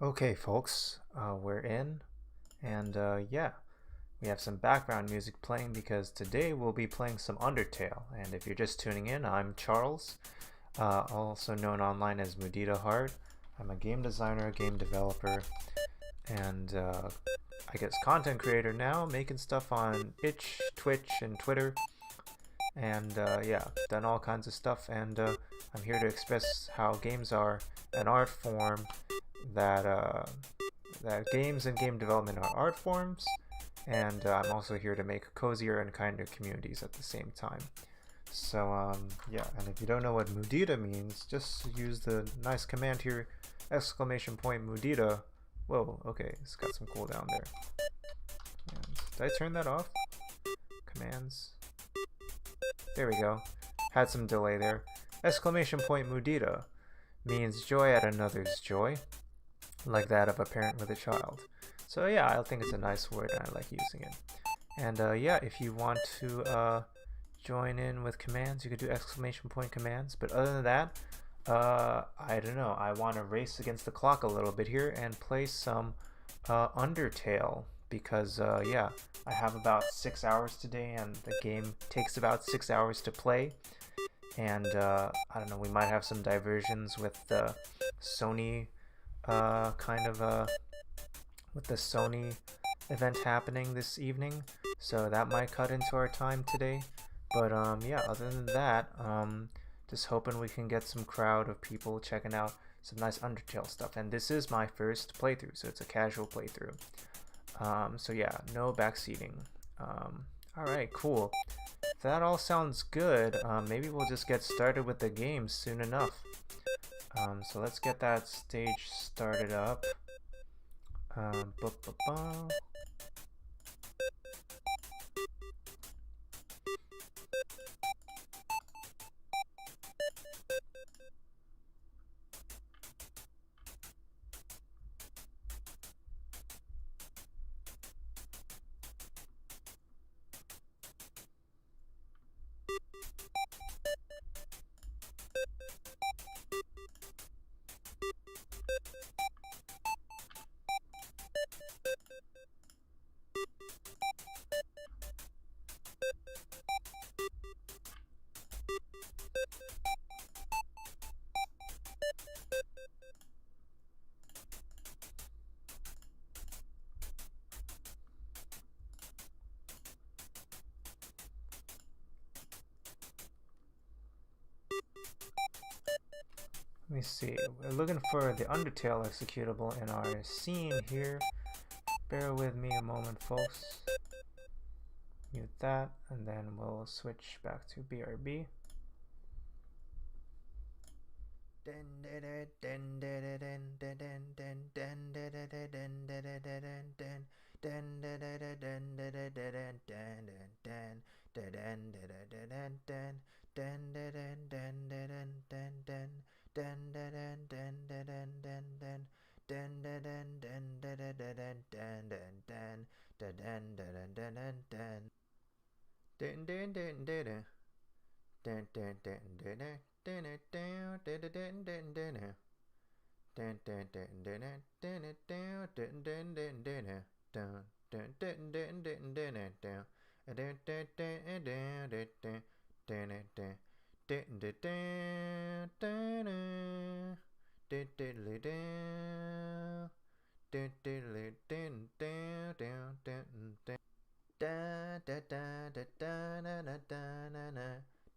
Okay, folks, we're in, and yeah, we have some background music playing because today we'll be playing some Undertale. And if you're just tuning in, I'm Charles, also known online as Muditaheart. I'm a game designer, a game developer, and I guess content creator now, making stuff on Itch, Twitch, and Twitter. And yeah, done all kinds of stuff. And I'm here to express how games are an art form that games and game development are art forms, and I'm also here to make cozier and kinder communities at the same time. So yeah, and if you don't know what mudita means, just use the nice command here, !mudita. Whoa, okay, it's got some cooldown there. And did I turn that off? Commands. There we go. Had some delay there. !mudita means joy at another's joy, like that of a parent with a child. So yeah, I think it's a nice word and I like using it. And yeah, if you want to join in with commands, you could do !commands. But other than that, I don't know, I want to race against the clock a little bit here and play some Undertale, because yeah, I have about 6 hours today and the game takes about 6 hours to play. And I don't know, we might have some diversions with the Sony with the Sony event happening this evening, so that might cut into our time today. But yeah, other than that, just hoping we can get some crowd of people checking out some nice Undertale stuff. And this is my first playthrough, so it's a casual playthrough. So yeah, no backseating. Alright, cool. If that all sounds good, maybe we'll just get started with the game soon enough. So let's get that stage started up. Let me see, we're looking for the Undertale executable in our scene here. Bear with me a moment, folks. Mute that, and then we'll switch back to BRB.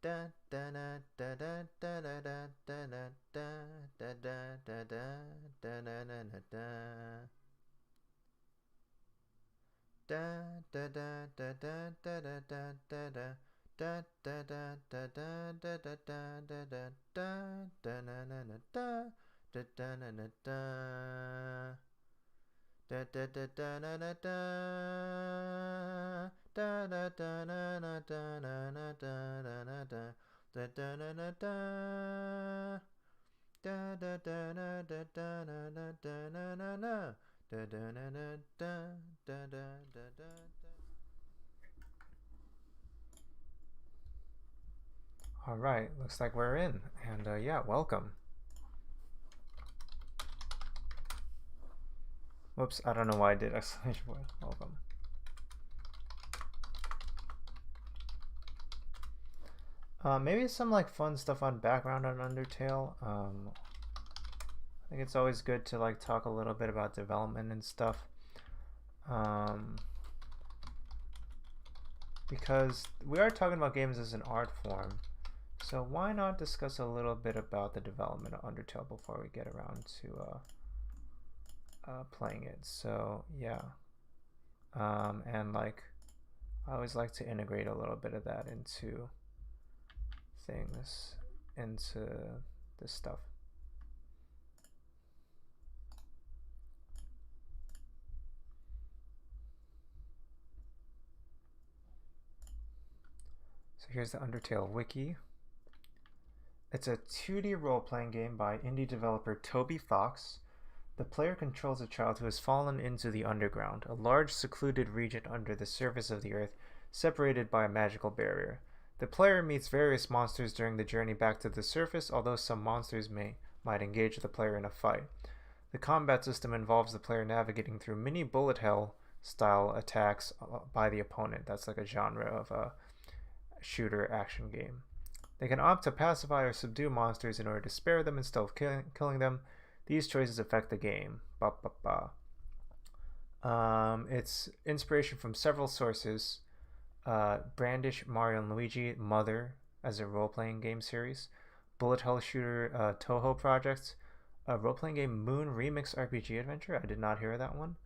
da da da da da da da da da da da da da da da da da. Da da da da da da da da da da. Da da da da da da da da da da da na na na da da da na na da da da da da na na da da da da na na da na na da na na da da da na na da da da da na da da na na da na na na da da na na da da da da da. All right, looks like we're in, and yeah, welcome. Whoops, I don't know why I did exclamation point. Welcome. Maybe some like fun stuff on background on Undertale. I think it's always good to like talk a little bit about development and stuff. Because we are talking about games as an art form, so why not discuss a little bit about the development of Undertale before we get around to playing it. So yeah, and like I always like to integrate a little bit of that into things, into this stuff. So here's the Undertale wiki. It's a 2D role-playing game by indie developer Toby Fox. The player controls a child who has fallen into the underground, a large secluded region under the surface of the earth, separated by a magical barrier. The player meets various monsters during the journey back to the surface, although some monsters might engage the player in a fight. The combat system involves the player navigating through mini bullet hell style attacks by the opponent. That's like a genre of a shooter action game. They can opt to pacify or subdue monsters in order to spare them instead of killing them. These choices affect the game. It's inspiration from several sources. Brandish, Mario and Luigi, Mother as a role-playing game series, bullet hell shooter Toho Project, a role-playing game Moon Remix RPG Adventure, I did not hear of that one,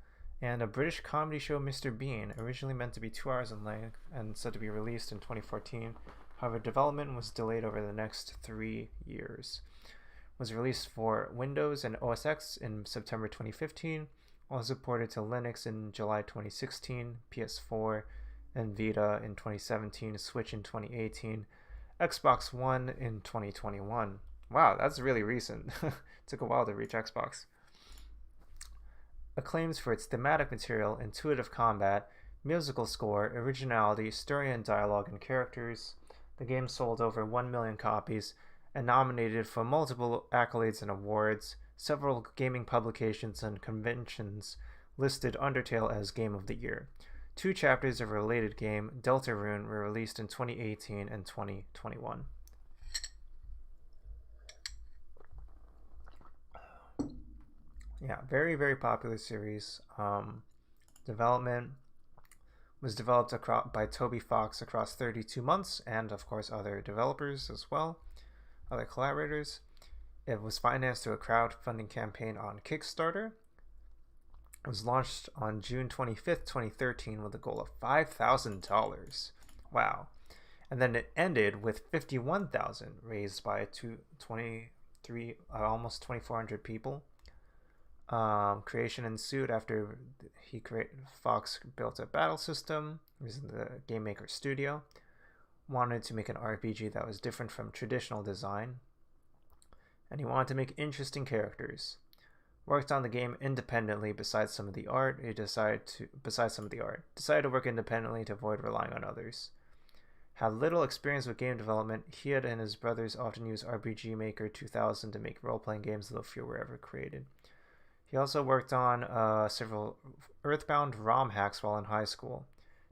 and a British comedy show Mr. Bean, originally meant to be 2 hours in length and said to be released in 2014. However, development was delayed over the next 3 years. It was released for Windows and OS X in September 2015, also ported to Linux in July 2016, PS4 and Vita in 2017, Switch in 2018, Xbox One in 2021. Wow, that's really recent. It took a while to reach Xbox. Acclaims for its thematic material, intuitive combat, musical score, originality, story and dialogue, and characters. The game sold over 1 million copies and nominated for multiple accolades and awards. Several gaming publications and conventions listed Undertale as Game of the Year. 2 chapters of a related game, Deltarune, were released in 2018 and 2021. Yeah, very, very popular series. Development was developed by Toby Fox across 32 months, and of course other developers as well, other collaborators. It was financed through a crowdfunding campaign on Kickstarter. It was launched on June 25th, 2013 with a goal of $5,000. Wow. And then it ended with $51,000 raised by almost 2,400 people. Creation ensued after Fox built a battle system using the Game Maker Studio. Wanted to make an RPG that was different from traditional design. And he wanted to make interesting characters. Worked on the game independently besides some of the art. Decided to work independently to avoid relying on others. Had little experience with game development, he and his brothers often used RPG Maker 2000 to make role-playing games, though few were ever created. He also worked on several Earthbound ROM hacks while in high school.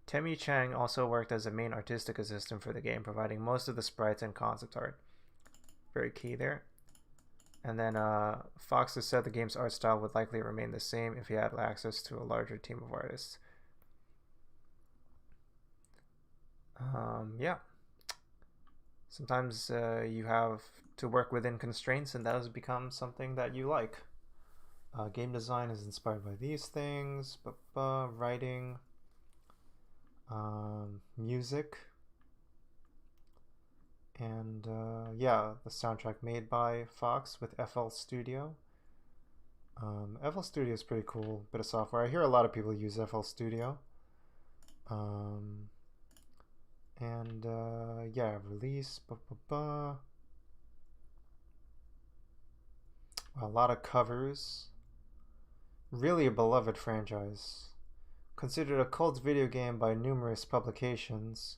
Temi Chang also worked as a main artistic assistant for the game, providing most of the sprites and concept art. Very key there. And then Fox has said the game's art style would likely remain the same if he had access to a larger team of artists. Yeah. sometimes you have to work within constraints, and that has become something that you like. Game design is inspired by these things, writing, music, and yeah, the soundtrack made by Fox with FL Studio. FL Studio is pretty cool bit of software. I hear a lot of people use FL Studio. And yeah, release. A lot of covers. Really a beloved franchise. Considered a cult video game by numerous publications.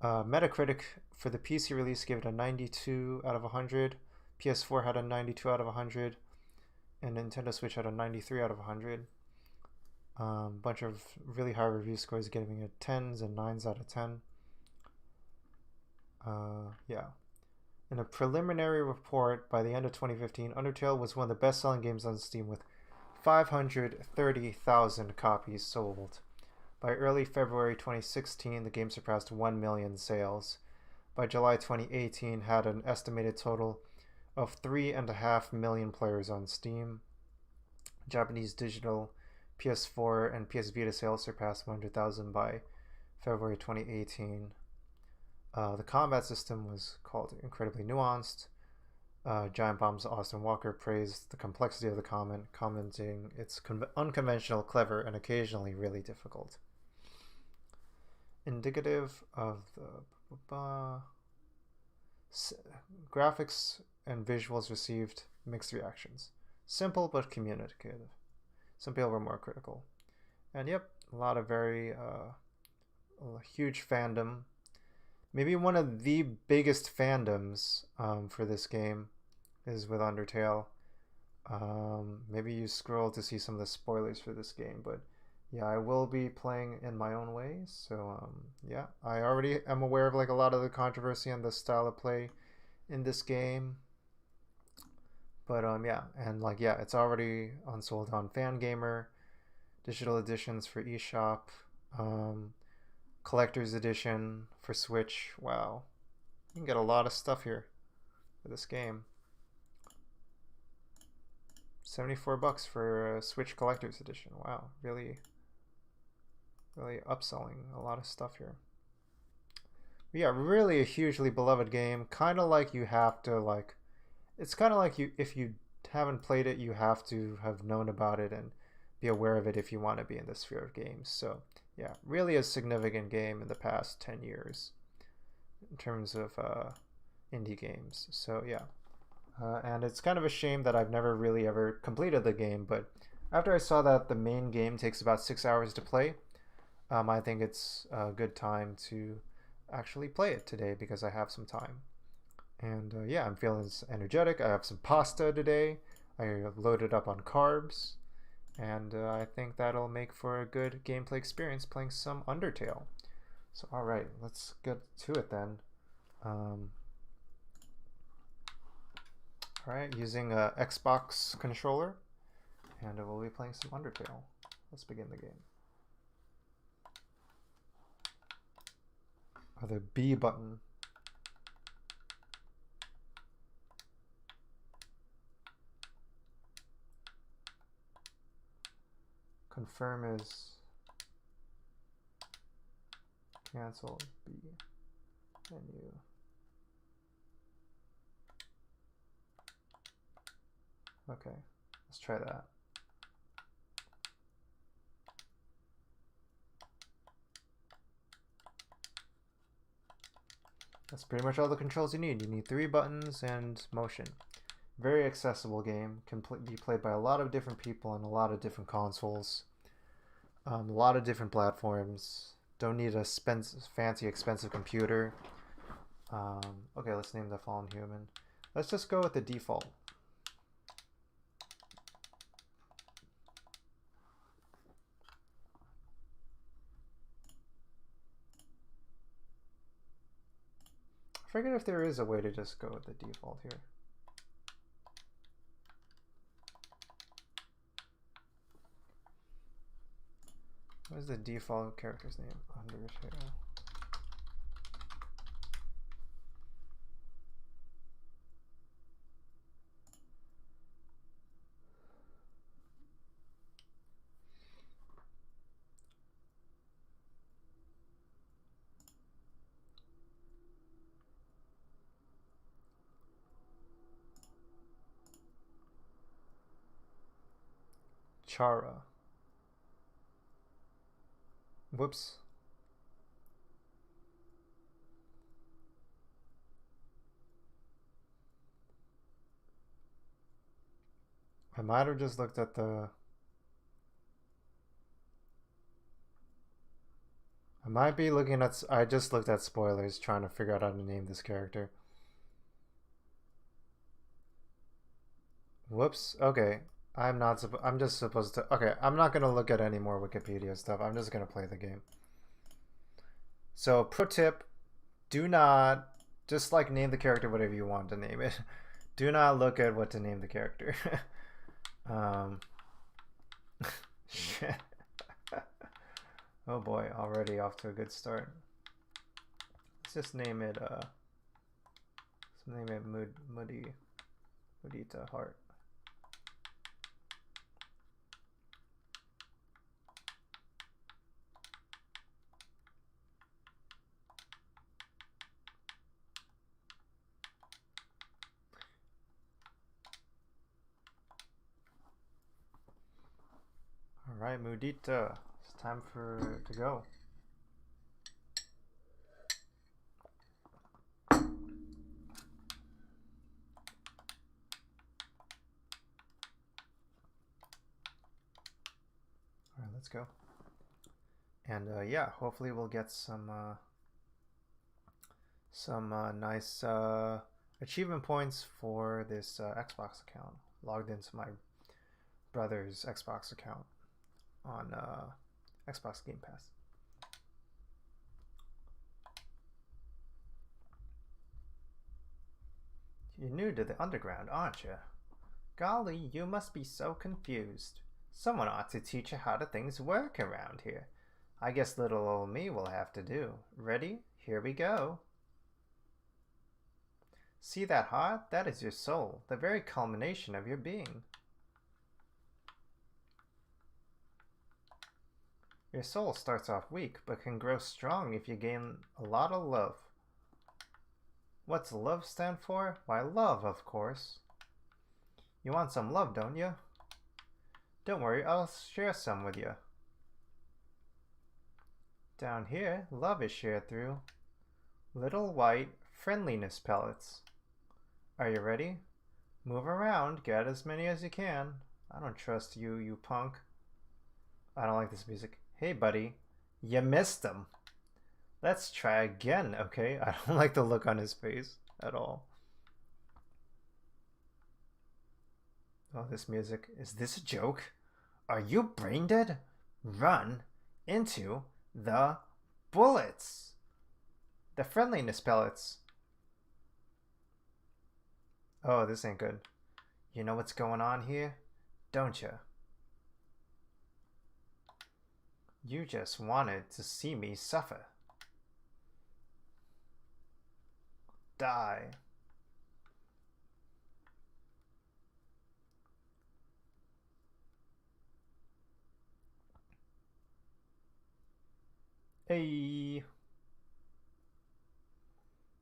Metacritic for the PC release gave it a 92 out of 100. PS4 had a 92 out of 100. And Nintendo Switch had a 93 out of 100. Bunch of really high review scores, giving it 10s and 9s out of 10. Yeah. In a preliminary report, by the end of 2015, Undertale was one of the best-selling games on Steam with 530,000 copies sold. By early February 2016, the game surpassed 1 million sales. By July 2018, had an estimated total of 3.5 million players on Steam. Japanese digital PS4 and PS Vita sales surpassed 100,000 by February 2018. The combat system was called incredibly nuanced. Giant Bomb's Austin Walker praised the complexity of the commenting it's unconventional, clever, and occasionally really difficult. Indicative of the graphics and visuals received mixed reactions. Simple but communicative. Some people were more critical. And yep, a lot of very huge fandom. Maybe one of the biggest fandoms for this game is with Undertale. Maybe you scroll to see some of the spoilers for this game, but yeah, I will be playing in my own way. So yeah, I already am aware of like a lot of the controversy on the style of play in this game. But yeah, and like yeah, it's already unsold on Fangamer, digital editions for eShop, collector's edition for Switch. Wow, you can get a lot of stuff here for this game. $74 for a Switch collector's edition. Wow, really upselling a lot of stuff here. But yeah, really a hugely beloved game. Kind of like you have to like, it's kind of like you if you haven't played it, you have to have known about it and be aware of it if you want to be in the sphere of games. So yeah, really a significant game in the past 10 years in terms of indie games. So yeah. And it's kind of a shame that I've never really ever completed the game, but after I saw that the main game takes about 6 hours to play, I think it's a good time to actually play it today because I have some time. And yeah, I'm feeling energetic. I have some pasta today. I loaded up on carbs, and I think that'll make for a good gameplay experience playing some Undertale. So alright, let's get to it then. Alright, using a Xbox controller, and we'll be playing some Undertale. Let's begin the game. Or the B button. Confirm is cancel B menu. Okay, let's try that. That's pretty much all the controls you need. You need 3 buttons and motion. Very accessible game. Can be played by a lot of different people on a lot of different consoles. A lot of different platforms. Don't need a fancy, expensive computer. Okay, let's name the fallen human. Let's just go with the default. I forget if there is a way to just go with the default here. What is the default character's name? Undertale. Chara. Whoops. I might have just looked at the... I might be looking at... I just looked at spoilers trying to figure out how to name this character. Whoops. Okay. I'm just supposed to... Okay, I'm not going to look at any more Wikipedia stuff. I'm just going to play the game. So, pro tip, do not... Just, like, name the character whatever you want to name it. Do not look at what to name the character. Shit. Oh boy, already off to a good start. Let's just name it, let's name it Muditaheart. Alright, Mudita. It's time to go. Alright, let's go. And yeah, hopefully we'll get some nice achievement points for this Xbox account. Logged into my brother's Xbox account on Xbox Game Pass. You're new to the underground, aren't you? Golly, you must be so confused. Someone ought to teach you how things work around here. I guess little old me will have to do. Ready? Here we go. See that heart? That is your soul, the very culmination of your being. Your soul starts off weak, but can grow strong if you gain a lot of love. What's love stand for? Why, love, of course. You want some love, don't you? Don't worry, I'll share some with you. Down here, love is shared through little white friendliness pellets. Are you ready? Move around, get as many as you can. I don't trust you, you punk. I don't like this music. Hey, buddy, you missed him. Let's try again, okay? I don't like the look on his face at all. Oh, this music. Is this a joke? Are you brain dead? Run into the bullets. The friendliness pellets. Oh, this ain't good. You know what's going on here? Don't you? You just wanted to see me suffer. Die. Hey.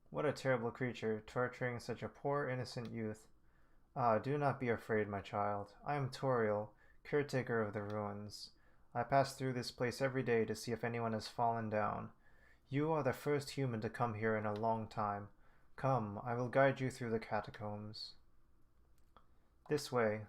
What a terrible creature, torturing such a poor innocent youth. Ah, do not be afraid, my child. I am Toriel, caretaker of the ruins. I pass through this place every day to see if anyone has fallen down. You are the first human to come here in a long time. Come, I will guide you through the catacombs. This way.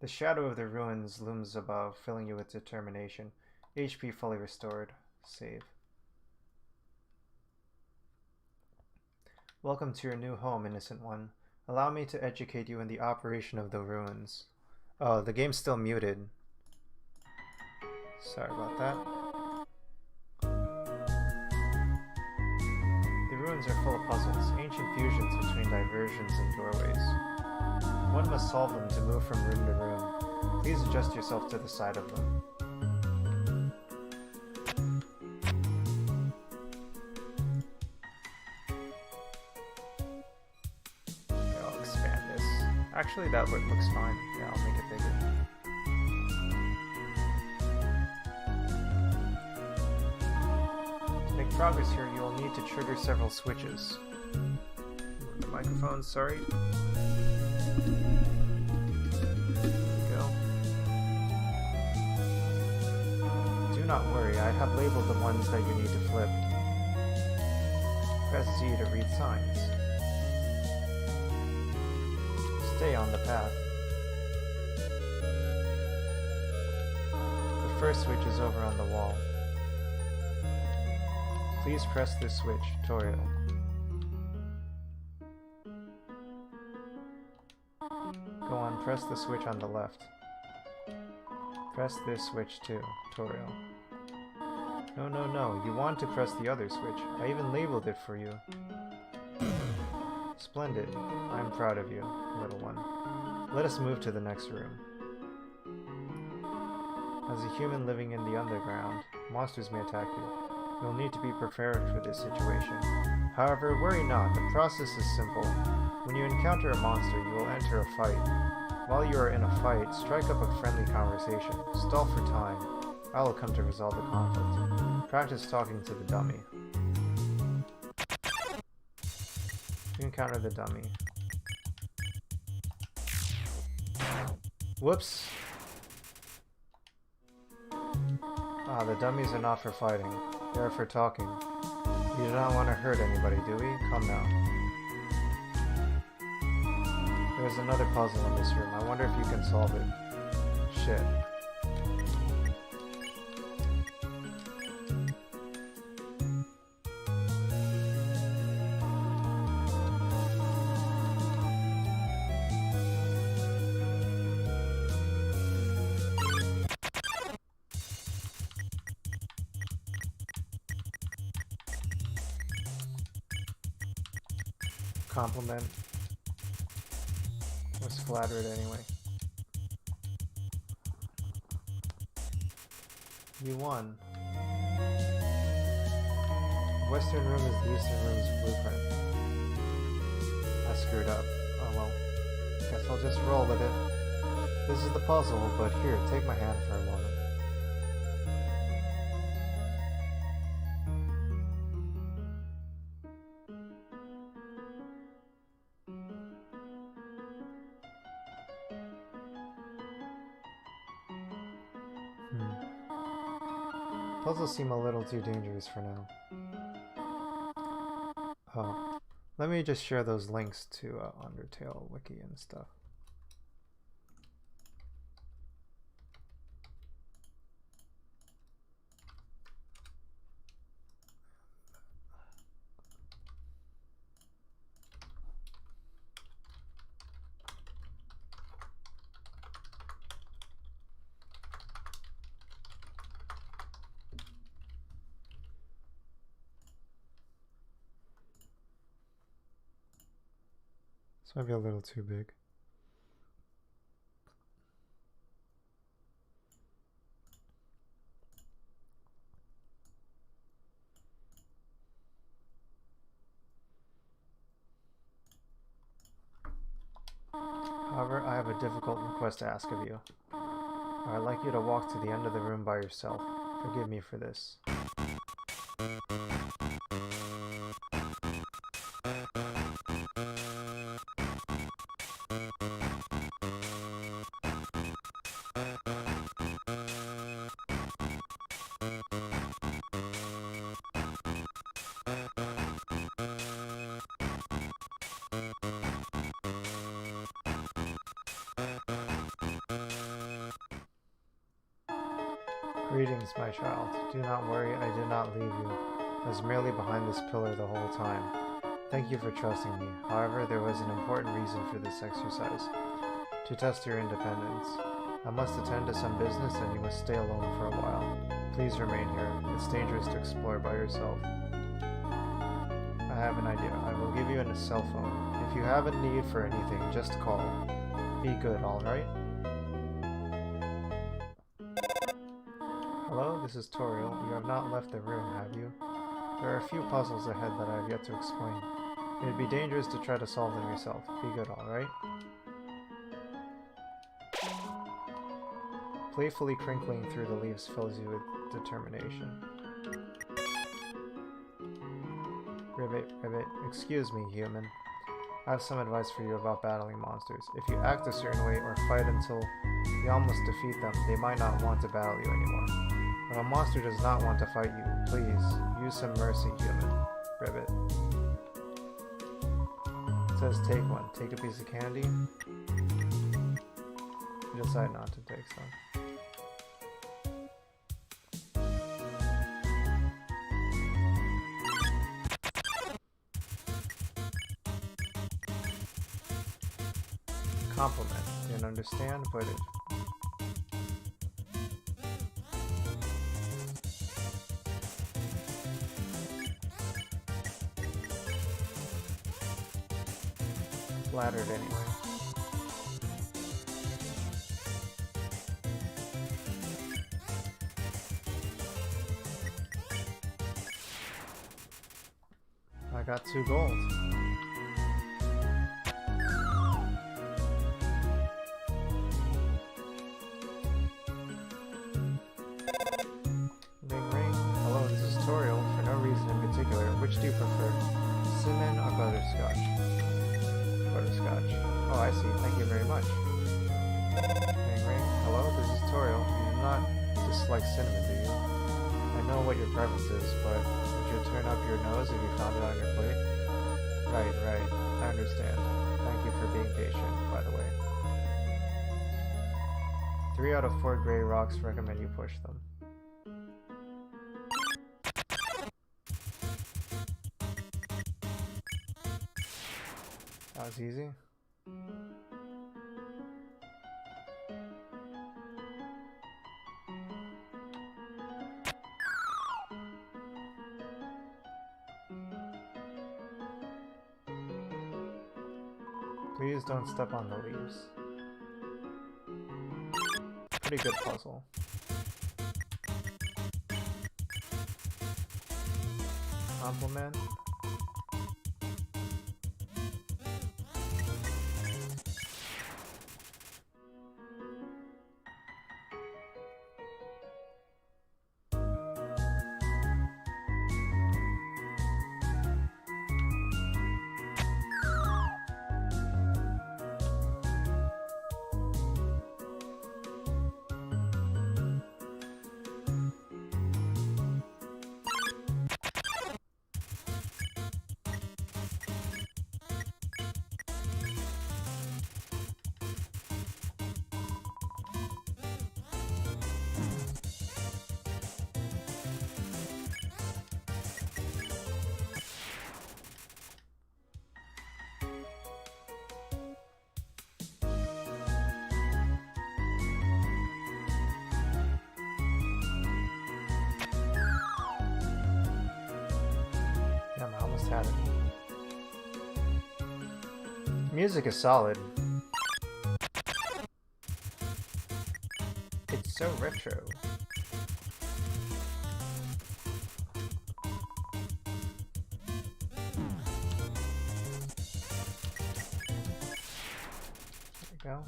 The shadow of the ruins looms above, filling you with determination. HP fully restored. Save. Welcome to your new home, innocent one. Allow me to educate you in the operation of the ruins. Oh, the game's still muted. Sorry about that. The ruins are full of puzzles, ancient fusions between diversions and doorways. One must solve them to move from room to room. Please adjust yourself to the side of them. I'll expand this. Actually, that looks fine. Yeah, I'll make it bigger. Make progress here, you will need to trigger several switches. The microphone, sorry. Do not worry, I have labeled the ones that you need to flip. Press Z to read signs. Stay on the path. The first switch is over on the wall. Please press this switch, Toriel. Go on, press the switch on the left. Press this switch too, Toriel. No, you want to press the other switch. I even labeled it for you. Splendid. I'm proud of you, little one. Let us move to the next room. As a human living in the underground, monsters may attack you. You'll need to be prepared for this situation. However, worry not, the process is simple. When you encounter a monster, you will enter a fight. While you are in a fight, strike up a friendly conversation. Stall for time. I will come to resolve the conflict. Practice talking to the dummy. You encounter the dummy. Whoops! Ah, the dummies are not for fighting. They are for talking. We do not want to hurt anybody, do we? Come now. There's another puzzle in this room. I wonder if you can solve it. Shit. Compliment. Was flattered anyway. You won. The western room is the eastern room's blueprint. I screwed up. Oh well. Guess I'll just roll with it. This is the puzzle, but here, take my hand for a moment. Puzzles seem a little too dangerous for now. Oh, let me just share those links to Undertale wiki and stuff. This might be a little too big. However, I have a difficult request to ask of you. I'd like you to walk to the end of the room by yourself. Forgive me for this. Greetings, my child. Do not worry, I did not leave you. I was merely behind this pillar the whole time. Thank you for trusting me. However, there was an important reason for this exercise. To test your independence. I must attend to some business and you must stay alone for a while. Please remain here. It's dangerous to explore by yourself. I have an idea. I will give you a cell phone. If you have a need for anything, just call. Be good, alright? Hello, this is Toriel. You have not left the room, have you? There are a few puzzles ahead that I have yet to explain. It would be dangerous to try to solve them yourself. Be good, alright? Playfully crinkling through the leaves fills you with determination. Wait, Ribbit. Excuse me, human. I have some advice for you about battling monsters. If you act a certain way or fight until you almost defeat them, they might not want to battle you anymore. If a monster does not want to fight you, please use some mercy, human. Ribbit. It says take one. Take a piece of candy. You decide not to take some. Compliment. Didn't understand, but it... flattered anyway. I got 2 gold. Which do you prefer? Cinnamon or butterscotch? Butterscotch. Oh, I see. Thank you very much. Ring ring. Hello, this is tutorial. You do not dislike cinnamon, do you? I know what your preference is, but would you turn up your nose if you found it on your plate? Right. I understand. Thank you for being patient, by the way. 3 out of 4 gray rocks recommend you push them. That was easy. Please don't step on the leaves. Pretty good puzzle. Compliment. Had it. Music is solid. It's so retro. There we go.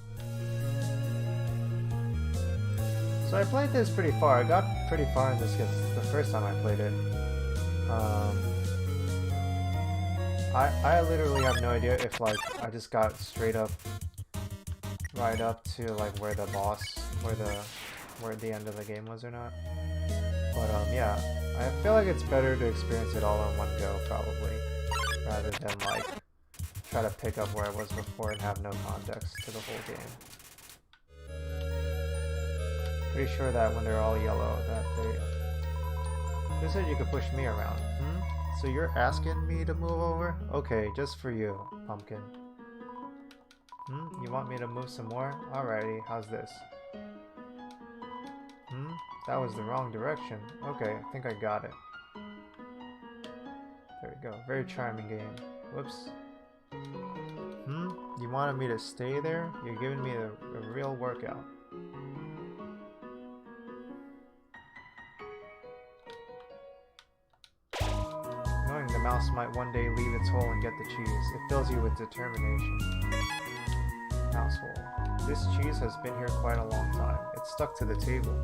So I played this pretty far. I got pretty far in this the first time I played it. I literally have no idea if like I just got straight up right up to like where the boss, where the end of the game was or not. But yeah, I feel like it's better to experience it all in one go probably, rather than like try to pick up where I was before and have no context to the whole game. Pretty sure that when they're all yellow that they said you could push me around. So you're asking me to move over? Okay, just for you, pumpkin. You want me to move some more? Alrighty, how's this? That was the wrong direction. Okay, I think I got it. There we go. Very charming game. Whoops. You wanted me to stay there? You're giving me a real workout. The mouse might one day leave its hole and get the cheese. It fills you with determination. Mouse hole. This cheese has been here quite a long time. It's stuck to the table.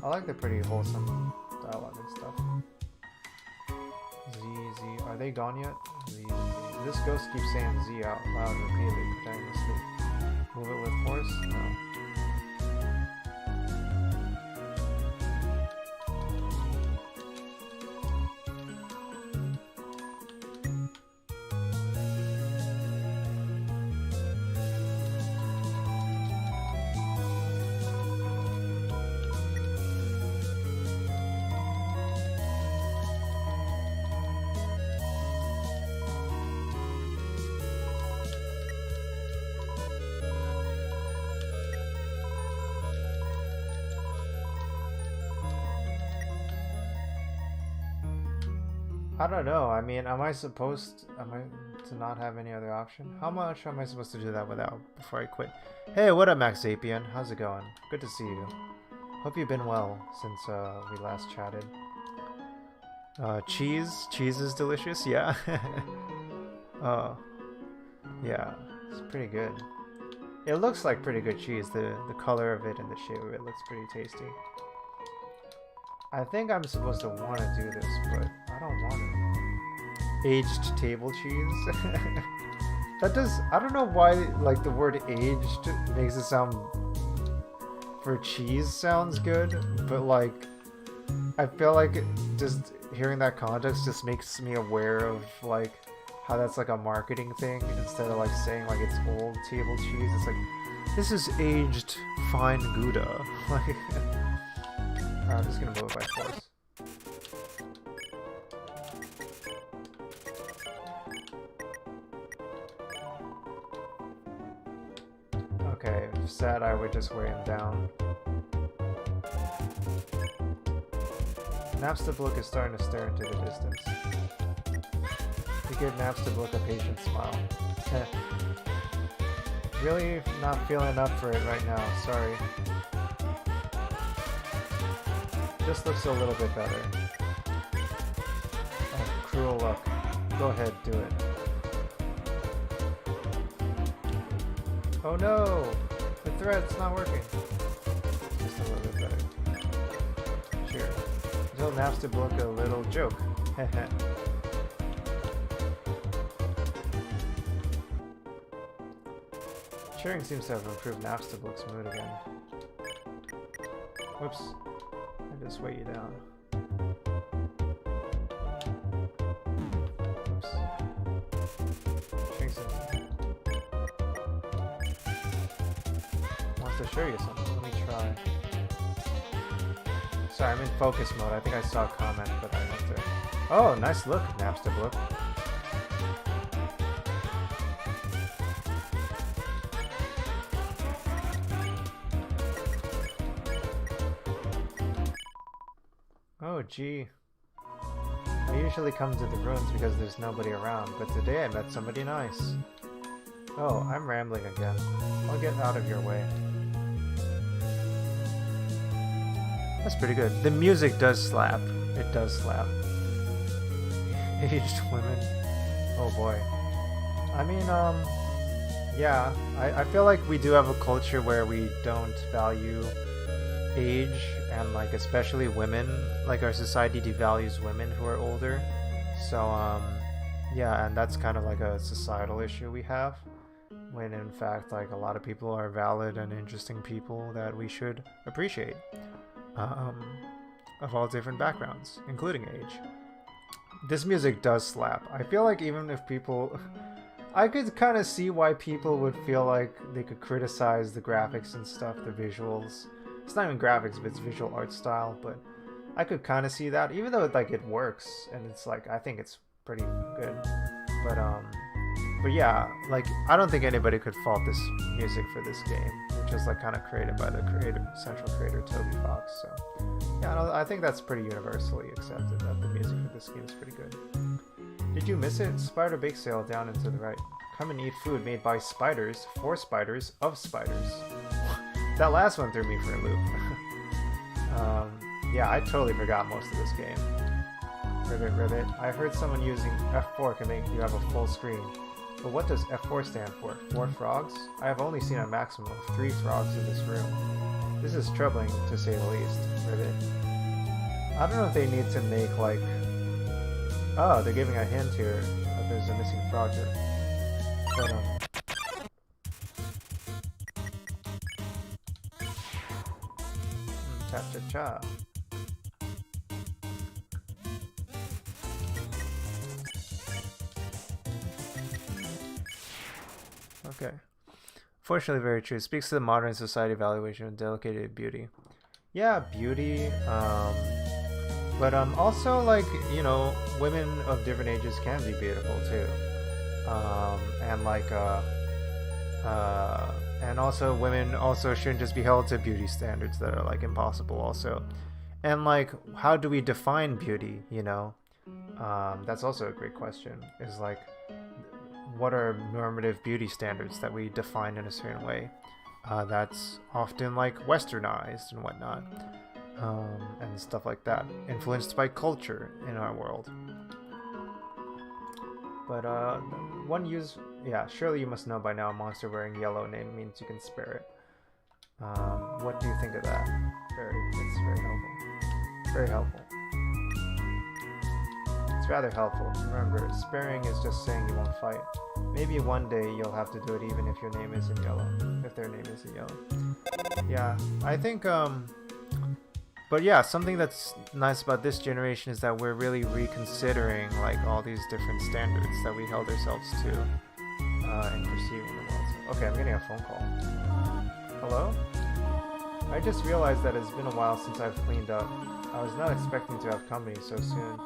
I like the pretty wholesome dialogue and stuff. stuff. Z, Z. Are they gone yet? Z, Z. This ghost keeps saying Z out loud repeatedly, pretending to sleep. Move it with force? No. I don't know. I mean, am I to not have any other option? How much am I supposed to do that without before I quit? Hey, what up, Max Apian? How's it going? Good to see you. Hope you've been well since we last chatted. Cheese? Cheese is delicious? Yeah. Yeah, it's pretty good. It looks like pretty good cheese. The color of it and the shape of it looks pretty tasty. I think I'm supposed to want to do this, but I don't want it. Aged table cheese? I don't know why, like, the word aged makes it sound, for cheese sounds good, but, like, I feel like just hearing that context just makes me aware of, like, how that's, like, a marketing thing, instead of, like, saying, like, it's old table cheese. It's like, this is aged fine Gouda. Like... I'm just gonna move it by force. Okay, if said I would just weigh him down. Napstablook is starting to stare into the distance. You give Napstablook a patient smile. Really not feeling up for it right now, sorry. Just looks a little bit better. Oh, cruel luck. Go ahead, do it. Oh no! The thread's not working. Just a little bit better. Sure. Tell Napstablook a little joke. Heh. Cheering seems to have improved Napstablook's mood again. Whoops. I just weigh you down. Oops. Wants to show you something. Let me try. Sorry, I'm in focus mode. I think I saw a comment, but I went there. Oh, nice look, Napstablook. Oh, gee. I usually come to the ruins because there's nobody around, but today I met somebody nice. Oh, I'm rambling again. I'll get out of your way. That's pretty good. The music does slap. It does slap. Aged women. Oh boy. I mean, yeah. I feel like we do have a culture where we don't value age, and like especially women, like our society devalues women who are older. So yeah, and that's kind of like a societal issue we have, when in fact like a lot of people are valid and interesting people that we should appreciate, of all different backgrounds, including age. This music does slap. I feel like even if people I could kind of see why people would feel like they could criticize the graphics and stuff, the visuals. It's not even graphics, but it's visual art style, but I could kind of see that, even though like it works, and it's like, I think it's pretty good, but yeah, like, I don't think anybody could fault this music for this game, which is like kind of created by the central creator Toby Fox, so yeah, I think that's pretty universally accepted, that the music for this game is pretty good. Did you miss it? Spider Bake Sale down and to the right. Come and eat food made by spiders, for spiders, of spiders. That last one threw me for a loop. Yeah, I totally forgot most of this game. Ribbit. I heard someone using F4 can make you have a full screen. But what does F4 stand for? 4 frogs? I have only seen a maximum of 3 frogs in this room. This is troubling, to say the least. Ribbit. I don't know if they need to make like... Oh, they're giving a hint here that there's a missing frog here. But, cha-cha-cha. Okay. Fortunately, very true. Speaks to the modern society evaluation of delicate beauty. Yeah, beauty. But also like, you know, women of different ages can be beautiful too. And like and also women also shouldn't just be held to beauty standards that are like impossible also. And like, how do we define beauty, you know? That's also a great question. Is like, what are normative beauty standards that we define in a certain way? That's often like westernized and whatnot, and stuff like that, influenced by culture in our world. But one use, yeah, surely you must know by now a monster wearing yellow name means you can spare it. What do you think of that? It's very helpful. Very helpful. It's rather helpful. Remember, sparing is just saying you won't fight. Maybe one day you'll have to do it even if your name isn't yellow. If their name isn't yellow. Yeah, I think, but yeah, something that's nice about this generation is that we're really reconsidering like all these different standards that we held ourselves to in perceiving the world. Okay, I'm getting a phone call. Hello? I just realized that it's been a while since I've cleaned up. I was not expecting to have company so soon.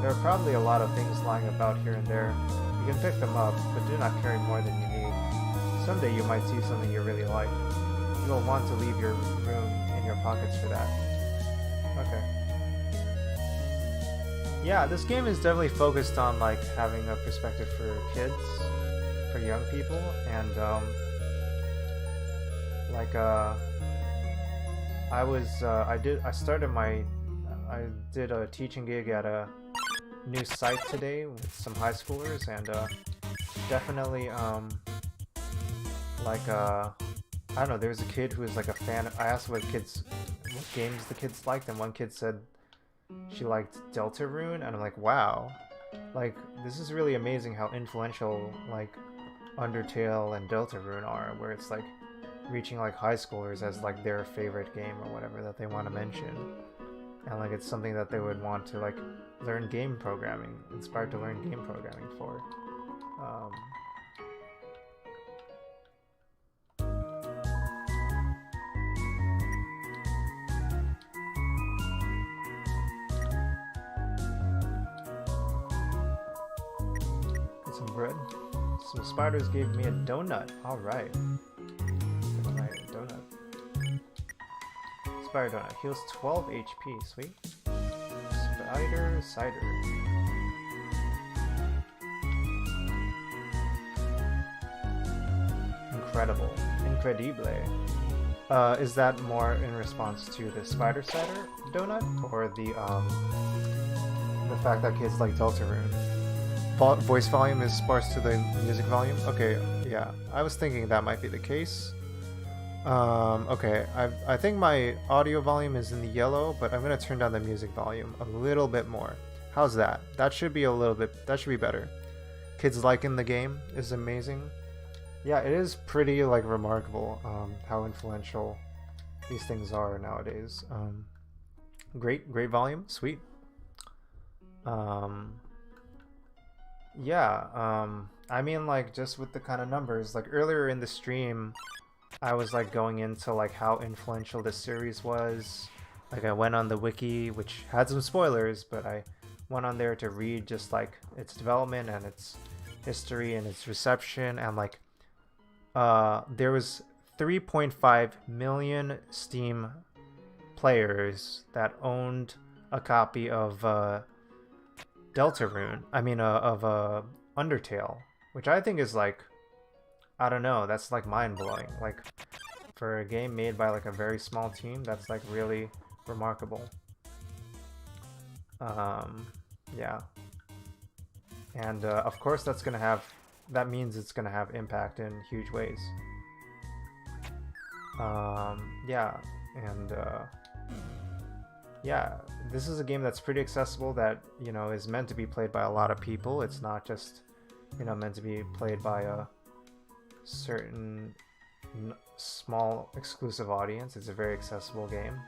There are probably a lot of things lying about here and there. You can pick them up, but do not carry more than you need. Someday you might see something you really like. You will want to leave your room in your pockets for that. Okay. Yeah, this game is definitely focused on like having a perspective for kids, for young people, and like I did a teaching gig at a new site today with some high schoolers, and definitely like I don't know, there was a kid who was like a fan. I asked what games the kids liked, and one kid said she liked Deltarune, and I'm like, wow, like this is really amazing how influential like Undertale and Deltarune are, where it's like reaching like high schoolers as like their favorite game or whatever that they want to mention. And like it's something that they would want to like learn game programming, inspired to learn game programming for. Get some bread. Some spiders gave me a donut. Alright. Donut. Spider donut. Heals 12 HP. Sweet. Spider cider. Incredible. Incredible. Is that more in response to the spider cider donut, or the fact that kids like Deltarune? Voice volume is sparse to the music volume? Okay, yeah. I was thinking that might be the case. Okay, I think my audio volume is in the yellow, but I'm gonna turn down the music volume a little bit more. How's that? That should be that should be better. Kids liking the game is amazing. Yeah, it is pretty like remarkable how influential these things are nowadays. Great volume, sweet. Yeah, I mean like just with the kind of numbers, like earlier in the stream I was like going into like how influential this series was. Like I went on the wiki, which had some spoilers, but I went on there to read just like its development and its history and its reception, and like there was 3.5 million Steam players that owned a copy of Deltarune. I mean of Undertale, which I think is like, I don't know, that's like mind-blowing. Like for a game made by like a very small team, that's like really remarkable. Yeah. And of course that means it's gonna have impact in huge ways. Yeah, and yeah, this is a game that's pretty accessible that, you know, is meant to be played by a lot of people. It's not just, you know, meant to be played by a certain small exclusive audience. It's a very accessible game.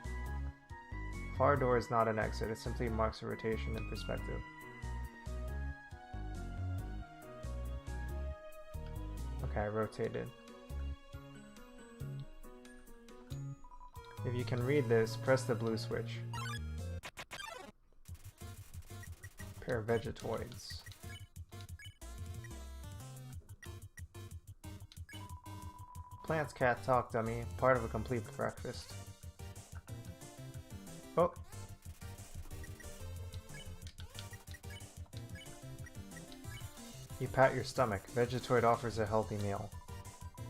Far door is not an exit. It simply marks a rotation in perspective. Okay, I rotated. If you can read this, press the blue switch. Pair of vegetoids. Plants, cat, talk, dummy. Part of a complete breakfast. Oh. You pat your stomach. Vegetoid offers a healthy meal.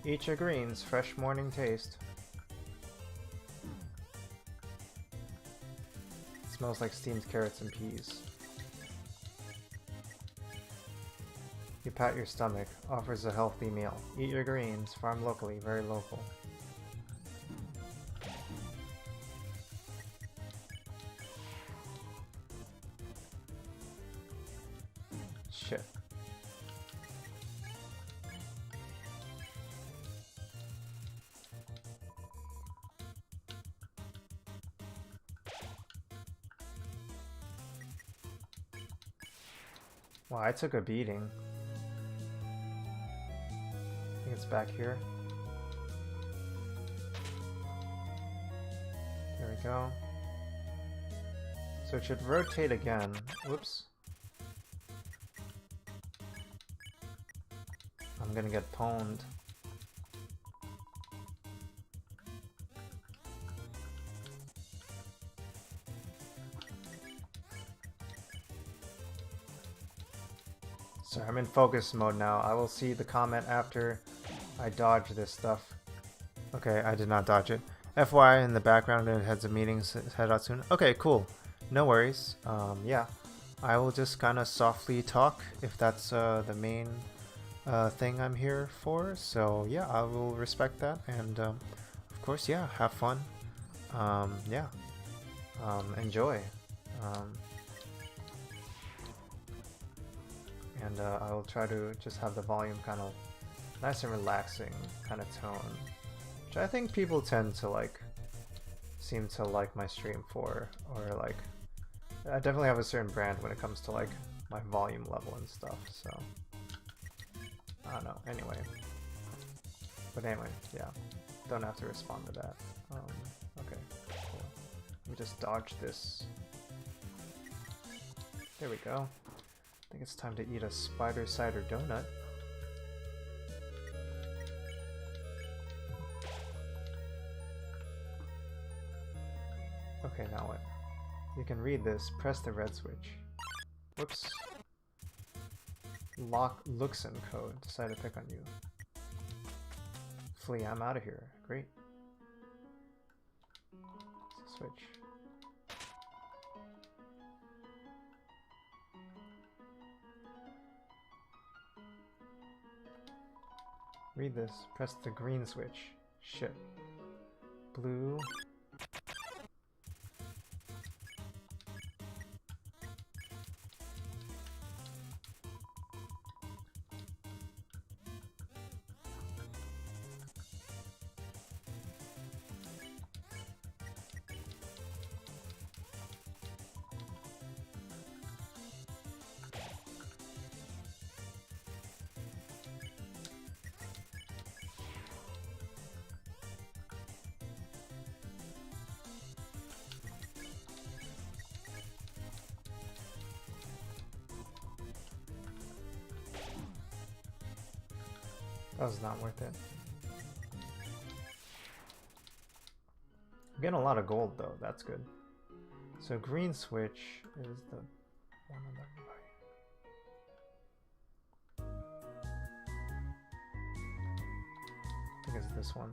Eat your greens. Fresh morning taste. It smells like steamed carrots and peas. You pat your stomach. Offers a healthy meal. Eat your greens. Farm locally. Very local. Shit. Wow, I took a beating. I think it's back here. There we go. So it should rotate again. Whoops. I'm gonna get pwned. Sorry, I'm in focus mode now. I will see the comment after I dodge this stuff. Okay, I did not dodge it. FYI, in the background, gonna head to meetings, head out soon. Okay, cool. No worries. Yeah, I will just kind of softly talk if that's the main thing I'm here for. So yeah, I will respect that, and of course, yeah, have fun. Yeah, enjoy. And I will try to just have the volume kind of nice and relaxing kind of tone, which I think people tend to like, seem to like my stream for, or like, I definitely have a certain brand when it comes to like my volume level and stuff, so I don't know, anyway. But anyway, yeah, don't have to respond to that. Okay, cool. Let me just dodge this. There we go. I think it's time to eat a spider cider donut. Okay, now what? You can read this. Press the red switch. Whoops. Lock Luxon code. Decide to pick on you. Flee, I'm out of here. Great. Switch. Read this. Press the green switch. Shit. Blue. That was not worth it. I'm getting a lot of gold though, that's good. So green switch is the one on the right. I think it's this one.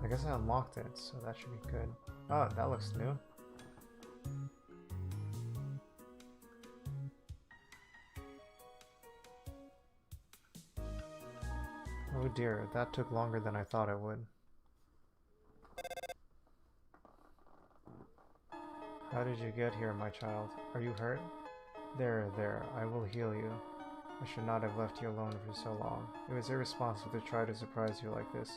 I guess I unlocked it, so that should be good. Oh, that looks new. Oh dear, that took longer than I thought it would. How did you get here, my child? Are you hurt? There, I will heal you. I should not have left you alone for so long. It was irresponsible to try to surprise you like this.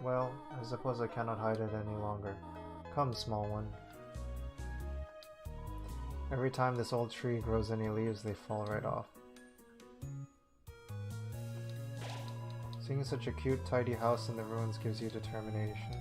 Well, I suppose I cannot hide it any longer. Come, small one. Every time this old tree grows any leaves, they fall right off. Seeing such a cute, tidy house in the ruins gives you determination.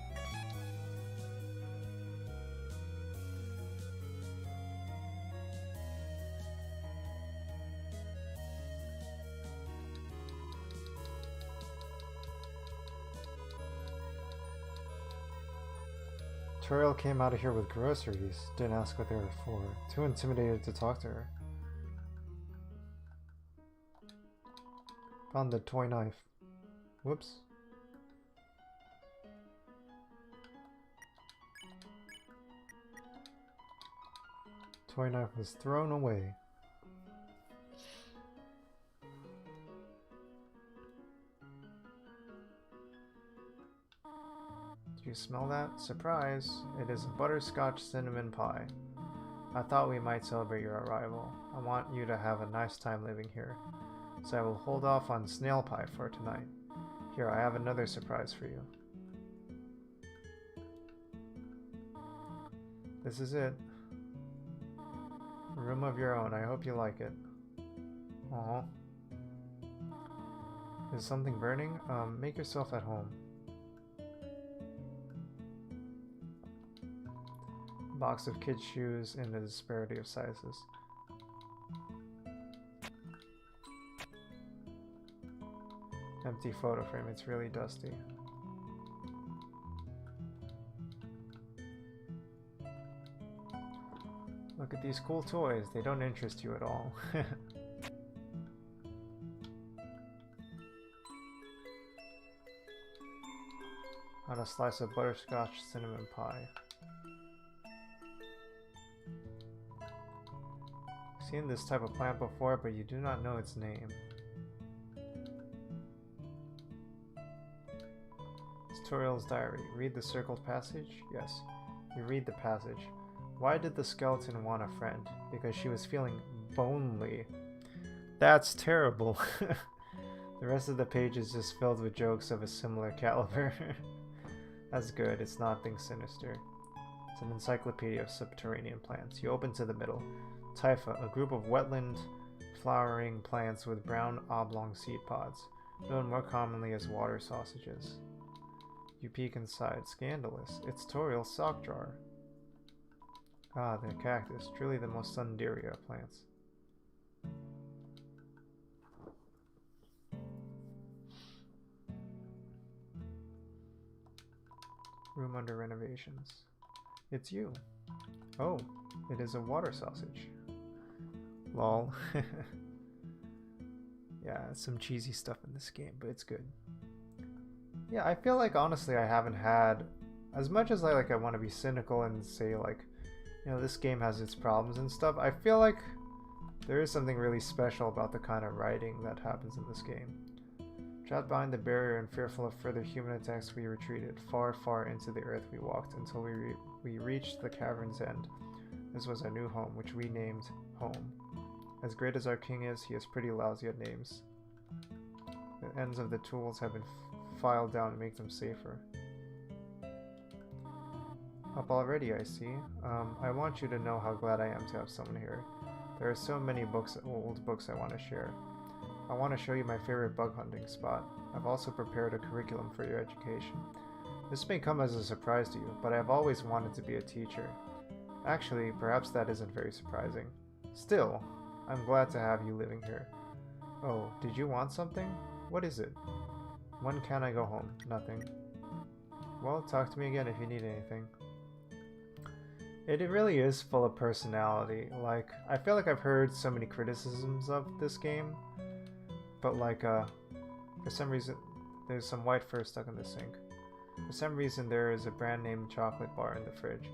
Preroll came out of here with groceries. Didn't ask what they were for. Too intimidated to talk to her. Found the toy knife. Whoops. Toy knife was thrown away. Do you smell that? Surprise! It is a butterscotch cinnamon pie. I thought we might celebrate your arrival. I want you to have a nice time living here, so I will hold off on snail pie for tonight. Here, I have another surprise for you. This is it. A room of your own. I hope you like it. Aww. Is something burning? Make yourself at home. Box of kids' shoes in the disparity of sizes. Empty photo frame, it's really dusty. Look at these cool toys, they don't interest you at all. On a slice of butterscotch cinnamon pie. Seen this type of plant before, but you do not know its name. Tutorial's diary. Read the circled passage? Yes. You read the passage. Why did the skeleton want a friend? Because she was feeling lonely. That's terrible. The rest of the page is just filled with jokes of a similar caliber. That's good. It's nothing sinister. It's an encyclopedia of subterranean plants. You open to the middle. Typha, a group of wetland flowering plants with brown oblong seed pods, known more commonly as water sausages. You peek inside. Scandalous. It's Toriel's sock drawer. Ah, the cactus. Truly the most Sundaria of plants. Room under renovations. It's you. Oh, it is a water sausage. Lol. Yeah, some cheesy stuff in this game, but it's good. Yeah, I feel like honestly I haven't had, as much as I want to be cynical and say like, you know, this game has its problems and stuff, I feel like there is something really special about the kind of writing that happens in this game. Trapped behind the barrier and fearful of further human attacks, we retreated. Far, far into the earth we walked until we reached the cavern's end. This was our new home, which we named Home. As great as our king is, he is pretty lousy at names. The ends of the tools have been filed down to make them safer. Up already, I see. I want you to know how glad I am to have someone here. There are so many books, old books I want to share. I want to show you my favorite bug hunting spot. I've also prepared a curriculum for your education. This may come as a surprise to you, but I've always wanted to be a teacher. Actually, perhaps that isn't very surprising. Still, I'm glad to have you living here. Oh, did you want something? What is it? When can I go home? Nothing. Well, talk to me again if you need anything. It really is full of personality. Like, I feel like I've heard so many criticisms of this game, but like, for some reason, there's some white fur stuck in the sink. For some reason, there is a brand name chocolate bar in the fridge.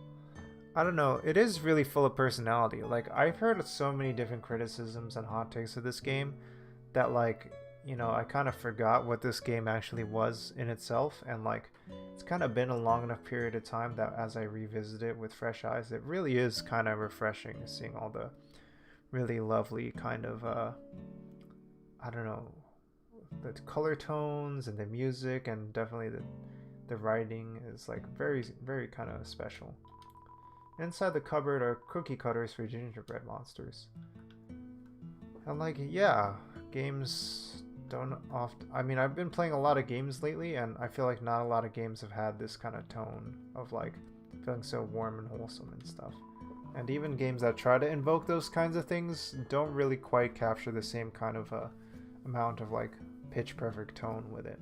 I don't know. It is really full of personality. Like, I've heard so many different criticisms and hot takes of this game that, like, you know, I kind of forgot what this game actually was in itself. And, like, it's kind of been a long enough period of time that as I revisit it with fresh eyes, it really is kind of refreshing seeing all the really lovely kind of, I don't know, the color tones and the music, and definitely the writing is, like, very, very kind of special. Inside the cupboard are cookie cutters for gingerbread monsters. And, like, yeah, games don't often... I mean, I've been playing a lot of games lately, and I feel like not a lot of games have had this kind of tone of, like, feeling so warm and wholesome and stuff. And even games that try to invoke those kinds of things don't really quite capture the same kind of amount of, like, pitch perfect tone with it.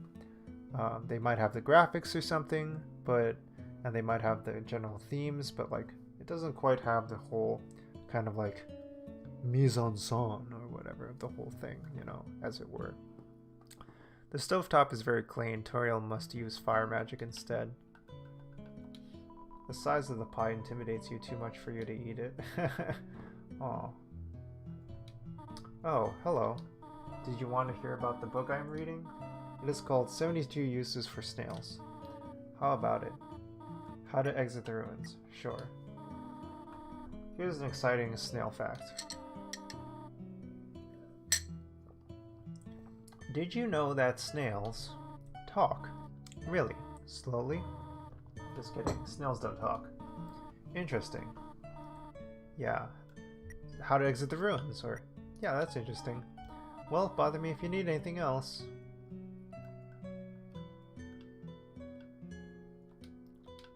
They might have the graphics or something, and they might have the general themes, but, like, it doesn't quite have the whole kind of, like, mise en scène or whatever of the whole thing, you know, as it were. The stovetop is very clean. Toriel must use fire magic instead. The size of the pie intimidates you too much for you to eat it. Aw. Oh, hello. Did you want to hear about the book I'm reading? It is called 72 Uses for Snails. How about it? How to Exit the Ruins. Sure. Here's an exciting snail fact. Did you know that snails talk? Really? Slowly? Just kidding. Snails don't talk. Interesting. Yeah. How to Exit the Ruins, or... Yeah, that's interesting. Well, bother me if you need anything else.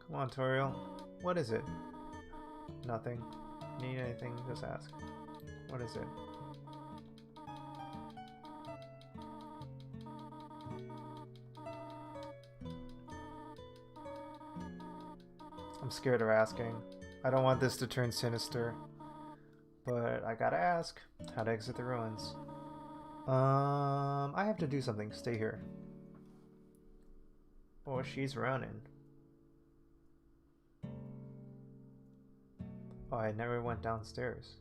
Come on, Toriel. What is it? Nothing. Need anything? Just ask. What is it? I'm scared of asking. I don't want this to turn sinister. But I gotta ask. How to exit the ruins. I have to do something. Stay here. Oh, she's running. Oh, I never went downstairs.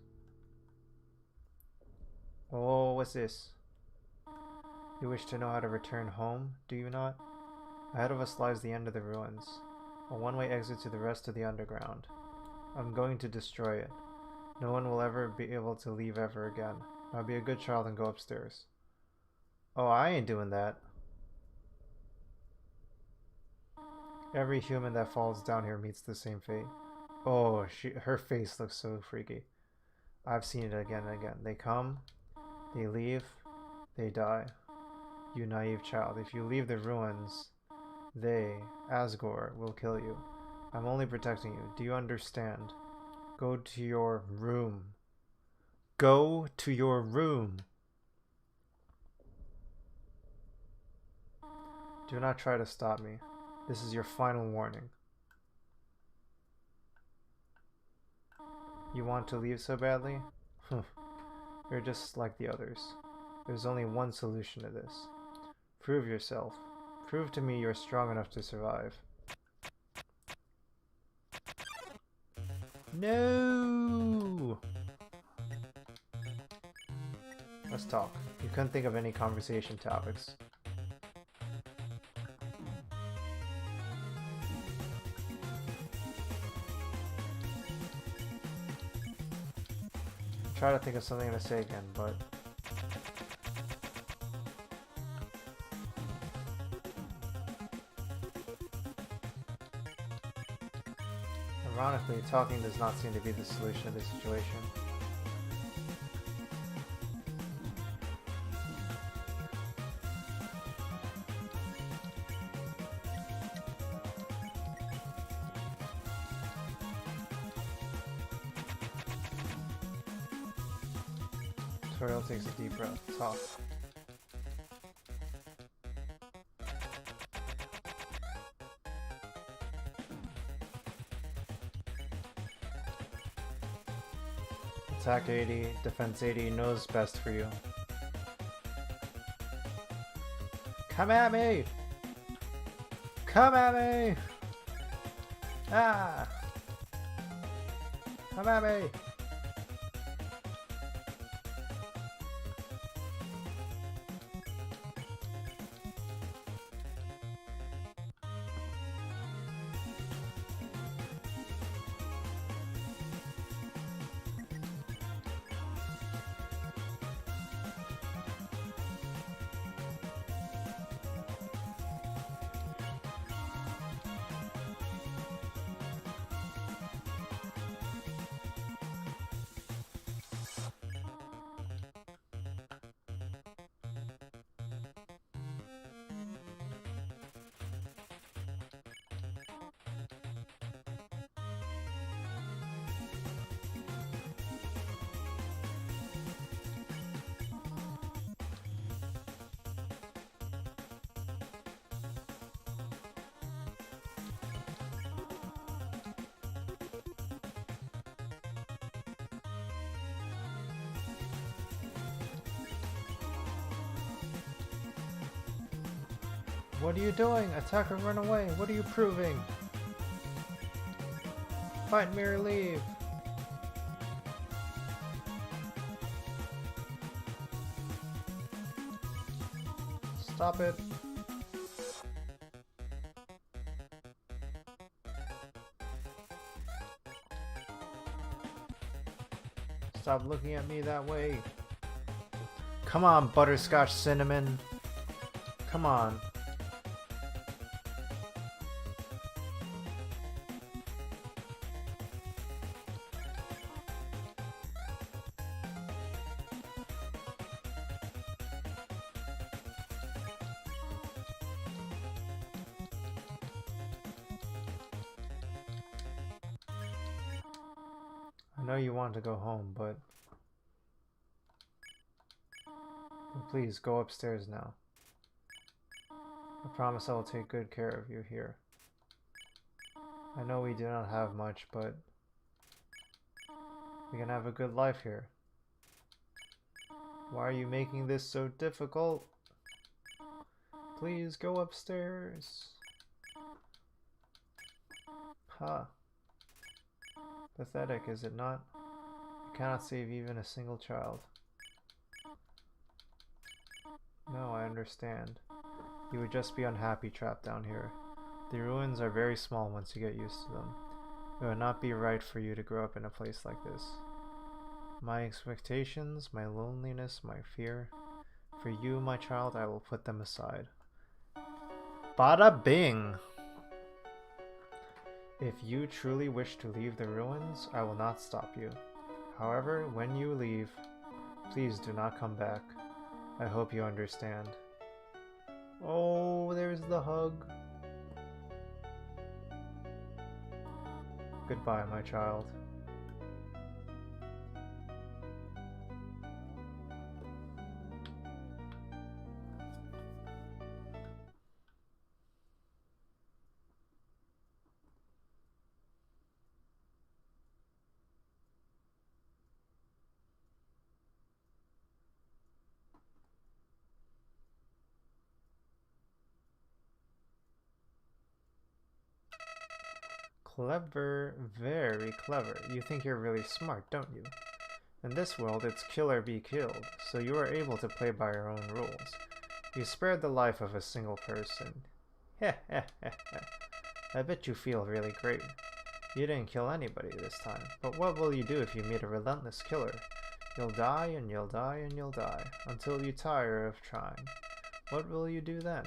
Oh, what's this? You wish to know how to return home, do you not? Ahead of us lies the end of the ruins, a one-way exit to the rest of the underground. I'm going to destroy it. No one will ever be able to leave ever again. Now be a good child and go upstairs. Oh, I ain't doing that. Every human that falls down here meets the same fate. Oh, her face looks so freaky. I've seen it again and again. They come, they leave, they die. You naive child, if you leave the ruins, they, Asgore, will kill you. I'm only protecting you. Do you understand? Go to your room. Go to your room. Do not try to stop me. This is your final warning. You want to leave so badly? You're just like the others. There's only one solution to this. Prove yourself. Prove to me you're strong enough to survive. No! Let's talk. You couldn't think of any conversation topics. Try to think of something to say again, but... Ironically, talking does not seem to be the solution to this situation. Toriel takes a deep breath. Talk. Attack 80, defense 80, knows best for you. Come at me! Come at me! Ah! Come at me! What are you doing? Attack or run away? What are you proving? Fight me or leave. Stop it. Stop looking at me that way. Come on, butterscotch cinnamon. Come on. I know you want to go home, but please go upstairs now. I promise I will take good care of you here. I know we do not have much, but we can have a good life here. Why are you making this so difficult? Please go upstairs. Huh. Pathetic, is it not? You cannot save even a single child. No, I understand. You would just be unhappy trapped down here. The ruins are very small once you get used to them. It would not be right for you to grow up in a place like this. My expectations, my loneliness, my fear. For you, my child, I will put them aside. Bada bing! If you truly wish to leave the ruins, I will not stop you. However, when you leave, please do not come back. I hope you understand. Oh, there's the hug. Goodbye, my child. Clever, very clever. You think you're really smart, don't you? In this world, it's kill or be killed, so you are able to play by your own rules. You spared the life of a single person. Heh heh heh heh. I bet you feel really great. You didn't kill anybody this time, but what will you do if you meet a relentless killer? You'll die and you'll die and you'll die, until you tire of trying. What will you do then?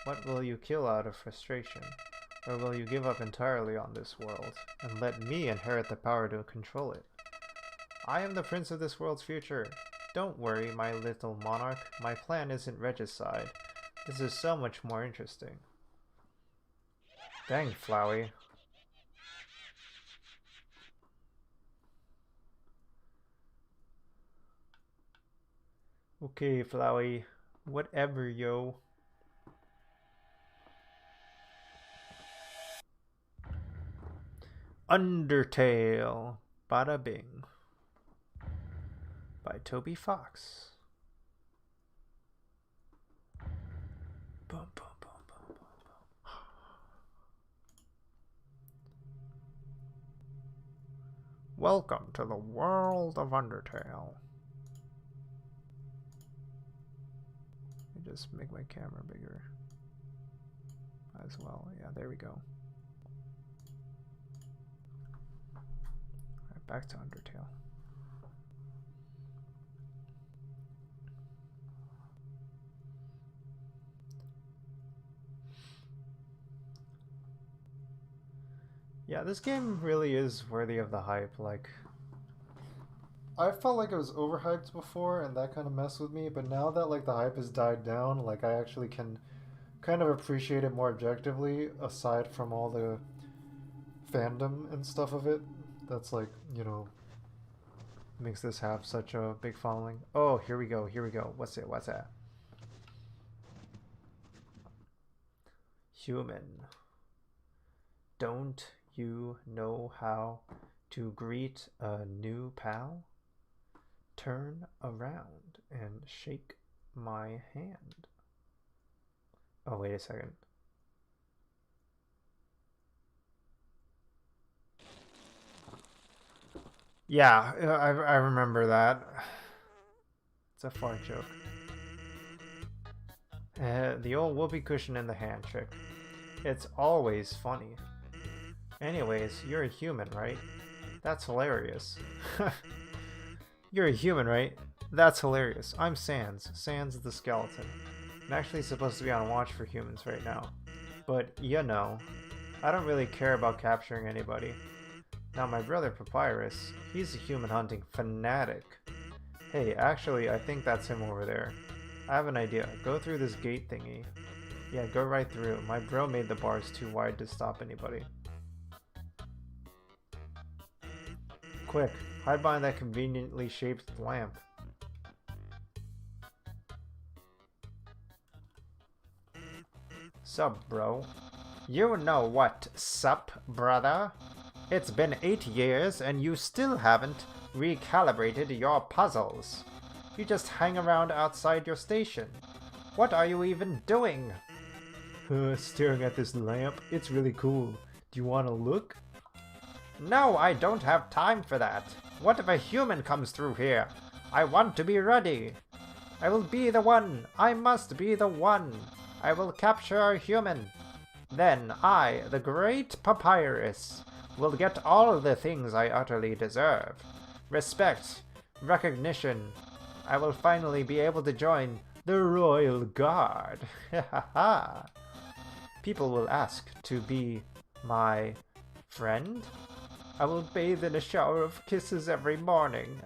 What will you kill out of frustration? Or will you give up entirely on this world, and let me inherit the power to control it? I am the prince of this world's future. Don't worry, my little monarch. My plan isn't regicide. This is so much more interesting. Dang, Flowey. Okay, Flowey. Whatever, yo. Undertale. Bada bing. By Toby Fox. Boom, boom, boom, boom, boom, boom. Welcome to the world of Undertale. Let me just make my camera bigger as well. Yeah, there we go. Alright, back to Undertale. Yeah, this game really is worthy of the hype. Like, I felt like it was overhyped before, and that kind of messed with me. But now that like the hype has died down, like I actually can kind of appreciate it more objectively, aside from all the fandom and stuff of it. That's like, you know, makes this have such a big following. Oh, here we go. Here we go. What's it? What's that? Human. Don't you know how to greet a new pal? Turn around and shake my hand. Oh, wait a second. Yeah, I remember that. It's a fart joke. The old whoopee cushion and the hand trick. It's always funny. Anyways, you're a human, right? That's hilarious. You're a human, right? That's hilarious. I'm Sans. Sans the skeleton. I'm actually supposed to be on watch for humans right now. But, you know, I don't really care about capturing anybody. Now my brother Papyrus, he's a human hunting fanatic. Hey, actually, I think that's him over there. I have an idea. Go through this gate thingy. Yeah, go right through. My bro made the bars too wide to stop anybody. Quick, hide behind that conveniently shaped lamp. Sup, bro? You know what, sup, brother? It's been 8 years and you still haven't recalibrated your puzzles. You just hang around outside your station. What are you even doing? Staring at this lamp. It's really cool. Do you want to look? No, I don't have time for that. What if a human comes through here? I want to be ready. I will be the one. I must be the one. I will capture a human. Then I, the great Papyrus, will get all the things I utterly deserve. Respect, recognition. I will finally be able to join the Royal Guard. People will ask to be my friend. I will bathe in a shower of kisses every morning.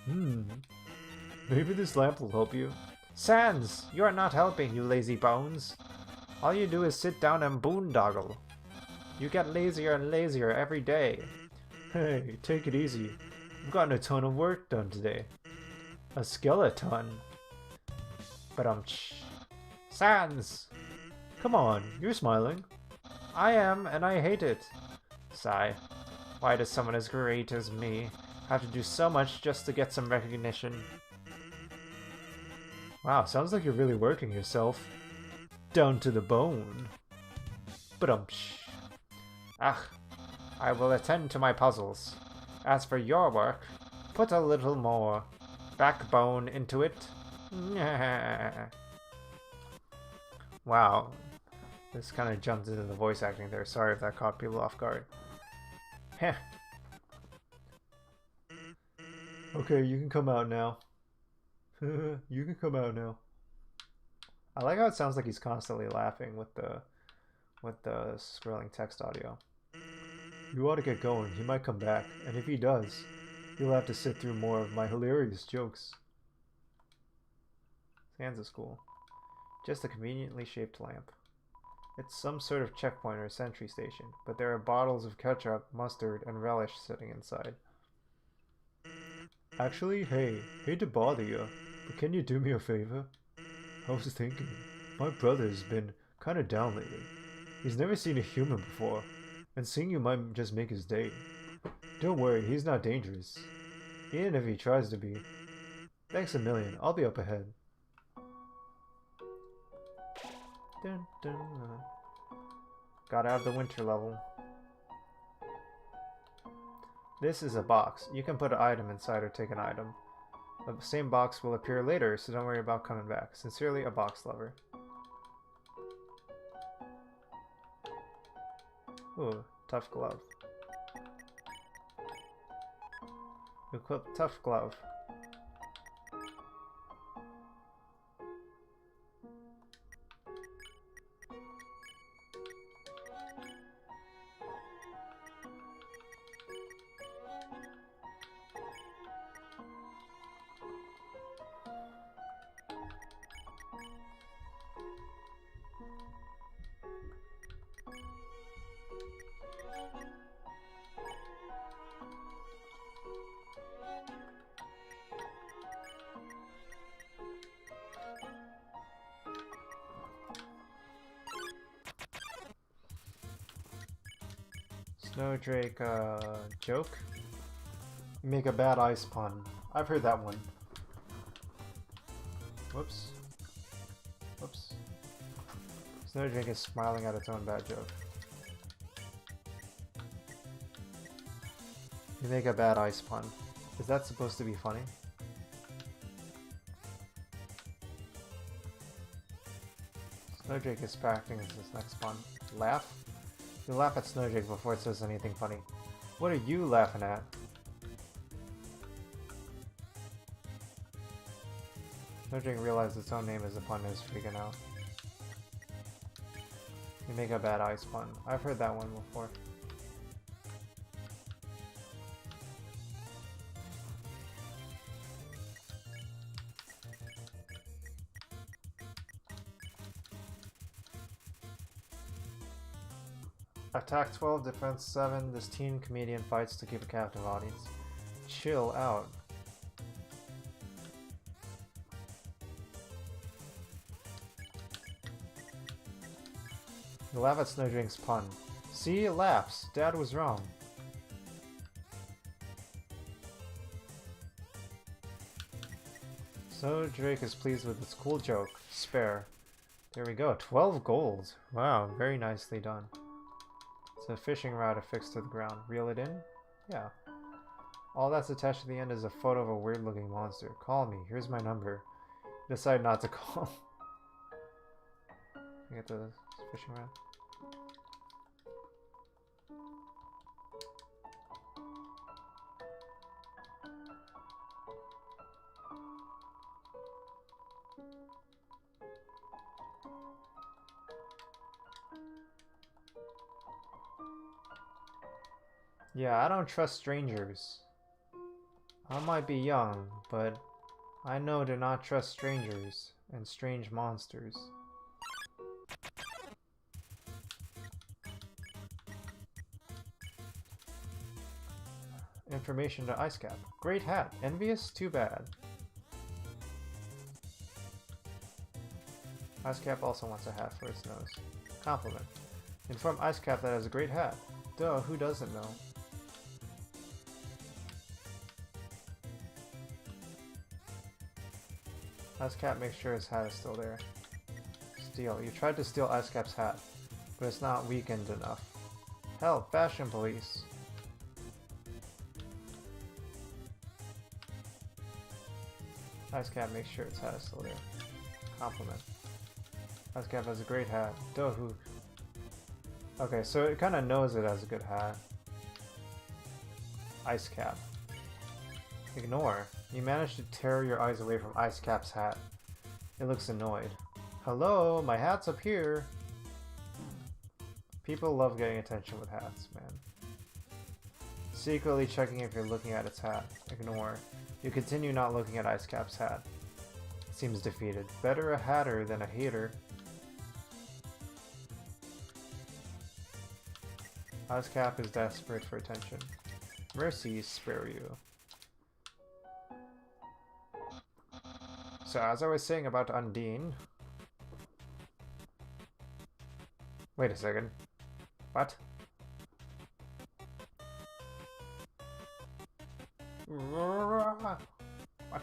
Maybe this lamp will help you. Sans, you are not helping, you lazy bones. All you do is sit down and boondoggle. You get lazier and lazier every day. Hey, take it easy. I've gotten a ton of work done today. A skeleton. But Sans! Come on, you're smiling. I am, and I hate it. Sigh. Why does someone as great as me have to do so much just to get some recognition? Wow, sounds like you're really working yourself. Down to the bone. But I will attend to my puzzles. As for your work, put a little more backbone into it. Wow, this kind of jumped into the voice acting there. Sorry if that caught people off guard. Heh. Okay, you can come out now. You can come out now. I like how it sounds like he's constantly laughing with the scrolling text audio. You ought to get going. He might come back, and if he does, you'll have to sit through more of my hilarious jokes. Sans is cool. Just a conveniently shaped lamp. It's some sort of checkpoint or sentry station, but there are bottles of ketchup, mustard, and relish sitting inside. Actually, hey, hate to bother you, but can you do me a favor? I was thinking, my brother's been kinda down lately. He's never seen a human before, and seeing you might just make his day. Don't worry, he's not dangerous. Even if he tries to be. Thanks a million, I'll be up ahead. Dun, dun, Gotta have the winter level. This is a box. You can put an item inside or take an item. The same box will appear later, so don't worry about coming back. Sincerely, a box lover. Ooh, tough glove. Equip tough glove. Snowdrake, joke? Make a bad ice pun. I've heard that one. Whoops. Whoops. Snowdrake is smiling at its own bad joke. You make a bad ice pun. Is that supposed to be funny? Snowdrake is practicing this next pun. Laugh? You laugh at Snowdrake before it says anything funny. What are you laughing at? Snowdrake realized its own name is a pun and is freaking out. You make a bad ice pun. I've heard that one before. Attack 12, defense 7. This teen comedian fights to keep a captive audience. Chill out. You laugh at Snowdrake's pun. See, it laughs. Dad was wrong. Snowdrake is pleased with its cool joke. Spare. There we go. 12 gold. Wow, very nicely done. It's a fishing rod affixed to the ground. Reel it in? Yeah. All that's attached to the end is a photo of a weird-looking monster. Call me. Here's my number. Decide not to call. I get the fishing rod. Yeah, I don't trust strangers. I might be young, but I know to not trust strangers and strange monsters. Information to Ice Cap. Great hat. Envious? Too bad. Ice Cap also wants a hat for its nose. Compliment. Inform Ice Cap that it has a great hat. Duh, who doesn't know? Ice Cap makes sure his hat is still there. Steal. You tried to steal Ice Cap's hat, but it's not weakened enough. Help! Fashion police! Ice Cap makes sure its hat is still there. Compliment. Ice Cap has a great hat. Duh, who? Okay, so it kind of knows it has a good hat. Ice Cap. Ignore. You managed to tear your eyes away from Ice Cap's hat. It looks annoyed. Hello, my hat's up here. People love getting attention with hats, man. Secretly checking if you're looking at its hat. Ignore. You continue not looking at Ice Cap's hat. Seems defeated. Better a hatter than a hater. Ice Cap is desperate for attention. Mercy spare you. So as I was saying about Undine... Wait a second. What?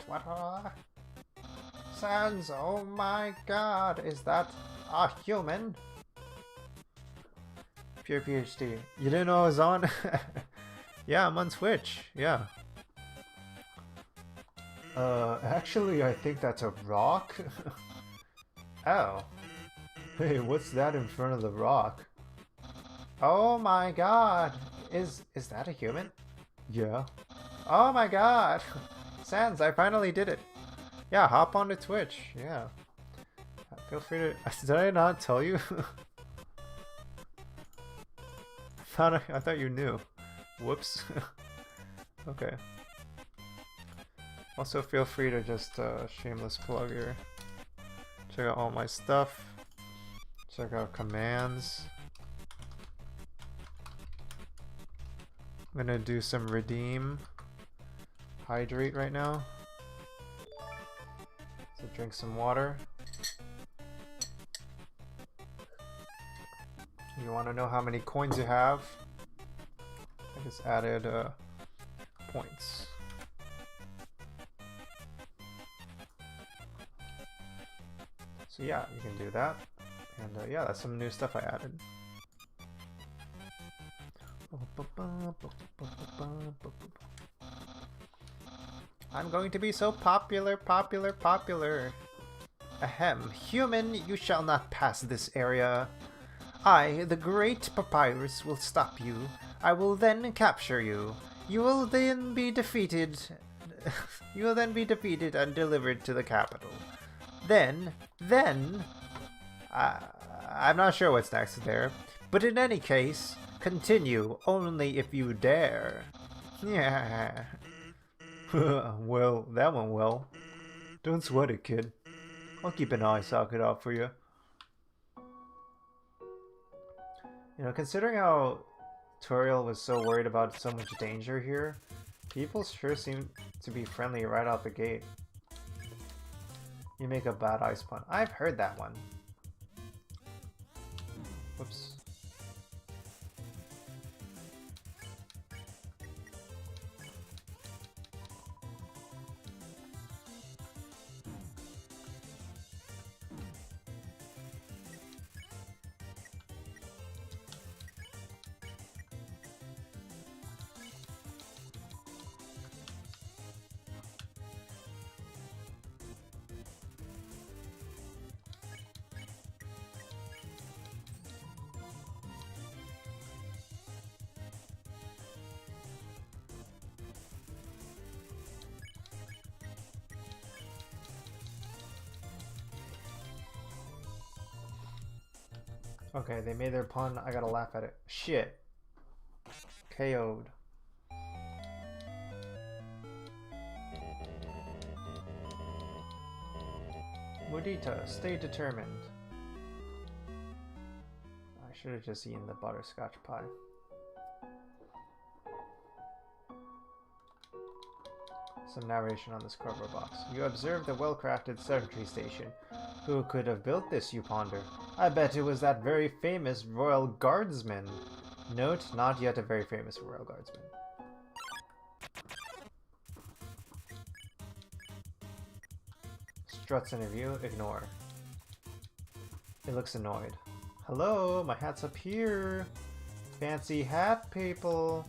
What? Sans, oh my god, is that a human? Pure PhD. You didn't know I was on? Yeah, I'm on Twitch. Yeah. Actually, I think that's a rock. Oh. Hey, what's that in front of the rock? Oh my god. Is that a human? Yeah. Oh my god. Sans, I finally did it. Yeah, hop onto Twitch. Yeah. Feel free to... Did I not tell you? I thought you knew. Whoops. Okay. Also, feel free to just shameless plug here. Check out all my stuff. Check out commands. I'm gonna do some redeem. Hydrate right now. So drink some water. You want to know how many coins you have? I just added points. So yeah, you can do that. And yeah, that's some new stuff I added. I'm going to be so popular. Ahem. Human, you shall not pass this area. I, the great Papyrus, will stop you. I will then capture you. You will then be defeated. You will then be defeated and delivered to the capital. Then, I'm not sure what's next there, but in any case, continue only if you dare. Yeah. Well, that went well. Don't sweat it, kid. I'll keep an eye socket out for you. You know, considering how Toriel was so worried about so much danger here, people sure seem to be friendly right out the gate. You make a bad ice pun. I've heard that one. Whoops. Okay, they made their pun. I gotta laugh at it. Shit. KO'd. Mudita, stay determined. I should have just eaten the butterscotch pie. Some narration on this cardboard box. You observed a well-crafted sentry station. Who could have built this, you ponder? I bet it was that very famous royal guardsman. Note, not yet a very famous royal guardsman. Struts interview, ignore. It looks annoyed. Hello, my hat's up here. Fancy hat, people.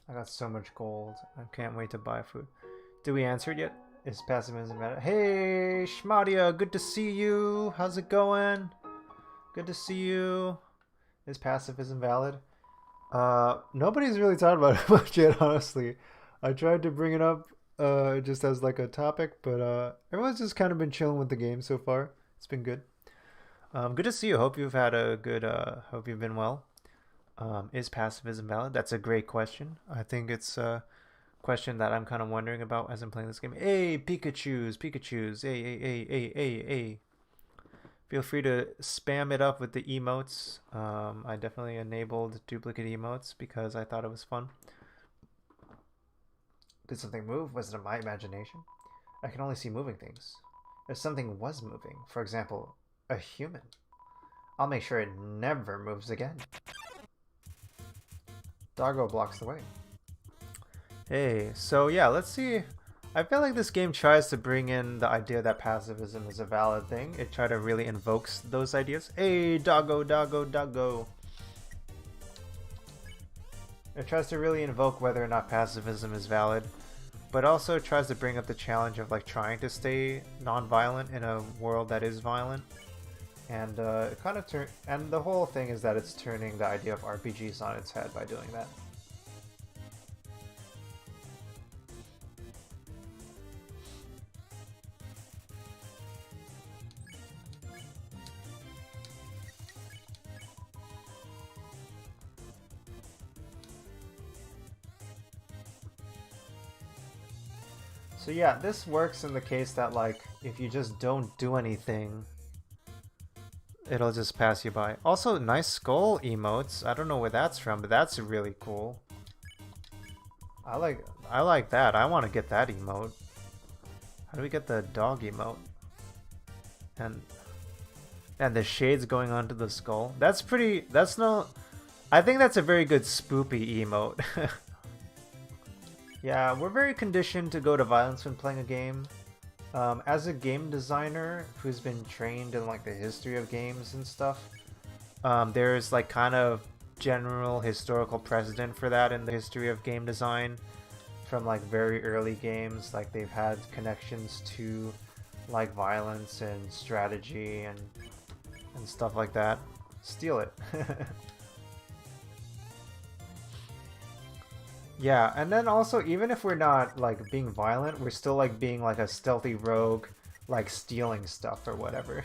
I got so much gold. I can't wait to buy food. Did we answer it yet? Is pessimism matter? Hey, Shmadia, good to see you. How's it going? Good to see you. Is pacifism valid? Nobody's really talked about it much yet, honestly. I tried to bring it up just as like a topic, but everyone's just kind of been chilling with the game so far. It's been good. Good to see you. Hope you've had a good, hope you've been well. Is pacifism valid? That's a great question. I think it's a question that I'm kind of wondering about as I'm playing this game. Hey, Pikachu's. Hey. Feel free to spam it up with the emotes. I definitely enabled duplicate emotes because I thought it was fun. Did something move? Was it my imagination? I can only see moving things. If something was moving, for example, a human, I'll make sure it never moves again. Doggo blocks the way. Hey, so yeah, let's see. I feel like this game tries to bring in the idea that pacifism is a valid thing. It tries to really invokes those ideas. Hey, doggo, doggo, doggo. It tries to really invoke whether or not pacifism is valid, but also tries to bring up the challenge of like trying to stay non-violent in a world that is violent. And it kind of and the whole thing is that it's turning the idea of RPGs on its head by doing that. So yeah, this works in the case that like if you just don't do anything, it'll just pass you by. Also, nice skull emotes. I don't know where that's from, but that's really cool. I like that. I want to get that emote. How do we get the dog emote? And the shades going onto the skull. That's pretty. That's no. I think that's a very good spoopy emote. Yeah, we're very conditioned to go to violence when playing a game. As a game designer who's been trained in like the history of games and stuff, there's like kind of general historical precedent for that in the history of game design. From like very early games, like they've had connections to like violence and strategy and stuff like that. Steal it. Yeah, and then also, even if we're not like being violent, we're still like being like a stealthy rogue, like stealing stuff or whatever.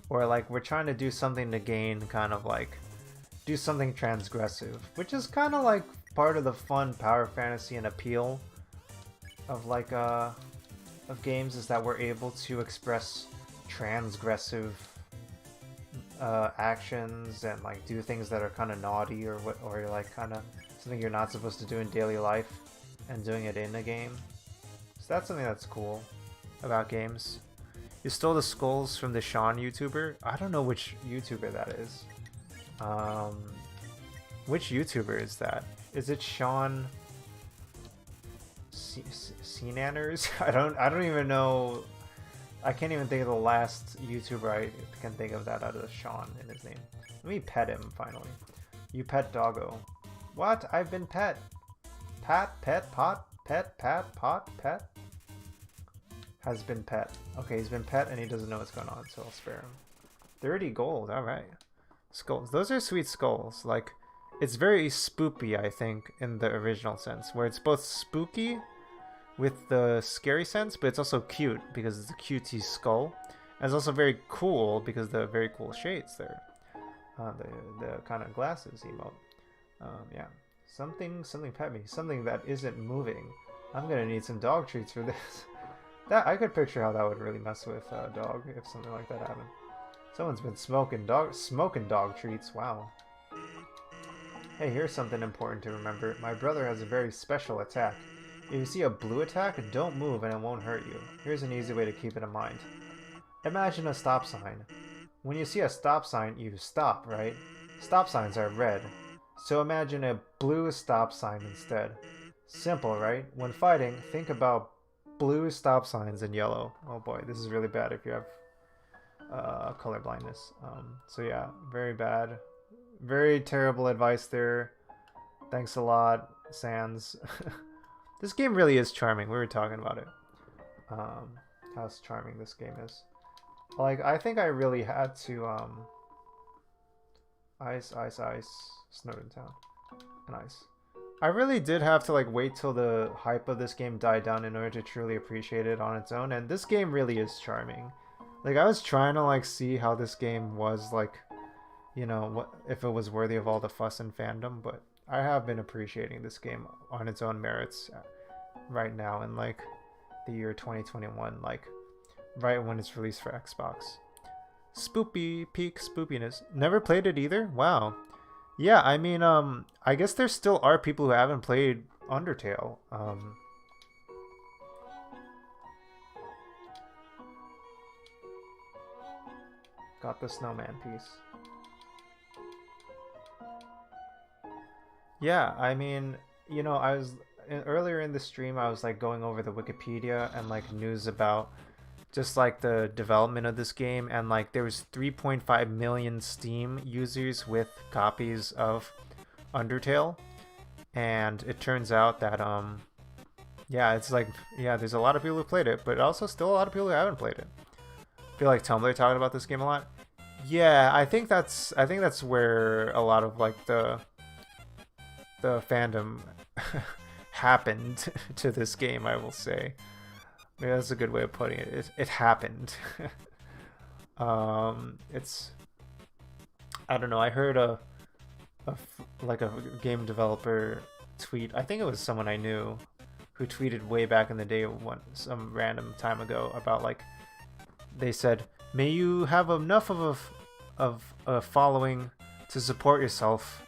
Or like we're trying to do something to gain kind of like do something transgressive, which is kind of like part of the fun power fantasy and appeal of like of games, is that we're able to express transgressive actions and like do things that are kind of naughty or what, or like kind of something you're not supposed to do in daily life and doing it in a game. So that's something that's cool about games. You stole the skulls from the Sean YouTuber. I don't know which YouTuber that is. Which YouTuber is that? Is it Sean Cnanners? I don't even know. I can't even think of the last YouTuber I can think of that out of Sean in his name. Let me pet him finally. You pet doggo. What? I've been pet. Pat, pet, pot, pet, pat, pot, pet. Has been pet. Okay, he's been pet and he doesn't know what's going on, so I'll spare him. 30 gold, alright. Skulls. Those are sweet skulls. Like, it's very spoopy, I think, in the original sense, where it's both spooky with the scary sense, but it's also cute because it's a cutie skull. And it's also very cool because the very cool shades there. The kind of glasses emote. Yeah. Something pet me. Something that isn't moving. I'm gonna need some dog treats for this. That I could picture how that would really mess with a dog if something like that happened. Someone's been smoking dog treats. Wow. Hey, here's something important to remember. My brother has a very special attack. If you see a blue attack, don't move and it won't hurt you. Here's an easy way to keep it in mind. Imagine a stop sign. When you see a stop sign, you stop, right? Stop signs are red. So imagine a blue stop sign instead. Simple, right? When fighting, think about blue stop signs and yellow. Oh boy, this is really bad if you have color blindness. So yeah, very bad. Very terrible advice there. Thanks a lot, Sans. This game really is charming. We were talking about it. How charming this game is. Like, I think I really had to, Ice, Snowden Town. And ice. I really did have to, like, wait till the hype of this game died down in order to truly appreciate it on its own. And this game really is charming. Like, I was trying to, like, see how this game was, like, you know, what if it was worthy of all the fuss and fandom, but I have been appreciating this game on its own merits right now in like the year 2021, like right when it's released for Xbox. Spoopy peak spoopiness. Never played it either? Wow. Yeah, I mean, I guess there still are people who haven't played Undertale. Got the snowman piece. Yeah, I mean, you know, I was earlier in the stream, I was like going over the Wikipedia and like news about just like the development of this game, and like there was 3.5 million Steam users with copies of Undertale, and it turns out that yeah, it's like yeah, there's a lot of people who played it, but also still a lot of people who haven't played it. I feel like Tumblr talking about this game a lot. Yeah, I think that's where a lot of like the fandom happened to this game, I will say. Maybe that's a good way of putting it. It happened. It's I don't know. I heard like a game developer tweet. I think it was someone I knew who tweeted way back in the day, some random time ago, about like they said, "May you have enough of a following to support yourself,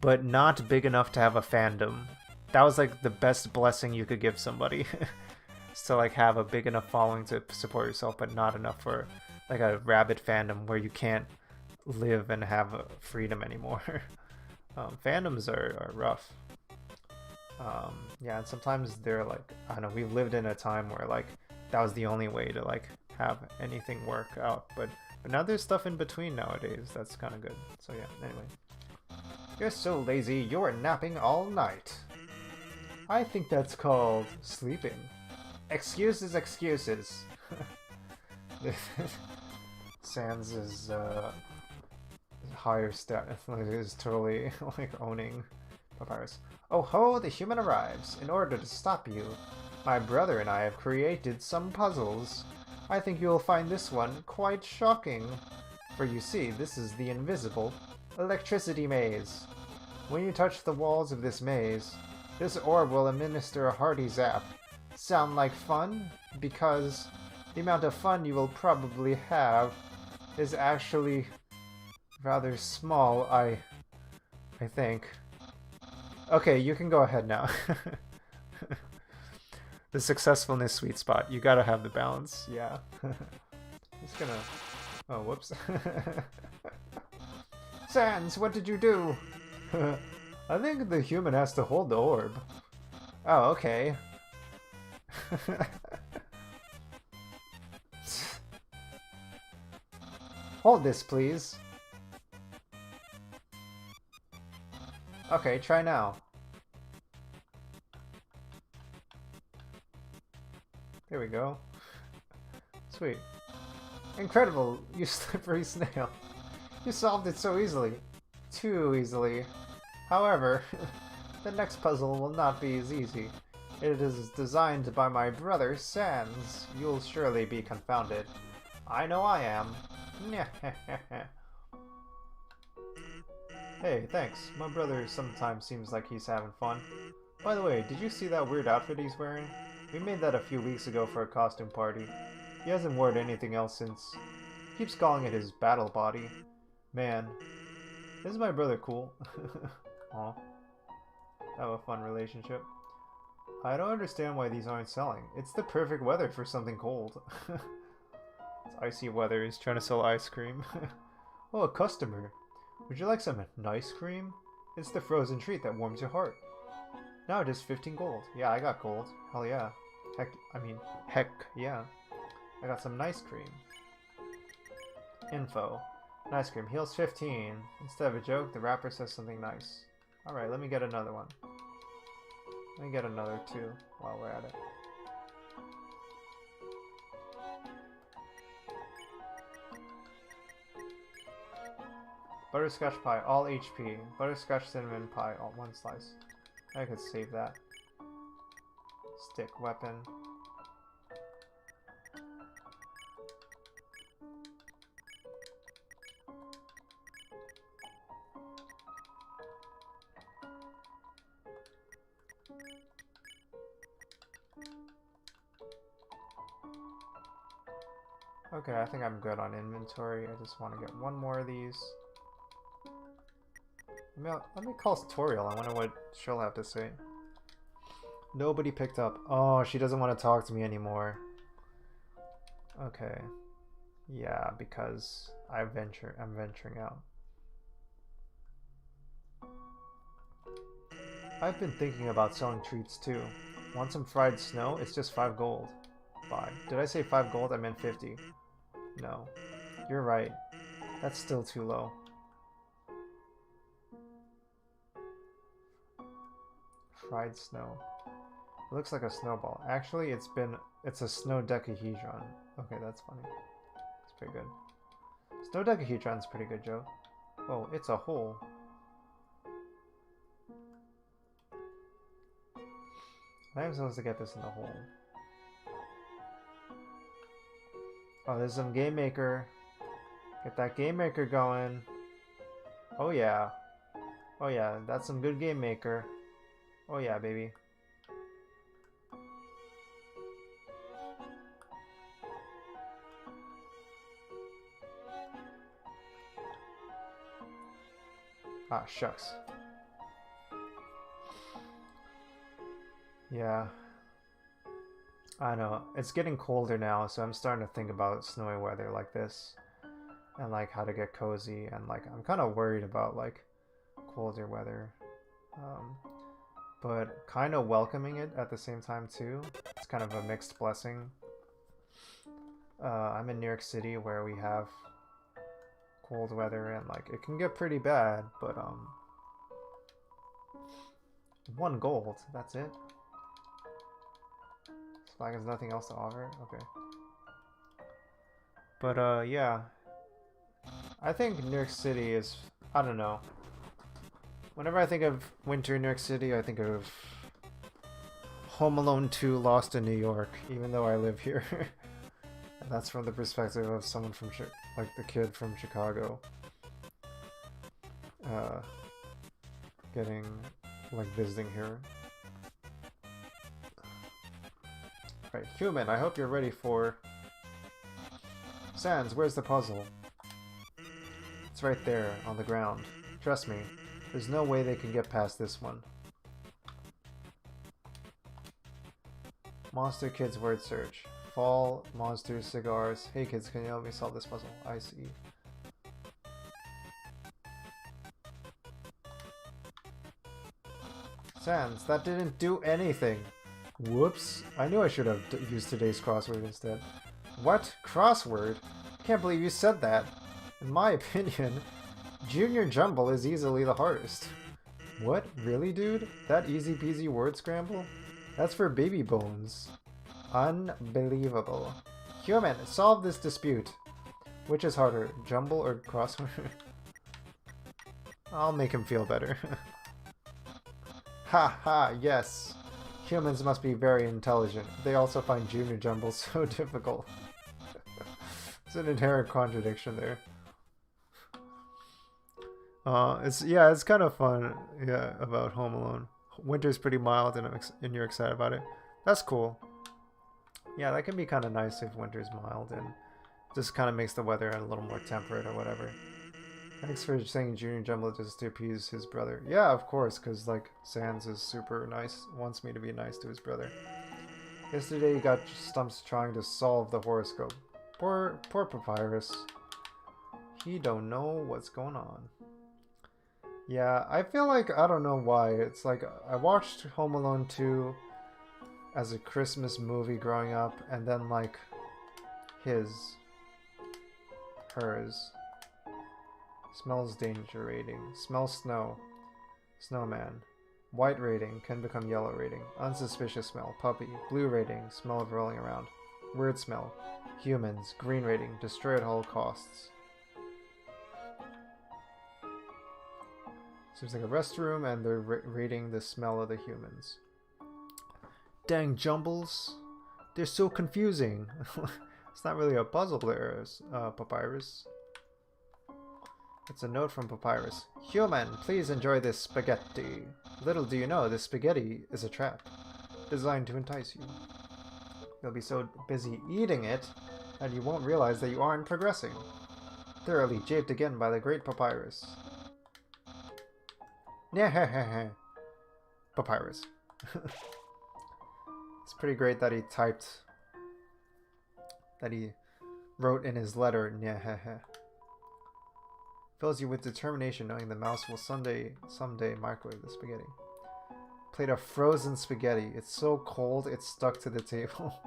but not big enough to have a fandom." That was like the best blessing you could give somebody. Is to like have a big enough following to support yourself, but not enough for like a rabid fandom where you can't live and have freedom anymore. Fandoms are rough. Yeah, and sometimes they're like, I don't know, we've lived in a time where like that was the only way to like have anything work out, but now there's stuff in between nowadays that's kind of good. So yeah, anyway. You're so lazy, you're napping all night. I think that's called sleeping. Excuses, excuses. Sans is higher stat is totally like owning Papyrus. Oh ho, the human arrives. In order to stop you, my brother and I have created some puzzles. I think you will find this one quite shocking. For you see, this is the invisible electricity maze. When you touch the walls of this maze, this orb will administer a hearty zap. Sound like fun? Because the amount of fun you will probably have is actually rather small, I think. Okay, you can go ahead now. The successfulness sweet spot. You gotta have the balance. Yeah. Just gonna... Oh, whoops. Sans, what did you do? I think the human has to hold the orb. Oh, okay. Hold this, please. Okay, try now. There we go. Sweet. Incredible, you slippery snail. You solved it so easily. Too easily. However, the next puzzle will not be as easy. It is designed by my brother, Sans. You'll surely be confounded. I know I am. Hey, thanks. My brother sometimes seems like he's having fun. By the way, did you see that weird outfit he's wearing? We made that a few weeks ago for a costume party. He hasn't worn anything else since. Keeps calling it his battle body. Man, isn't my brother cool? Aw. Have a fun relationship. I don't understand why these aren't selling. It's the perfect weather for something cold. It's icy weather. He's trying to sell ice cream. Oh, a customer. Would you like some nice cream? It's the frozen treat that warms your heart. Now just 15 gold. Yeah, I got gold. Hell yeah. Heck yeah. I got some nice cream. Info. Nice cream heals 15. Instead of a joke, the wrapper says something nice. Alright, let me get another one. Let me get another too while we're at it. Butterscotch pie, all HP. Butterscotch cinnamon pie, all 1 slice. I could save that. Stick weapon. Okay, I think I'm good on inventory. I just want to get one more of these. Let me call Toriel. I wonder what she'll have to say. Nobody picked up. Oh, she doesn't want to talk to me anymore. Okay. Yeah, because I'm venturing out. I've been thinking about selling treats too. Want some fried snow? It's just 5 gold. Buy. Did I say 5 gold? I meant 50. No. You're right. That's still too low. Fried snow. It looks like a snowball. Actually, it's a snow decahedron. Okay, that's funny. It's pretty good. Snow decahedron's pretty good, Joe. Oh, it's a hole. I'm supposed to get this in the hole. Oh, there's some game maker. Get that game maker going. Oh yeah. Oh yeah, that's some good game maker. Oh yeah, baby. Ah, shucks. Yeah. I know. It's getting colder now, so I'm starting to think about snowy weather like this. And like how to get cozy, and like I'm kind of worried about like colder weather. But kind of welcoming it at the same time too. It's kind of a mixed blessing. I'm in New York City where we have cold weather and like it can get pretty bad, but 1 gold, that's it. As long as nothing else to offer, okay. But yeah, I think New York City is, I don't know. Whenever I think of winter in New York City, I think of Home Alone 2 Lost in New York, even though I live here. And that's from the perspective of someone from, like the kid from Chicago. Getting, like, visiting here. Alright, human, I hope you're ready for... Sans, where's the puzzle? It's right there, on the ground. Trust me, there's no way they can get past this one. Monster Kids word search. Fall, monsters, cigars. Hey kids, can you help me solve this puzzle? I see. Sans, that didn't do anything. Whoops. I knew I should have used today's crossword instead. What? Crossword? Can't believe you said that. In my opinion, Junior Jumble is easily the hardest. What? Really, dude? That easy peasy word scramble? That's for baby bones. Unbelievable. Human, solve this dispute. Which is harder, jumble or crossword? I'll make him feel better. Ha ha, yes. Humans must be very intelligent. They also find Junior Jumble so difficult. It's an inherent contradiction there. It's kind of fun. Yeah, about Home Alone. Winter's pretty mild, and you're excited about it. That's cool. Yeah, that can be kind of nice if winter's mild and just kind of makes the weather a little more temperate or whatever. Thanks for saying Junior Jumble just to appease his brother. Yeah, of course, because like Sans is super nice, wants me to be nice to his brother. Yesterday you got stumps trying to solve the horoscope. Poor Papyrus. He don't know what's going on. Yeah, I feel like, I don't know why. It's like, I watched Home Alone 2 as a Christmas movie growing up, and then like, hers. Smells danger rating. Smells snow. Snowman. White rating can become yellow rating. Unsuspicious smell. Puppy. Blue rating. Smell of rolling around. Weird smell. Humans. Green rating. Destroy at all costs. Seems like a restroom, and they're rating the smell of the humans. Dang jumbles. They're so confusing. It's not really a puzzle there, Papyrus. It's a note from Papyrus. Human, please enjoy this spaghetti. Little do you know, this spaghetti is a trap, designed to entice you. You'll be so busy eating it that you won't realize that you aren't progressing. Thoroughly japed again by the great Papyrus. Nyeh, Papyrus. It's pretty great that he wrote in his letter, nyeh. Fills you with determination knowing the mouse will someday microwave the spaghetti. Plate of frozen spaghetti. It's so cold, it's stuck to the table.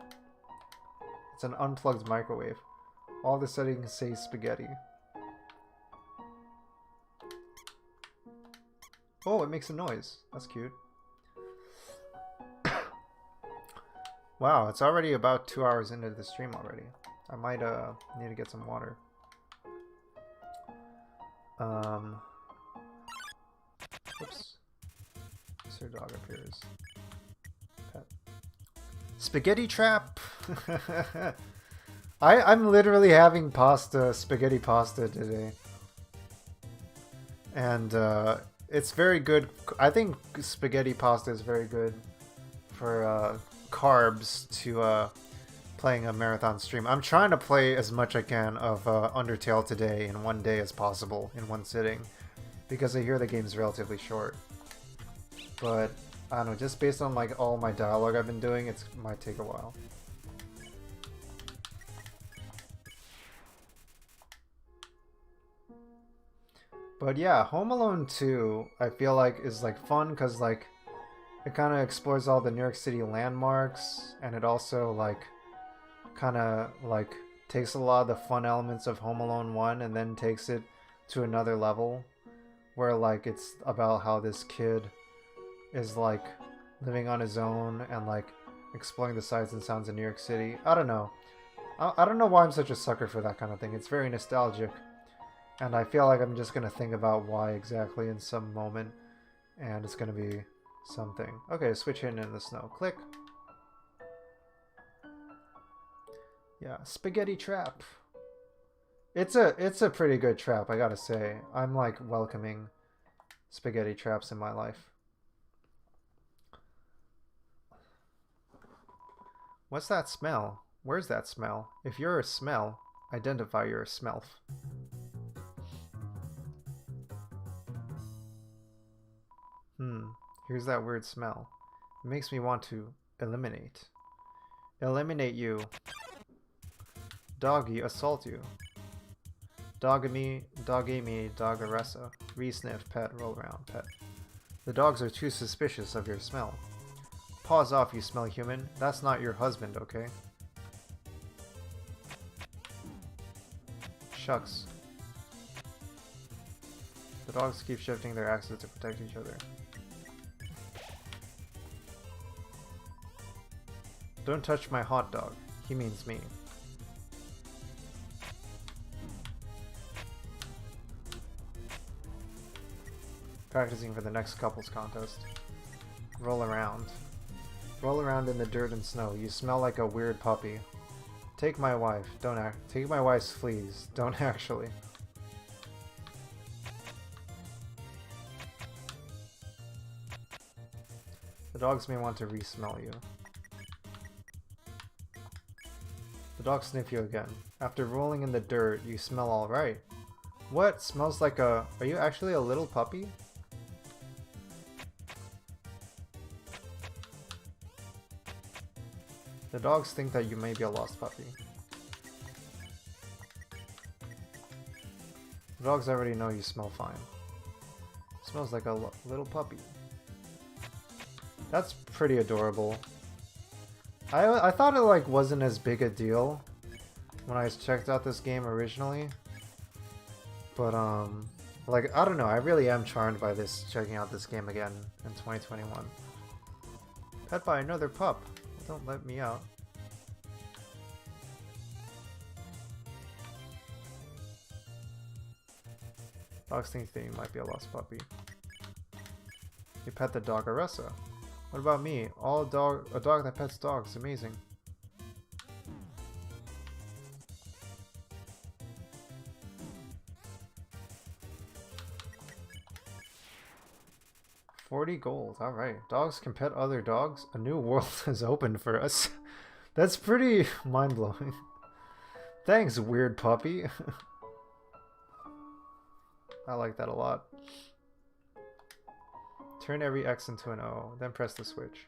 It's an unplugged microwave. All the settings say spaghetti. Oh, it makes a noise. That's cute. Wow, it's already about 2 hours into the stream already. I might need to get some water. Oops. Sir Dog appears. Pet. Spaghetti trap! I'm literally having spaghetti pasta today. And it's very good. I think spaghetti pasta is very good for carbs to playing a marathon stream. I'm trying to play as much I can of Undertale today in one day as possible, in one sitting, because I hear the game's relatively short. But I don't know, just based on like all my dialogue I've been doing, it might take a while. But yeah, Home Alone 2, I feel like is like fun because like it kind of explores all the New York City landmarks, and it also like kind of like takes a lot of the fun elements of Home Alone 1 and then takes it to another level where like it's about how this kid is like living on his own and like exploring the sights and sounds of New York City. I don't know. I don't know why I'm such a sucker for that kind of thing. It's very nostalgic. And I feel like I'm just going to think about why exactly in some moment. And it's going to be something. Okay, switch in the snow. Click. Yeah, spaghetti trap. It's a pretty good trap, I gotta say. I'm like welcoming spaghetti traps in my life. What's that smell? Where's that smell? If you're a smell, identify you're a smelf. Here's that weird smell. It makes me want to eliminate. Eliminate you. Doggy assault you. Dogamy, dogaressa. Re-sniff, pet, roll around, pet. The dogs are too suspicious of your smell. Paws off, you smell human. That's not your husband, okay? Shucks. The dogs keep shifting their axes to protect each other. Don't touch my hot dog. He means me. Practicing for the next couples contest. Roll around. Roll around in the dirt and snow. You smell like a weird puppy. Take my wife. Take my wife's fleas. Don't actually. The dogs may want to re-smell you. The dogs sniff you again. After rolling in the dirt, you smell alright. What? Smells like a... Are you actually a little puppy? The dogs think that you may be a lost puppy. The dogs already know you smell fine. Smells like a little puppy. That's pretty adorable. I thought it like wasn't as big a deal when I checked out this game originally. But like I don't know, I really am charmed by this, checking out this game again in 2021. Pet by another pup. Don't let me out. Dogs think that you might be a lost puppy. You pet the dogaressa. What about me? A dog that pets dogs. Amazing. $40 gold. Alright. Dogs can pet other dogs. A new world has opened for us. That's pretty mind-blowing. Thanks, weird puppy. I like that a lot. Turn every X into an O, then press the switch.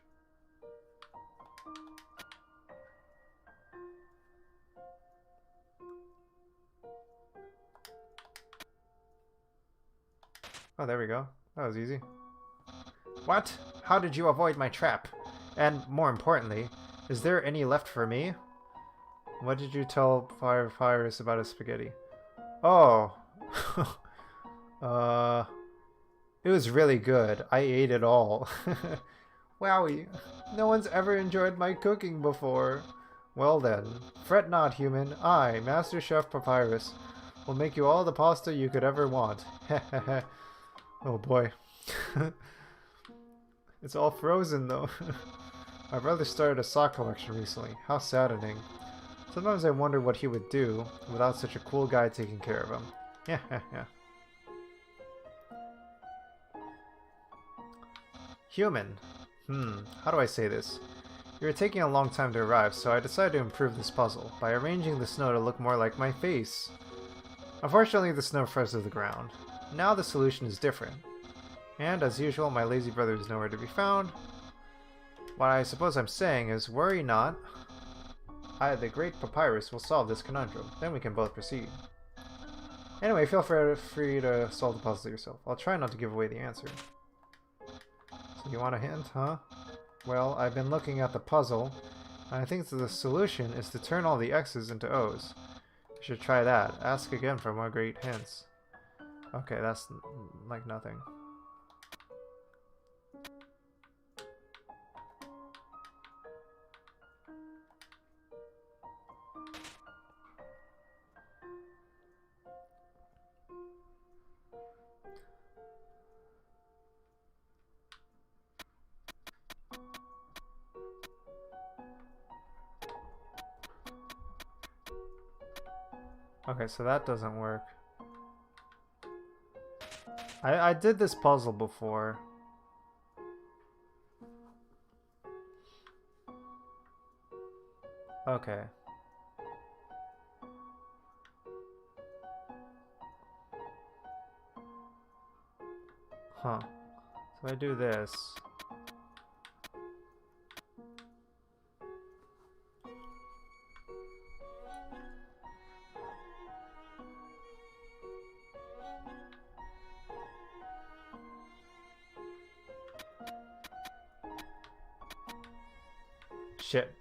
Oh, there we go. That was easy. What? how did you avoid my trap? And more importantly, is there any left for me? What did you tell Papyrus about his spaghetti? Oh. It was really good. I ate it all. Wowie. No one's ever enjoyed my cooking before. Well then, fret not, human. I, Master Chef Papyrus, will make you all the pasta you could ever want. Oh boy. It's all frozen though. My brother started a sock collection recently. How saddening. Sometimes I wonder what he would do without such a cool guy taking care of him. Yeah. Human. How do I say this? You were taking a long time to arrive, so I decided to improve this puzzle by arranging the snow to look more like my face. Unfortunately, the snow froze to the ground. Now the solution is different. And as usual, my lazy brother is nowhere to be found. What I suppose I'm saying is, worry not. I, the great Papyrus, will solve this conundrum. Then we can both proceed. Anyway, feel free to solve the puzzle yourself. I'll try not to give away the answer. So you want a hint, huh? Well, I've been looking at the puzzle, and I think the solution is to turn all the X's into O's. You should try that. Ask again for more great hints. Okay, that's like nothing. Okay, so that doesn't work. I did this puzzle before. Okay. Huh. So I do this. Shit.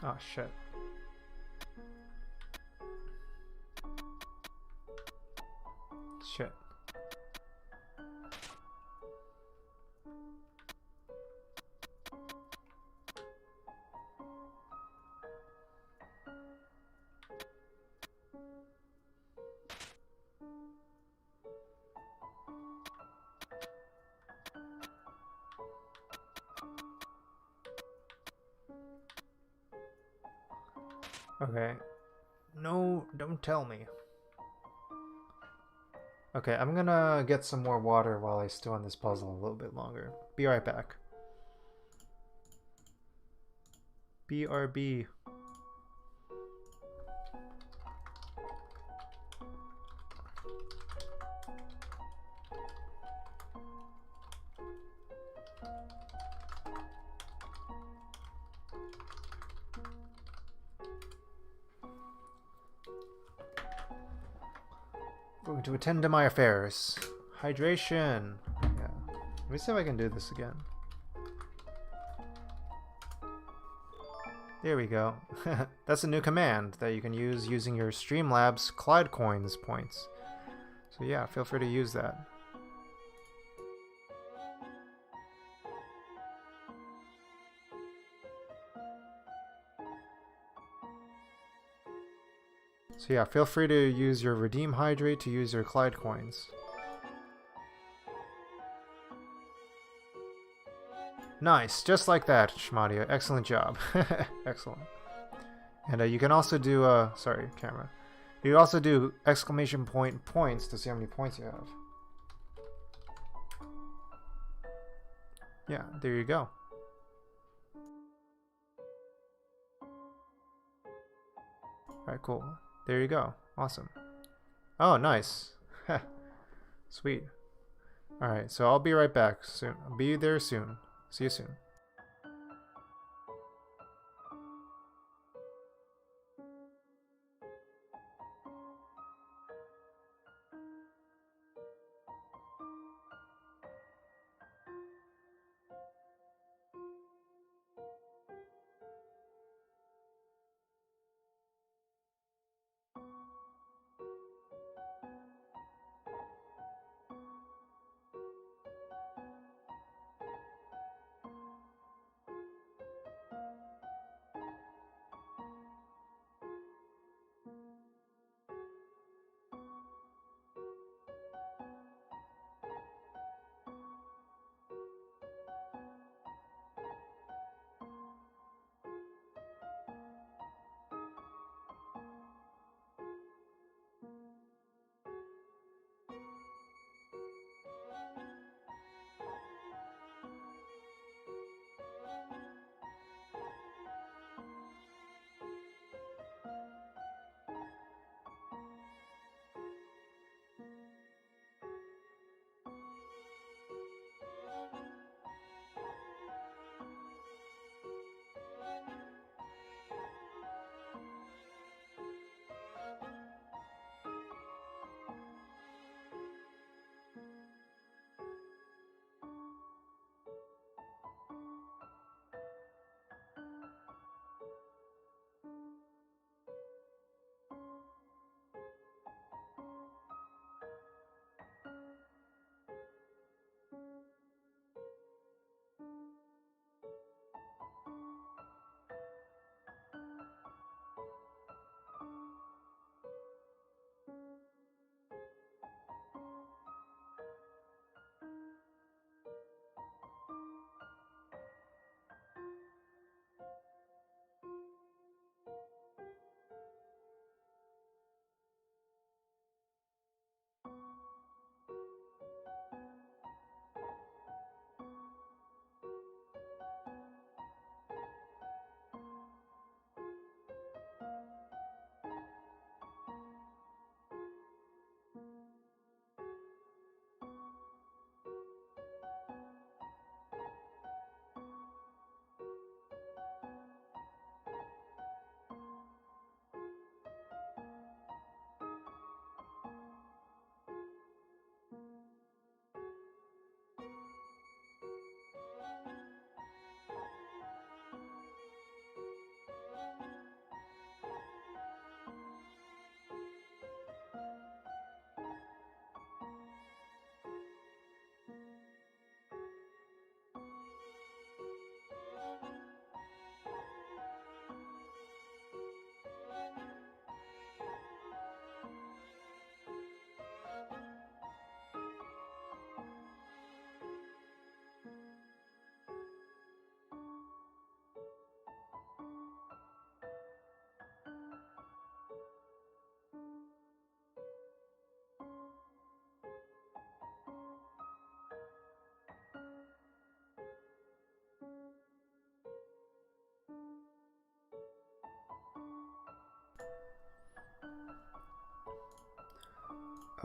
Oh shit. Shit. Okay. No, don't tell me. Okay, I'm gonna get some more water while I stew on this puzzle a little bit longer. Be right back. BRB. Going to attend to my affairs. Hydration. Yeah. Let me see if I can do this again. There we go. That's a new command that you can use using your Streamlabs Clyde Coins points. So yeah, feel free to use that. So yeah, feel free to use your Redeem Hydrate to use your Clyde Coins. Nice, just like that, Shmadia. Excellent job. Excellent. And you can also do, sorry, camera. You can also do exclamation point points to see how many points you have. Yeah, there you go. Alright, cool. There you go. Awesome. Oh, nice. Sweet. Alright, so I'll be right back soon. I'll be there soon. See you soon.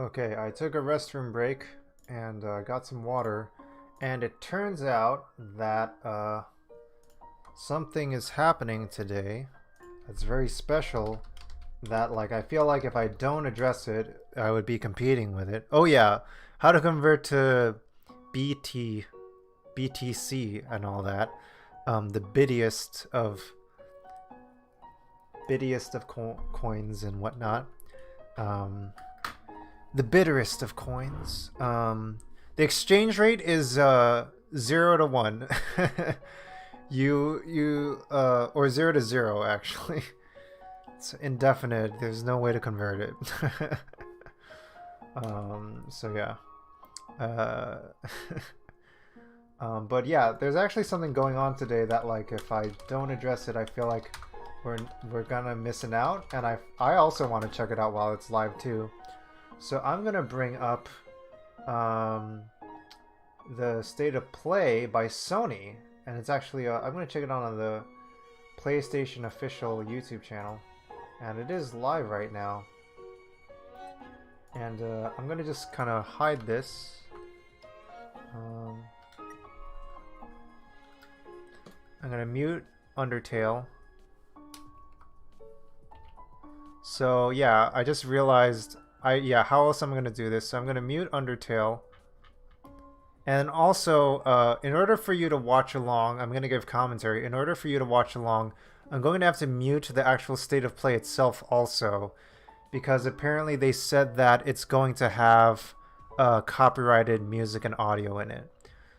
Okay, I took a restroom break and got some water, and it turns out that something is happening today that's very special. That like I feel like if I don't address it, I would be competing with it. Oh yeah, how to convert to BT, BTC, and all that. The bittiest of coins and whatnot. Um, the bitterest of coins. The exchange rate is 0 to 1. Or 0 to 0 actually. It's indefinite. There's no way to convert it. So yeah. Uh, but yeah, there's actually something going on today that like if I don't address it, I feel like we're gonna missing out, and I also want to check it out while it's live too. So I'm gonna bring up the State of Play by Sony, and it's actually I'm gonna check it out on the PlayStation official YouTube channel, and it is live right now. And I'm gonna just kind of hide this. I'm gonna mute Undertale. So yeah, I just realized how else I'm gonna do this? So I'm gonna mute Undertale. And also, in order for you to watch along, I'm gonna give commentary. In order for you to watch along, I'm going to have to mute the actual State of Play itself also, because apparently they said that it's going to have copyrighted music and audio in it.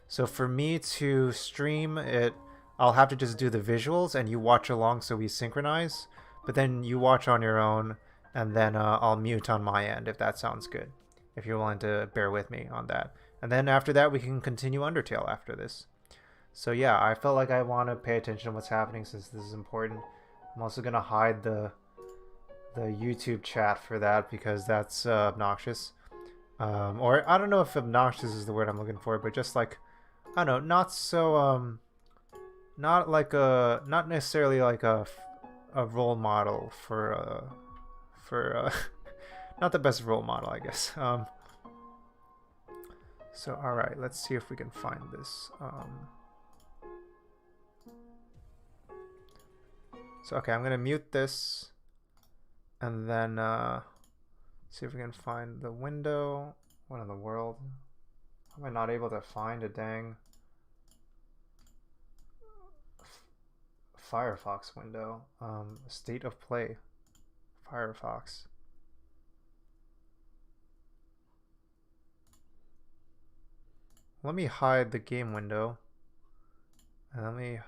So for me to stream it, I'll have to just do the visuals and you watch along so we synchronize. But then you watch on your own, and then I'll mute on my end if that sounds good. If you're willing to bear with me on that. And then after that, we can continue Undertale after this. So yeah, I felt like I want to pay attention to what's happening since this is important. I'm also going to hide the YouTube chat for that because that's obnoxious. Or I don't know if obnoxious is the word I'm looking for, but just like, I don't know, not so, not necessarily like a role model for not the best role model, I guess. So all right, let's see if we can find this. So okay, I'm gonna mute this, and then see if we can find the window. What in the world? Am I not able to find a dang Firefox window? State of Play, Firefox. Let me hide the game window. And let me...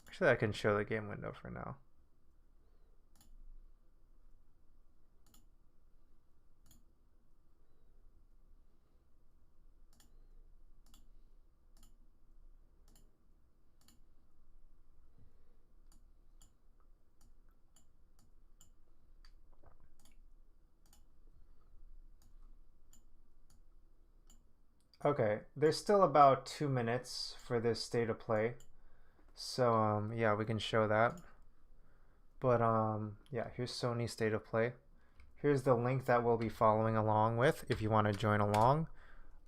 Actually, I can show the game window for now. Okay, there's still about 2 minutes for this State of Play. So, yeah, we can show that. But, yeah, here's Sony State of Play. Here's the link that we'll be following along with if you want to join along.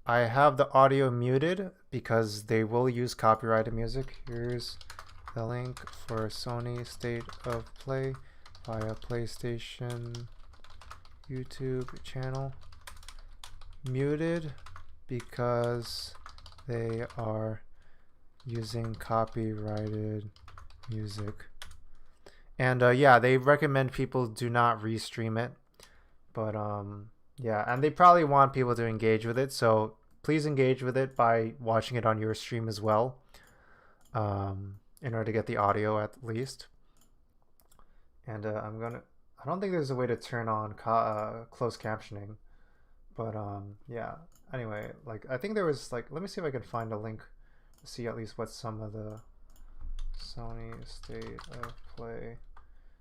I have the audio muted because they will use copyrighted music. Here's the link for Sony State of Play via PlayStation YouTube channel. Muted because they are using copyrighted music. And yeah, they recommend people do not restream it. But yeah, and they probably want people to engage with it, so please engage with it by watching it on your stream as well, in order to get the audio at least. And I don't think there's a way to turn on closed captioning, but yeah. Anyway, like I think there was like, let me see if I can find a link to see at least what some of the Sony State of Play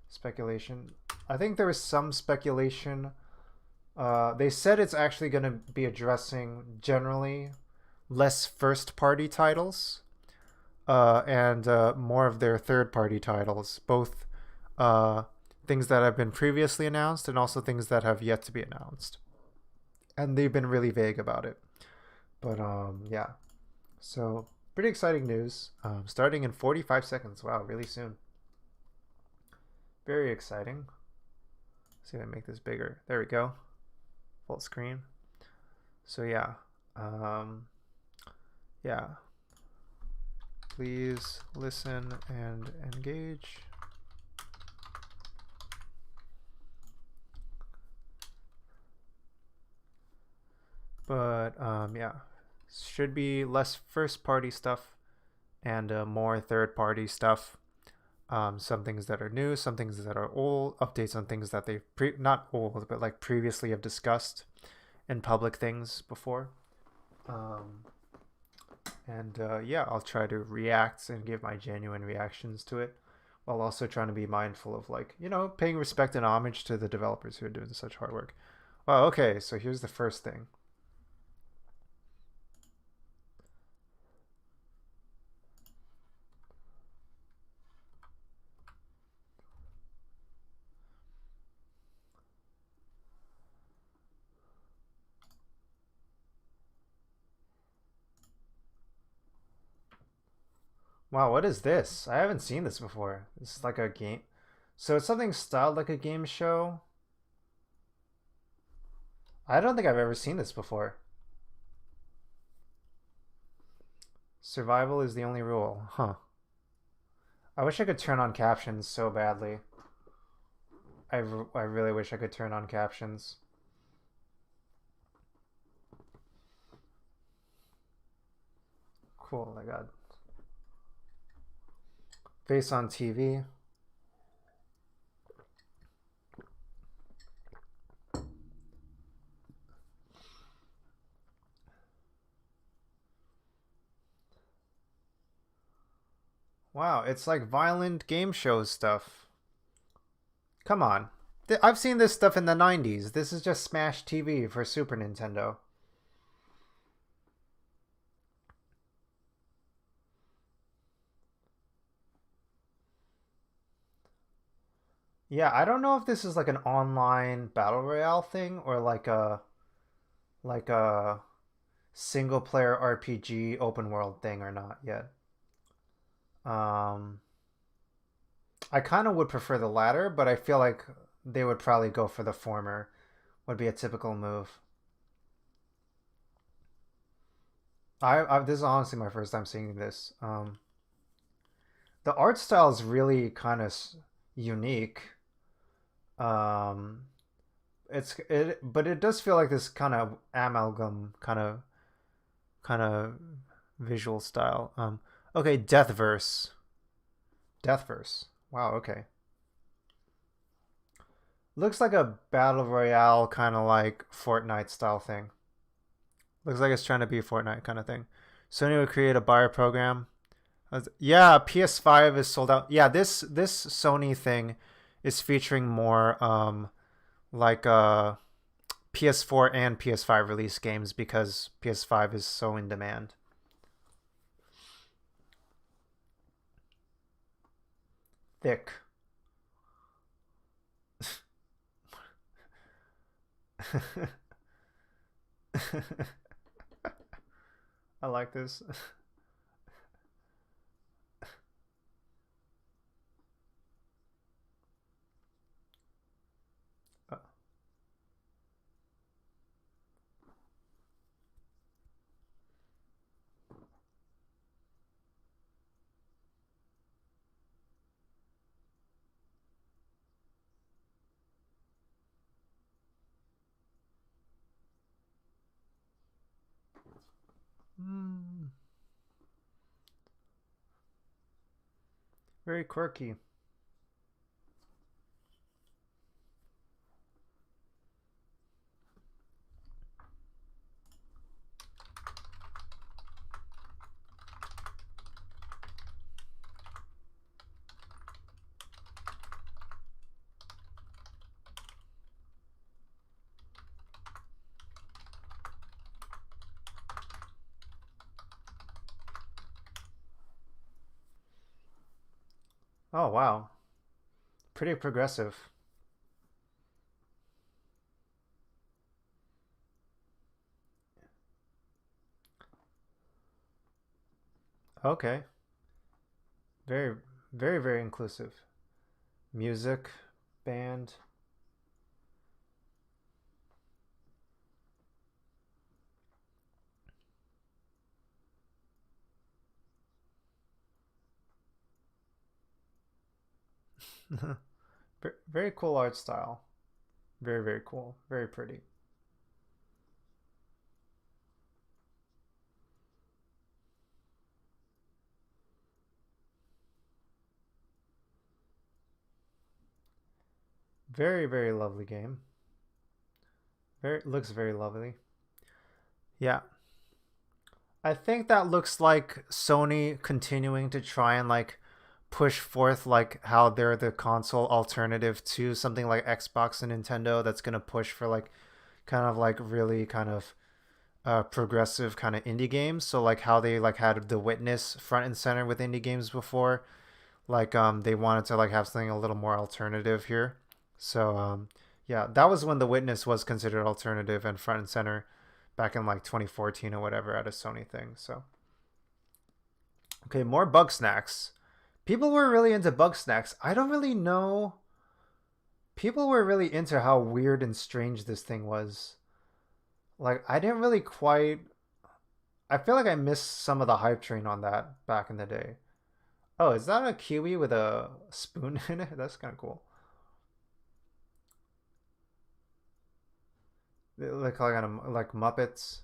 speculation. I think there was some speculation. They said it's actually going to be addressing generally less first-party titles. and more of their third-party titles, both uh, things that have been previously announced and also things that have yet to be announced. And they've been really vague about it. But yeah, so pretty exciting news. Starting in 45 seconds. Wow, really soon. Very exciting. Let's see if I make this bigger. There we go. Full screen. So yeah, yeah. Please listen and engage. But yeah, should be less first-party stuff and more third-party stuff. Some things that are new, some things that are old, updates on things that they've not old, but like previously have discussed in public things before. And yeah, I'll try to react and give my genuine reactions to it, while also trying to be mindful of, like, paying respect and homage to the developers who are doing such hard work. Well, okay, so here's the first thing. Wow, what is this? I haven't seen this before. It's like a game. So it's something styled like a game show. I don't think I've ever seen this before. Survival is the only rule. Huh. I wish I could turn on captions so badly. I really wish I could turn on captions. Cool, I got face on TV. Wow, it's like violent game show stuff. Come on. I've seen this stuff in the 90s. This is just Smash TV for Super Nintendo. Yeah, I don't know if this is like an online battle royale thing or like a single player RPG open world thing or not yet. Um I kind of would prefer the latter, but I feel like they would probably go for the former. Would be a typical move. This is honestly my first time seeing this. The art style is really kind of unique. Um, but it does feel like this kind of amalgam kind of visual style. Okay, Deathverse. Wow. Okay. Looks like a battle royale kind of like Fortnite style thing. Looks like it's trying to be a Fortnite kind of thing. Sony would create a buyer program. Yeah, PS5 is sold out. Yeah, this Sony thing is featuring more like PS4 and PS5 release games because PS5 is so in demand. Thick. I like this. Very quirky. Oh, wow. Pretty progressive. Okay. Very, very, very inclusive. Music, band. Very cool art style. Very, very cool. Very pretty. Very, very lovely game. Very looks very lovely. Yeah. I think that looks like Sony continuing to try and like push forth like how they're the console alternative to something like Xbox and Nintendo that's gonna push for like kind of like really kind of progressive kind of indie games. So like how they like had The Witness front and center with indie games before. Like they wanted to like have something a little more alternative here. So yeah, that was when The Witness was considered alternative and front and center back in like 2014 or whatever at a Sony thing. So okay, more bug snacks. People were really into bug snacks. I don't really know. People were really into how weird and strange this thing was. Like I didn't really quite. I feel like I missed some of the hype train on that back in the day. Oh, is that a kiwi with a spoon in it? That's kind of cool. They look like Muppets.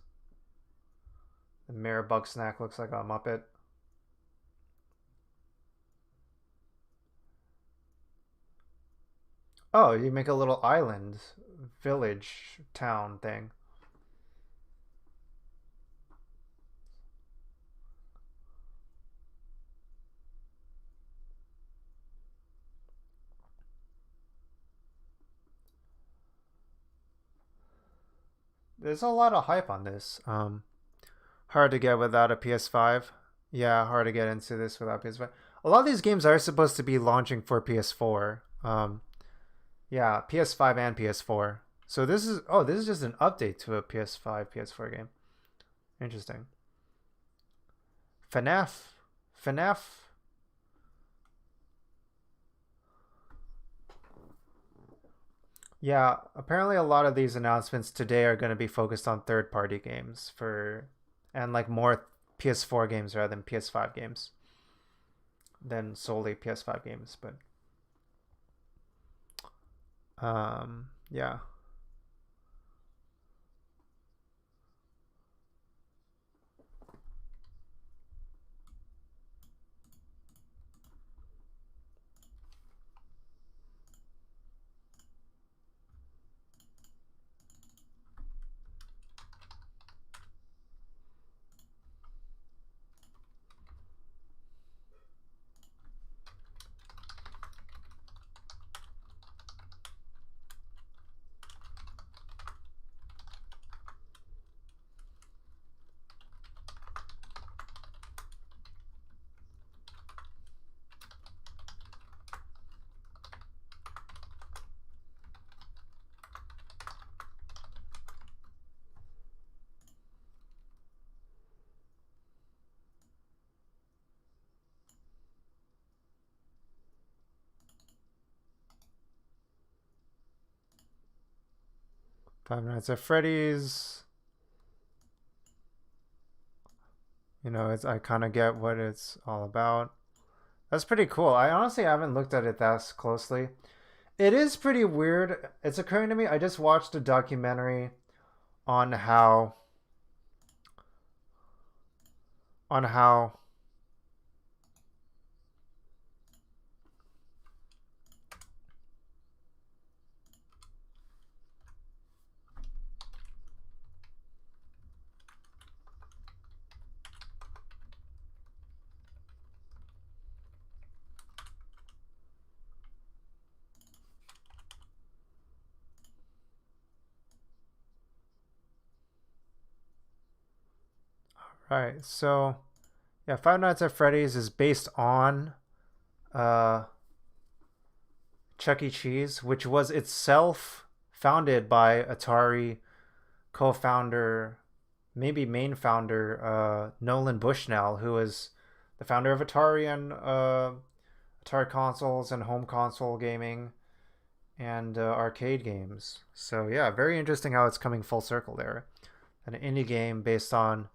The Mayor Bug Snack looks like a Muppet. Oh, you make a little island, village, town thing. There's a lot of hype on this. Hard to get without a PS5. Yeah, hard to get into this without PS5. A lot of these games are supposed to be launching for PS4. Yeah, PS5 and PS4. So this is just an update to a PS5, PS4 game. Interesting. FNAF, FNAF. Yeah, apparently a lot of these announcements today are going to be focused on third-party games for and like more PS4 games rather than PS5 games than solely PS5 games, but yeah. Five Nights at Freddy's. You know, it's I kind of get what it's all about. That's pretty cool. I honestly haven't looked at it that closely. It is pretty weird. It's occurring to me. I just watched a documentary on how. Right. So yeah, Five Nights at Freddy's is based on Chuck E. Cheese, which was itself founded by Atari co-founder, maybe main founder, Nolan Bushnell, who is the founder of Atari and Atari consoles and home console gaming and arcade games. So yeah, very interesting how it's coming full circle there. An indie game based on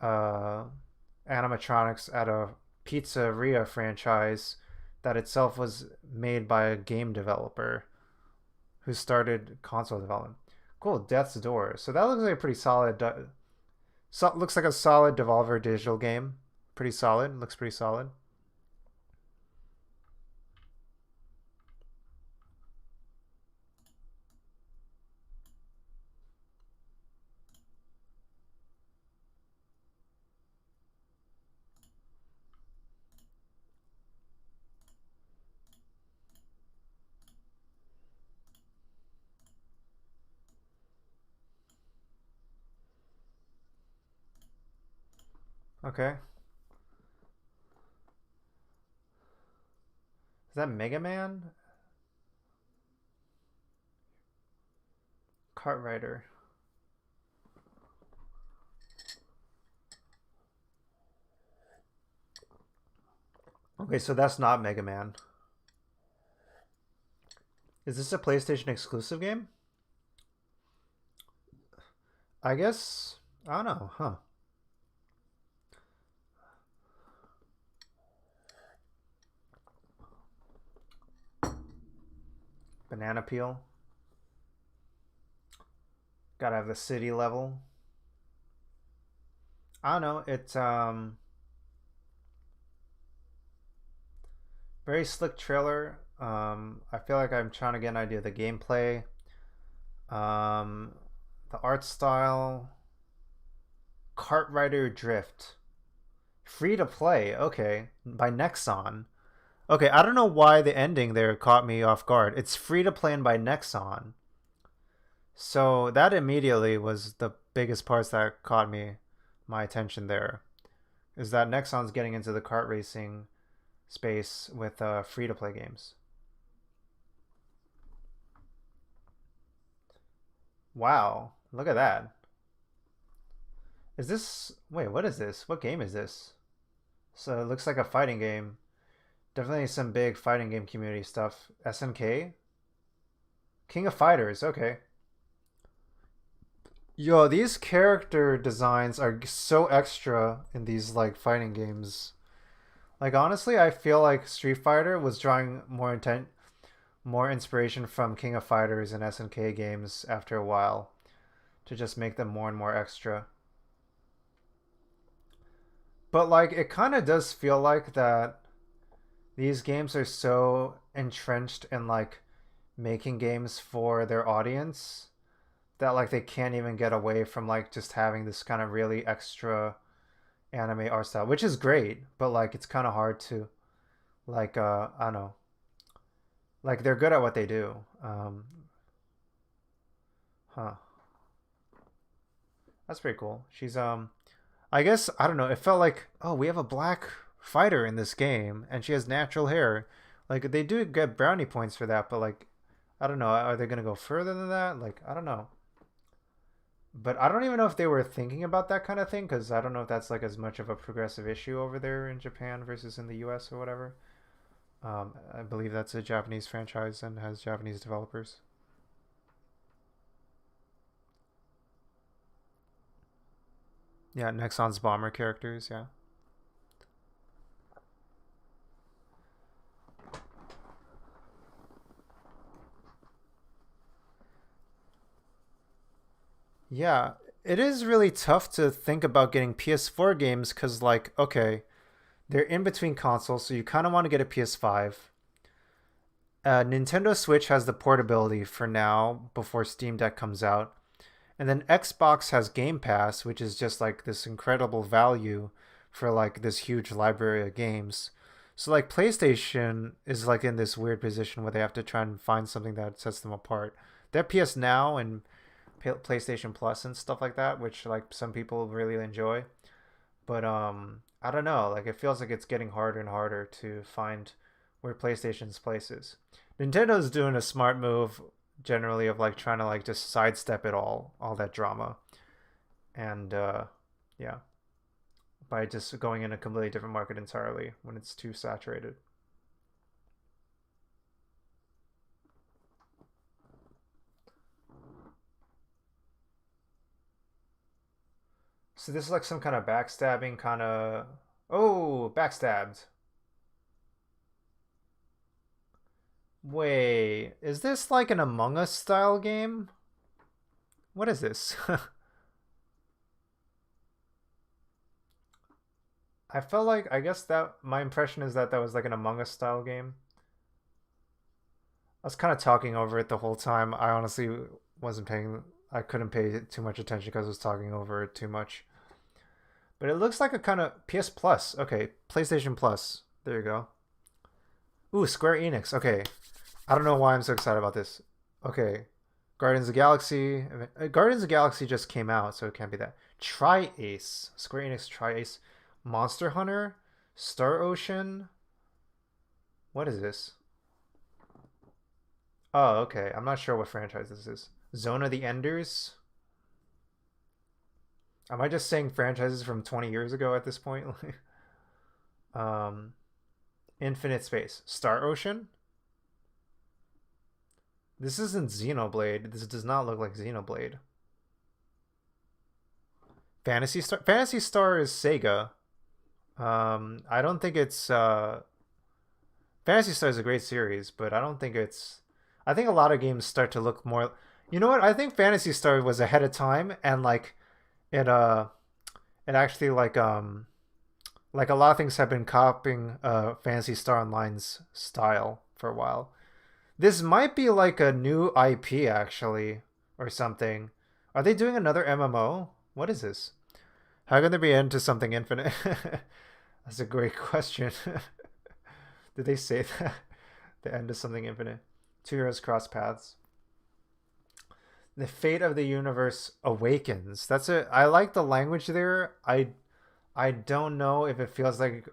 uh, animatronics at a pizzeria franchise that itself was made by a game developer who started console development. Cool, Death's Door. So that looks like a pretty solid. Looks like a solid Devolver Digital game. Pretty solid. Looks pretty solid. Okay. Is that Mega Man? Kart Rider. Okay, so that's not Mega Man. Is this a PlayStation exclusive game? I guess. I don't know, huh? Banana Peel. Gotta have the city level. I don't know. It's very slick trailer. I feel like I'm trying to get an idea of the gameplay. Um, the art style. Kart Rider Drift. Free to play. Okay, by Nexon. Okay, I don't know why the ending there caught me off guard. It's free to play and by Nexon. So that immediately was the biggest parts that caught my attention there. Is that Nexon's getting into the kart racing space with free to play games. Wow, look at that. Is this. Wait, what is this? What game is this? So it looks like a fighting game. Definitely some big fighting game community stuff. SNK? King of Fighters, okay. Yo, these character designs are so extra in these like fighting games. Like honestly, I feel like Street Fighter was drawing more inspiration from King of Fighters and SNK games after a while to just make them more and more extra. But like it kind of does feel like that these games are so entrenched in like making games for their audience that like they can't even get away from like just having this kind of really extra anime art style, which is great, but like it's kind of hard to like I don't know, like they're good at what they do. Huh, that's pretty cool. She's I guess I don't know. It felt like, oh, we have a black fighter in this game, and she has natural hair. Like they do get brownie points for that, but like I don't know. Are they gonna go further than that? Like I don't know. But I don't even know if they were thinking about that kind of thing because I don't know if that's like as much of a progressive issue over there in Japan versus in the U.S. or whatever. I believe that's a Japanese franchise and has Japanese developers. Yeah, Nexon's bomber characters. Yeah. Yeah, it is really tough to think about getting PS4 games because, like, okay, they're in between consoles, so you kind of want to get a PS5. Nintendo Switch has the portability for now before Steam Deck comes out. And then Xbox has Game Pass, which is just like this incredible value for like this huge library of games. So like PlayStation is like in this weird position where they have to try and find something that sets them apart. They have PS Now and PlayStation Plus and stuff like that, which like some people really enjoy. But I don't know. Like it feels like it's getting harder and harder to find where PlayStation's place is. Nintendo's doing a smart move generally of like trying to like just sidestep it all that drama, and yeah, by just going in a completely different market entirely when it's too saturated. So this is like some kind of backstabbing kind of. Oh, backstabbed. Wait, is this like an Among Us style game? What is this? I felt like, I guess that my impression is that that was like an Among Us style game. I was kind of talking over it the whole time. I honestly wasn't paying, I couldn't pay too much attention because I was talking over it too much. But it looks like a kind of PS Plus. Okay, PlayStation Plus. There you go. Ooh, Square Enix. Okay. I don't know why I'm so excited about this. Okay. Guardians of the Galaxy. Guardians of the Galaxy just came out, so it can't be that. Tri-Ace. Square Enix Tri-Ace. Monster Hunter. Star Ocean. What is this? Oh, okay. I'm not sure what franchise this is. Zone of the Enders. Am I just saying franchises from 20 years ago at this point? um, Infinite Space. Star Ocean. This isn't Xenoblade. This does not look like Xenoblade. Fantasy Star. Fantasy Star is Sega. I don't think it's. Fantasy Star is a great series, but I don't think it's. I think a lot of games start to look more. You know what? I think Fantasy Star was ahead of time, and like, it it actually like a lot of things have been copying Fantasy Star Online's style for a while. This might be like a new IP actually, or something. Are they doing another MMO? What is this? How can they be into something infinite? That's a great question. Did they say that? The end of something infinite. Two heroes cross paths. The fate of the universe awakens. That's it. I like the language there. I don't know if it feels like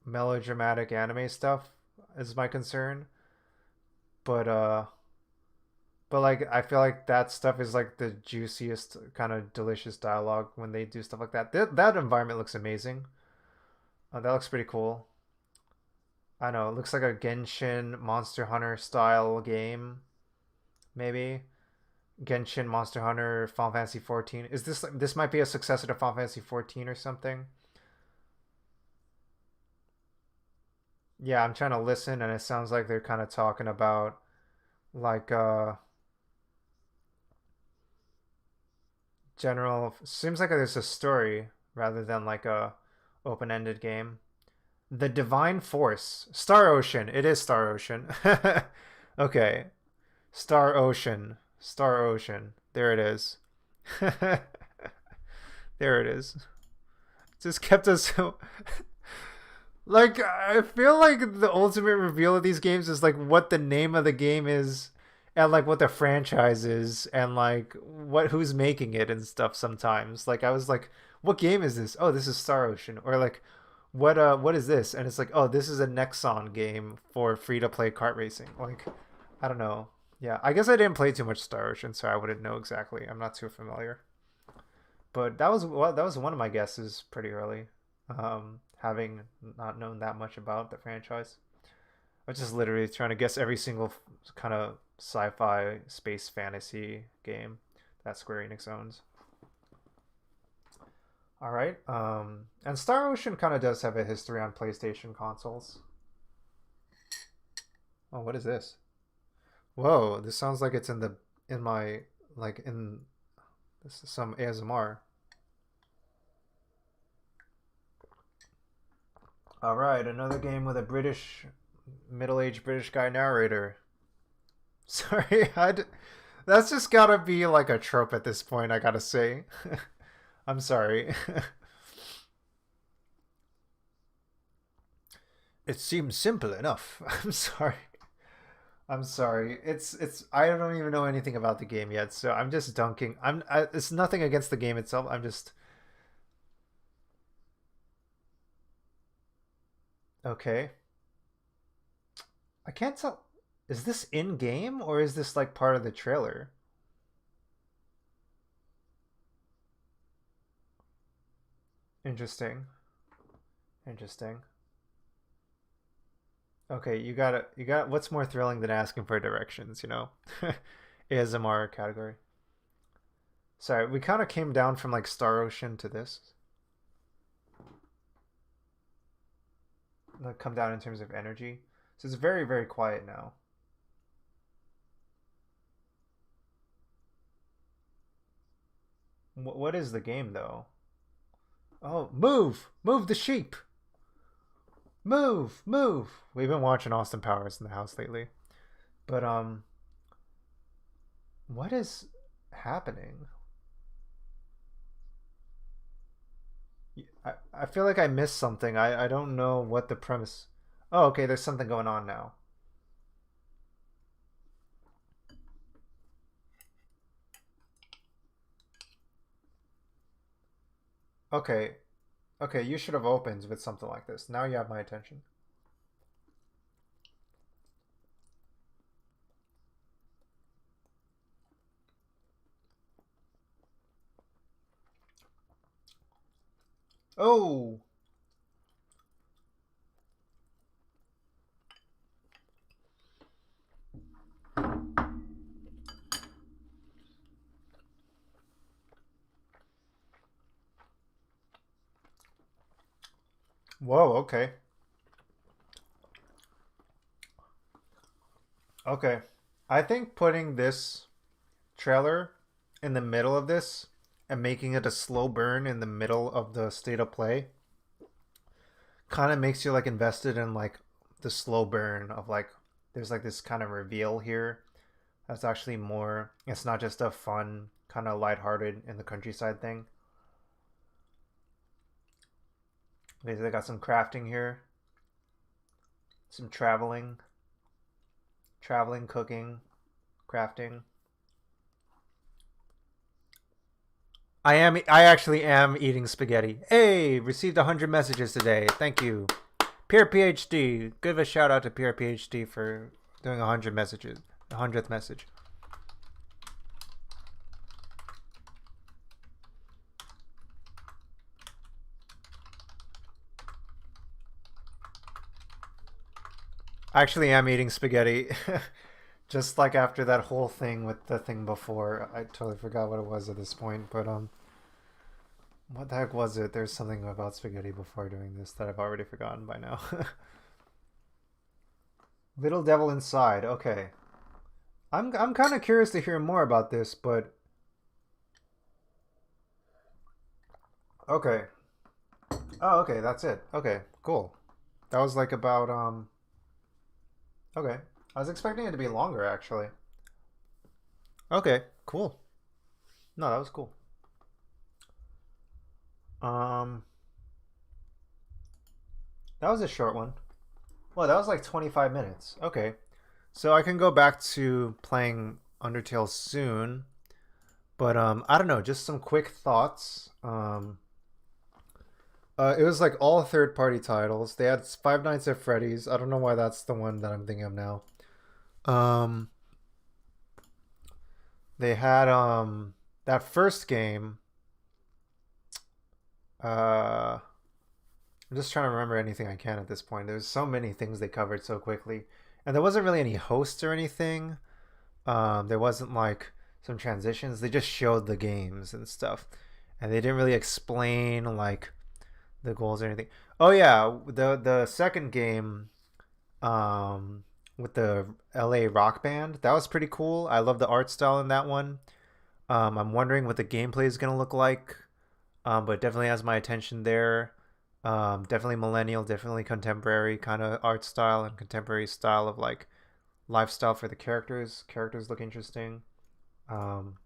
melodramatic anime stuff is my concern. But like I feel like that stuff is like the juiciest kind of delicious dialogue when they do stuff like that. That environment looks amazing. That looks pretty cool. I know it looks like a Genshin Monster Hunter style game, maybe. Genshin Monster Hunter Final Fantasy 14. Is this might be a successor to Final Fantasy 14 or something? Yeah, I'm trying to listen and it sounds like they're kind of talking about like general seems like there's a story rather than like a open-ended game. The Divine Force. Star Ocean. It is Star Ocean. Okay. Star Ocean. Star Ocean. There it is. There it is. Just kept us so. Like, I feel like the ultimate reveal of these games is like what the name of the game is and like what the franchise is and like what who's making it and stuff sometimes. Like I was like, what game is this? Oh, this is Star Ocean. Or like what is this? And it's like, oh, this is a Nexon game for free to play kart racing. Like, I don't know. Yeah, I guess I didn't play too much Star Ocean, so I wouldn't know exactly. I'm not too familiar. But that was one of my guesses pretty early. Having not known that much about the franchise. I was just literally trying to guess every single kind of sci-fi space fantasy game that Square Enix owns. All right. And Star Ocean kind of does have a history on PlayStation consoles. Oh, what is this? Whoa, this sounds like it's in my like in this is some ASMR. All right, another game with a middle-aged British guy narrator. Sorry, that's just gotta be like a trope at this point. I gotta say, I'm sorry. It seems simple enough. I'm sorry. I'm sorry. It's. I don't even know anything about the game yet, so I'm just dunking. It's nothing against the game itself. I'm just okay. I can't tell. Is this in game or is this like part of the trailer? Interesting. Interesting. Okay, you got what's more thrilling than asking for directions, you know? ASMR category. Sorry, we kind of came down from like Star Ocean to this. Like come down in terms of energy. So it's very, very quiet now. What is the game though? Oh, move! Move the sheep! Move! Move! We've been watching Austin Powers in the house lately. But what is happening? I feel like I missed something. I don't know what the premise. Oh, okay, there's something going on now. Okay. Okay, you should have opened with something like this. Now you have my attention. Oh! Whoa, okay. Okay. I think putting this trailer in the middle of this and making it a slow burn in the middle of the state of play kind of makes you like invested in like the slow burn of like there's like this kind of reveal here that's actually more, it's not just a fun kind of lighthearted in the countryside thing. They got some crafting here, some traveling, cooking, crafting. I actually am eating spaghetti. Hey, received 100 messages today. Thank you. Pure PhD. Give a shout out to Pure PhD for doing 100 messages. 100th message. I actually am eating spaghetti. Just like after that whole thing with the thing before. I totally forgot what it was at this point, but what the heck was it? There's something about spaghetti before doing this that I've already forgotten by now. Little Devil Inside. Okay. I'm kind of curious to hear more about this, but okay. Oh, okay, that's it. Okay, cool. That was like about okay. I was expecting it to be longer actually. Okay, cool. No, that was cool. Um that was a short one. Well, that was like 25 minutes. Okay. So I can go back to playing Undertale soon, but I don't know, just some quick thoughts. It was like all third party titles. They had Five Nights at Freddy's. I don't know why that's the one that I'm thinking of now. Um, they had that first game. I'm just trying to remember anything I can at this point. There's so many things they covered so quickly, and there wasn't really any hosts or anything. There wasn't like some transitions. They just showed the games and stuff, and they didn't really explain like the goals or anything. Oh yeah, the second game with the LA rock band. That was pretty cool. I love the art style in that one. I'm wondering what the gameplay is gonna look like, but definitely has my attention there. Definitely millennial, definitely contemporary kind of art style and contemporary style of like lifestyle for the characters. Characters look interesting. Um,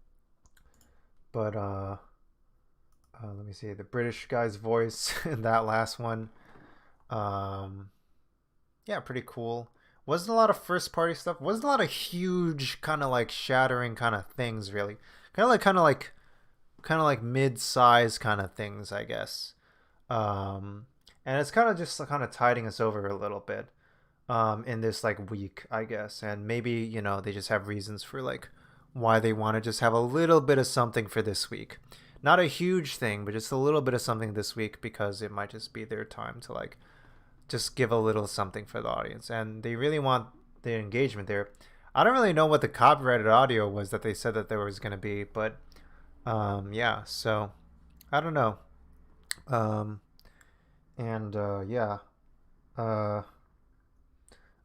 but let me see the British guy's voice in that last one. Um, yeah, pretty cool. Wasn't a lot of first party stuff. Wasn't a lot of huge kind of like shattering kind of things really. Kind of like mid-size kind of things, I guess. Um, and it's kind of just kind of tiding us over a little bit. in this like week, I guess. And maybe, you know, they just have reasons for like why they want to just have a little bit of something for this week. Not a huge thing, but just a little bit of something this week because it might just be their time to like just give a little something for the audience. And they really want the engagement there. I don't really know what the copyrighted audio was that they said that there was going to be, but yeah, so I don't know. Um, and yeah, uh,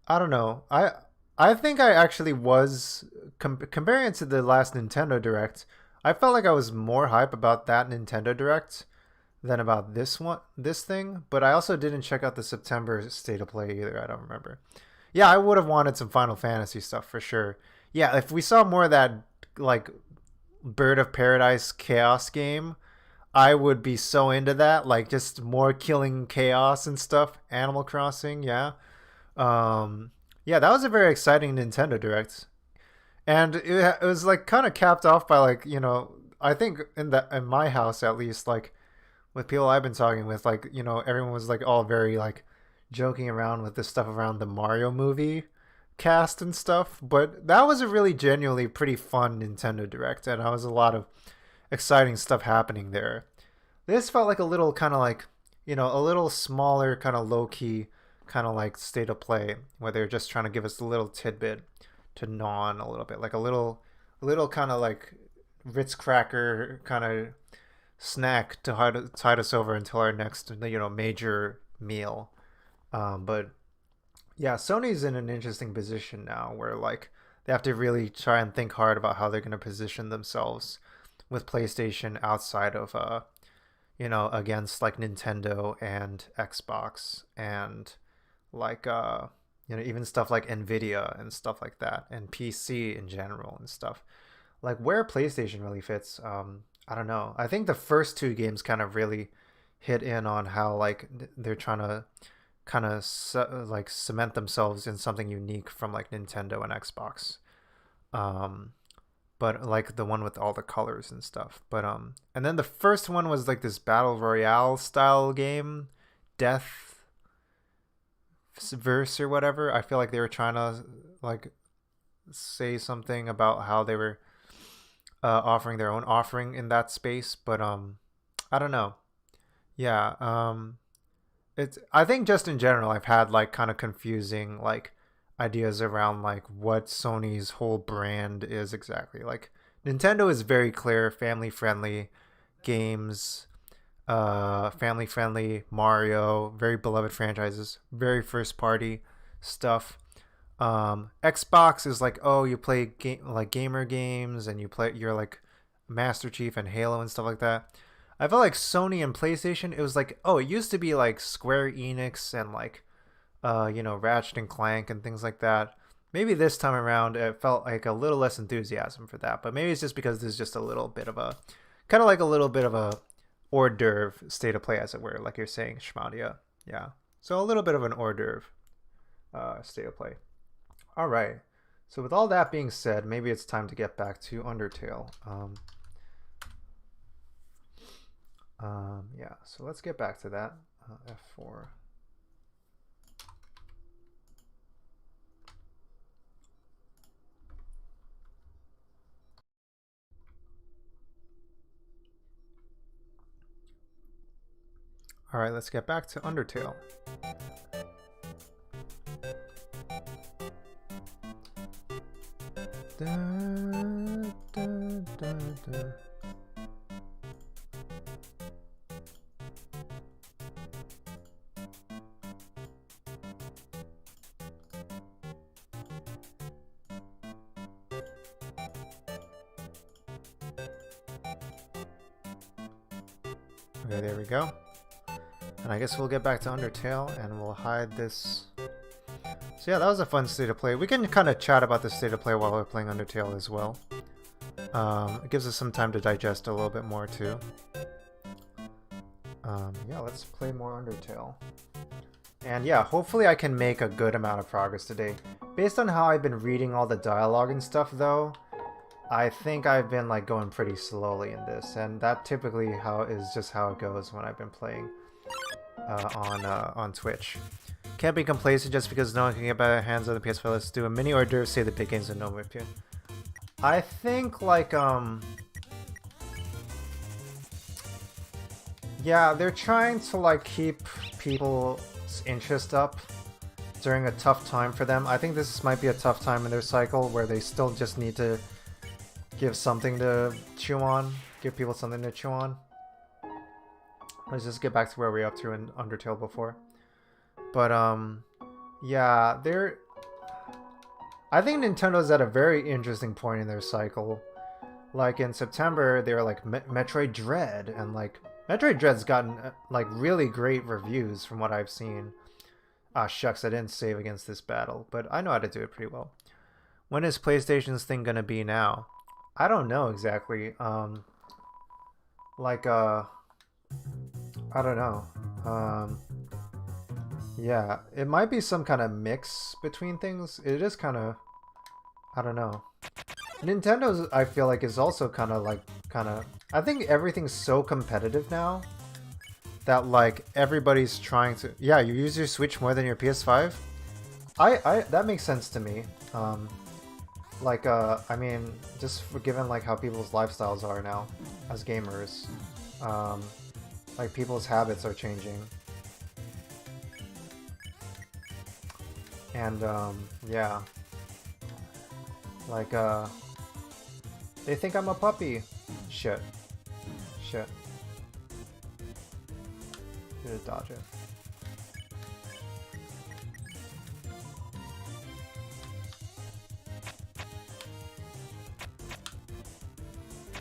I don't know. I think I actually was comparing it to the last Nintendo Direct. I felt like I was more hype about that Nintendo Direct than about this thing. But I also didn't check out the September State of Play either. I don't remember. Yeah, I would have wanted some Final Fantasy stuff for sure. Yeah, if we saw more of that like Bird of Paradise Chaos game, I would be so into that. Like just more killing chaos and stuff. Animal Crossing, yeah. Um, yeah, that was a very exciting Nintendo Direct, and it was like kind of capped off by like I think in my house at least like with people I've been talking with like everyone was like all very like joking around with this stuff around the Mario movie cast and stuff, but that was a really genuinely pretty fun Nintendo Direct, and there was a lot of exciting stuff happening there. This felt like a little kind of like, a little smaller, kind of low key, kind of like state of play, where they're just trying to give us a little tidbit to gnaw on a little bit, like a little kind of like Ritz cracker kind of snack to tide us over until our next, major meal. But yeah, Sony's in an interesting position now where like they have to really try and think hard about how they're going to position themselves with PlayStation outside of against like Nintendo and Xbox and like even stuff like Nvidia and stuff like that and PC in general and stuff. Like where PlayStation really fits, I don't know. I think the first two games kind of really hit in on how like they're trying to kind of like cement themselves in something unique from like Nintendo and Xbox. Um, but like the one with all the colors and stuff. But and then the first one was like this battle royale style game, Death Verse or whatever. I feel like they were trying to like say something about how they were offering their own offering in that space, but I don't know. Yeah, it's I think just in general I've had like kind of confusing like ideas around like what Sony's whole brand is exactly. Like Nintendo is very clear, family friendly games, family friendly Mario, very beloved franchises, very first party stuff. Xbox is like, oh, you play like gamer games and you're like Master Chief and Halo and stuff like that. I felt like Sony and PlayStation, it was like, oh, it used to be like Square Enix and like Ratchet and Clank and things like that. Maybe this time around it felt like a little less enthusiasm for that, but maybe it's just because there's just a little bit of a kind of like a little bit of a hors d'oeuvre state of play, as it were, like you're saying, Shmadia. Yeah. So a little bit of an hors d'oeuvre state of play. All right. So with all that being said, maybe it's time to get back to Undertale. Yeah. So let's get back to that. F4. All right. Let's get back to Undertale. Da, da, da, da. Okay, there we go. And I guess we'll get back to Undertale and we'll hide this. So yeah, that was a fun state of play. We can kind of chat about the state of play while we're playing Undertale as well. It gives us some time to digest a little bit more too. Yeah, let's play more Undertale. And yeah, hopefully I can make a good amount of progress today. Based on how I've been reading all the dialogue and stuff though, I think I've been like going pretty slowly in this, and that typically is just how it goes when I've been playing on Twitch. Can't be complacent just because no one can get better hands on the PS5. Let's do a mini hors d'oeuvre, say the big games and no more. I think like yeah, they're trying to like keep people's interest up during a tough time for them. I think this might be a tough time in their cycle where they still just need to give something to chew on, give people something to chew on. Let's just get back to where we were up to in Undertale before. But yeah, I think Nintendo's at a very interesting point in their cycle. Like in September, they were like Metroid Dread, and like Metroid Dread's gotten like really great reviews from what I've seen. Ah, shucks, I didn't save against this battle, but I know how to do it pretty well. When is PlayStation's thing gonna be now? I don't know exactly. Like I don't know. Yeah, it might be some kind of mix between things. It is kind of, I don't know. Nintendo's, I feel like, is also kind of like, I think everything's so competitive now that like everybody's trying to, yeah, you use your Switch more than your PS5? That makes sense to me. I mean, just given like how people's lifestyles are now as gamers, like people's habits are changing. And yeah, like they think I'm a puppy. Shit. Should dodge it.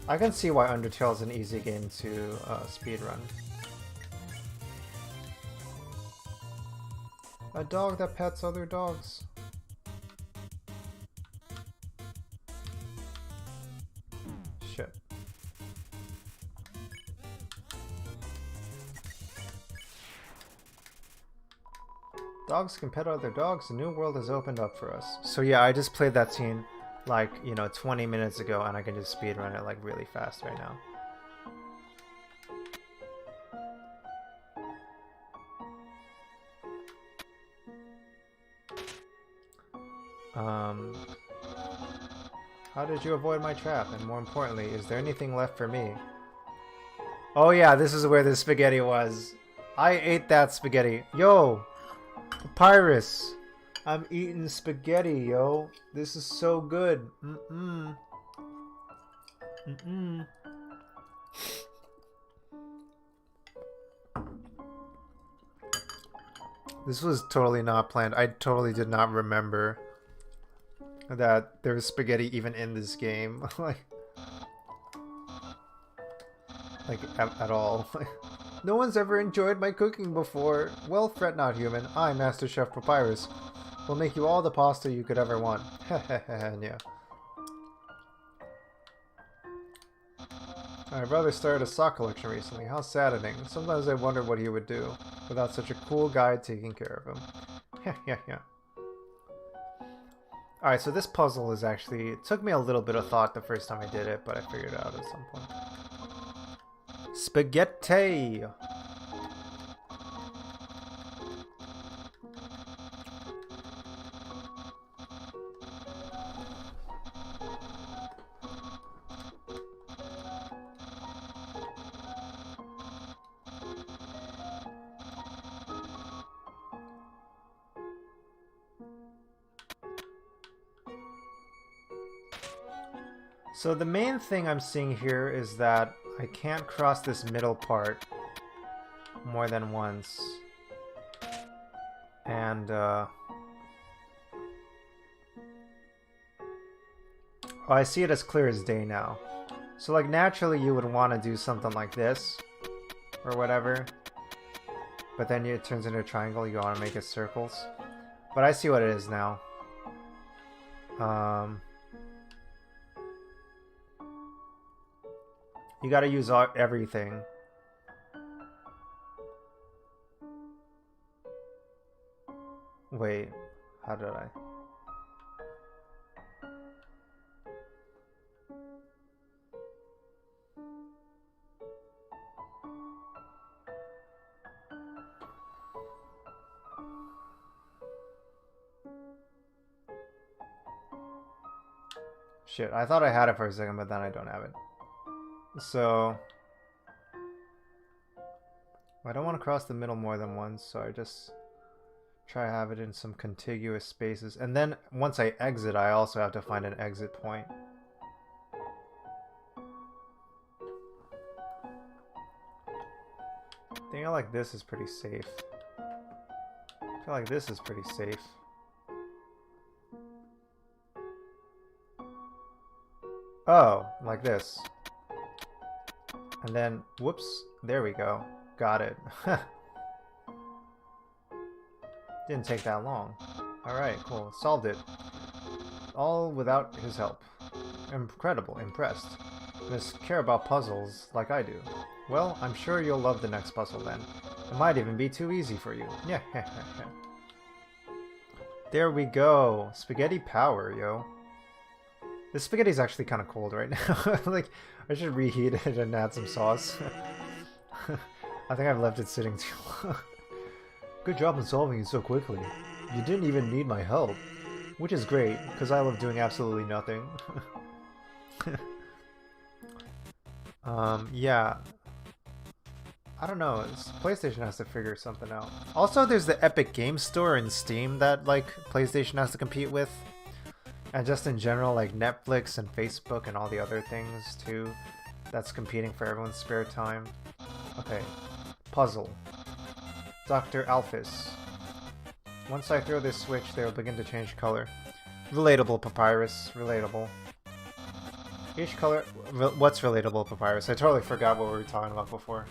I can see why Undertale is an easy game to speedrun. A dog that pets other dogs. Shit. Dogs can pet other dogs. A new world has opened up for us. So yeah, I just played that scene like, you know, 20 minutes ago, and I can just speedrun it like really fast right now. How did you avoid my trap? And more importantly, is there anything left for me? Oh yeah, this is where the spaghetti was. I ate that spaghetti. Yo! Papyrus! I'm eating spaghetti, yo. This is so good. This was totally not planned. I totally did not remember that there was spaghetti even in this game. like at all. No one's ever enjoyed my cooking before. Well, fret not, human. I, Master Chef Papyrus, will make you all the pasta you could ever want. Yeah. My brother started a sock collection recently. How saddening. Sometimes I wonder what he would do without such a cool guy taking care of him. Yeah. Alright, so this puzzle is actually... It took me a little bit of thought the first time I did it, but I figured it out at some point. Spaghetti! So the main thing I'm seeing here is that I can't cross this middle part more than once. And, oh, I see it as clear as day now. So, like, naturally you would want to do something like this, or whatever. But then it turns into a triangle, you want to make it circles. But I see what it is now. You gotta use everything. Wait, how did I? Shit, I thought I had it for a second, but then I don't have it. So I don't want to cross the middle more than once, so I just try to have it in some contiguous spaces. And then once I exit, I also have to find an exit point. I think like this is pretty safe. I feel like this is pretty safe. Oh, like this. And then, whoops, there we go. Got it. Didn't take that long. Alright, cool. Solved it. All without his help. Incredible. Impressed. You must care about puzzles like I do. Well, I'm sure you'll love the next puzzle then. It might even be too easy for you. Yeah. There we go. Spaghetti power, yo. This spaghetti's actually kind of cold right now. Like, I should reheat it and add some sauce. I think I've left it sitting too long. Good job in solving it so quickly. You didn't even need my help. Which is great, because I love doing absolutely nothing. Yeah. I don't know. PlayStation has to figure something out. Also, there's the Epic Games Store in Steam that, like, PlayStation has to compete with. And just in general, like Netflix and Facebook and all the other things, too. That's competing for everyone's spare time. Okay. Puzzle. Dr. Alphys. Once I throw this switch, they will begin to change color. Relatable, Papyrus. Relatable. Each color... What's relatable, Papyrus? I totally forgot what we were talking about before.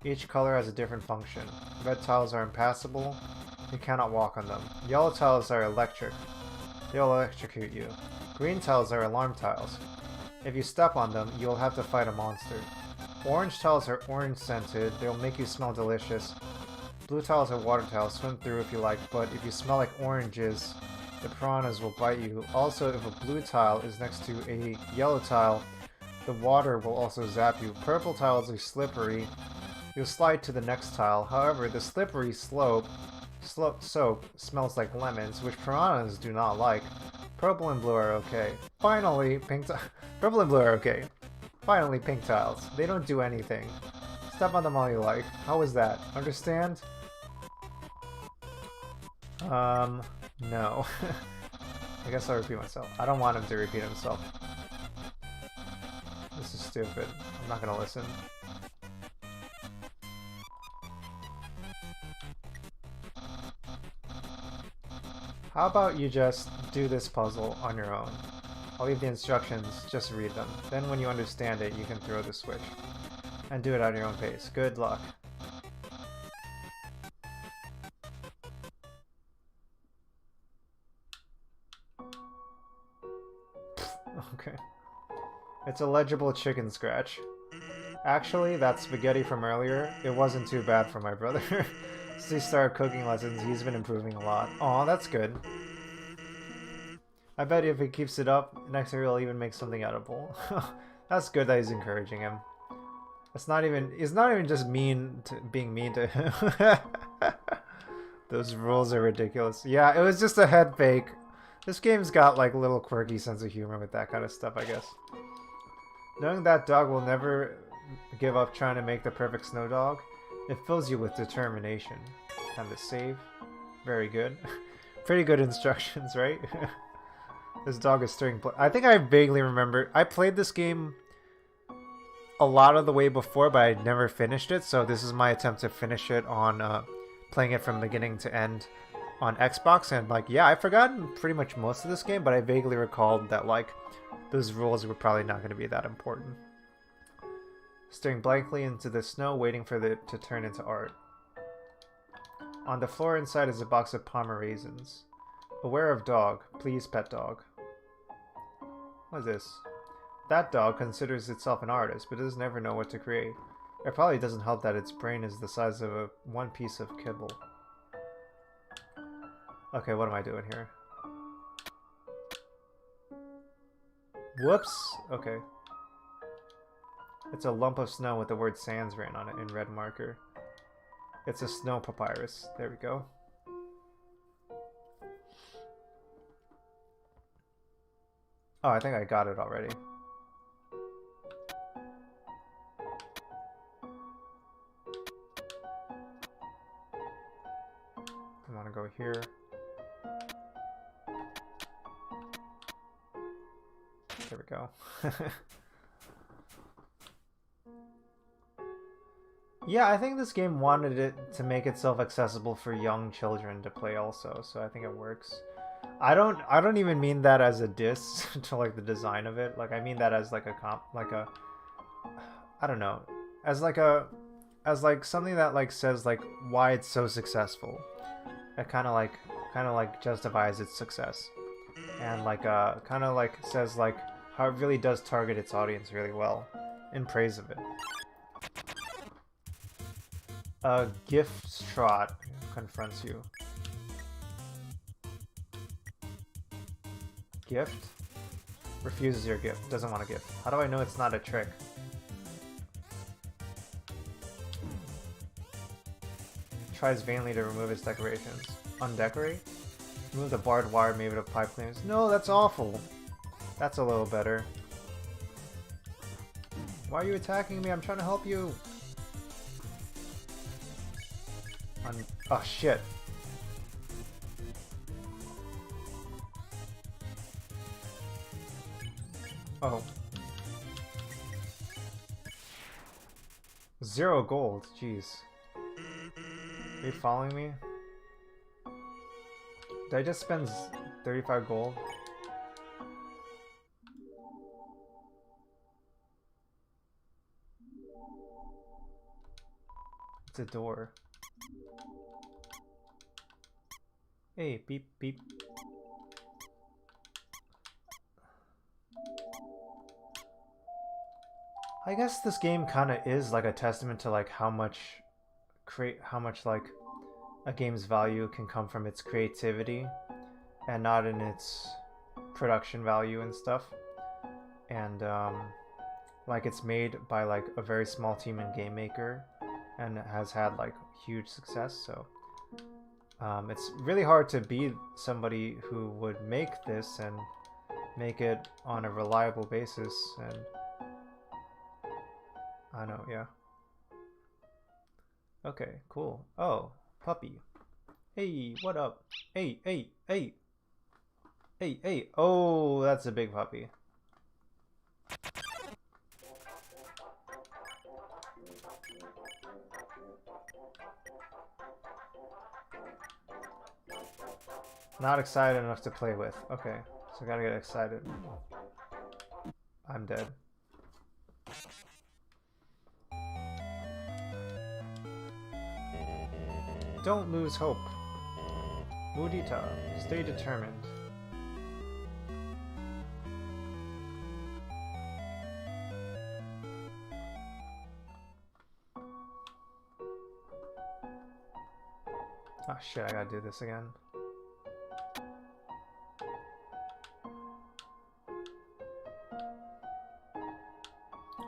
Each color has a different function. Red tiles are impassable. You cannot walk on them. Yellow tiles are electric. They'll electrocute you. Green tiles are alarm tiles. If you step on them, you'll have to fight a monster. Orange tiles are orange scented. They'll make you smell delicious. Blue tiles are water tiles. Swim through if you like, but if you smell like oranges, the piranhas will bite you. Also, if a blue tile is next to a yellow tile, the water will also zap you. Purple tiles are slippery. You'll slide to the next tile. However, the slippery soap smells like lemons, which piranhas do not like. Purple and blue are okay. Finally, purple and blue are okay. Finally, pink tiles. They don't do anything. Step on them all you like. How was that? Understand? No. I guess I'll repeat myself. I don't want him to repeat himself. This is stupid. I'm not gonna listen. How about you just do this puzzle on your own? I'll leave the instructions, just read them. Then when you understand it, you can throw the switch. And do it at your own pace. Good luck. Okay. It's a legible chicken scratch. Actually, that spaghetti from earlier, it wasn't too bad for my brother. Since he started cooking lessons, he's been improving a lot. Aw, that's good. I bet if he keeps it up, next year he'll even make something edible. That's good that he's encouraging him. It's not even just being mean to him. Those rules are ridiculous. Yeah, it was just a head fake. This game's got like a little quirky sense of humor with that kind of stuff, I guess. Knowing that dog will never give up trying to make the perfect snow dog, it fills you with determination. Time to save. Very good. Pretty good instructions, right? This dog is stirring. I think I vaguely remember. I played this game a lot of the way before, but I never finished it. So this is my attempt to finish it on playing it from beginning to end on Xbox. And like, yeah, I've forgotten pretty much most of this game, but I vaguely recalled that like those rules were probably not going to be that important. Staring blankly into the snow, waiting for it to turn into art. On the floor inside is a box of Parma raisins. Aware of dog. Please, pet dog. What is this? That dog considers itself an artist, but does never know what to create. It probably doesn't help that its brain is the size of one piece of kibble. Okay, what am I doing here? Whoops! Okay. It's a lump of snow with the word Sans written on it in red marker. It's a snow papyrus. There we go. Oh, I think I got it already. I want to go here. There we go. Yeah, I think this game wanted it to make itself accessible for young children to play also, so I think it works. I don't even mean that as a diss to like the design of it. Like I mean that as like a I don't know, as like something that like says like why it's so successful. It kind of like justifies its success. And like kind of like says like how it really does target its audience really well in praise of it. A gift trot confronts you. Gift? Refuses your gift. Doesn't want a gift. How do I know it's not a trick? Tries vainly to remove its decorations. Undecorate? Remove the barbed wire made of pipe cleaners. No, that's awful. That's a little better. Why are you attacking me? I'm trying to help you. Oh shit. Oh. 0 gold. Jeez. Are you following me? Did I just spend 35 gold? It's a door. Hey, beep, beep. I guess this game kind of is like a testament to like how much like a game's value can come from its creativity and not in its production value and stuff. And like it's made by like a very small team in Game Maker and has had like huge success, so it's really hard to be somebody who would make this and make it on a reliable basis. And I know, yeah. Okay, cool. Oh, puppy. Hey, what up? Hey, hey, hey. Hey, hey. Oh, that's a big puppy. Not excited enough to play with. Okay, so I gotta get excited. I'm dead. Don't lose hope. Muditaheart, stay determined. Oh shit, I gotta do this again.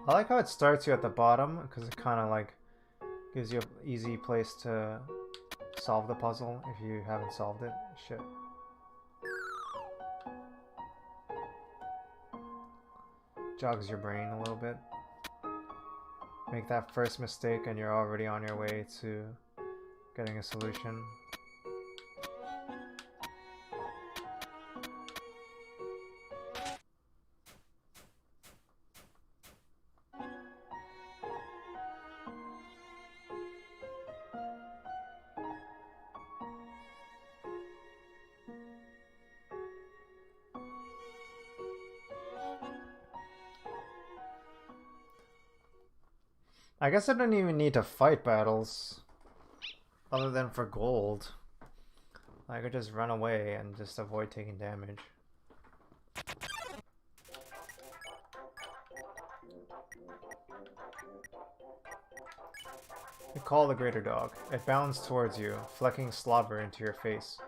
I like how it starts you at the bottom because it kind of like gives you an easy place to solve the puzzle if you haven't solved it. Shit. Jogs your brain a little bit. Make that first mistake and you're already on your way to getting a solution. I guess I don't even need to fight battles other than for gold. I could just run away and just avoid taking damage. You call the greater dog. It bounds towards you, flecking slobber into your face.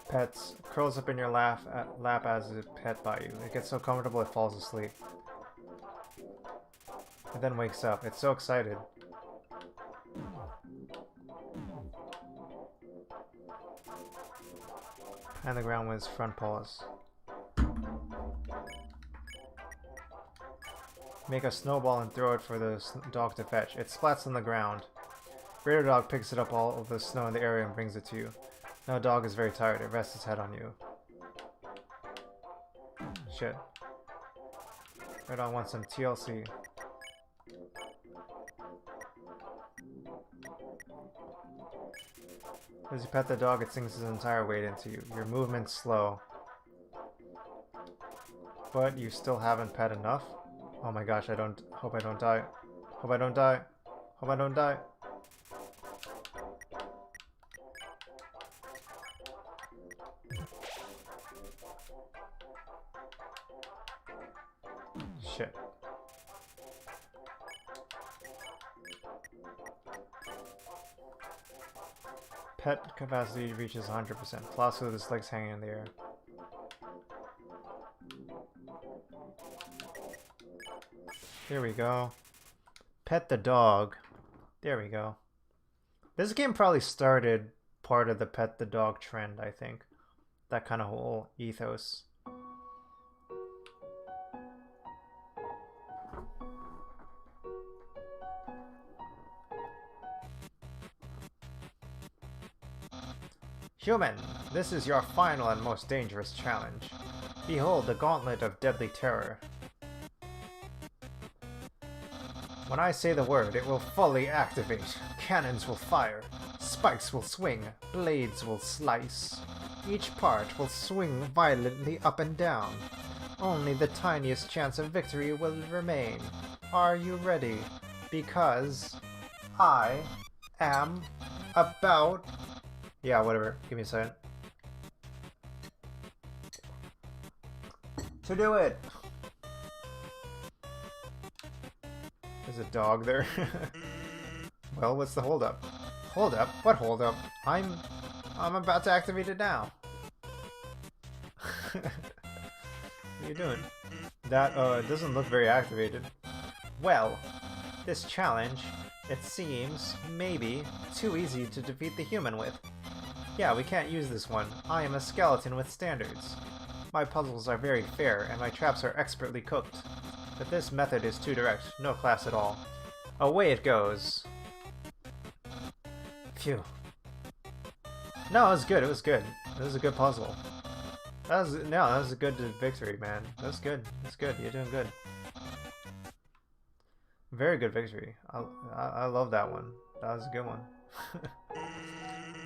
Pets curls up in your lap as it pet by you. It gets so comfortable it falls asleep. It then wakes up. It's so excited. And the ground with his front paws. Make a snowball and throw it for the dog to fetch. It splats on the ground. Greater dog picks it up all of the snow in the area and brings it to you. Now dog is very tired. It rests its head on you. Shit. Greater dog wants some TLC. As you pet the dog, it sinks its entire weight into you. Your movement's slow. But you still haven't pet enough? Oh my gosh, hope I don't die. Hope I don't die. Hope I don't die. Shit. Pet capacity reaches 100%. Floss with his legs hanging in the air. There we go. Pet the dog. There we go. This game probably started part of the pet the dog trend, I think. That kind of whole ethos. Human, this is your final and most dangerous challenge. Behold the gauntlet of deadly terror. When I say the word, it will fully activate. Cannons will fire, spikes will swing, blades will slice. Each part will swing violently up and down. Only the tiniest chance of victory will remain. Are you ready? Because I am about... Yeah, whatever. Give me a second. To do it! There's a dog there. Well, what's the holdup? Holdup? What holdup? I'm about to activate it now. What are you doing? That, it doesn't look very activated. Well, this challenge, it seems, maybe, too easy to defeat the human with. Yeah, we can't use this one. I am a skeleton with standards. My puzzles are very fair, and my traps are expertly cooked. But this method is too direct, no class at all. Away it goes. Phew. No, it was good, it was good. It was a good puzzle. That was a good victory, man. That's good, that's good, you're doing good. Very good victory. I love that one. That was a good one.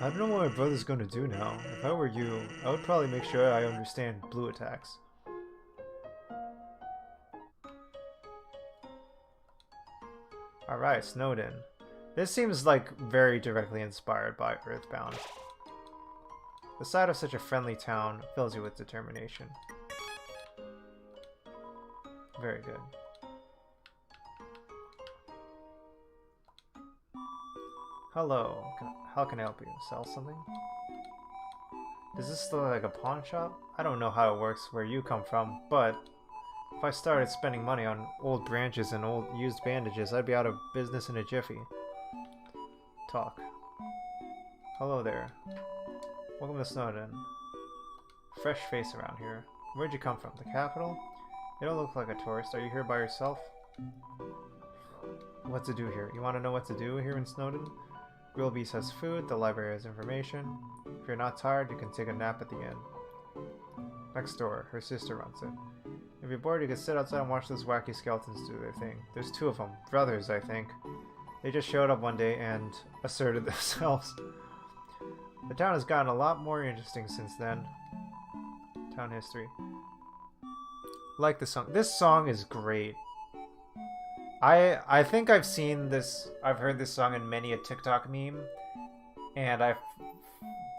I don't know what my brother's gonna do now. If I were you, I would probably make sure I understand blue attacks. Alright, Snowden. This seems like very directly inspired by Earthbound. The sight of such a friendly town fills you with determination. Very good. Hello, how can I help you? Sell something? Does this look like a pawn shop? I don't know how it works where you come from, but if I started spending money on old branches and old used bandages, I'd be out of business in a jiffy. Talk. Hello there. Welcome to Snowden. Fresh face around here. Where'd you come from? The capital? You don't look like a tourist. Are you here by yourself? What to do here? You want to know what to do here in Snowden? Grillbeast has food, the library has information. If you're not tired, you can take a nap at the inn. Next door, her sister runs it. If you're bored, you can sit outside and watch those wacky skeletons do their thing. There's two of them. Brothers, I think. They just showed up one day and asserted themselves. The town has gotten a lot more interesting since then. Town history. Like the song. This song is great. I think I've seen this, I've heard this song in many a TikTok meme, and I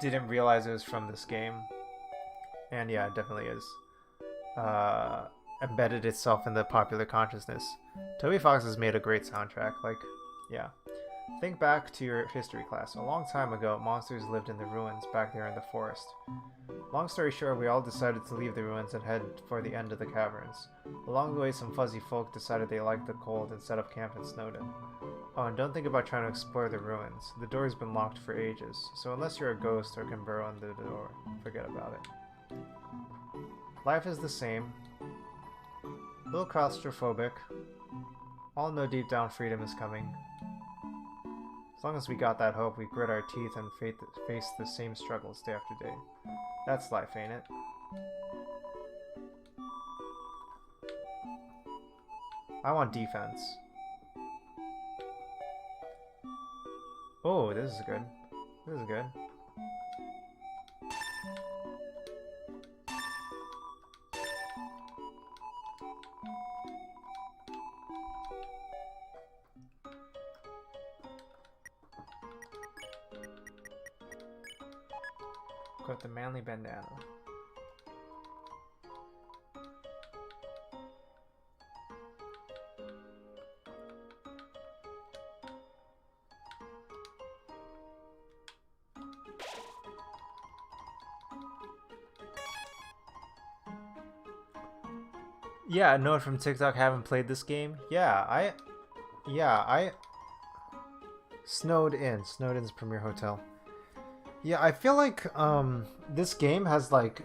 didn't realize it was from this game. And yeah, it definitely is. Embedded itself in the popular consciousness. Toby Fox has made a great soundtrack, like, yeah. Think back to your history class. A long time ago, monsters lived in the ruins back there in the forest. Long story short, we all decided to leave the ruins and head for the end of the caverns. Along the way, some fuzzy folk decided they liked the cold and set up camp in Snowden. Oh, and don't think about trying to explore the ruins. The door's been locked for ages, so unless you're a ghost or can burrow under the door, forget about it. Life is the same. A little claustrophobic. All know deep down freedom is coming. As long as we got that hope, we grit our teeth and face the same struggles day after day. That's life, ain't it? I want defense. Oh, this is good. This is good. Got the manly bandana. Yeah, a note from TikTok, haven't played this game. I snowed in's premier hotel. Yeah, I feel like this game has like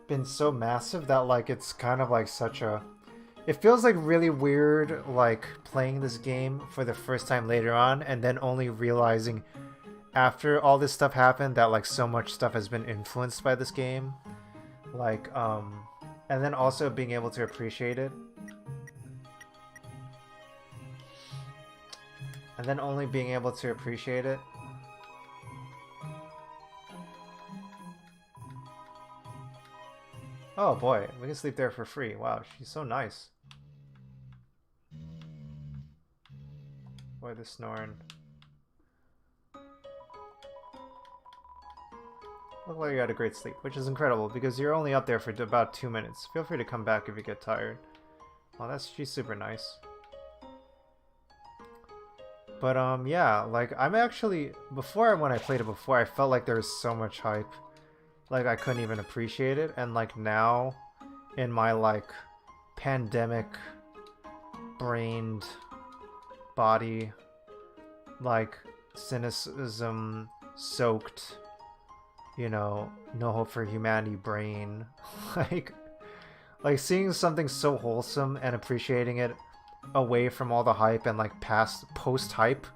been so massive that like it's kind of like such a, it feels like really weird like playing this game for the first time later on and then only realizing after all this stuff happened that like so much stuff has been influenced by this game. Like and then also being able to appreciate it. And then only being able to appreciate it. Oh boy, we can sleep there for free. Wow, she's so nice. Boy, the snoring. Look like you had a great sleep, which is incredible because you're only up there for about 2 minutes. Feel free to come back if you get tired. Well, she's super nice. But yeah, like I'm actually, when I played it before, I felt like there was so much hype. Like I couldn't even appreciate it, and like now in my like pandemic brained body, like cynicism soaked, you know, no hope for humanity brain, like seeing something so wholesome and appreciating it away from all the hype and like post hype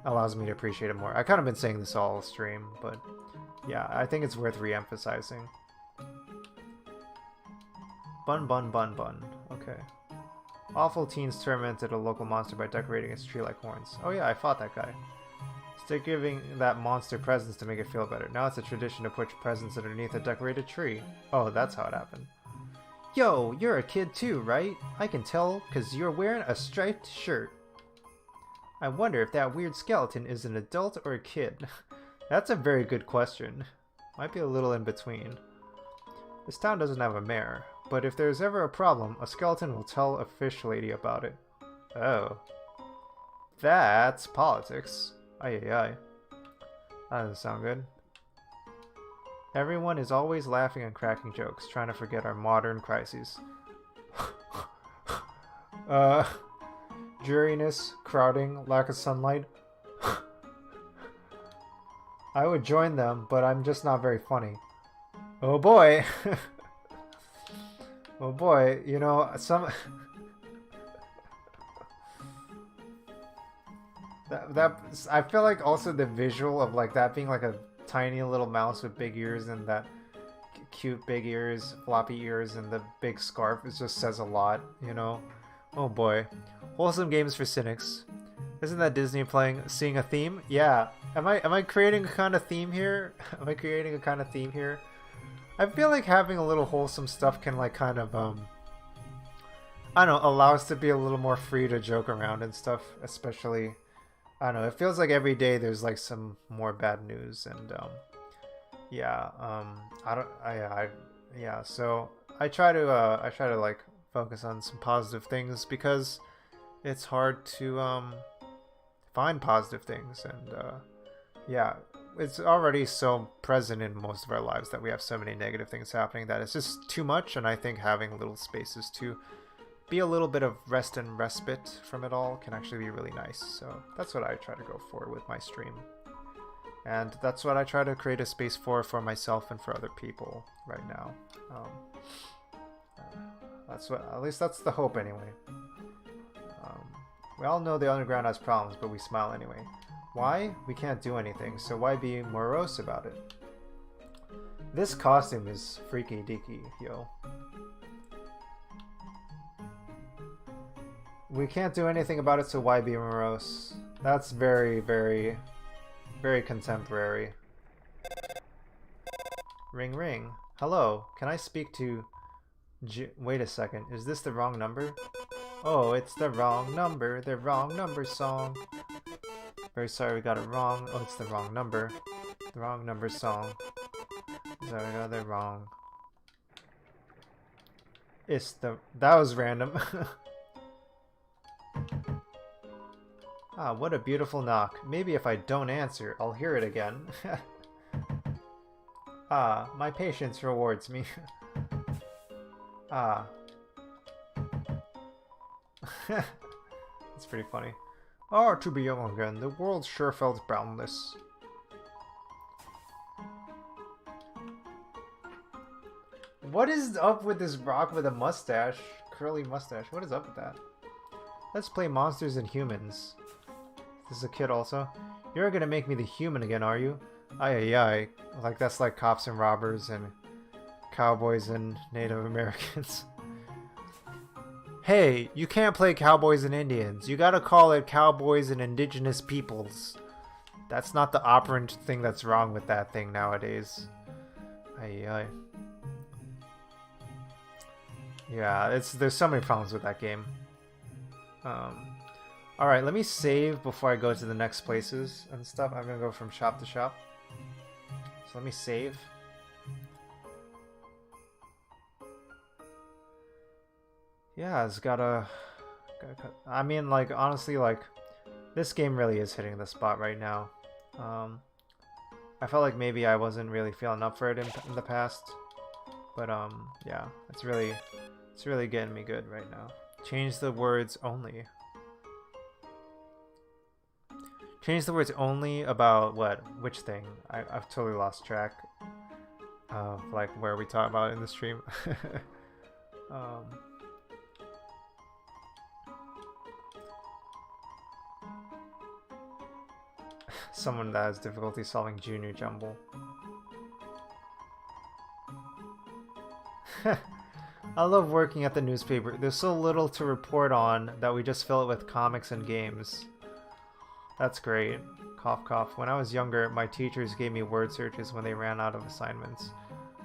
allows me to appreciate it more. I kind of been saying this all stream, but yeah, I think it's worth re-emphasizing. Bun bun bun bun. Okay. Awful teens tormented a local monster by decorating its tree like horns. Oh yeah, I fought that guy. Still giving that monster presents to make it feel better. Now it's a tradition to put presents underneath a decorated tree. Oh, that's how it happened. Yo, you're a kid too, right? I can tell because you're wearing a striped shirt. I wonder if that weird skeleton is an adult or a kid. That's a very good question. Might be a little in between. This town doesn't have a mayor, but if there's ever a problem, a skeleton will tell a fish lady about it. Oh. That's politics. Ay ay ay. That doesn't sound good. Everyone is always laughing and cracking jokes, trying to forget our modern crises. Dreariness, crowding, lack of sunlight. I would join them, but I'm just not very funny. Oh boy! Oh boy, you know, some... I feel like also the visual of like that being like a tiny little mouse with big ears and that cute big ears, floppy ears, and the big scarf, it just says a lot, you know? Oh boy. Wholesome games for cynics. Isn't that Disney seeing a theme? Yeah. Am I creating a kind of theme here? Am I creating a kind of theme here? I feel like having a little wholesome stuff can like kind of I don't know, allow us to be a little more free to joke around and stuff, especially, I don't know, it feels like every day there's like some more bad news, and yeah, so I try to like focus on some positive things because it's hard to find positive things, and yeah, it's already so present in most of our lives that we have so many negative things happening that it's just too much, and I think having little spaces to be a little bit of rest and respite from it all can actually be really nice. So that's what I try to go for with my stream. And that's what I try to create a space for myself and for other people right now. That's what, at least that's the hope anyway. We all know the underground has problems, but we smile anyway. Why? We can't do anything, so why be morose about it? This costume is freaky deaky, yo. We can't do anything about it, so why be morose? That's very, very, very contemporary. Ring ring. Hello, can I speak to... Wait a second, is this the wrong number? Oh, it's the wrong number song. Very sorry we got it wrong. Oh, it's the wrong number. The wrong number song. Sorry, I got it wrong. It's the... That was random. Ah, what a beautiful knock. Maybe if I don't answer, I'll hear it again. Ah, my patience rewards me. Ah. That's pretty funny. Oh, to be young again, the world sure felt boundless. What is up with this rock with a mustache? Curly mustache. What is up with that? Let's play monsters and humans. This is a kid also. You're gonna make me the human again, are you? Aye, aye, aye. Like, that's like cops and robbers and cowboys and Native Americans. Hey, you can't play cowboys and Indians. You gotta call it cowboys and indigenous peoples. That's not the operant thing that's wrong with that thing nowadays. Aye, aye. Yeah, there's so many problems with that game. Alright, let me save before I go to the next places and stuff. I'm gonna go from shop to shop. So let me save. Yeah, it's gotta I mean, like, honestly, like, this game really is hitting the spot right now. I felt like maybe I wasn't really feeling up for it in the past. But, yeah, it's really getting me good right now. Change the words only. Change the words only about what? Which thing? I've totally lost track of, like, where we talk about it in the stream. Someone that has difficulty solving Junior Jumble. I love working at the newspaper. There's so little to report on that we just fill it with comics and games. That's great. Cough cough. When I was younger, my teachers gave me word searches when they ran out of assignments.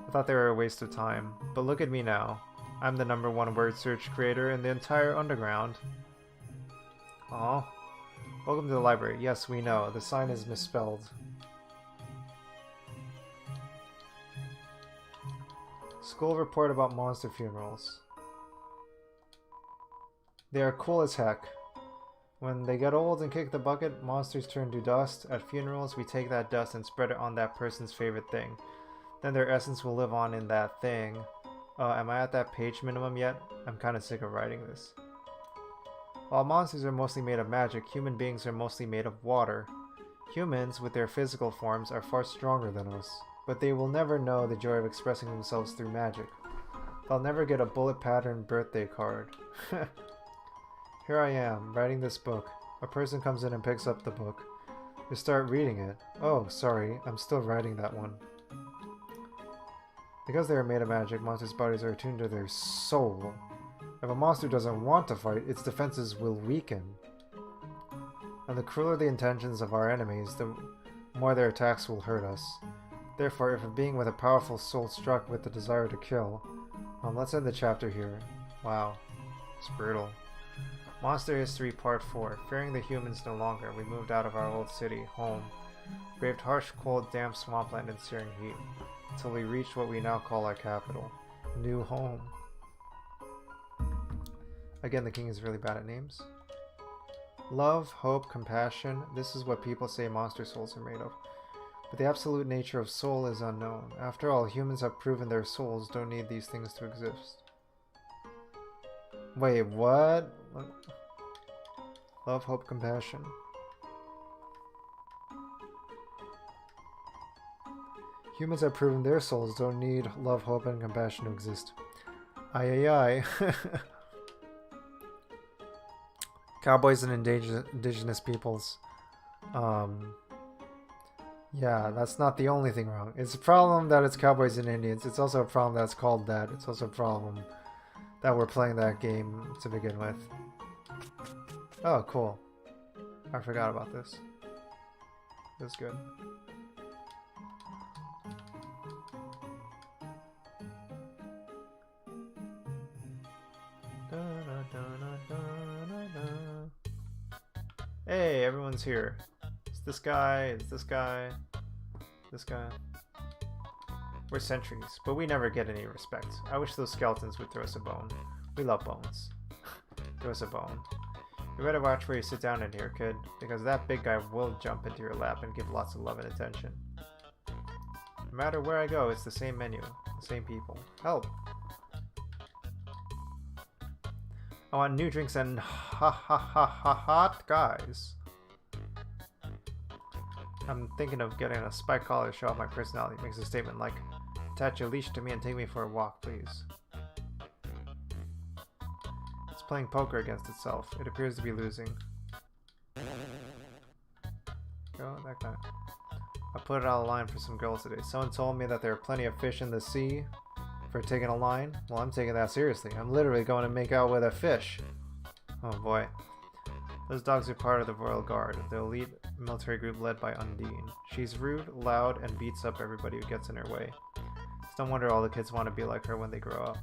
I thought they were a waste of time. But look at me now. I'm the #1 word search creator in the entire underground. Aw. Welcome to the library. Yes, we know. The sign is misspelled. School report about monster funerals. They are cool as heck. When they get old and kick the bucket, monsters turn to dust. At funerals, we take that dust and spread it on that person's favorite thing. Then their essence will live on in that thing. Am I at that page minimum yet? I'm kinda sick of writing this. While monsters are mostly made of magic, human beings are mostly made of water. Humans, with their physical forms, are far stronger than us, but they will never know the joy of expressing themselves through magic. They'll never get a bullet pattern birthday card. Here I am, writing this book. A person comes in and picks up the book. They start reading it. Oh, sorry, I'm still writing that one. Because they are made of magic, monsters' bodies are attuned to their soul. If a monster doesn't want to fight, its defenses will weaken. And the crueler the intentions of our enemies, the more their attacks will hurt us. Therefore, if a being with a powerful soul struck with the desire to kill... let's end the chapter here. Wow. It's brutal. Monster History Part 4. Fearing the humans no longer, we moved out of our old city, home. Braved harsh, cold, damp swampland and searing heat, until we reached what we now call our capital. New home. Again, the king is really bad at names. Love, hope, compassion. This is what people say monster souls are made of. But the absolute nature of soul is unknown. After all, humans have proven their souls don't need these things to exist. Wait, what? Love, hope, compassion. Humans have proven their souls don't need love, hope, and compassion to exist. Aye, aye, aye. Cowboys and indigenous peoples. Yeah, that's not the only thing wrong. It's a problem that it's cowboys and Indians. It's also a problem that it's called that. It's also a problem that we're playing that game to begin with. Oh, cool. I forgot about this. That's good. Hey, everyone's here. It's this guy, it's this guy, this guy. We're sentries, but we never get any respect. I wish those skeletons would throw us a bone. We love bones. Throw us a bone. You better watch where you sit down in here, kid, because that big guy will jump into your lap and give lots of love and attention. No matter where I go, it's the same menu, the same people. Help! I want new drinks and hot guys. I'm thinking of getting a spike collar to show off my personality. It makes a statement like, attach a leash to me and take me for a walk, please. It's playing poker against itself. It appears to be losing. Go, that guy. I put it out of line for some girls today. Someone told me that there are plenty of fish in the sea for taking a line. Well, I'm taking that seriously. I'm literally going to make out with a fish. Oh boy. Those dogs are part of the Royal Guard, the elite military group led by Undine. She's rude, loud, and beats up everybody who gets in her way. It's no wonder all the kids want to be like her when they grow up.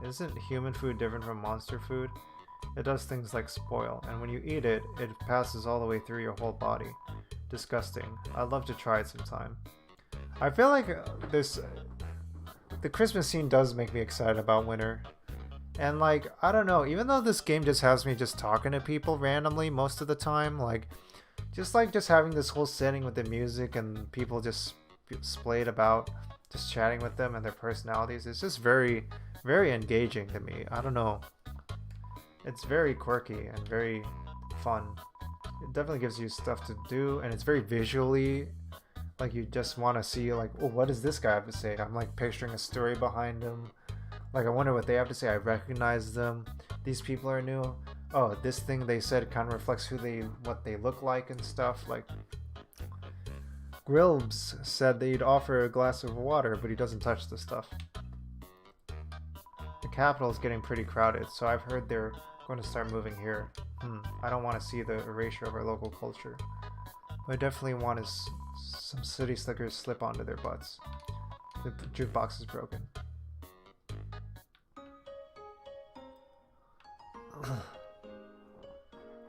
Isn't human food different from monster food? It does things like spoil, and when you eat it, it passes all the way through your whole body. Disgusting. I'd love to try it sometime. I feel like the Christmas scene does make me excited about winter. And like, I don't know, even though this game just has me just talking to people randomly most of the time, just having this whole setting with the music and people just splayed about, just chatting with them and their personalities, it's just very, very engaging to me. I don't know. It's very quirky and very fun. It definitely gives you stuff to do, and it's very visually, like you just want to see like, oh, what does this guy have to say? I'm like picturing a story behind him. Like, I wonder what they have to say. I recognize them. These people are new. Oh, this thing they said kind of reflects what they look like and stuff. Like, Grilbs said that he'd offer a glass of water, but he doesn't touch the stuff. The capital is getting pretty crowded, so I've heard they're going to start moving here. I don't want to see the erasure of our local culture. What I definitely want is some city slickers slip onto their butts. The jukebox is broken.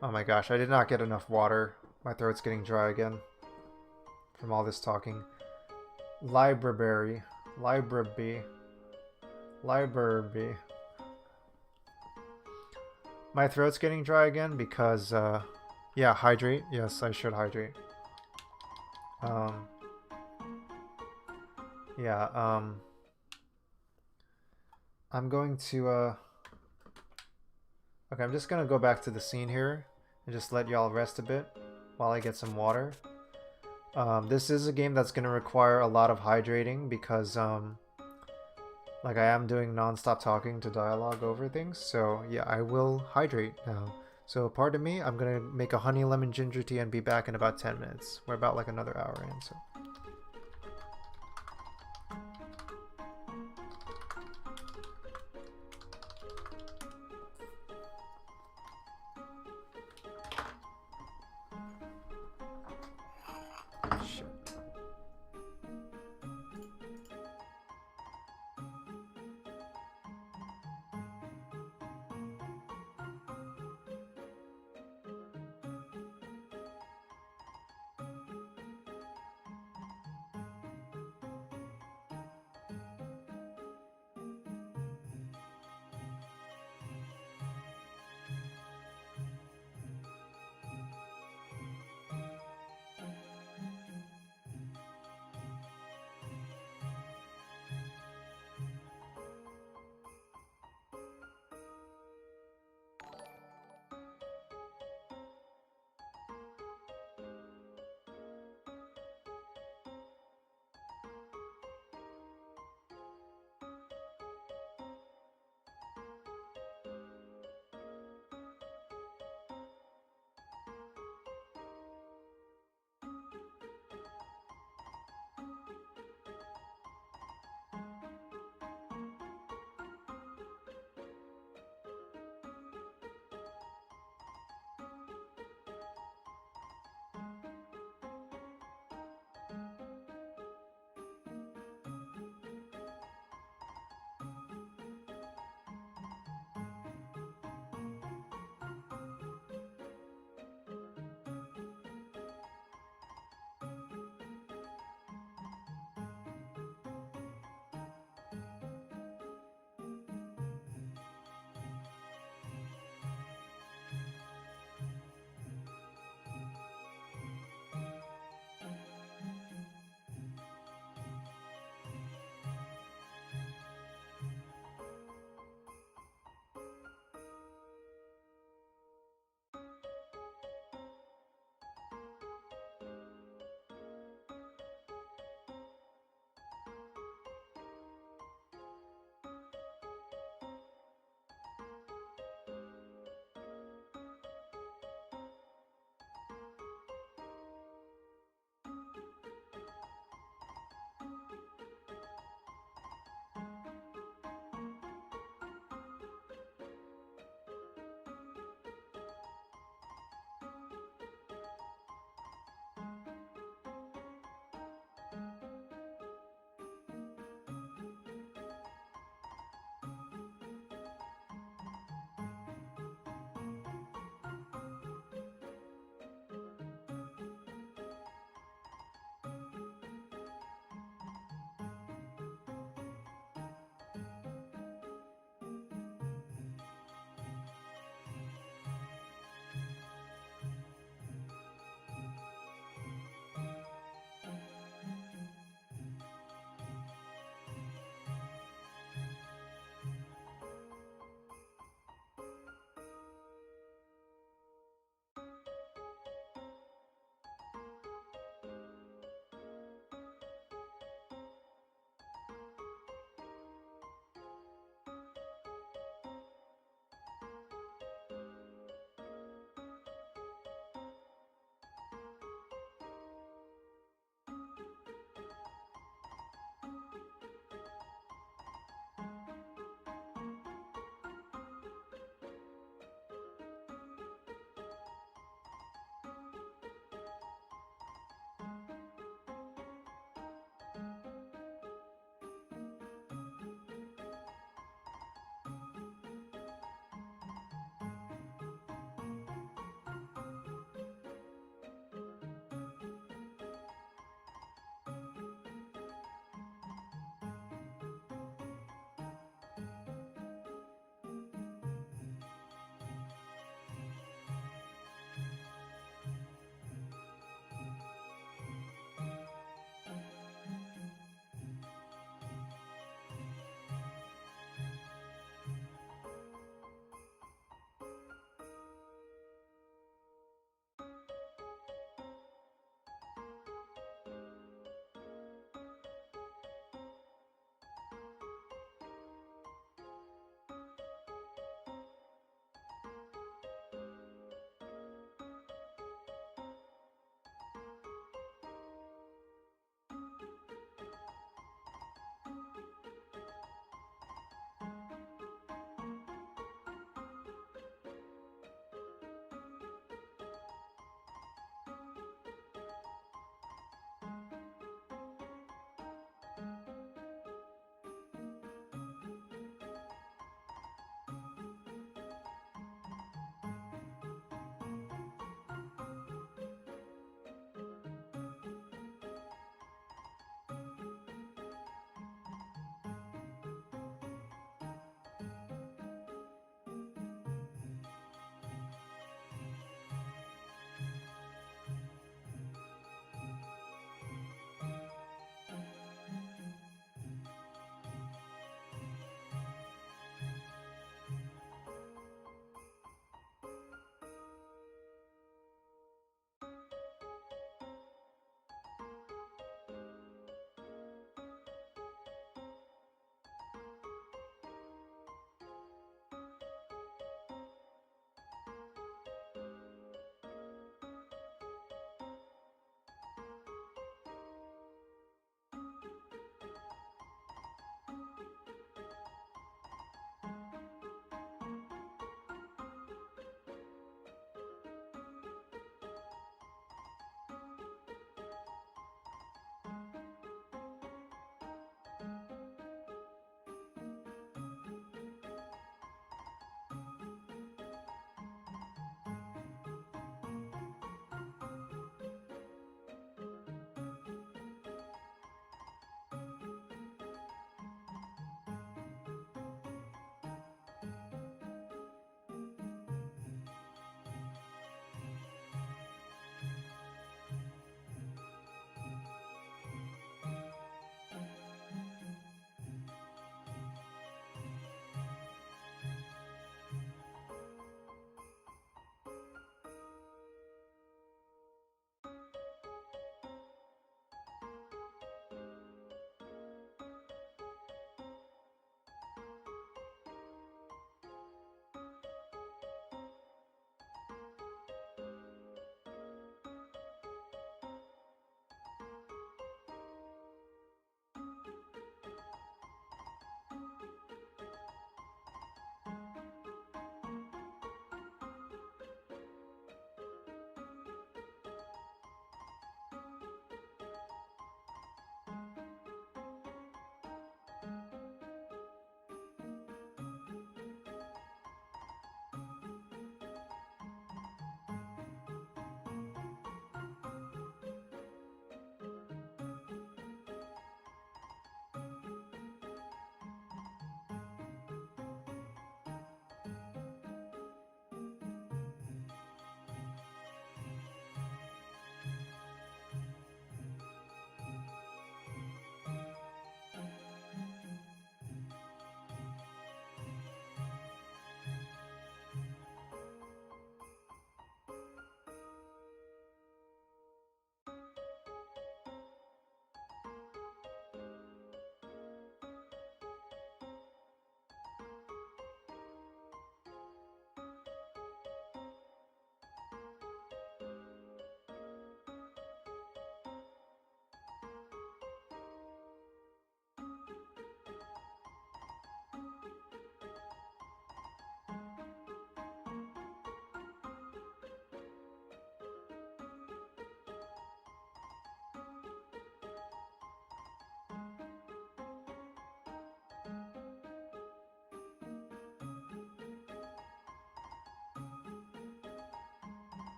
Oh my gosh, I did not get enough water. My throat's getting dry again from all this talking. Library. My throat's getting dry again because, yeah, hydrate. Yes, I should hydrate. Yeah, I'm going to, okay, I'm just gonna go back to the scene here and just let y'all rest a bit while I get some water. This is a game that's gonna require a lot of hydrating because, like, I am doing non-stop talking to dialogue over things, so yeah, I will hydrate now. So pardon me, I'm gonna make a honey lemon ginger tea and be back in about 10 minutes. We're about like another hour in, so.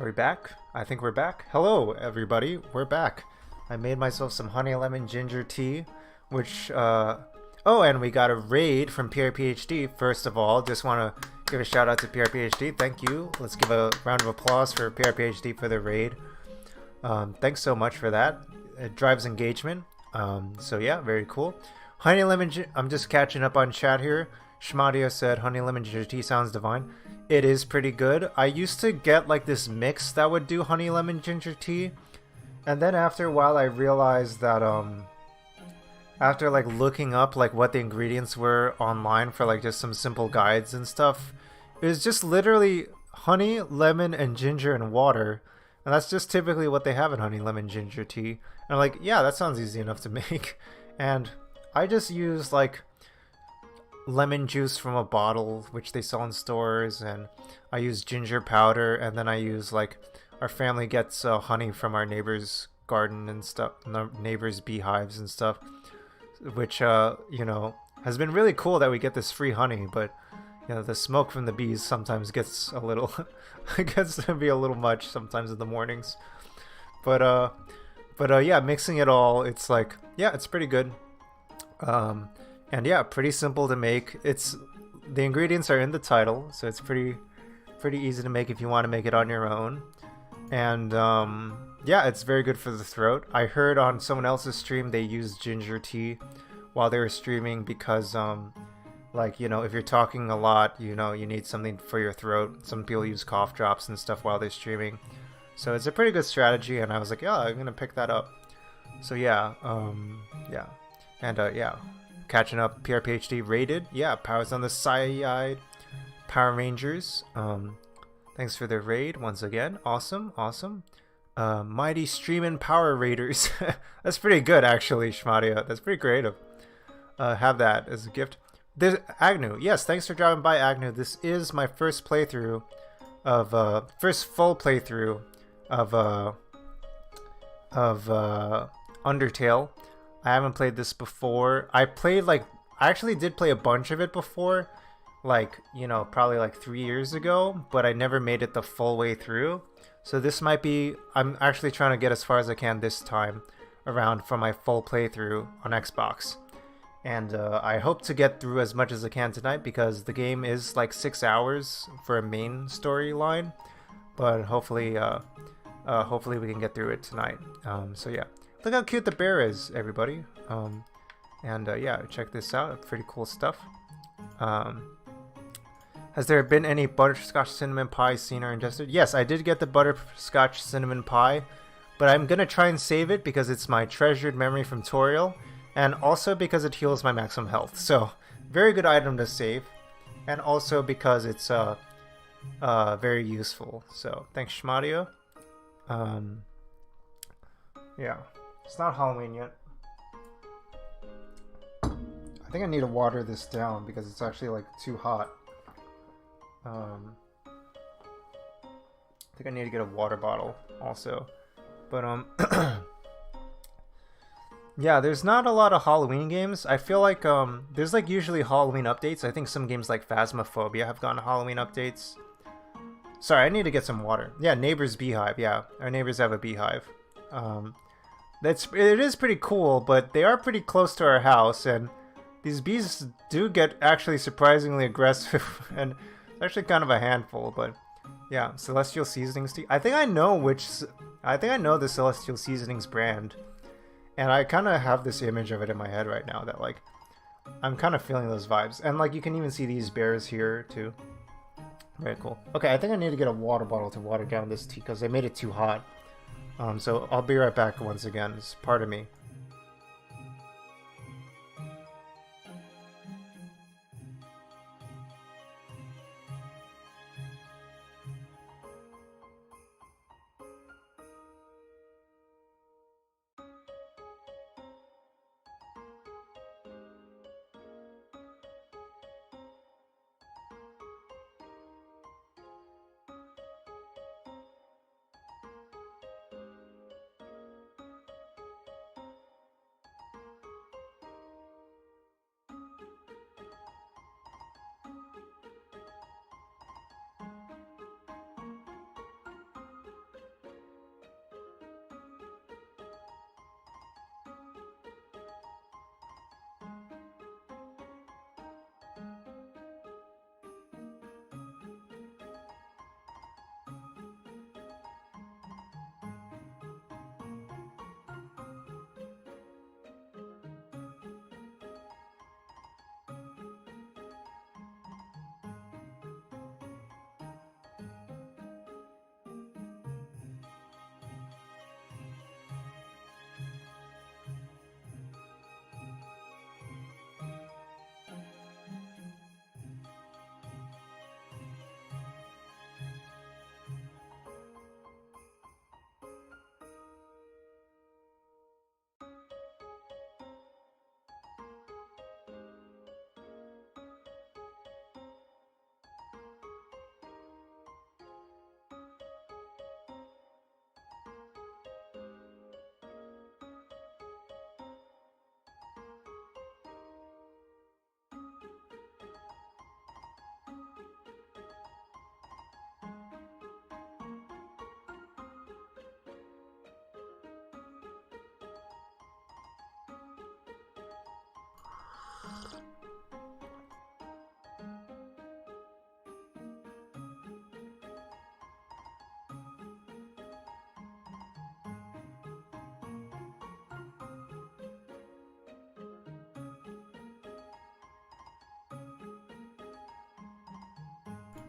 Are we back? I think we're back. Hello, everybody. We're back. I made myself some honey lemon ginger tea, which, oh, and we got a raid from PRPHD. First of all, just want to give a shout out to PRPHD. Thank you. Let's give a round of applause for PRPHD for the raid. Thanks so much for that. It drives engagement. So yeah, very cool. Honey lemon, I'm just catching up on chat here. Shmadia said honey lemon ginger tea sounds divine. It is pretty good. I used to get like this mix that would do honey lemon ginger tea, and then after a while I realized that after like looking up like what the ingredients were online for like just some simple guides and stuff, it was just literally honey, lemon, and ginger and water, and that's just typically what they have in honey lemon ginger tea. And I'm like, yeah, that sounds easy enough to make. And I just use like lemon juice from a bottle which they sell in stores, and I use ginger powder, and then I use like our family gets honey from our neighbor's garden and stuff, neighbor's beehives and stuff, which you know, has been really cool that we get this free honey. But you know, the smoke from the bees sometimes gets a little it gets to be a little much sometimes in the mornings. But yeah, mixing it all, it's like, yeah, it's pretty good. And yeah, pretty simple to make. It's the ingredients are in the title, so it's pretty easy to make if you want to make it on your own. And yeah, it's very good for the throat. I heard on someone else's stream they used ginger tea while they were streaming because like, you know, if you're talking a lot, you know, you need something for your throat. Some people use cough drops and stuff while they're streaming. So it's a pretty good strategy, and I was like, yeah, I'm gonna pick that up. So yeah, yeah. And yeah, catching up. PRPHD rated. Yeah, Powers on the Side. Power Rangers. Thanks for the raid once again. Awesome. Mighty Streamin' Power Raiders. That's pretty good, actually, Shmadia. That's pretty creative. Have that as a gift. There's Agnew. Yes, thanks for dropping by, Agnew. This is my first playthrough of first full playthrough of Undertale. I haven't played this before. I actually did play a bunch of it before, like, you know, probably like 3 years ago, but I never made it the full way through. So this might be, I'm actually trying to get as far as I can this time around for my full playthrough on Xbox. And I hope to get through as much as I can tonight, because the game is like 6 hours for a main storyline, but hopefully hopefully we can get through it tonight. So yeah. Look how cute the bear is, everybody. And yeah, check this out. Pretty cool stuff. Has there been any butterscotch cinnamon pie seen or ingested? Yes, I did get the butterscotch cinnamon pie, but I'm going to try and save it because it's my treasured memory from Toriel, and also because it heals my maximum health. So, very good item to save, and also because it's very useful. So, thanks, Shmadio. Yeah. It's not Halloween yet. I think I need to water this down because it's actually like too hot. I think I need to get a water bottle also. But yeah, there's not a lot of Halloween games. I feel like there's like usually Halloween updates. I think some games like Phasmophobia have gotten Halloween updates. Sorry, I need to get some water. Yeah, neighbor's beehive. Yeah, our neighbors have a beehive. It is pretty cool, but they are pretty close to our house, and these bees do get actually surprisingly aggressive, and it's actually kind of a handful. But yeah, Celestial Seasonings tea. I think I know the Celestial Seasonings brand, and I kind of have this image of it in my head right now that like I'm kind of feeling those vibes, and like you can even see these bears here too. Very cool. Okay, I think I need to get a water bottle to water down this tea because they made it too hot. So I'll be right back once again. It's part of me.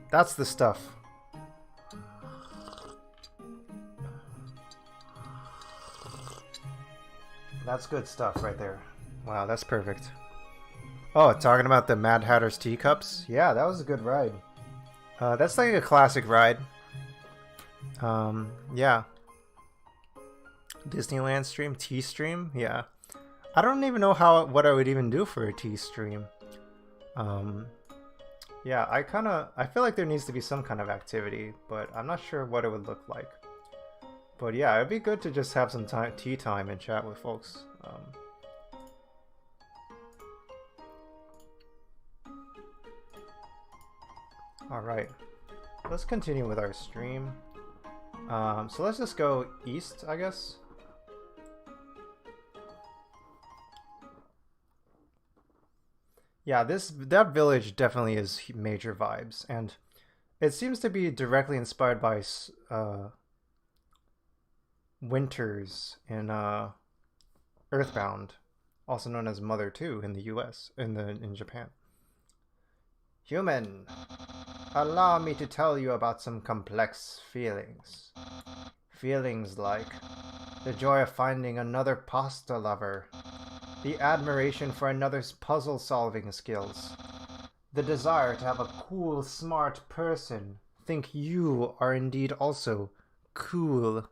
That's the stuff. That's good stuff right there. Wow, that's perfect. Oh, talking about the Mad Hatter's teacups? Yeah, that was a good ride. That's like a classic ride. Yeah. Disneyland stream? Tea stream? Yeah. I don't even know what I would even do for a tea stream. Yeah, I feel like there needs to be some kind of activity, but I'm not sure what it would look like. But yeah, it'd be good to just have some tea time and chat with folks. Alright, let's continue with our stream. So let's just go east, I guess. Yeah, that village definitely is major vibes, and it seems to be directly inspired by Winters in Earthbound, also known as Mother 2 in the US, in Japan. Human, allow me to tell you about some complex feelings. Feelings like the joy of finding another pasta lover, the admiration for another's puzzle-solving skills, the desire to have a cool, smart person think you are indeed also cool.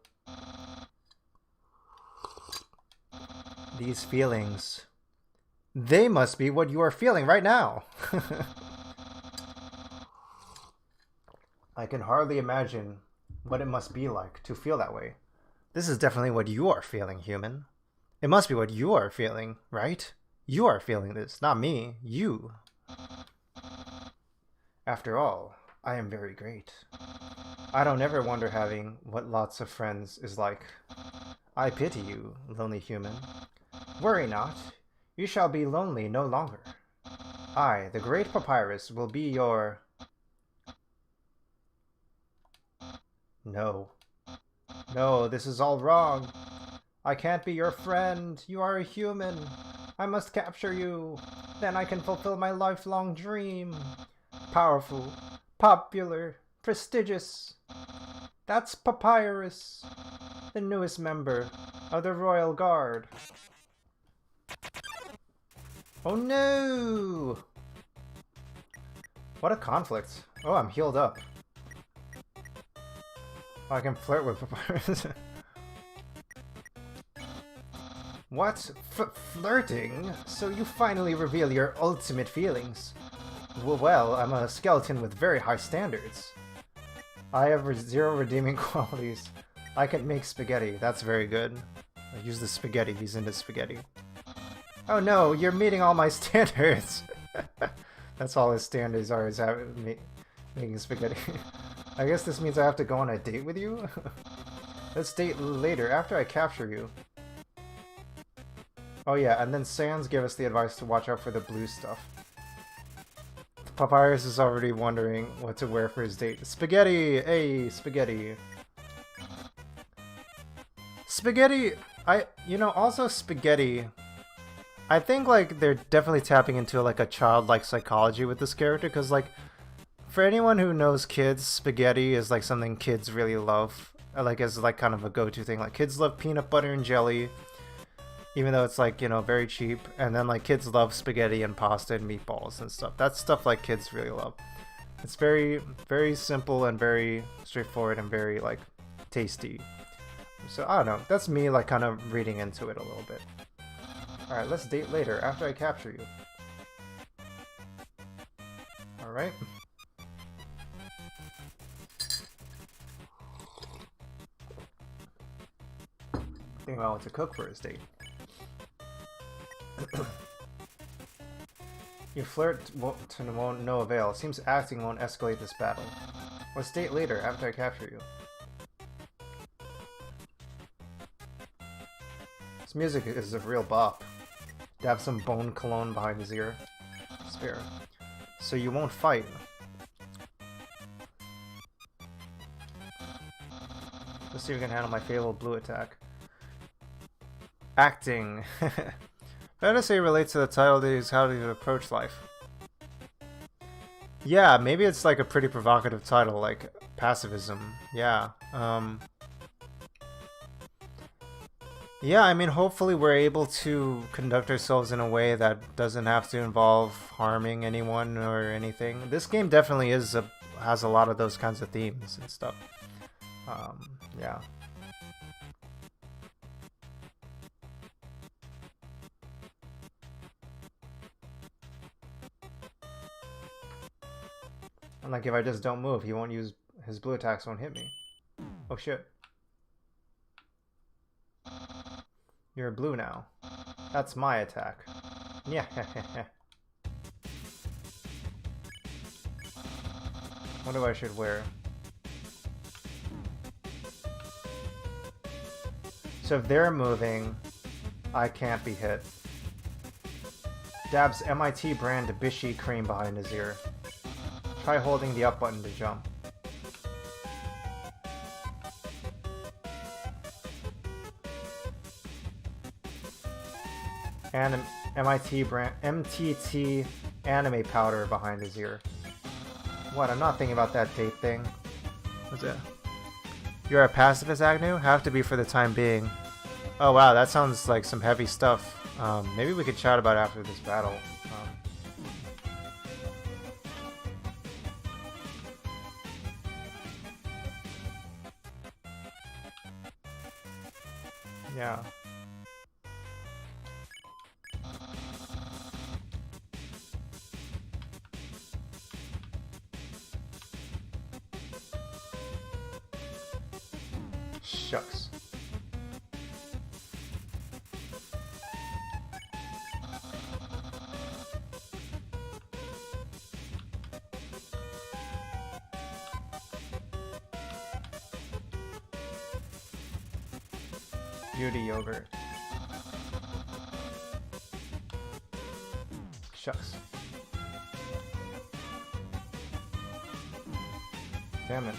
These feelings, they must be what you are feeling right now. I can hardly imagine what it must be like to feel that way. This is definitely what you are feeling, human. It must be what you are feeling, right? You are feeling this, not me. You. After all, I am very great. I don't ever wonder having what lots of friends is like. I pity you, lonely human. Worry not. You shall be lonely no longer. I, the great Papyrus, will be your... No. No, this is all wrong. I can't be your friend. You are a human. I must capture you. Then I can fulfill my lifelong dream. Powerful, popular, prestigious. That's Papyrus, the newest member of the Royal Guard. Oh no! What a conflict. Oh, I'm healed up. Oh, I can flirt with Papyrus. What? Flirting? So you finally reveal your ultimate feelings. Well, I'm a skeleton with very high standards. I have 0 redeeming qualities. I can make spaghetti. That's very good. I use the spaghetti. He's into spaghetti. Oh no, you're meeting all my standards. That's all his standards are, is making spaghetti. I guess this means I have to go on a date with you? Let's date later, after I capture you. Oh yeah, and then Sans gave us the advice to watch out for the blue stuff. Papyrus is already wondering what to wear for his date. Spaghetti! Hey, spaghetti. Spaghetti, also spaghetti. I think, like, they're definitely tapping into, like, a childlike psychology with this character, because, like, for anyone who knows kids, spaghetti is, like, something kids really love. Like, as, like, kind of a go-to thing. Like, kids love peanut butter and jelly, even though it's, like, very cheap. And then, like, kids love spaghetti and pasta and meatballs and stuff. That's stuff, like, kids really love. It's very, very simple and very straightforward and very, like, tasty. So, I don't know. That's me, like, kind of reading into it a little bit. Alright, let's date later, after I capture you. Alright. Think about what to cook for his date. You flirt to no avail. Seems acting won't escalate this battle. Let's date later, after I capture you. This music is a real bop. Dab some bone cologne behind his ear. Spare. So you won't fight. Let's see if we can handle my fatal blue attack. Acting. Fantasy relates to the title that is how to approach life. Yeah, maybe it's like a pretty provocative title, like pacifism. Yeah. Yeah, I mean, hopefully we're able to conduct ourselves in a way that doesn't have to involve harming anyone or anything. This game definitely has a lot of those kinds of themes and stuff. Yeah. And like if I just don't move, he won't use his blue attacks won't hit me. Oh shit. You're blue now. That's my attack. Yeah. What do I should wear? So if they're moving, I can't be hit. Dabs MIT brand Bishi cream behind his ear. Try holding the up button to jump. And MIT brand MTT anime powder behind his ear. What? I'm not thinking about that date thing. What's that? You're a pacifist, Agnew? Have to be for the time being. Oh wow, that sounds like some heavy stuff. Maybe we could chat about it after this battle. Yeah. Shucks. Beauty yogurt. Shucks. Damn it.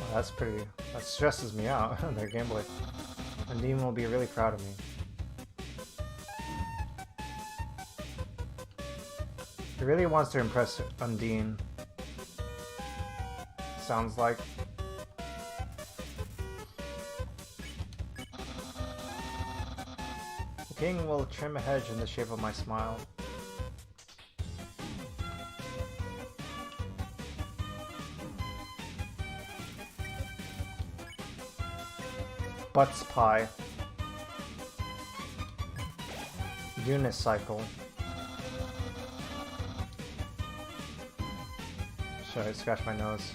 Well, that stresses me out, their gameplay. Undine will be really proud of me. He really wants to impress Undine. Sounds like. The king will trim a hedge in the shape of my smile. Butts pie. Unicycle. Should I scratch my nose?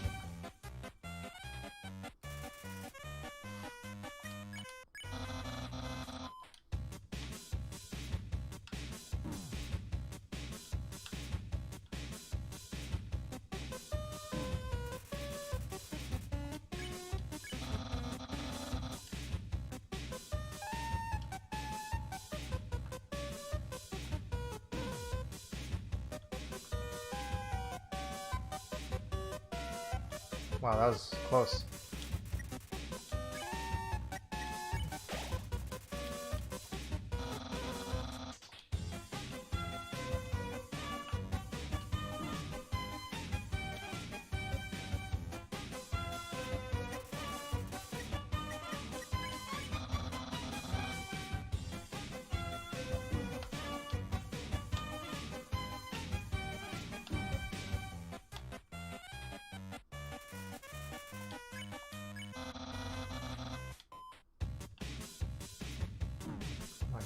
Wow, that was close.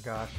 Gosh.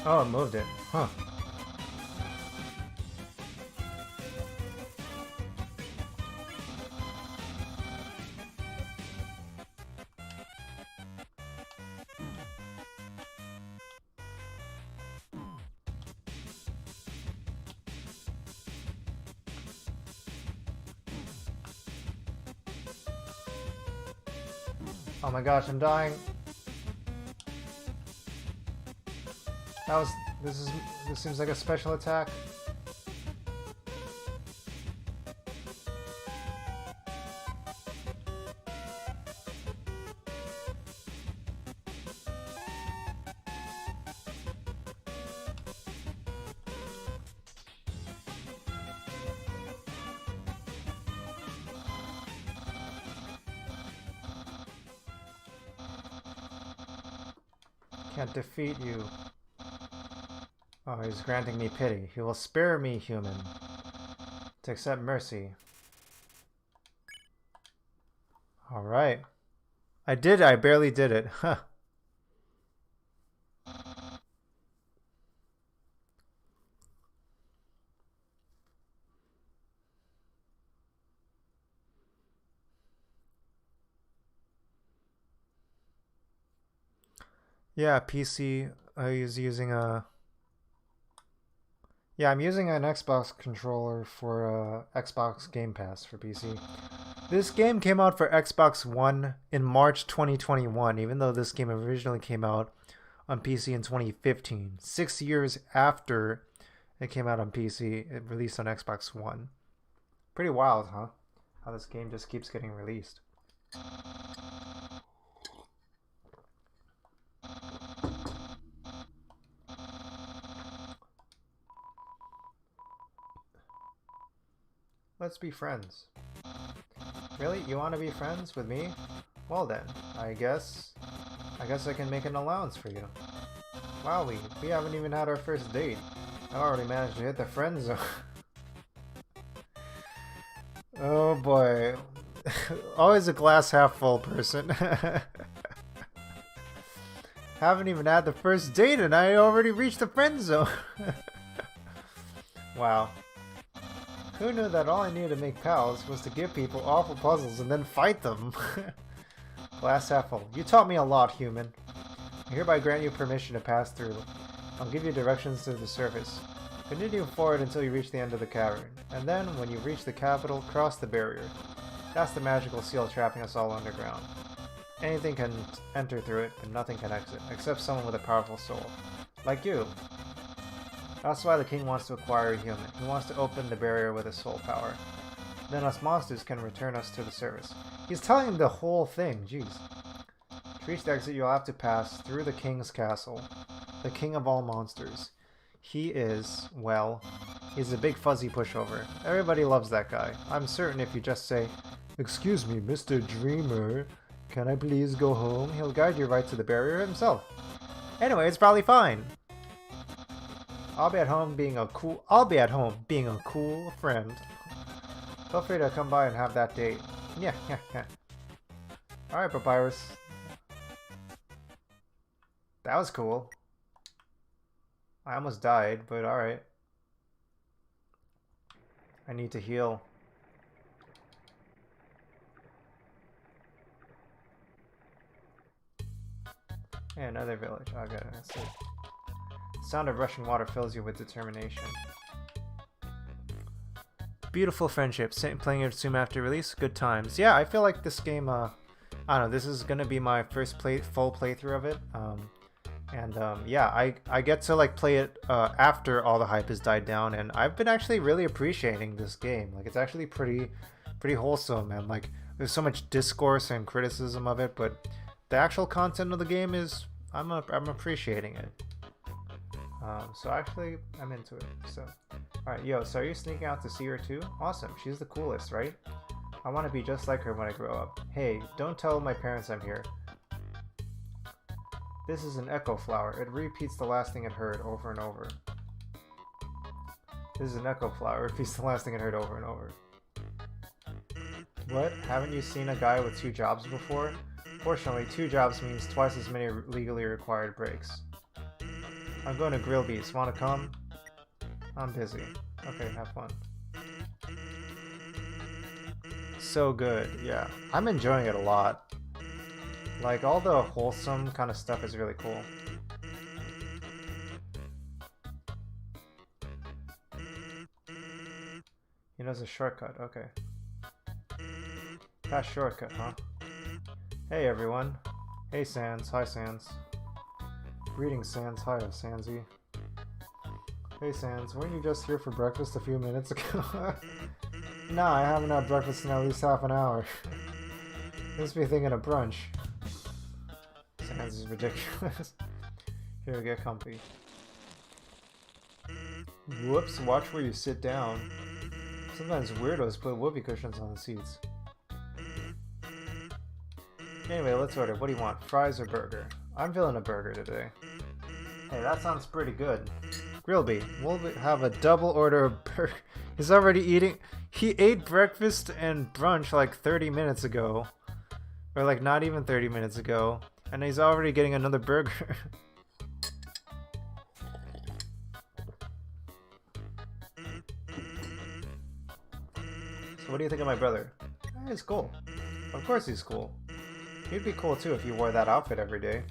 Oh, it moved it. Huh. Oh my gosh, I'm dying. This seems like a special attack. Can't defeat you. Oh, he's granting me pity. He will spare me, human, to accept mercy. Alright. I barely did it. Huh. Yeah, PC. I was using a... Yeah, I'm using an Xbox controller for Xbox Game Pass for PC. This game came out for Xbox One in March 2021, even though this game originally came out on PC in 2015. 6 years after it came out on PC, it released on Xbox One. Pretty wild, huh? How this game just keeps getting released. Let's be friends. Really? You want to be friends with me? Well then, I guess I can make an allowance for you. Wow, we haven't even had our first date. I already managed to hit the friend zone. Oh boy. Always a glass half full person. Haven't even had the first date and I already reached the friend zone. Wow. Who knew that all I needed to make pals was to give people awful puzzles and then fight them? Glass half full. You taught me a lot, human. I hereby grant you permission to pass through. I'll give you directions to the surface. Continue forward until you reach the end of the cavern. And then, when you reach the capital, cross the barrier. That's the magical seal trapping us all underground. Anything can enter through it, but nothing can exit, except someone with a powerful soul. Like you. That's why the king wants to acquire a human. He wants to open the barrier with his soul power. Then us monsters can return us to the surface. He's telling him the whole thing, jeez. To reach the exit, you'll have to pass through the king's castle. The king of all monsters. He is, well, he's a big fuzzy pushover. Everybody loves that guy. I'm certain if you just say, "Excuse me, Mr. Dreamer, can I please go home?" he'll guide you right to the barrier himself. Anyway, it's probably fine. I'll be at home being a cool friend. Feel free to come by and have that date. Yeah. Alright, Papyrus. That was cool. I almost died, but alright. I need to heal. Yeah, another village. Okay, that's it. The sound of rushing water fills you with determination. Beautiful friendship. Playing it soon after release. Good times. Yeah, I feel like this game, I don't know, this is going to be my first full playthrough of it. Yeah, I get to like play it after all the hype has died down, and I've been actually really appreciating this game. Like, it's actually pretty wholesome, and like there's so much discourse and criticism of it, but the actual content of the game is I'm appreciating it. So actually I'm into it. So alright, yo, so are you sneaking out to see her too? Awesome, she's the coolest, right? I want to be just like her when I grow up. Hey, don't tell my parents I'm here. This is an echo flower. It repeats the last thing it heard over and over. This is an echo flower. It repeats the last thing it heard over and over. What? Haven't you seen a guy with 2 jobs before? Fortunately, 2 jobs means twice as many legally required breaks. I'm going to Grillby's. Wanna come? I'm busy. Okay, have fun. So good, yeah. I'm enjoying it a lot. Like, all the wholesome kind of stuff is really cool. He knows a shortcut, okay. Fast shortcut, huh? Hey everyone. Hey Sans, hi Sans. Greetings Sans, hi Sansy. Hey Sans, weren't you just here for breakfast a few minutes ago? Nah, I haven't had breakfast in at least half an hour. Must be thinking of brunch. Sans is ridiculous. Here, get comfy. Whoops, watch where you sit down. Sometimes weirdos put whoopee cushions on the seats. Anyway, let's order. What do you want? Fries or burger? I'm feeling a burger today. Hey, that sounds pretty good. Grillby, we'll have a double order of burger. He's already eating. He ate breakfast and brunch like 30 minutes ago. Or like not even 30 minutes ago. And he's already getting another burger. So what do you think of my brother? He's cool. Of course he's cool. He'd be cool too if he wore that outfit every day.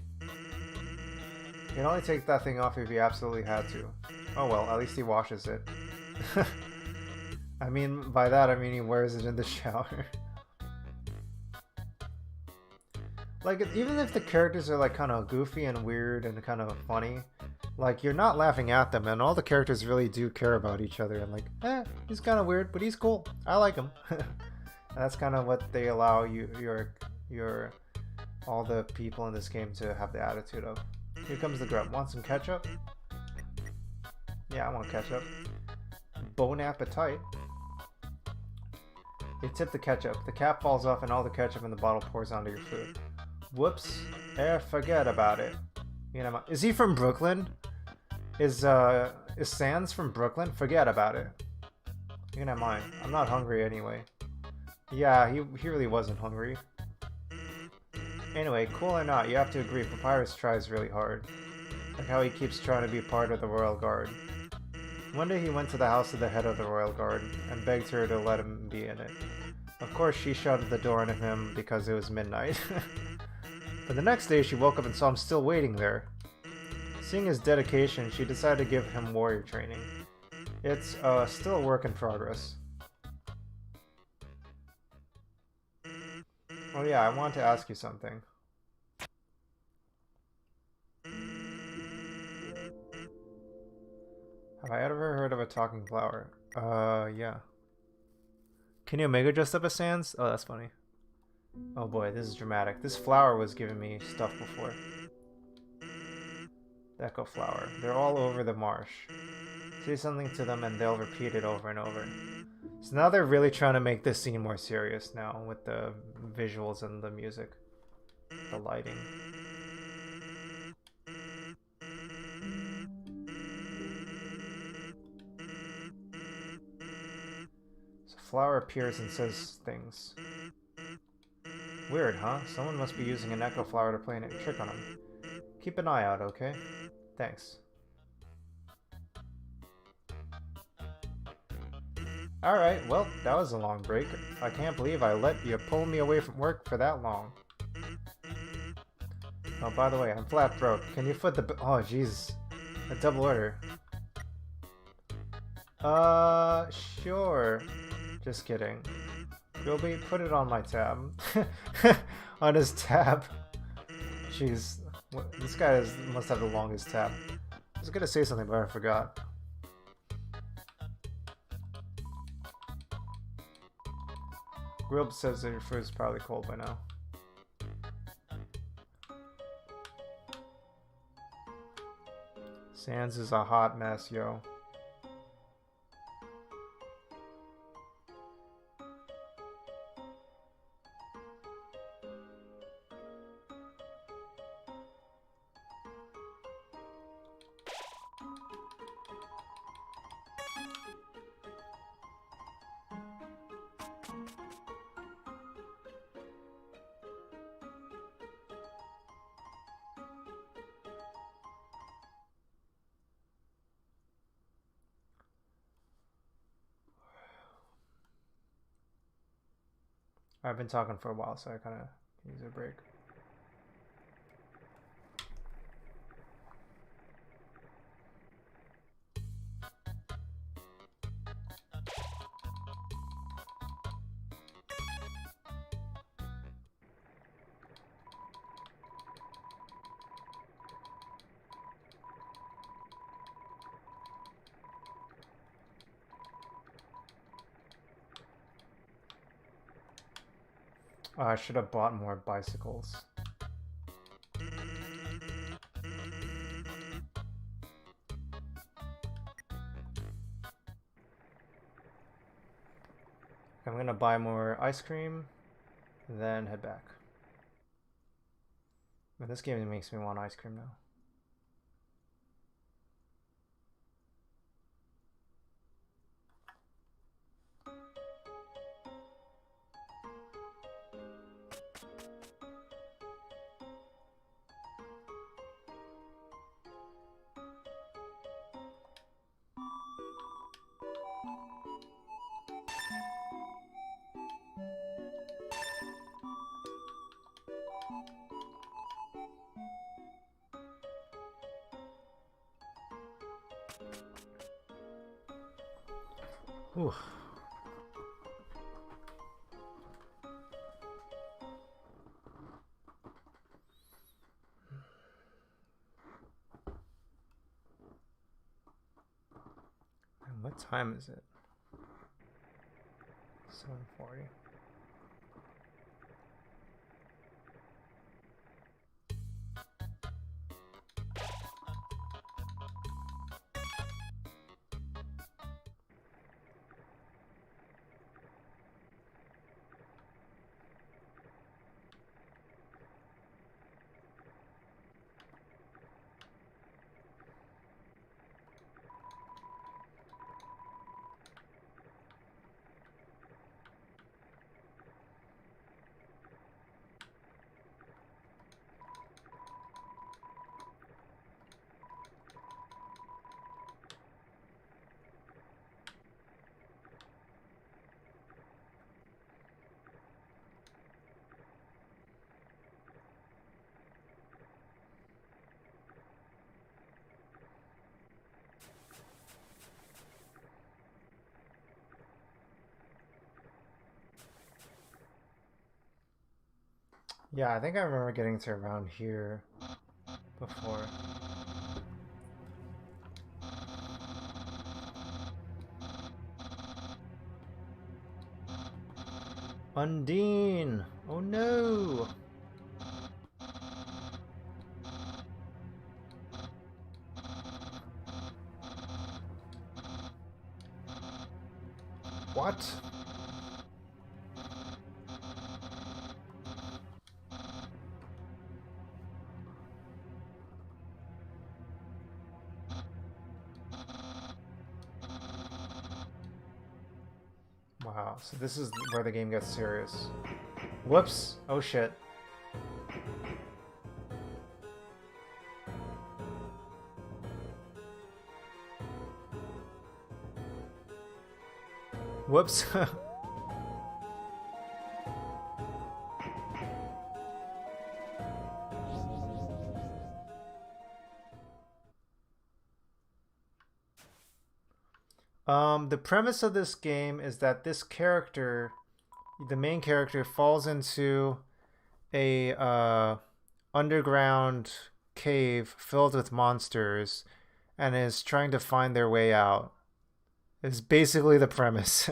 You'd only take that thing off if you absolutely had to. Oh well, at least he washes it. I mean, by that I mean he wears it in the shower. Like, even if the characters are like kind of goofy and weird and kind of funny, like, you're not laughing at them, and all the characters really do care about each other, and like, he's kind of weird, but he's cool. I like him. That's kind of what they allow all the people in this game to have the attitude of. Here comes the grub. Want some ketchup? Yeah, I want ketchup. Bon appetite. You tip the ketchup. The cap falls off and all the ketchup in the bottle pours onto your food. Whoops. Forget about it. You know, is he from Brooklyn? Is Sans from Brooklyn? Forget about it. You can have mine. I'm not hungry anyway. Yeah, he really wasn't hungry. Anyway, cool or not, you have to agree, Papyrus tries really hard. Like how he keeps trying to be part of the Royal Guard. One day he went to the house of the head of the Royal Guard and begged her to let him be in it. Of course she shut the door on him because it was midnight. But the next day she woke up and saw him still waiting there. Seeing his dedication, she decided to give him warrior training. It's still a work in progress. Oh yeah, I want to ask you something. Have I ever heard of a talking flower? Yeah. Can you Omega dressed up as Sans? Oh, that's funny. Oh boy, this is dramatic. This flower was giving me stuff before. The Echo Flower. They're all over the marsh. Say something to them and they'll repeat it over and over. So now they're really trying to make this scene more serious now with the visuals and the music. The lighting. So Flower appears and says things. Weird, huh? Someone must be using an Echo Flower to play a trick on him. Keep an eye out, okay? Thanks. Alright, well, that was a long break. I can't believe I let you pull me away from work for that long. Oh, by the way, I'm flat broke. Can you foot the... Oh, jeez. A double order. Sure. Just kidding. Gilby, put it on my tab. On his tab. Jeez. This guy must have the longest tab. I was gonna say something, but I forgot. Grilb says that your food is probably cold by now. Sans is a hot mess, yo. I've been talking for a while, so I kind of use a break. I should have bought more bicycles. I'm going to buy more ice cream, then head back. But this game makes me want ice cream now. Ooh. And what time is it? 7:40. Yeah, I think I remember getting to around here before. Undine! Oh no! What? Wow, so this is where the game gets serious. Whoops! Oh shit. Whoops. The premise of this game is that this character, the main character, falls into a underground cave filled with monsters and is trying to find their way out. Is basically the premise.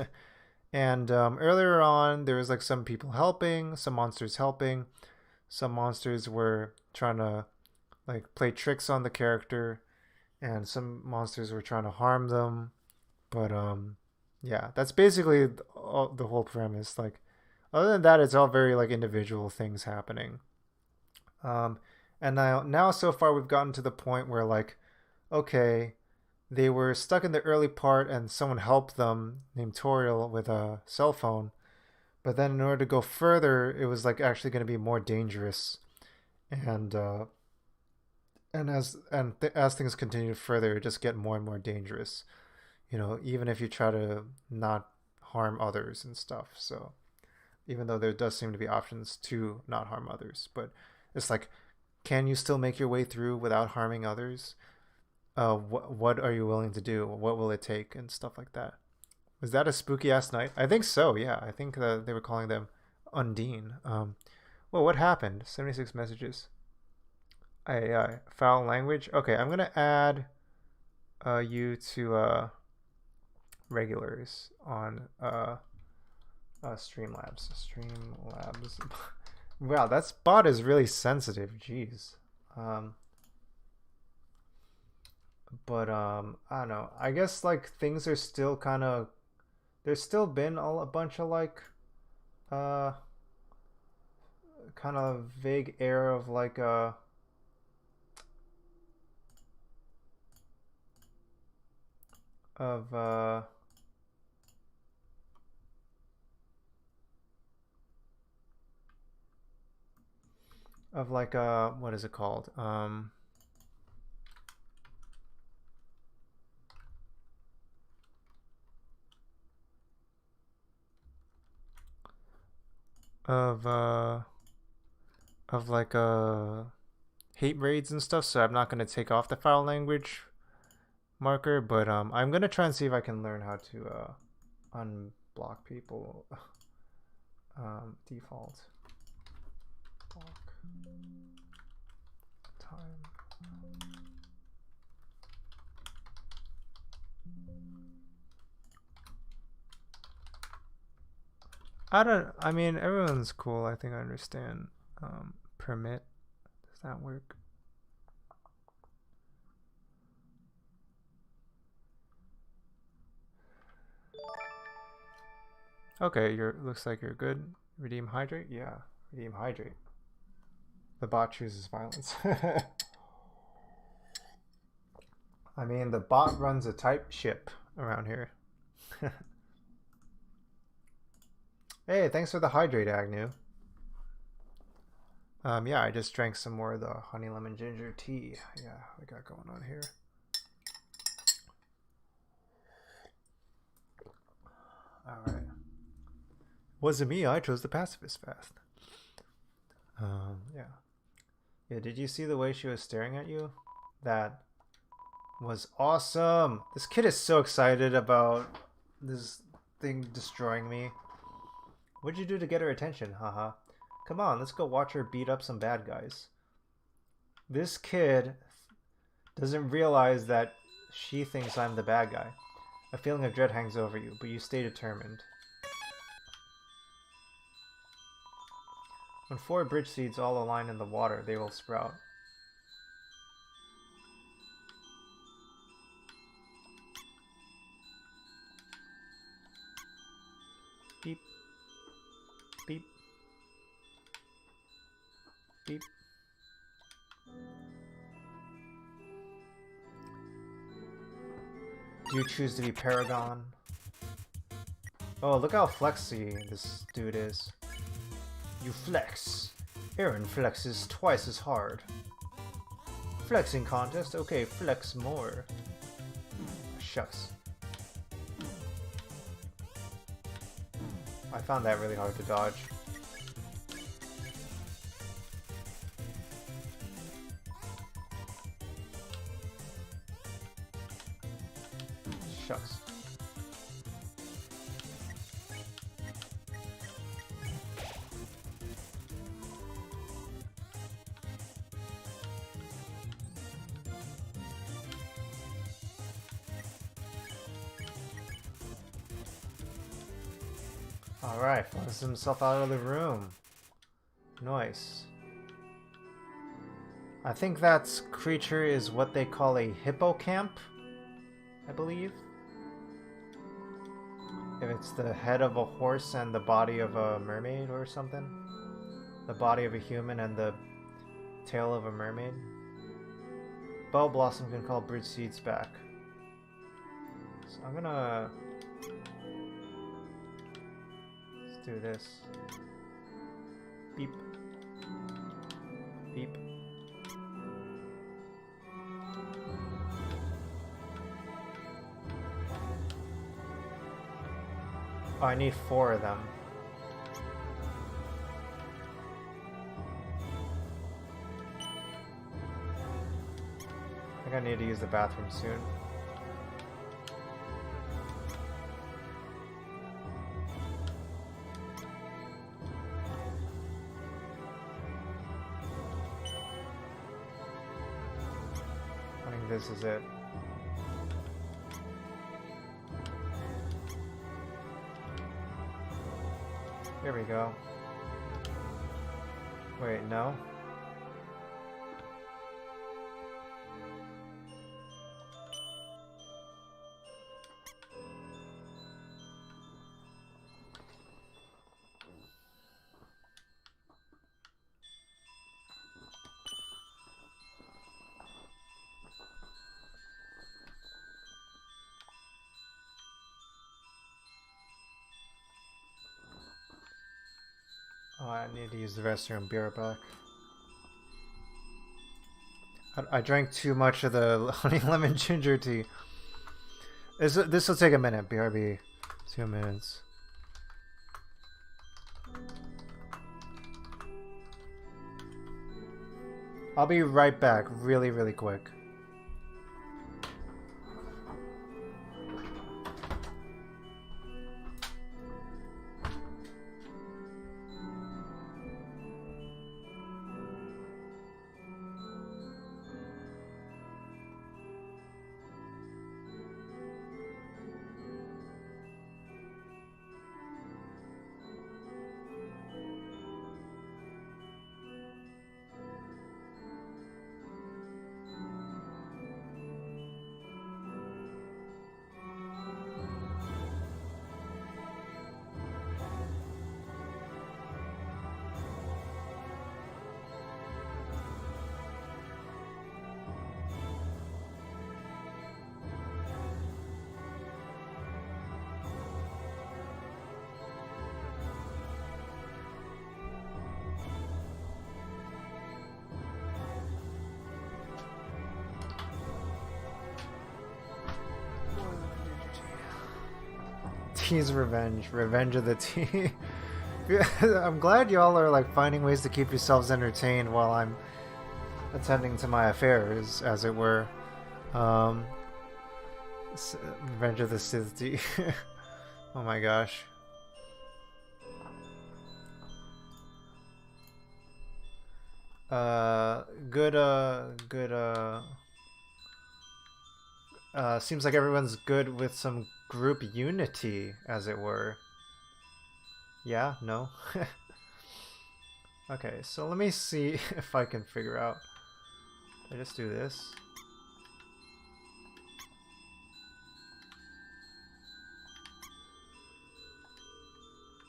And earlier on, there was like some people helping, some monsters helping. Some monsters were trying to like play tricks on the character, and some monsters were trying to harm them. But yeah, that's basically the whole premise. Like, other than that, it's all very like individual things happening. Um, and now so far we've gotten to the point where like, okay, they were stuck in the early part, and someone helped them named Toriel with a cell phone. But then in order to go further, it was like actually going to be more dangerous, and as things continue further, it just get more and more dangerous. You know, even if you try to not harm others and stuff. So even though there does seem to be options to not harm others. But it's like, can you still make your way through without harming others? What are you willing to do? What will it take? And stuff like that. Was that a spooky ass night? I think so. Yeah, I think they were calling them Undine. Well, what happened? 76 messages. Foul language. Okay, I'm gonna add you to regulars on Streamlabs. Streamlabs. Wow, that bot is really sensitive. Jeez. But I don't know. I guess like things are still kind of. There's still been a bunch of like kind of vague air of like of like what is it called? Of like hate raids and stuff, so I'm not gonna take off the foul language marker, but I'm gonna try and see if I can learn how to unblock people. Default block time. I mean, everyone's cool. I think I understand. Permit. Does that work? Okay, looks like you're good. Redeem hydrate? Yeah, redeem hydrate. The bot chooses violence. I mean, the bot runs a type ship around here. Hey, thanks for the hydrate, Agnew. Yeah, I just drank some more of the honey lemon ginger tea. Yeah, we got going on here. All right. Wasn't me. I chose the pacifist path. Yeah. Yeah, did you see the way she was staring at you? That was awesome. This kid is so excited about this thing destroying me. What'd you do to get her attention? Haha. Come on, let's go watch her beat up some bad guys. This kid doesn't realize that she thinks I'm the bad guy. A feeling of dread hangs over you, but you stay determined. When 4 bridge seeds all align in the water, they will sprout. Beep. Beep. Beep. Do you choose to be Paragon? Oh, look how flexy this dude is. You flex. Aaron flexes twice as hard. Flexing contest? Okay, flex more. Shucks. I found that really hard to dodge. Shucks. Alright, finds himself out of the room. Nice. I think that creature is what they call a hippocamp, I believe. If it's the head of a horse and the body of a mermaid or something. The body of a human and the tail of a mermaid. Bell Blossom can call bridge seeds back. So I'm gonna... let's do this. Beep. Beep. Oh, I need 4 of them. think I need to use the bathroom soon. I think this is it. Here we go. Wait, no? Oh, I need to use the restroom. Be right back. I drank too much of the honey lemon ginger tea. This will take a minute. BRB. 2 minutes. I'll be right back. Really, really quick. Tea's revenge. Revenge of the tea. I'm glad y'all are like finding ways to keep yourselves entertained while I'm attending to my affairs, as it were. Revenge of the Sith tea. Oh my gosh. Seems like everyone's good with some group unity, as it were. Yeah? No? Okay, so let me see if I can figure out. I just do this.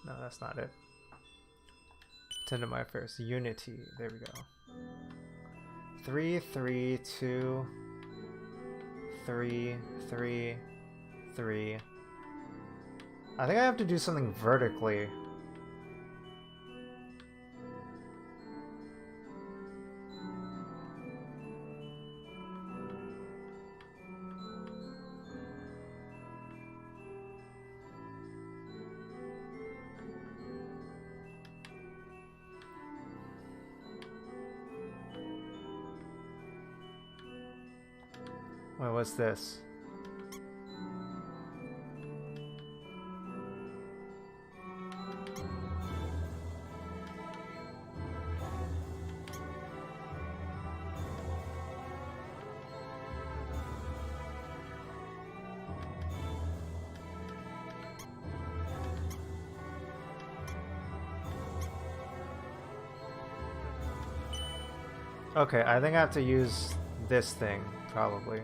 No, that's not it. Tend to my affairs. Unity. There we go. 3, 3, 2, 3, 3, 3. I think I have to do something vertically. Wait, what's this? Okay, I think I have to use this thing, probably.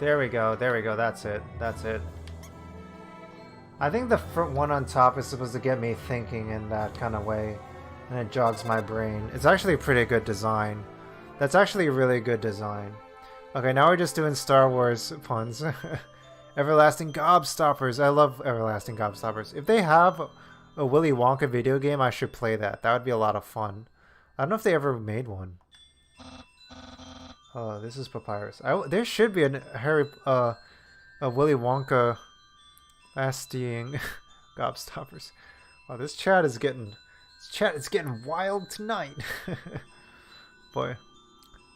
There we go, that's it, that's it. I think the front one on top is supposed to get me thinking in that kind of way, and it jogs my brain. It's actually a pretty good design. That's actually a really good design. Okay, now we're just doing Star Wars puns. Everlasting Gobstoppers. I love Everlasting Gobstoppers. If they have a Willy Wonka video game, I should play that. That would be a lot of fun. I don't know if they ever made one. Oh, this is Papyrus. There should be a Willy Wonka lasting Gobstoppers. Wow, this chat is getting Chat, it's getting wild tonight. Boy.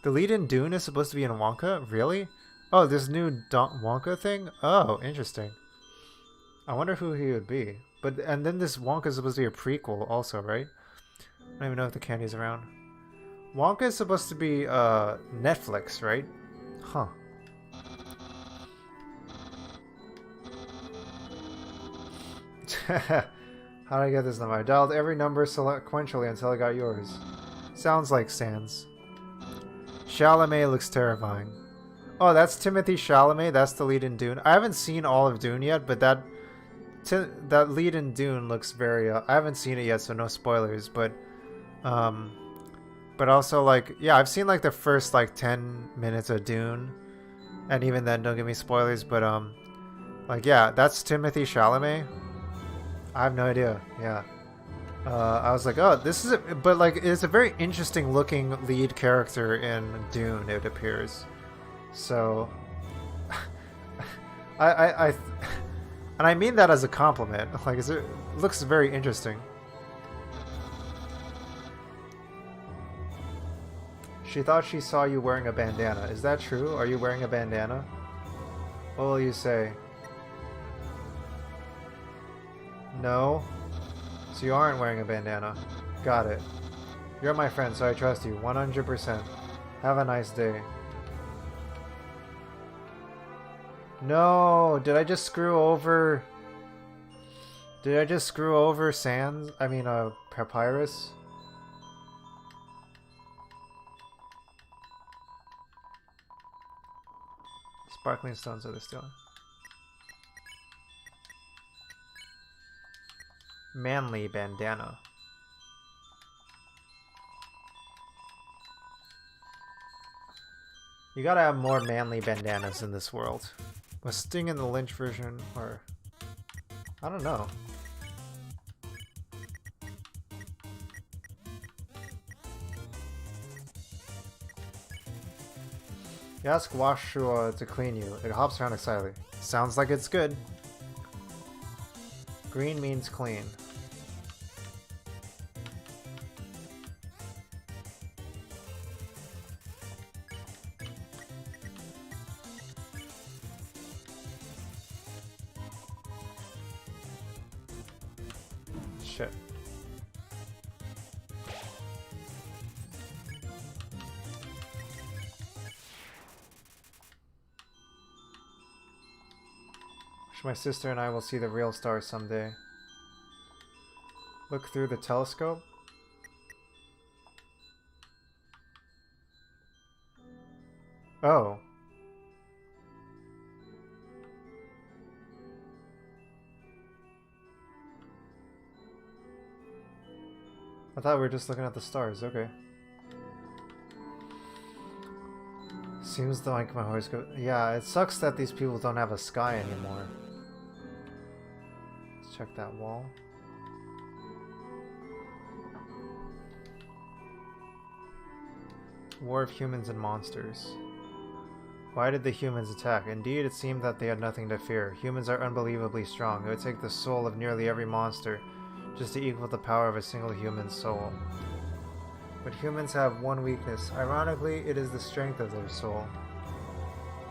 The lead in Dune is supposed to be in Wonka? Really? Oh, this new Wonka thing? Oh, interesting. I wonder who he would be. But and then this Wonka is supposed to be a prequel also, right? I don't even know if the candy's around. Wonka is supposed to be Netflix, right? Huh. How did I get this number? I dialed every number sequentially until I got yours. Sounds like Sans. Chalamet looks terrifying. Oh, that's Timothy Chalamet. That's the lead in Dune. I haven't seen all of Dune yet, but that lead in Dune looks very... I haven't seen it yet, so no spoilers. But also, like, yeah, I've seen like the first like 10 minutes of Dune, and even then, don't give me spoilers. But like, yeah, that's Timothy Chalamet. I have no idea. Yeah. I was like, oh, this is but like, it's a very interesting looking lead character in Dune, it appears. So, and I mean that as a compliment. Like, it looks very interesting. She thought she saw you wearing a bandana. Is that true? Are you wearing a bandana? What will you say? No? So you aren't wearing a bandana. Got it. You're my friend, so I trust you. 100%. Have a nice day. No! Did I just screw over... Did I just screw over Sans? I mean, Papyrus? Sparkling stones are the still. Manly bandana. You gotta have more manly bandanas in this world. Was Sting in the Lynch version, or... I don't know. You ask Washua to clean you. It hops around excitedly. Sounds like it's good. Green means clean. Shit. Wish my sister and I will see the real stars someday. Look through the telescope? Oh. I thought we were just looking at the stars, okay. Seems like my horoscope... Yeah, it sucks that these people don't have a sky anymore. Let's check that wall. War of humans and monsters. Why did the humans attack? Indeed, it seemed that they had nothing to fear. Humans are unbelievably strong. It would take the soul of nearly every monster just to equal the power of a single human soul. But humans have one weakness. Ironically, it is the strength of their soul.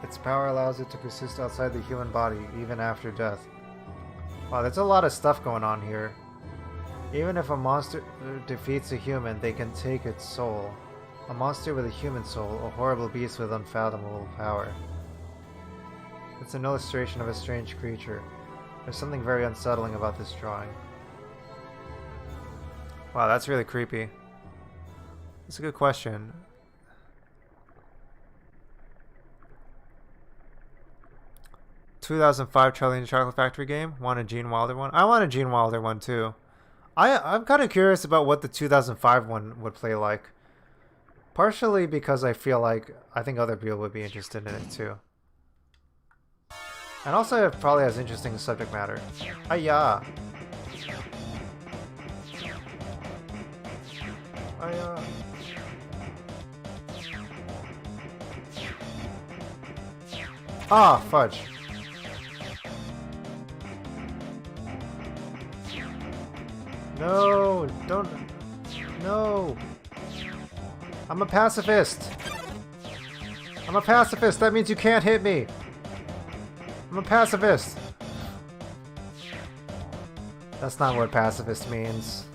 Its power allows it to persist outside the human body, even after death. Wow, there's a lot of stuff going on here. Even if a monster defeats a human, they can take its soul. A monster with a human soul, a horrible beast with unfathomable power. It's an illustration of a strange creature. There's something very unsettling about this drawing. Wow, that's really creepy. That's a good question. ...2005 Charlie and the Chocolate Factory game. Want a Gene Wilder one? I want a Gene Wilder one too. I'm kind of curious about what the 2005 one would play like. Partially because I feel like I think other people would be interested in it too. And also it probably has interesting subject matter. Hiya! Hiya! Ah, fudge. No, don't... I'm a pacifist! I'm a pacifist! That means you can't hit me! I'm a pacifist! That's not what pacifist means.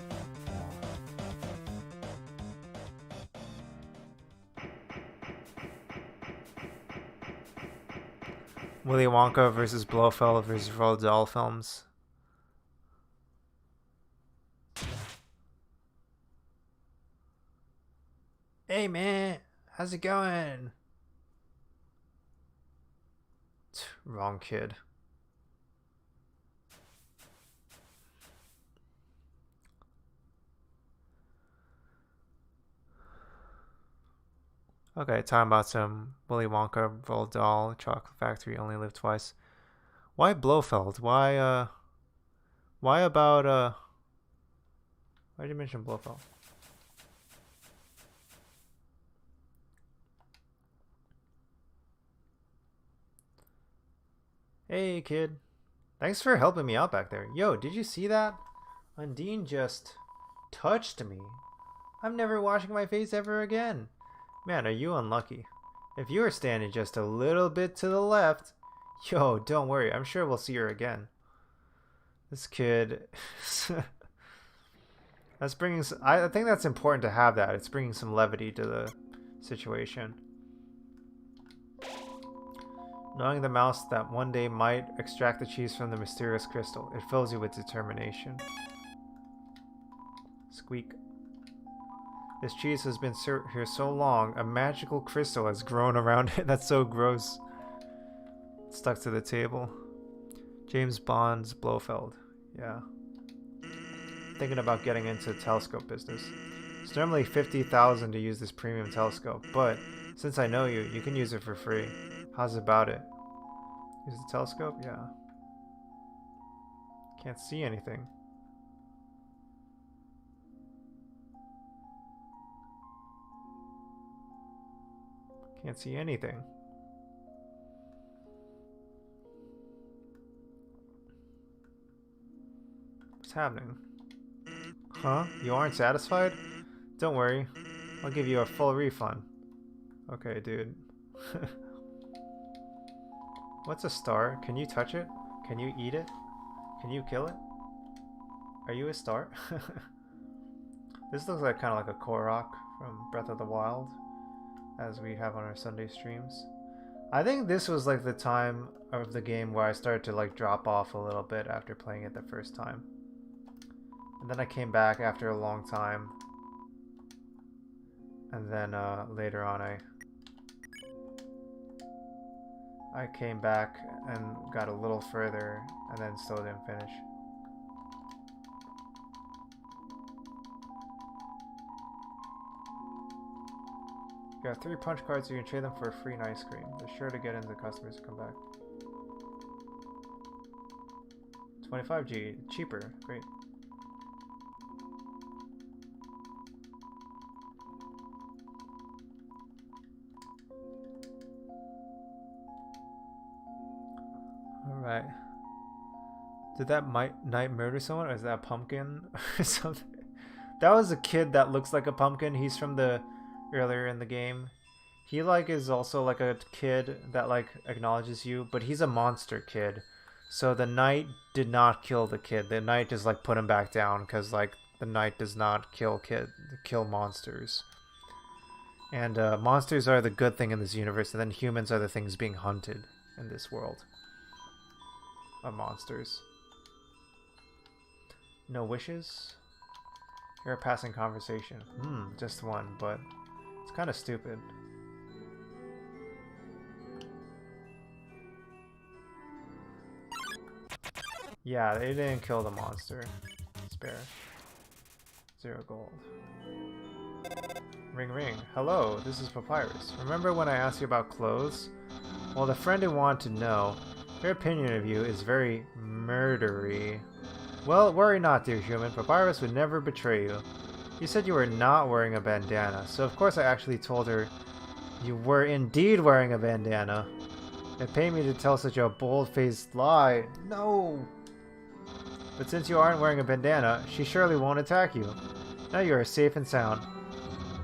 Willy Wonka versus Blofeld versus Roald Dahl films. Hey man, how's it going? Wrong kid. Okay, talking about some Willy Wonka, Roald Dahl, Chocolate Factory, Only Live Twice. Why Blofeld? Why about, why did you mention Blofeld? Hey, kid. Thanks for helping me out back there. Yo, did you see that? Undine just touched me. I'm never washing my face ever again. Man, are you unlucky. If you were standing just a little bit to the left... Yo, don't worry. I'm sure we'll see her again. This kid... That's bringing... I think that's important to have that. It's bringing some levity to the situation. Knowing the mouse that one day might extract the cheese from the mysterious crystal, it fills you with determination. Squeak. This cheese has been here so long, a magical crystal has grown around it. That's so gross. It's stuck to the table. James Bond's Blofeld. Yeah. Thinking about getting into telescope business. It's normally $50,000 to use this premium telescope, but since I know you, you can use it for free. How's about it? Use the telescope? Yeah. Can't see anything. Can't see anything. What's happening? Huh? You aren't satisfied? Don't worry. I'll give you a full refund. Okay, dude. What's a star? Can you touch it? Can you eat it? Can you kill it? Are you a star? This looks like kind of like a Korok from Breath of the Wild, as we have on our Sunday streams. I think this was like the time of the game where I started to like drop off a little bit after playing it the first time. And then I came back after a long time. And then later on I came back and got a little further and then still didn't finish. You have 3 punch cards, so you can trade them for a free ice cream. They're sure to get into customers to come back. 25G, cheaper, great. Alright. Did that knight murder someone, or is that a pumpkin or something? That was a kid that looks like a pumpkin. He's from the earlier in the game. He like is also like a kid that like acknowledges you, but he's a monster kid. So the knight did not kill the kid. The knight just like put him back down because like the knight does not kill monsters. And monsters are the good thing in this universe, and then humans are the things being hunted in this world of monsters. No wishes? You're a passing conversation. Just one, but it's kind of stupid. Yeah, they didn't kill the monster. Spare. 0 gold. Ring ring. Hello, this is Papyrus. Remember when I asked you about clothes? Well, the friend who wanted to know, her opinion of you is very murdery. Well, worry not, dear human. Papyrus would never betray you. You said you were not wearing a bandana, so of course I actually told her you were indeed wearing a bandana. It pained me to tell such a bold-faced lie. No! But since you aren't wearing a bandana, she surely won't attack you. Now you are safe and sound.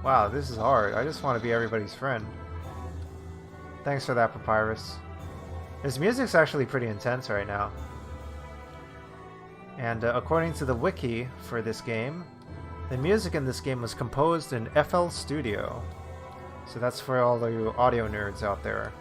Wow, this is hard. I just want to be everybody's friend. Thanks for that, Papyrus. This music's actually pretty intense right now. And according to the wiki for this game, the music in this game was composed in FL Studio. So that's for all the audio nerds out there.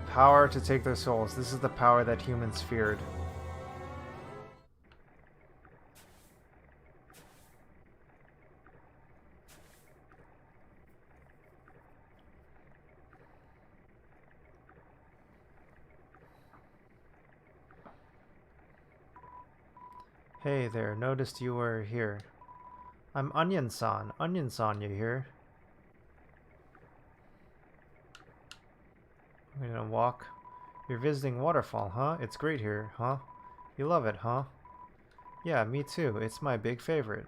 Power to take their souls. This is the power that humans feared. Hey there, noticed you were here. I'm Onion-san. Onion-san, you here? We're gonna walk. You're visiting Waterfall, huh? It's great here, huh? You love it, huh? Yeah, me too. It's my big favorite.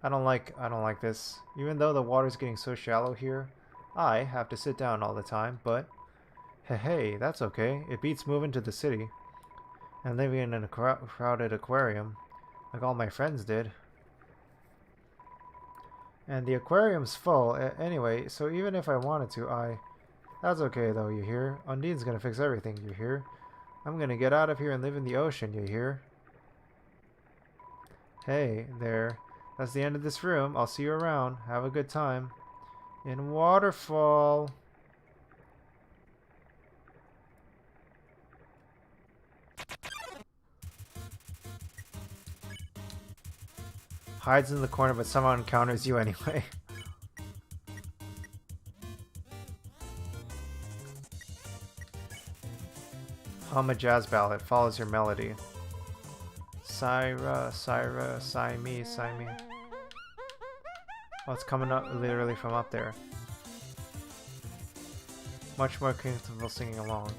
I don't like this. Even though the water's getting so shallow here, I have to sit down all the time, but hey, that's okay. It beats moving to the city and living in a crowded aquarium like all my friends did. And the aquarium's full anyway, so even if I wanted to, That's okay though, you hear? Undine's gonna fix everything, you hear? I'm gonna get out of here and live in the ocean, you hear? Hey, there. That's the end of this room. I'll see you around. Have a good time. In Waterfall. Hides in the corner but somehow encounters you anyway. Hum a jazz ballad. Follows your melody. Syra, Syra, sigh me, sigh me. Oh, it's coming up literally from up there. Much more comfortable singing along.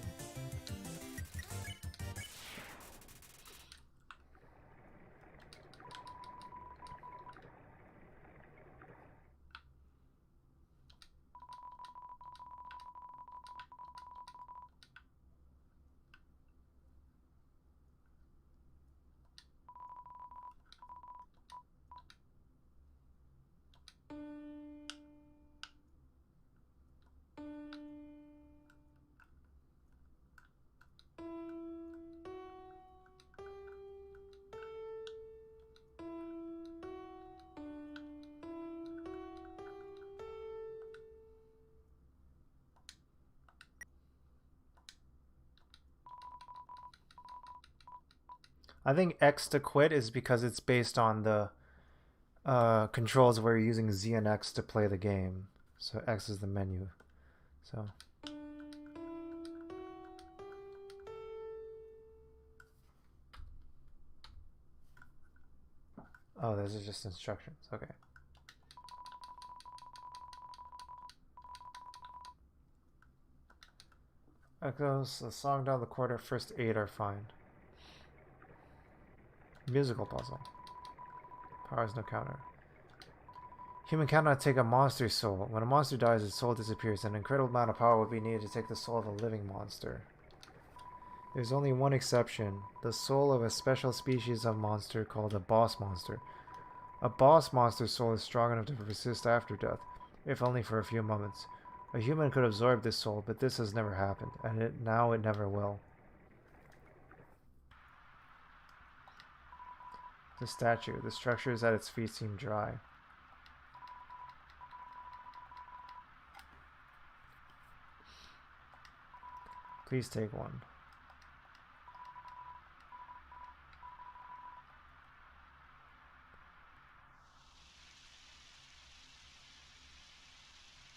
I think X to quit is because it's based on the controls where you're using Z and X to play the game. So X is the menu. So. Oh, those are just instructions. Okay. Echoes, the song down the quarter, first 8 are fine. Musical puzzle. Powers no counter. Human cannot take a monster's soul. When a monster dies, its soul disappears. An incredible amount of power would be needed to take the soul of a living monster. There's only one exception. The soul of a special species of monster called a boss monster. A boss monster's soul is strong enough to persist after death, if only for a few moments. A human could absorb this soul, but this has never happened, and now it never will. The statue. The structures at its feet seem dry. Please take one.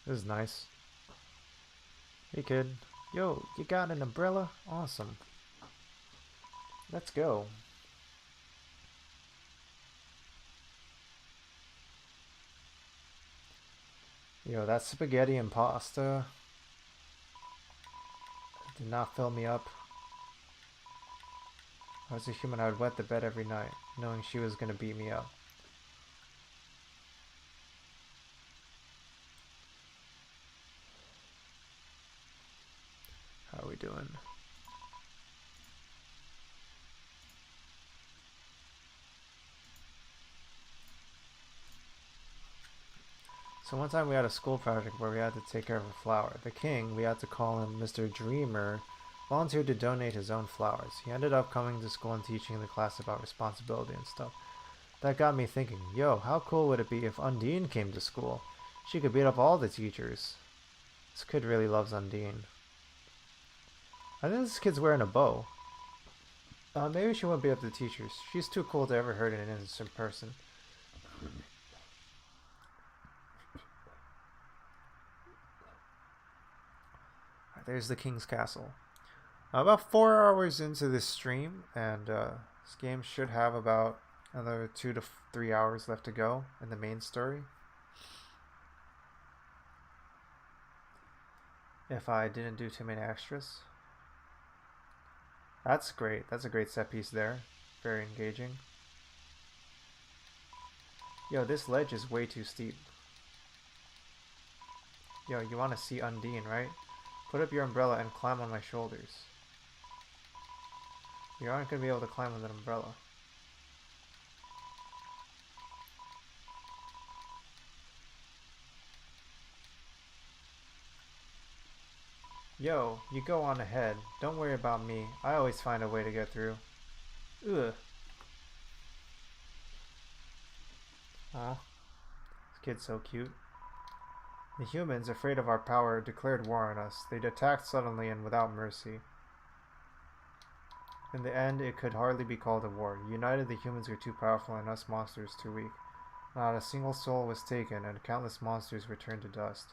This is nice. Hey kid. Yo, you got an umbrella? Awesome. Let's go. Yo, that spaghetti and pasta did not fill me up. If I was a human, I would wet the bed every night, knowing she was gonna beat me up. How are we doing? So one time we had a school project where we had to take care of a flower. The king, we had to call him Mr. Dreamer, volunteered to donate his own flowers. He ended up coming to school and teaching the class about responsibility and stuff. That got me thinking, yo, how cool would it be if Undine came to school? She could beat up all the teachers. This kid really loves Undine. I think this kid's wearing a bow. Maybe she won't beat up the teachers. She's too cool to ever hurt an innocent person. There's the king's castle. About 4 hours into this stream, and this game should have about another 2 to 3 hours left to go in the main story. If I didn't do too many extras. That's great. That's a great set piece there. Very engaging. Yo, this ledge is way too steep. Yo, you want to see Undine, right? Put up your umbrella and climb on my shoulders. You aren't going to be able to climb with an umbrella. Yo, you go on ahead. Don't worry about me. I always find a way to get through. Ugh. Aw. This kid's so cute. The humans, afraid of our power, declared war on us. They attacked suddenly and without mercy. In the end, it could hardly be called a war. United, the humans were too powerful and us monsters too weak. Not a single soul was taken, and countless monsters returned to dust.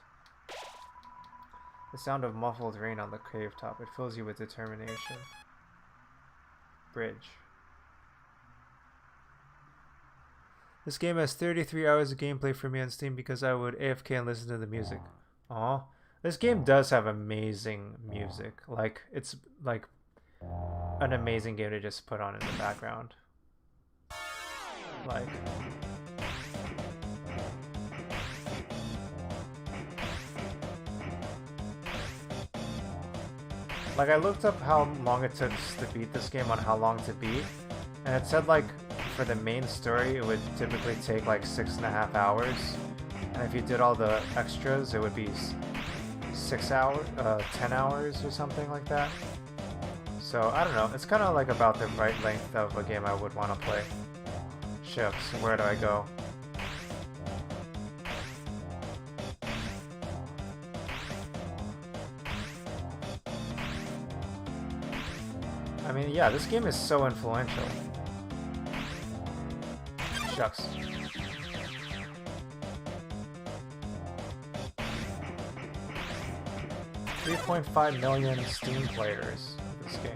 The sound of muffled rain on the cave top. It fills you with determination. Bridge. This game has 33 hours of gameplay for me on Steam because I would AFK and listen to the music. Aw. This game does have amazing music. Like, it's like an amazing game to just put on in the background. Like... Like, I looked up how long it took to beat this game on how long to beat, and it said, like, for the main story, it would typically take, like, 6.5 hours, and if you did all the extras, it would be 6 hours, 10 hours or something like that. So, I don't know, it's kind of, like, about the right length of a game I would want to play. Shucks, where do I go? I mean, yeah, this game is so influential. Shucks. 3.5 million Steam players of this game.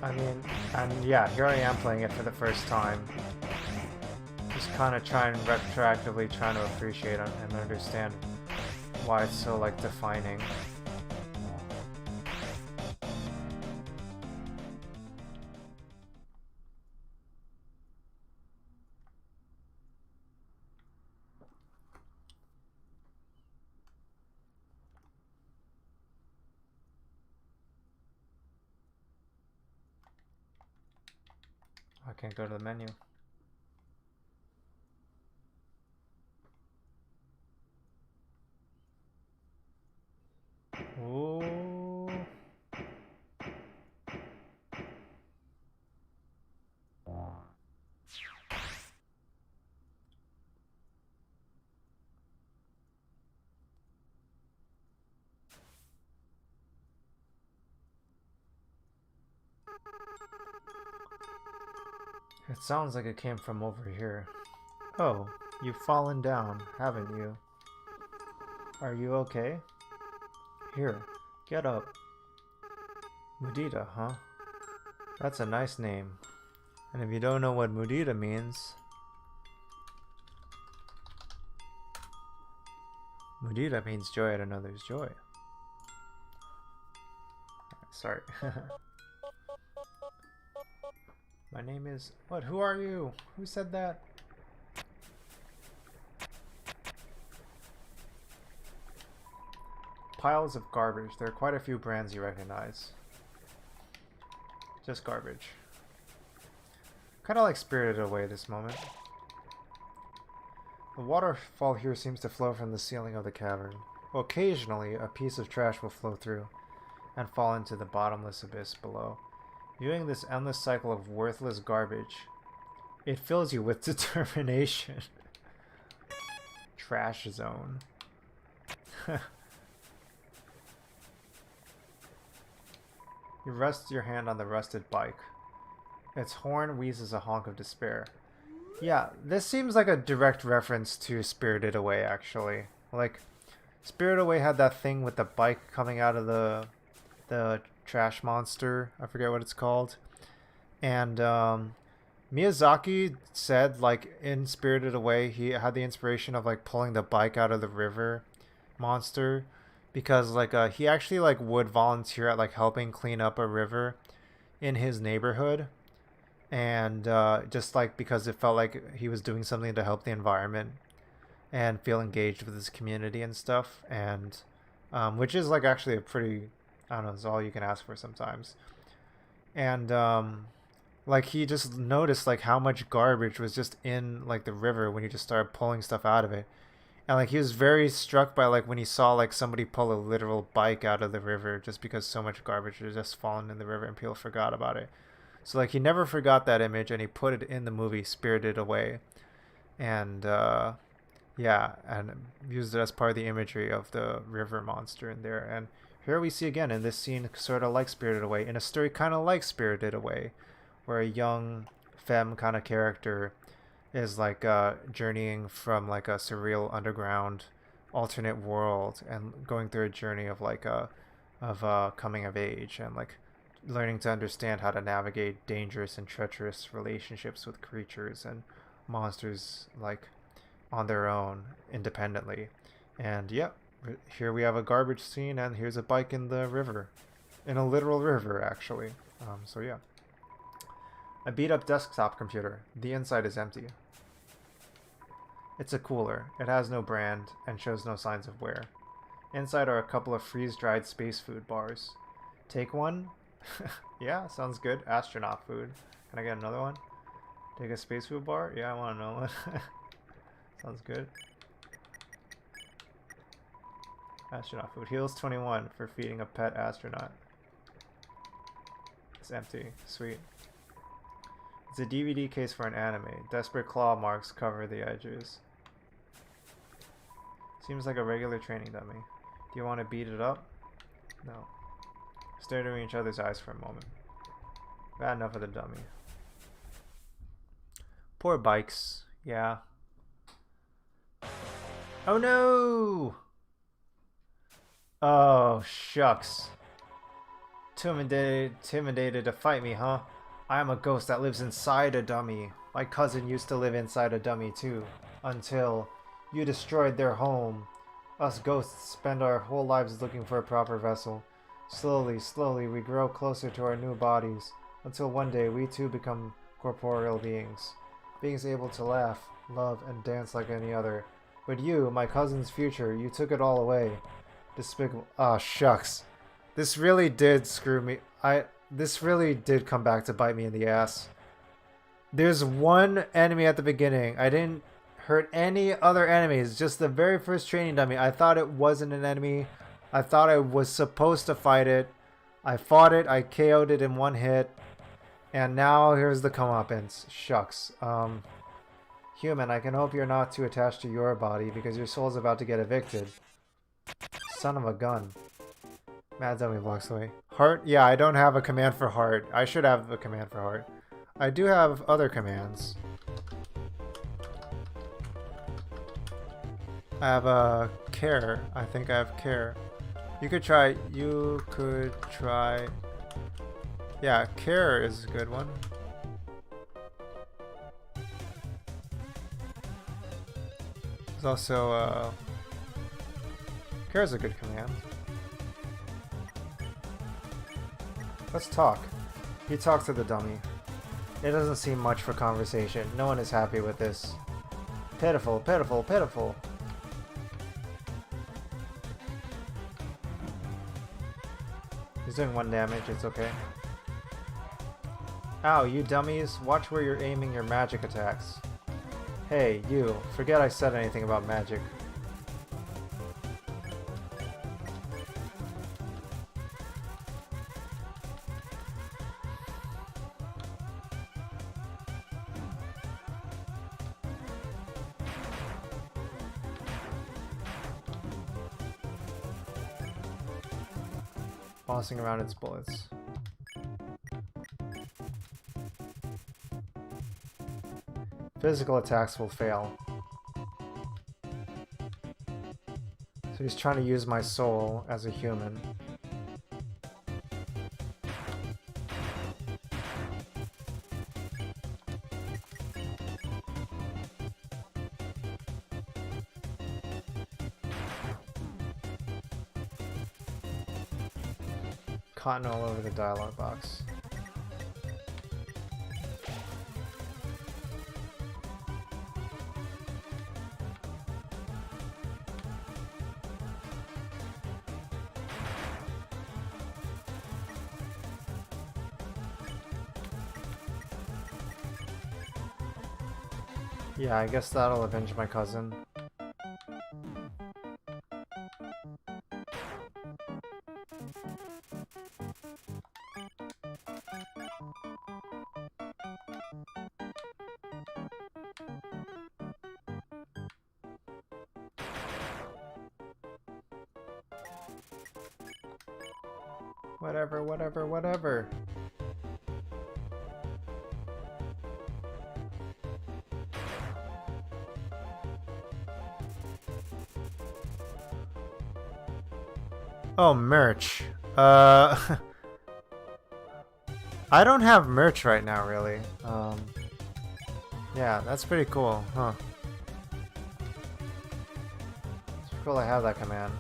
I mean, and yeah, here I am playing it for the first time. Just kind of retroactively trying to appreciate it and understand why it's so, like, defining. I can't go to the menu. Ooh. It sounds like it came from over here. Oh, you've fallen down, haven't you? Are you okay? Here, get up. Mudita, huh? That's a nice name. And if you don't know what Mudita means, Mudita means joy at another's joy. Sorry. My name is... What? Who are you? Who said that? Piles of garbage. There are quite a few brands you recognize. Just garbage. Kind of like Spirited Away this moment. The waterfall here seems to flow from the ceiling of the cavern. Occasionally, a piece of trash will flow through and fall into the bottomless abyss below. Viewing this endless cycle of worthless garbage, it fills you with determination. Trash zone. You rest your hand on the rusted bike. Its horn wheezes a honk of despair. Yeah, this seems like a direct reference to Spirited Away, actually. Like, Spirited Away had that thing with the bike coming out of the trash monster. I forget what it's called. And Miyazaki said, like, in Spirited Away, he had the inspiration of, like, pulling the bike out of the river monster. Because, like, he actually, like, would volunteer at, like, helping clean up a river in his neighborhood. And just, like, because it felt like he was doing something to help the environment and feel engaged with his community and stuff. And which is, like, actually a pretty... I don't know, it's all you can ask for sometimes. And, like, he just noticed, like, how much garbage was just in, like, the river when he just started pulling stuff out of it. And, like, he was very struck by, like, when he saw, like, somebody pull a literal bike out of the river just because so much garbage had just fallen in the river and people forgot about it. So, like, he never forgot that image and he put it in the movie Spirited Away. And, yeah, and used it as part of the imagery of the river monster in there. And here we see again in this scene sort of like Spirited Away, in a story kind of like Spirited Away, where a young femme kind of character is like journeying from like a surreal underground alternate world and going through a journey of like coming of age and like learning to understand how to navigate dangerous and treacherous relationships with creatures and monsters like on their own independently. And yep, here we have a garbage scene and here's a bike in the river, in a literal river actually. So yeah. A beat up desktop computer. The inside is empty. It's a cooler. It has no brand and shows no signs of wear. Inside are a couple of freeze-dried space food bars. Take one? Yeah, sounds good. Astronaut food. Can I get another one? Take a space food bar? Yeah, I want to know one. Sounds good. Astronaut food. Heals 21 for feeding a pet astronaut. It's empty. Sweet. It's a DVD case for an anime. Desperate claw marks cover the edges. Seems like a regular training dummy. Do you want to beat it up? No. Stare into each other's eyes for a moment. Bad enough of the dummy. Poor bikes. Yeah. Oh no! Oh, shucks. Too intimidated to fight me, huh? I am a ghost that lives inside a dummy. My cousin used to live inside a dummy too, until you destroyed their home. Us ghosts spend our whole lives looking for a proper vessel. Slowly, slowly, we grow closer to our new bodies, until one day we too become corporeal beings. Beings able to laugh, love, and dance like any other. But you, my cousin's future, you took it all away. Despicable. Ah, shucks. This really did screw me. This really did come back to bite me in the ass. There's one enemy at the beginning. I didn't hurt any other enemies. Just the very first training dummy. I thought it wasn't an enemy. I thought I was supposed to fight it. I fought it. I KO'd it in one hit. And now here's the comeuppance. Shucks. Human, I can hope you're not too attached to your body because your soul's about to get evicted. Son of a gun. Mad dummy walks away. Heart? Yeah, I don't have a command for heart. I should have a command for heart. I do have other commands. I have a care. I think I have care. You could try. Yeah, care is a good one. There's also care is a good command. Let's talk. You talk to the dummy. It doesn't seem much for conversation. No one is happy with this. Pitiful, pitiful, pitiful. He's doing 1 damage, it's okay. Ow, you dummies. Watch where you're aiming your magic attacks. Hey, you. Forget I said anything about magic. Bossing around its bullets. Physical attacks will fail. So he's trying to use my soul as a human. Cotton all over the dialogue box. Yeah, I guess that'll avenge my cousin. Whatever, whatever, whatever. Oh, merch. I don't have merch right now, really. Yeah, that's pretty cool, huh? It's cool I have that command.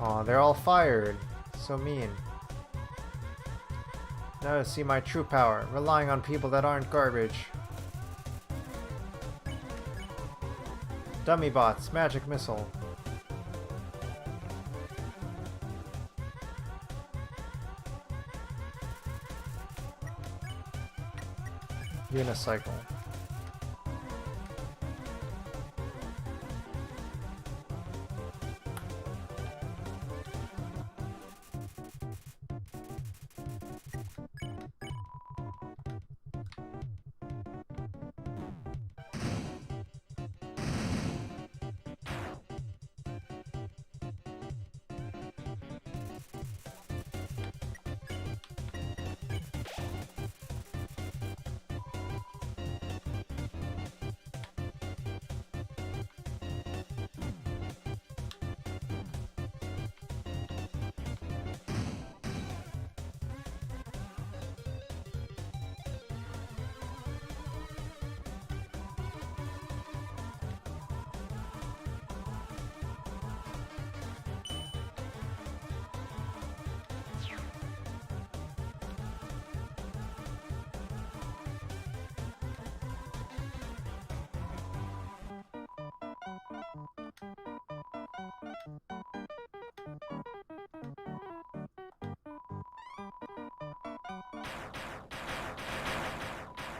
Aw, they're all fired. So mean. Now to see my true power, relying on people that aren't garbage. Dummy bots, magic missile. Unicycle.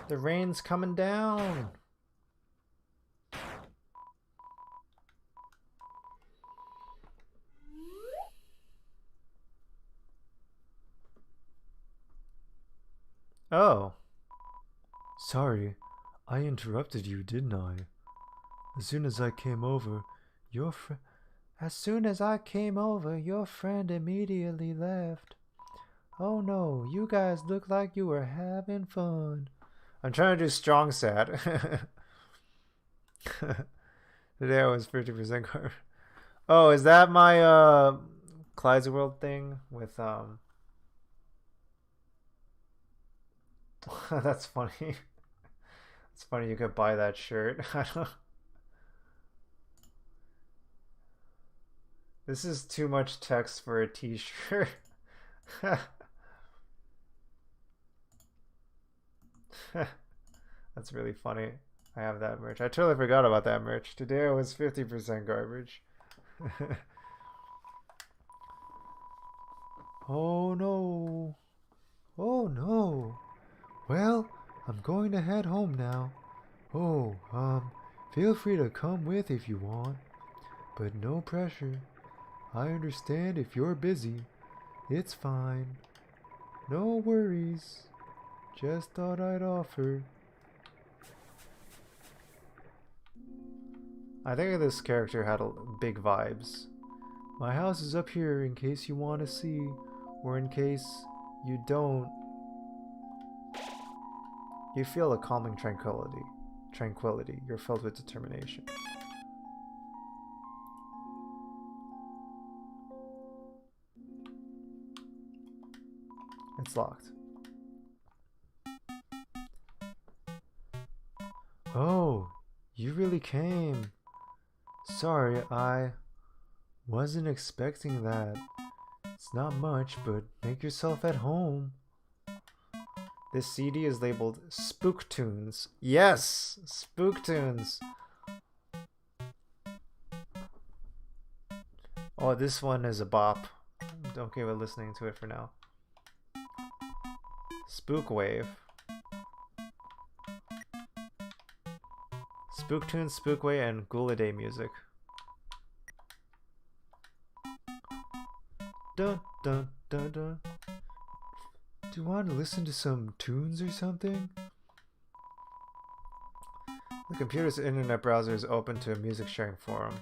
The rain's coming down. Oh. Sorry, I interrupted you, didn't I? As soon as I came over, your friend... As soon as I came over, your friend immediately left. Oh no, you guys look like you were having fun. I'm trying to do strong sad. Today I was 50% garbage. Oh, is that my Clyde's World thing with That's funny. It's funny you could buy that shirt. I don't... This is too much text for a t-shirt. That's really funny. I have that merch. I totally forgot about that merch. Today I was 50% garbage. Oh no. Oh no. Well, I'm going to head home now. Oh, feel free to come with if you want. But no pressure. I understand if you're busy. It's fine. No worries. Just thought I'd offer. I think this character had big vibes. My house is up here in case you want to see, or in case you don't. You feel a calming tranquility. You're filled with determination. It's locked. Oh, you really came. Sorry, I wasn't expecting that. It's not much, but make yourself at home. This CD is labeled Spook Tunes. Yes! Spook Tunes! Oh, this one is a bop. I'm okay with listening to it for now. Spook Wave. Spook Tunes, Spook Wave, and Guladay music. Dun dun dun dun. Do you want to listen to some tunes or something? The computer's internet browser is open to a music sharing forum.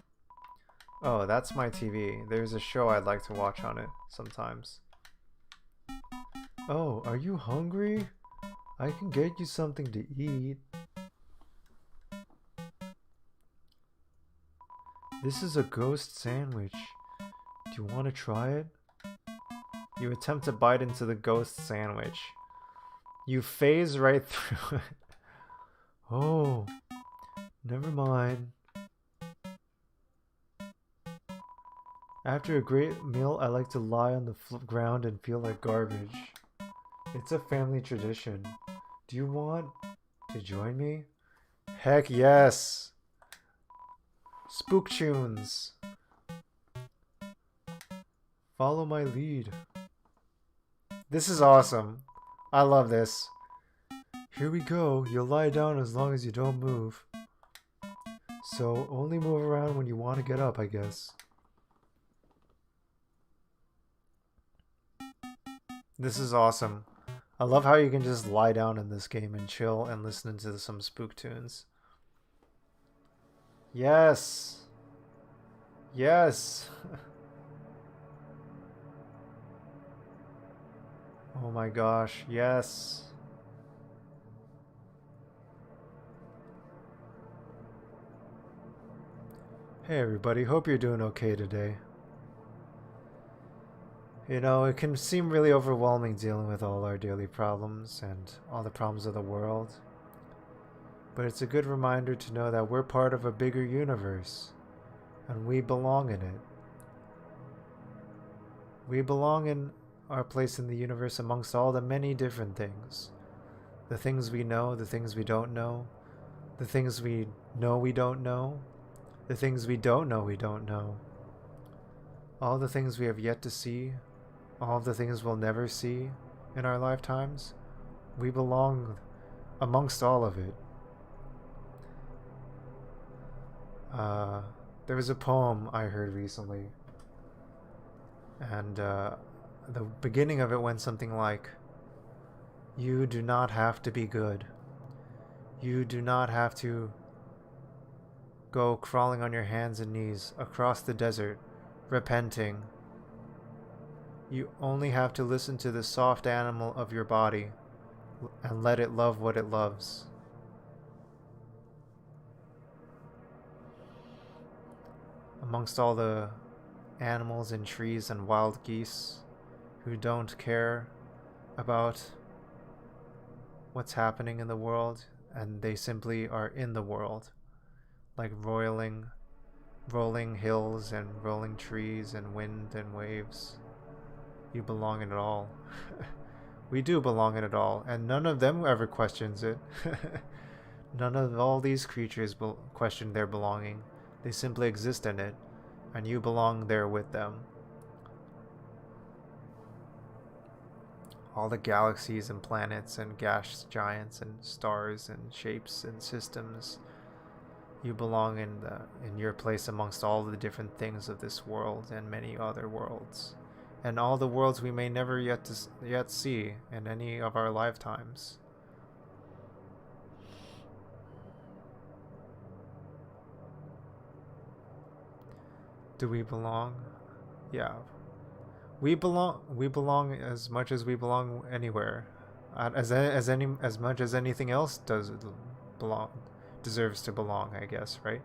Oh, that's my TV. There's a show I'd like to watch on it sometimes. Oh, are you hungry? I can get you something to eat. This is a ghost sandwich. Do you want to try it? You attempt to bite into the ghost sandwich. You phase right through it. Oh, never mind. After a great meal, I like to lie on the ground and feel like garbage. It's a family tradition. Do you want to join me? Heck yes! Spook tunes. Follow my lead. This is awesome. I love this. Here we go. You'll lie down as long as you don't move. So only move around when you want to get up, I guess. This is awesome. I love how you can just lie down in this game and chill and listen to some spook tunes. Yes. Yes. Oh my gosh, yes. Hey everybody, hope you're doing okay today. You know, it can seem really overwhelming dealing with all our daily problems and all the problems of the world. But it's a good reminder to know that we're part of a bigger universe, and we belong in it. We belong in our place in the universe amongst all the many different things. The things we know, the things we don't know, the things we know we don't know, the things we don't know we don't know. All the things we have yet to see, all of the things we'll never see in our lifetimes, we belong amongst all of it. There was a poem I heard recently, and the beginning of it went something like, "You do not have to be good. You do not have to go crawling on your hands and knees across the desert, repenting. You only have to listen to the soft animal of your body and let it love what it loves. Amongst all the animals and trees and wild geese who don't care about what's happening in the world, and they simply are in the world, like rolling hills and rolling trees and wind and waves. You belong in it all. We do belong in it all, and none of them ever questions it. None of all these creatures question their belonging. They simply exist in it, and you belong there with them. All the galaxies and planets and gas giants and stars and shapes and systems, you belong in your place amongst all the different things of this world and many other worlds, and all the worlds we may never yet see in any of our lifetimes. Do we belong? Yeah. We belong as much as we belong anywhere. As much as anything else deserves to belong, I guess, right?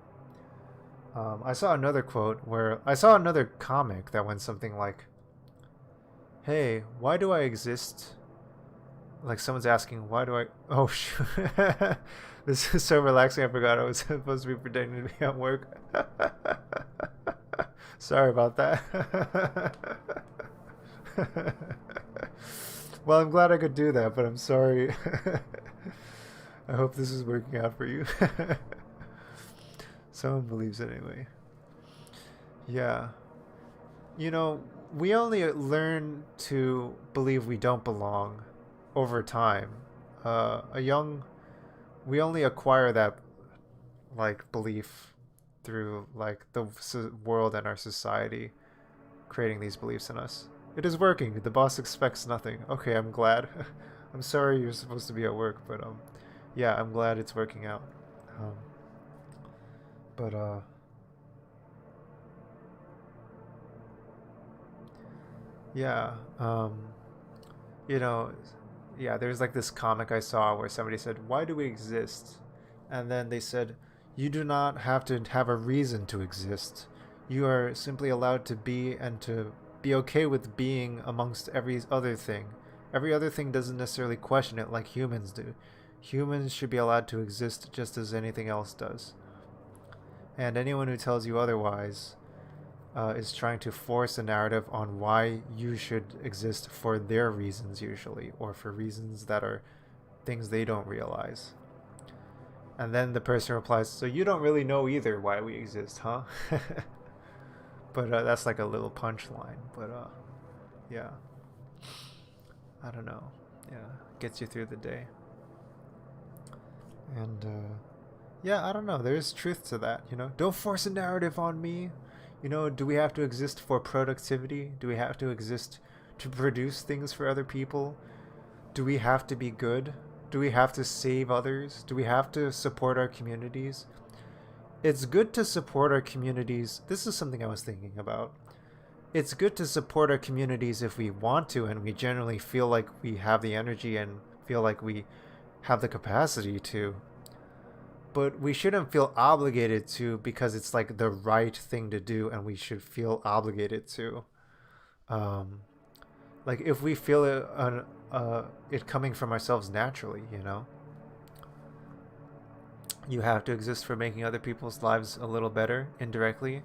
I saw another comic that went something like, "Hey, why do I exist?" Like someone's asking, "Why do I?" Oh, shoot. This is so relaxing. I forgot I was supposed to be pretending to be at work. Sorry about that. Well, I'm glad I could do that, but I'm sorry. I hope this is working out for you. Someone believes it anyway. Yeah. You know, we only learn to believe we don't belong over time. We only acquire that like belief through like the world and our society creating these beliefs in us. It is working. The boss expects nothing. Okay, I'm glad. I'm sorry you're supposed to be at work, but yeah, I'm glad it's working out. Um, but yeah, you know, yeah, there's like this comic I saw where somebody said, "Why do we exist?" And then they said, "You do not have to have a reason to exist. You are simply allowed to be and to be okay with being amongst every other thing. Every other thing doesn't necessarily question it like humans do. Humans should be allowed to exist just as anything else does. And anyone who tells you otherwise is trying to force a narrative on why you should exist for their reasons, usually, or for reasons that are things they don't realize." And then the person replies, "So you don't really know either why we exist, huh?" But that's like a little punchline. But yeah, I don't know. Yeah, gets you through the day. And yeah, I don't know. There's truth to that. Don't force a narrative on me. Do we have to exist for productivity? Do we have to exist to produce things for other people? Do we have to be good? Do we have to save others? Do we have to support our communities? It's good to support our communities. This is something I was thinking about. It's good to support our communities if we want to and we generally feel like we have the energy and feel like we have the capacity to. But we shouldn't feel obligated to because it's like the right thing to do and we should feel obligated to. Like if we feel it coming from ourselves naturally, you have to exist for making other people's lives a little better indirectly.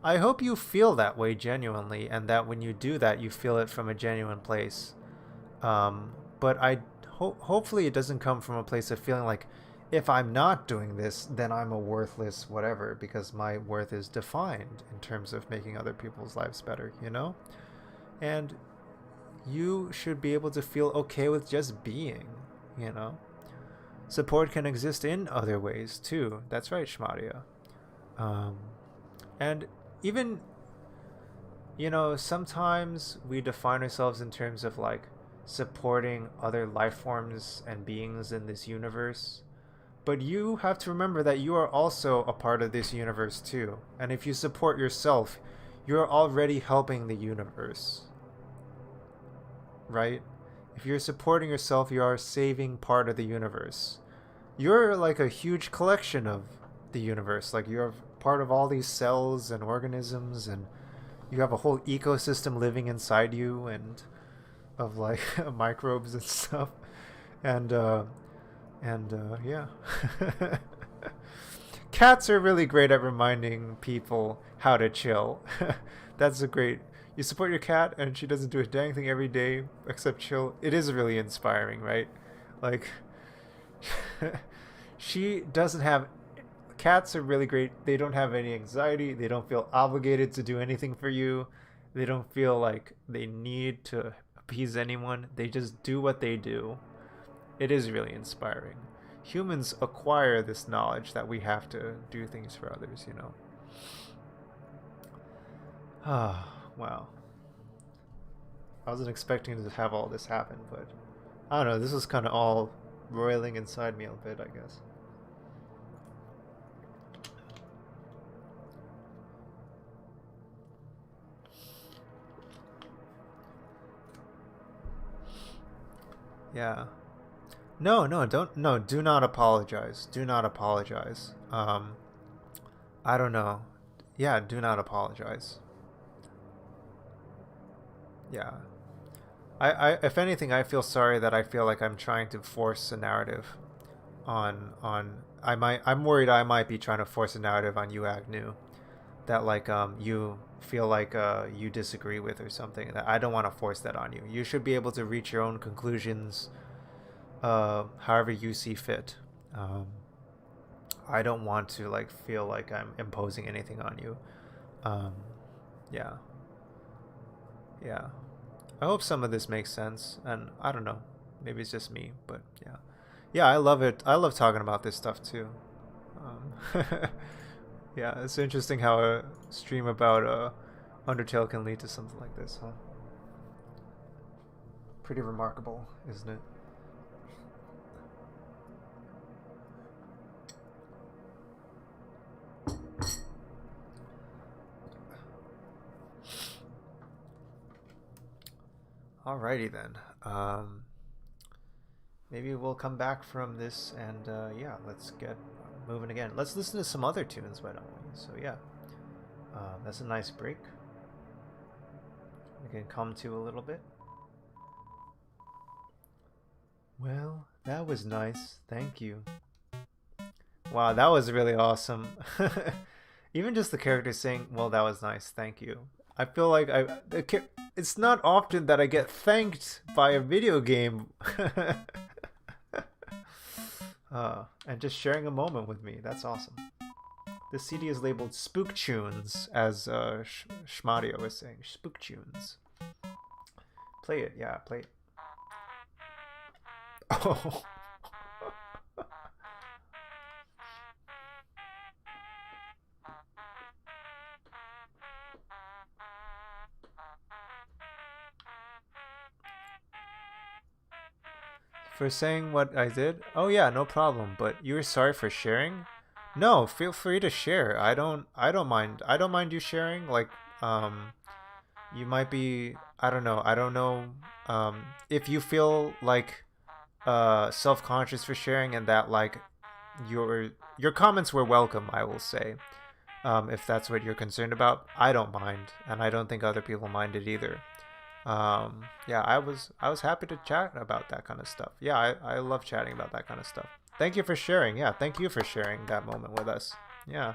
I hope you feel that way genuinely, and that when you do that, you feel it from a genuine place. But hopefully it doesn't come from a place of feeling like, if I'm not doing this, then I'm a worthless whatever, because my worth is defined in terms of making other people's lives better, And you should be able to feel okay with just being, Support can exist in other ways too. That's right, Shmaria. And even, sometimes we define ourselves in terms of like supporting other life forms and beings in this universe. But you have to remember that you are also a part of this universe too. And if you support yourself, you're already helping the universe. Right? If you're supporting yourself, you are saving part of the universe. You're like a huge collection of the universe. Like you're part of all these cells and organisms, and you have a whole ecosystem living inside you, and of like microbes and stuff. And yeah. Cats are really great at reminding people how to chill. That's a great. You support your cat, and she doesn't do a dang thing every day except chill. It is really inspiring, right? Like, she doesn't have. Cats are really great. They don't have any anxiety. They don't feel obligated to do anything for you. They don't feel like they need to appease anyone. They just do what they do. It is really inspiring. Humans acquire this knowledge that we have to do things for others, you know. Ah, wow. I wasn't expecting to have all this happen, but I don't know. This was kind of all roiling inside me a bit, I guess. Yeah. No, no, don't. No, do not apologize. Do not apologize. I don't know. Yeah, do not apologize. Yeah. If anything, I feel sorry that I feel like I'm trying to force a narrative I'm worried I might be trying to force a narrative on you, Agnew, that like you feel like you disagree with or something. That I don't want to force that on you. You should be able to reach your own conclusions, however you see fit. Um, I don't want to like feel like I'm imposing anything on you. Um, yeah, yeah. I hope some of this makes sense, and I don't know, maybe it's just me, but yeah, yeah. I love it. I love talking about this stuff too. Um, yeah, it's interesting how a stream about Undertale can lead to something like this, huh? Pretty remarkable, isn't it? Alrighty then. Maybe we'll come back from this and yeah, let's get moving again. Let's listen to some other tunes, why don't we? So yeah, that's a nice break. We can come to a little bit. Well, that was nice. Thank you. Wow, that was really awesome. Even just the character saying, "Well, that was nice. Thank you." I feel like it's not often that I get thanked by a video game. And just sharing a moment with me. That's awesome. The CD is labeled Spook Tunes, as Schmadio was saying. Spook Tunes. Play it, yeah, play it. Oh. For saying what I did? Oh yeah, no problem. But you were sorry for sharing? No, feel free to share. I don't mind. I don't mind you sharing. Like, um, you might be, I don't know, if you feel like self-conscious for sharing, and that like your your comments were welcome, I will say. If that's what you're concerned about, I don't mind, and I don't think other people minded either. Yeah, I was happy to chat about that kind of stuff. Yeah, I love chatting about that kind of stuff. Thank you for sharing. Yeah, thank you for sharing that moment with us. Yeah,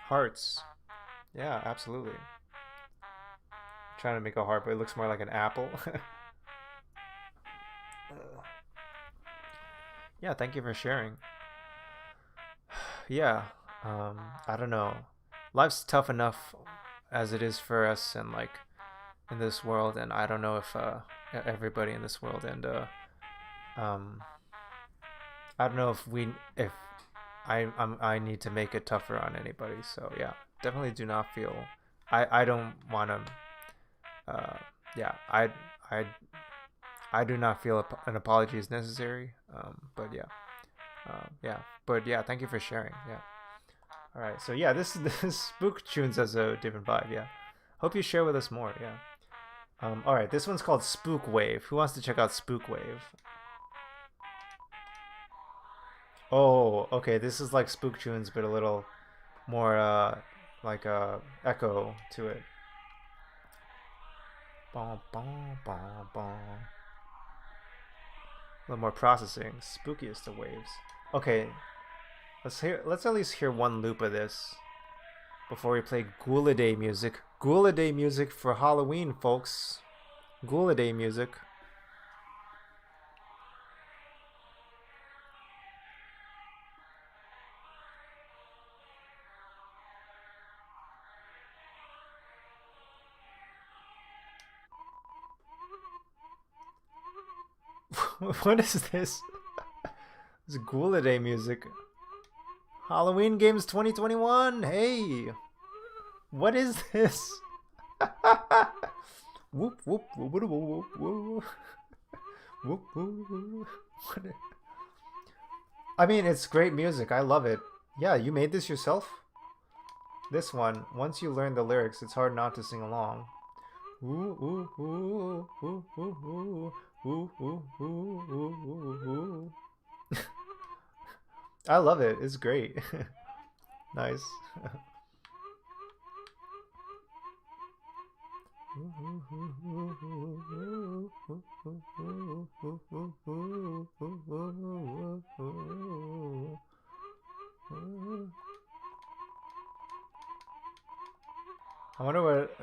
hearts. Yeah, absolutely. Trying to make a heart, but it looks more like an apple. Yeah, thank you for sharing. Yeah, I don't know. Life's tough enough as it is for us, and like in this world, and I don't know if everybody in this world, and um, I don't know if I need to make it tougher on anybody. So yeah, definitely do not feel. I don't want to. Uh, yeah, I I do not feel an apology is necessary. But yeah. Yeah. But yeah, thank you for sharing. Yeah. All right. So yeah, this Spook Tunes has a different vibe. Yeah. Hope you share with us more. Yeah. All right. This one's called Spook Wave. Who wants to check out Spook Wave? Oh, okay. This is like Spook Tunes, but a little more like echo to it. Bom, bom, bom, bom. A little more processing. Spookiest of waves. Okay, let's at least hear one loop of this before we play Ghouliday music. Ghouliday music for Halloween, folks. Ghouliday music. What is this? It's Ghouliday music. Halloween Games 2021. Hey, what is this? Whoop whoop whoop whoop whoop whoop. Whoop, whoop, whoop. I mean, it's great music. I love it. Yeah, you made this yourself? This one, once you learn the lyrics, it's hard not to sing along. Ooh, ooh, ooh, ooh, ooh, ooh, ooh, ooh, ooh, ooh, ooh. I love it. It's great. Nice. I wonder what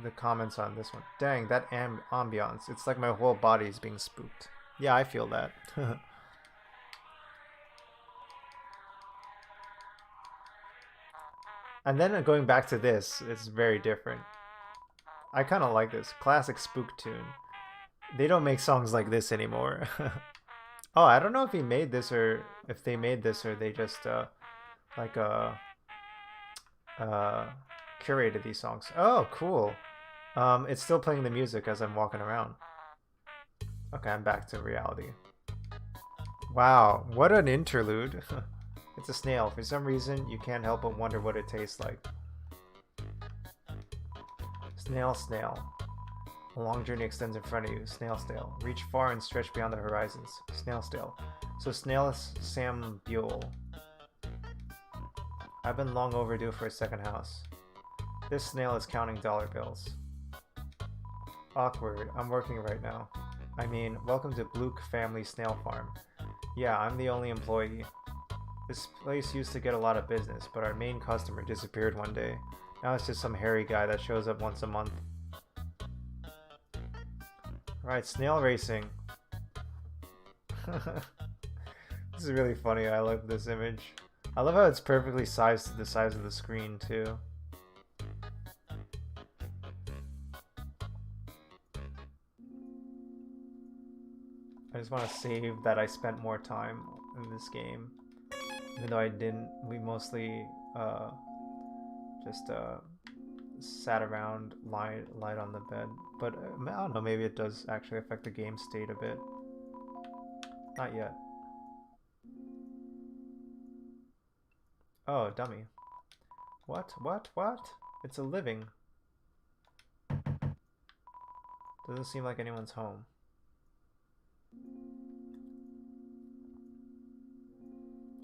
the comments on this one. Dang, that ambiance. It's like my whole body is being spooked. Yeah, I feel that. And then going back to this, it's very different. I kind of like this. Classic Spook tune. They don't make songs like this anymore. Oh, I don't know if he made this or if they made this or they just like uh curated these songs. Oh, cool. It's still playing the music as I'm walking around. Okay, I'm back to reality. Wow, what an interlude. It's a snail. For some reason, you can't help but wonder what it tastes like. Snail, snail. A long journey extends in front of you. Snail, snail. Reach far and stretch beyond the horizons. Snail, snail. So snail is Sam Buell. I've been long overdue for a second house. This snail is counting dollar bills. Awkward. I'm working right now. I mean, welcome to Blook Family Snail Farm. Yeah, I'm the only employee. This place used to get a lot of business, but our main customer disappeared one day. Now it's just some hairy guy that shows up once a month. Alright, snail racing. This is really funny. I love this image. I love how it's perfectly sized to the size of the screen, too. I just want to save that I spent more time in this game. Even though I didn't, we mostly just sat around, lied on the bed. But I don't know, maybe it does actually affect the game state a bit. Not yet. Oh, dummy. What? It's a living. Doesn't seem like anyone's home.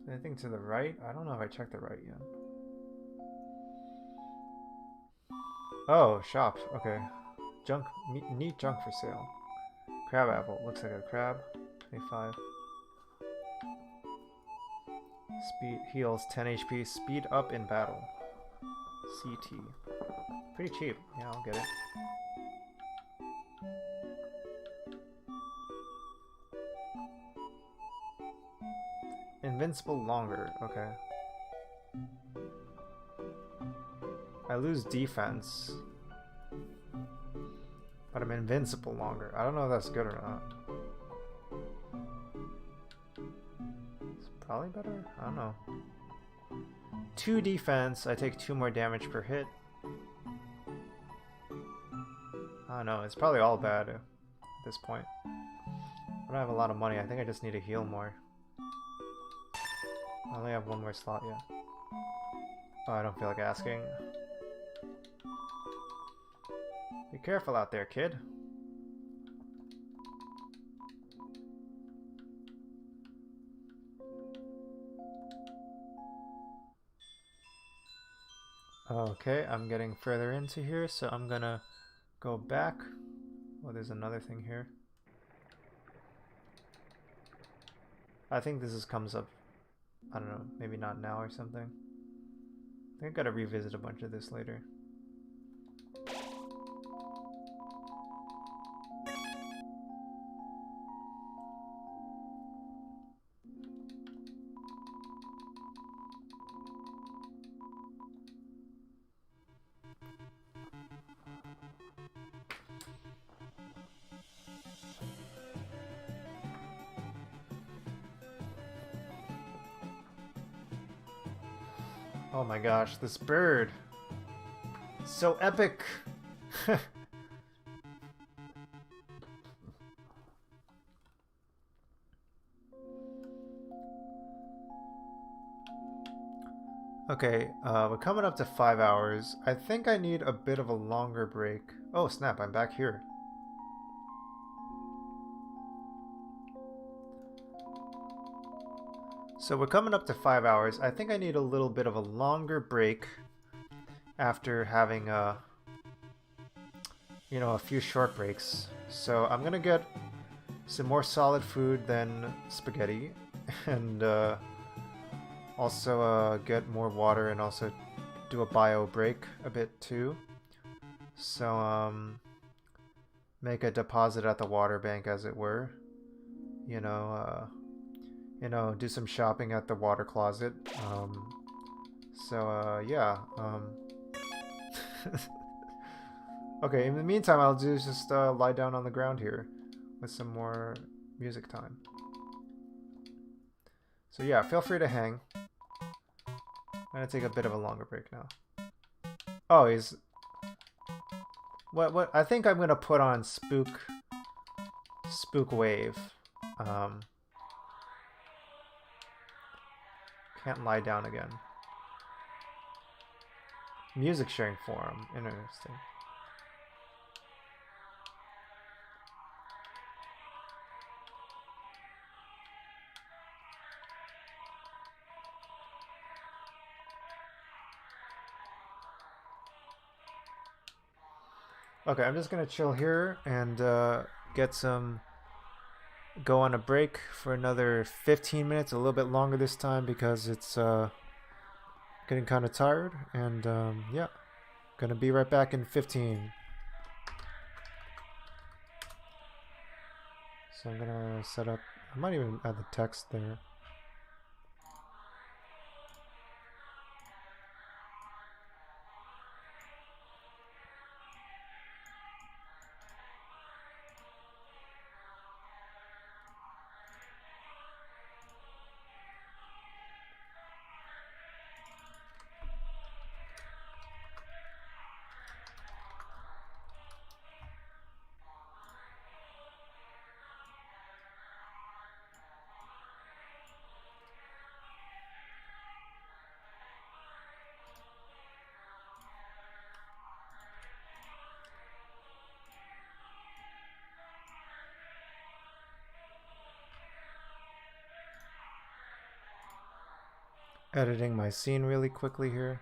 Anything to the right? I don't know if I checked the right yet. Oh, shop. Okay. Junk. Neat junk for sale. Crab apple. Looks like a crab. 25. Speed heals 10 HP. Speed up in battle. CT. Pretty cheap. Yeah, I'll get it. Invincible longer. Okay. I lose defense. But I'm invincible longer. I don't know if that's good or not. It's probably better? I don't know. 2 defense. I take 2 more damage per hit. I don't know. It's probably all bad. this point. I don't have a lot of money. I think I just need to heal more. I only have one more slot yet. Oh, I don't feel like asking. Be careful out there, kid. Okay, I'm getting further into here, so I'm gonna go back. Oh, there's another thing here. I think this comes up, I don't know, maybe not now or something. I think I gotta revisit a bunch of this later. Oh my gosh, this bird. So epic. Okay, we're coming up to 5 hours. I think I need a bit of a longer break. Oh snap, I'm back here. So we're coming up to 5 hours. I think I need a little bit of a longer break after having a few short breaks. So I'm gonna get some more solid food than spaghetti, and also get more water, and also do a bio break a bit too. So make a deposit at the water bank, as it were. Do some shopping at the water closet. Yeah. Okay, in the meantime, I'll just lie down on the ground here with some more music time. So yeah, feel free to hang. I'm gonna take a bit of a longer break now. Oh, he's... What? I think I'm gonna put on Spook Wave. Can't lie down again. Music sharing forum. Interesting. Okay, I'm just gonna chill here and go on a break for another 15 minutes, a little bit longer this time because it's getting kind of tired. And yeah, gonna be right back in 15. So I'm gonna set up, I might even add the text there. Editing my scene really quickly here.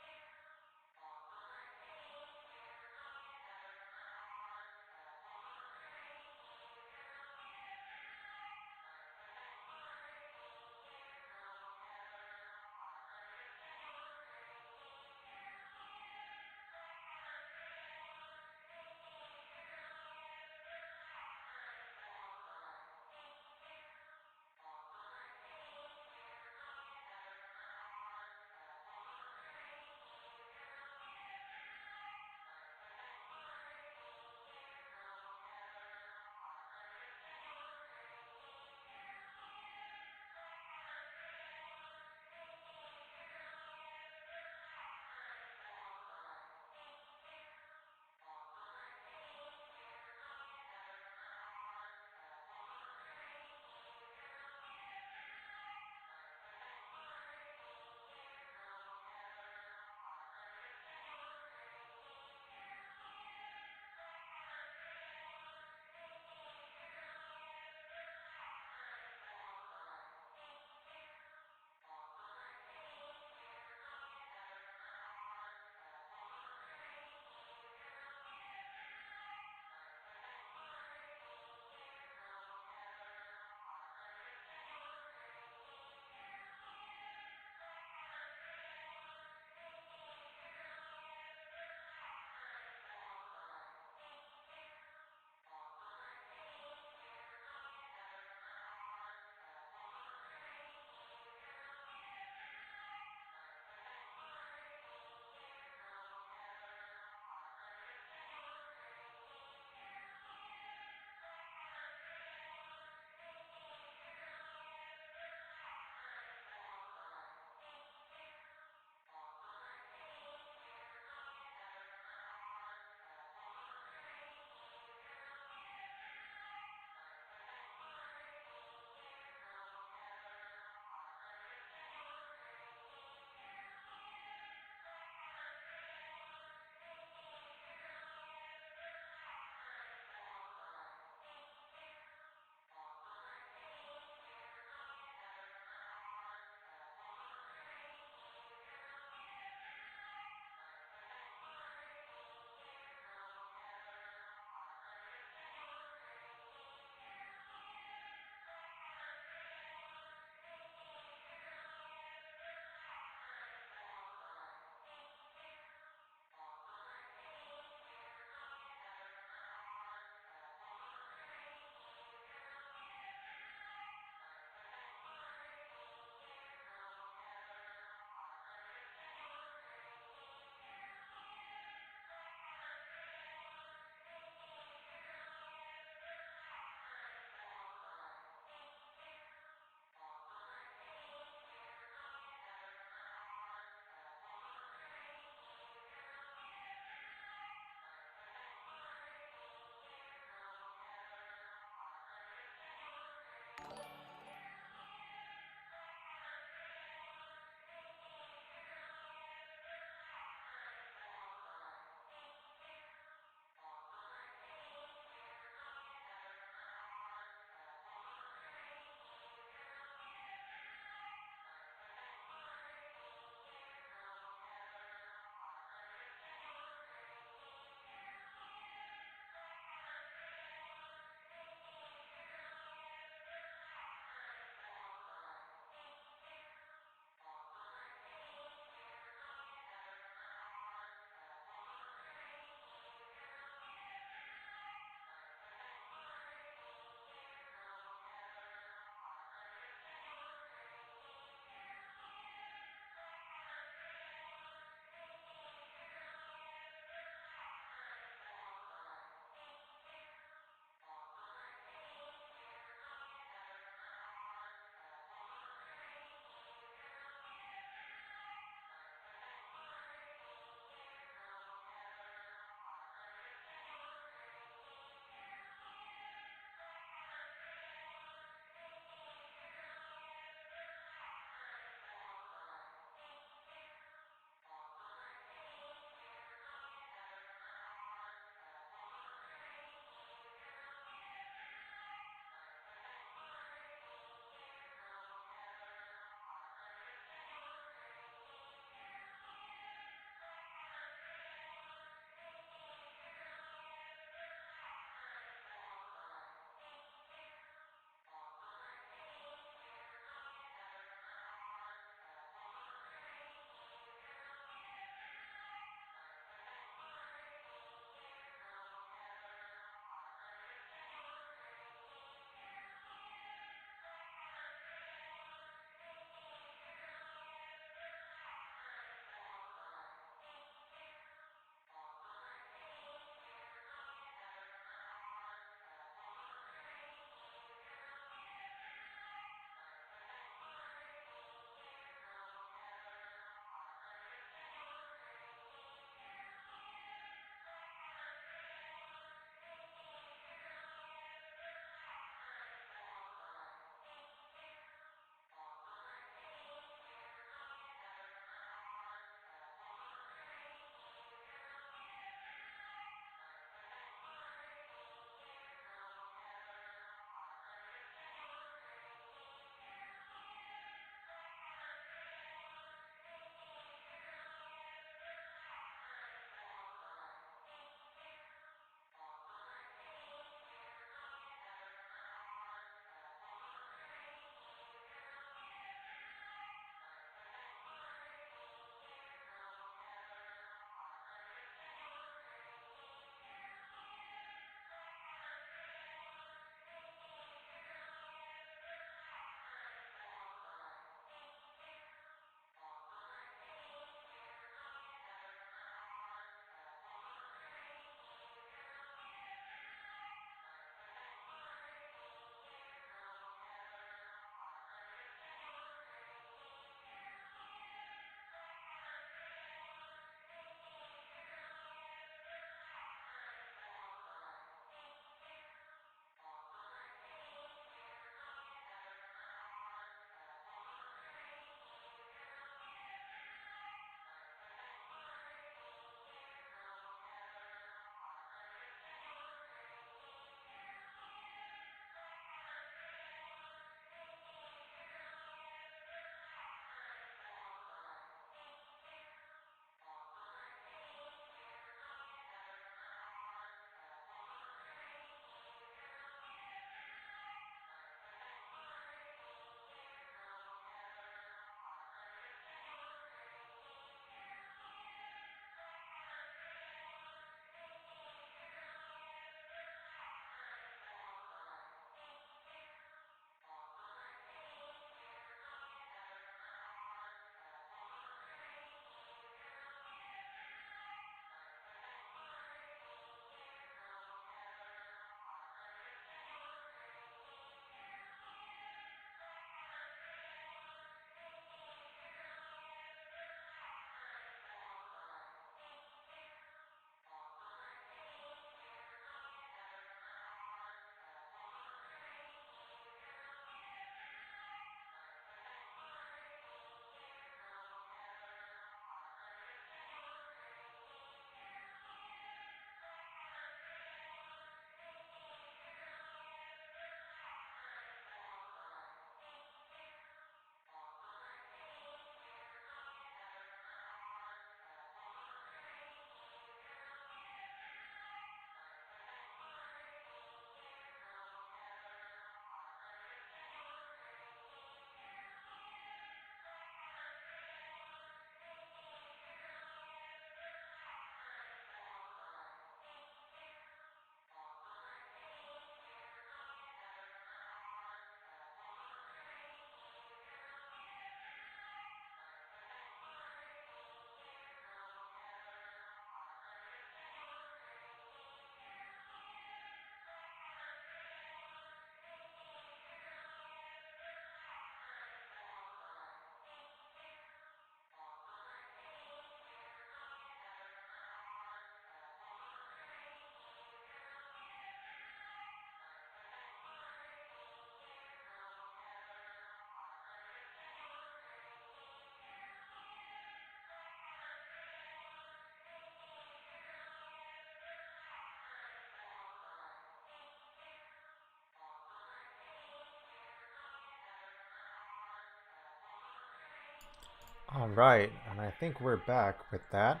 Alright, and I think we're back with that.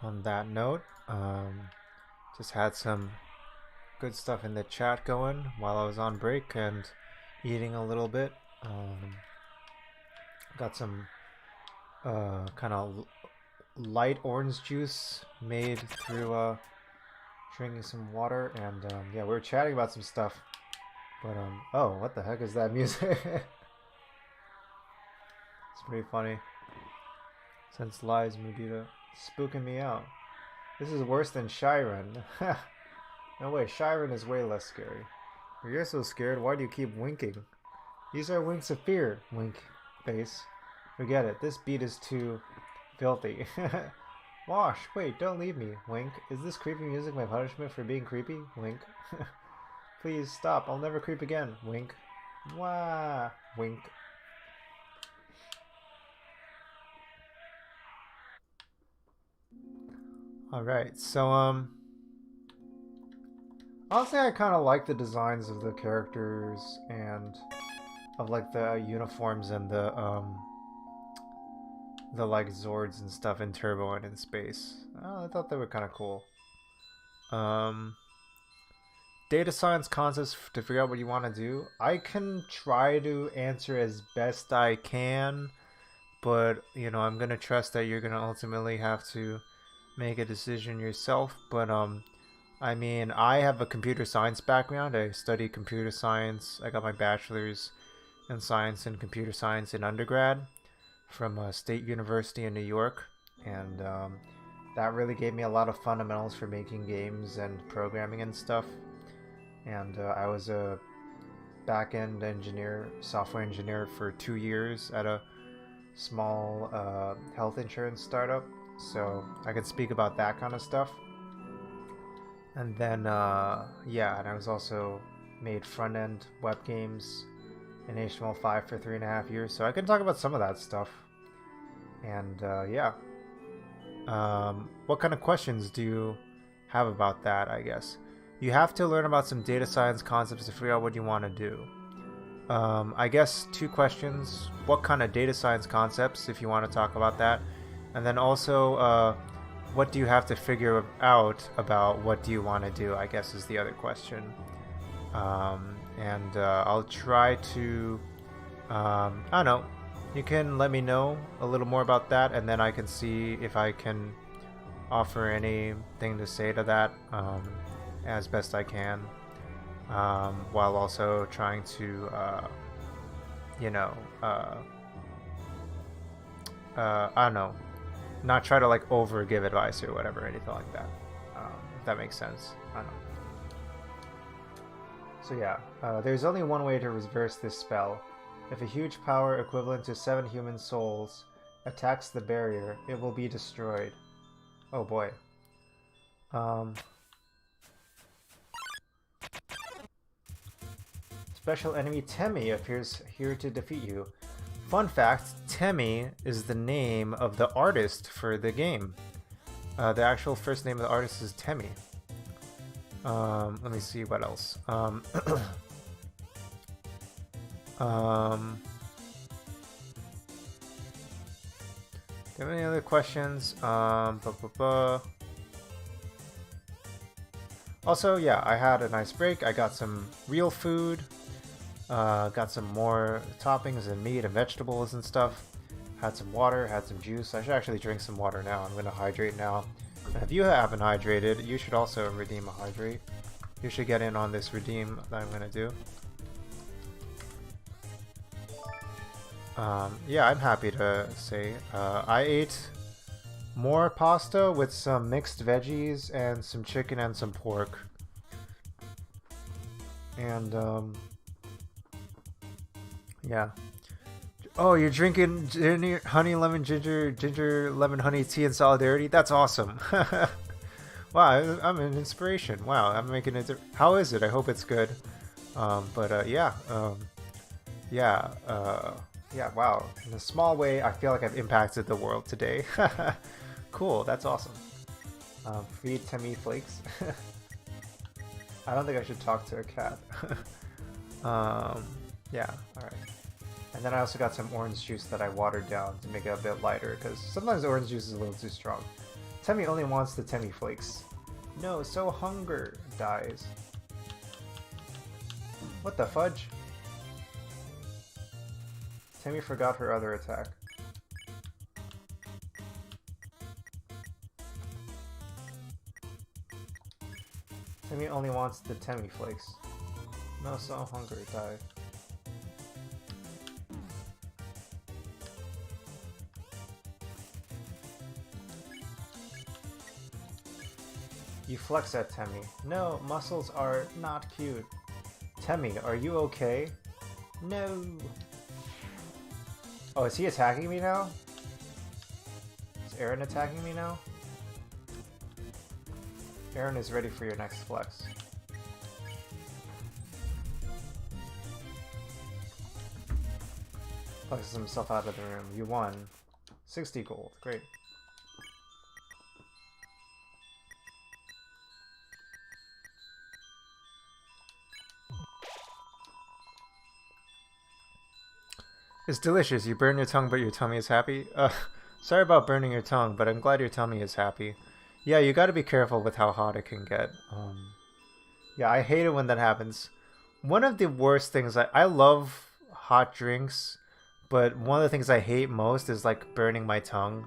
On that note, just had some good stuff in the chat going while I was on break and eating a little bit. Got some kind of light orange juice made through drinking some water, and yeah, we were chatting about some stuff. But oh, what the heck is that music? It's pretty funny. Since lies, Mudita, spooking me out. This is worse than Shiren. No way, Shiren is way less scary. If you're so scared, why do you keep winking? These are winks of fear, wink face. Forget it, this beat is too filthy. Wash, wait, don't leave me, wink. Is this creepy music my punishment for being creepy? Wink. Please stop, I'll never creep again, wink. Wah, wink. Alright, so honestly I kinda like the designs of the characters and of like the uniforms and the like Zords and stuff in Turbo and in space. I thought they were kinda cool. Data science concepts to figure out what you want to do. I can try to answer as best I can, but you know, I'm gonna trust that you're gonna ultimately have to make a decision yourself. But I mean, I have a computer science background. I studied computer science. I got my bachelor's in science and computer science in undergrad from State University in New York, and that really gave me a lot of fundamentals for making games and programming and stuff. And I was a back-end engineer, software engineer for 2 years at a small health insurance startup, so I can speak about that kind of stuff. And then yeah, and I was also made front-end web games in HTML5 for 3.5 years, so I can talk about some of that stuff. And yeah, what kind of questions do you have about that? I guess you have to learn about some data science concepts to figure out what you want to do. I guess 2 questions: what kind of data science concepts, if you want to talk about that, and then also what do you have to figure out about what do you want to do, I guess, is the other question. And I'll try to I don't know, you can let me know a little more about that, and then I can see if I can offer anything to say to that as best I can, while also trying to you know, I don't know, not try to like over give advice or whatever, anything like that, if that makes sense. I don't know. So yeah, there's only one way to reverse this spell. If a huge power equivalent to 7 human souls attacks the barrier, it will be destroyed. Oh boy. Special enemy Temmie appears here to defeat you. Fun fact, Temmie is the name of the artist for the game. The actual first name of the artist is Temmie. Let me see what else. Do you have any other questions? Also, yeah, I had a nice break. I got some real food. Got some more toppings and meat and vegetables and stuff. Had some water, had some juice. I should actually drink some water now. I'm going to hydrate now. And if you haven't hydrated, you should also redeem a hydrate. You should get in on this redeem that I'm going to do. Yeah, I'm happy to say I ate more pasta with some mixed veggies and some chicken and some pork. And yeah. Oh, you're drinking honey lemon ginger lemon honey tea in solidarity? That's awesome. Wow, I'm an inspiration. Wow, I'm making it. How is it? I hope it's good. Yeah. Yeah, wow. In a small way, I feel like I've impacted the world today. Cool, that's awesome. Free Temmie flakes. I don't think I should talk to a cat. Yeah, alright. And then I also got some orange juice that I watered down to make it a bit lighter, because sometimes orange juice is a little too strong. Temmie only wants the Temmie flakes. No, so hunger dies. What the fudge? Temmie forgot her other attack. Temmie only wants the Temmie flakes. No, so hunger die. You flex at Temmie. No, muscles are not cute. Temmie, are you okay? No. Oh, is he attacking me now? Is Aaron attacking me now? Aaron is ready for your next flex. Flexes himself out of the room. You won. 60 gold. Great. It's delicious. You burn your tongue, but your tummy is happy? Sorry about burning your tongue, but I'm glad your tummy is happy. Yeah, you gotta be careful with how hot it can get. Yeah, I hate it when that happens. One of the worst things, I love hot drinks, but one of the things I hate most is like burning my tongue.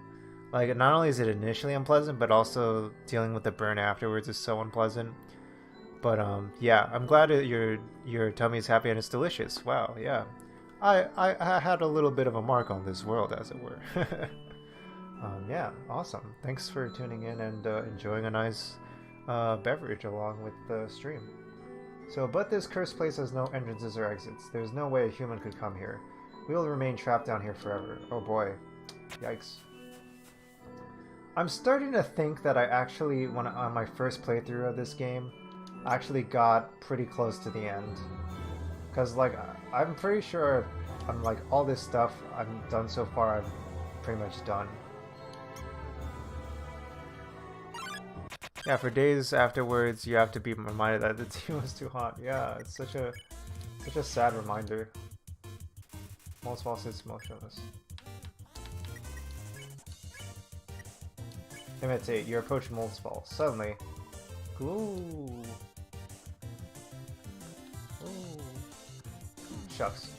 Like, not only is it initially unpleasant, but also dealing with the burn afterwards is so unpleasant. But yeah, I'm glad that your tummy is happy and it's delicious. Wow, yeah. I had a little bit of a mark on this world, as it were. Yeah, awesome. Thanks for tuning in and enjoying a nice beverage along with the stream. So, but this cursed place has no entrances or exits. There's no way a human could come here. We will remain trapped down here forever. Oh boy. Yikes. I'm starting to think that I actually, on my first playthrough of this game, I actually got pretty close to the end. Because, like, I'm pretty sure I'm like, all this stuff I've done so far, I've pretty much done. Yeah, for days afterwards, you have to be reminded that the tea was too hot. Yeah, it's such a sad reminder. Moldsval sits motionless. Imitate. You approach Moldsval. Suddenly, glue. Ooh. Shucks.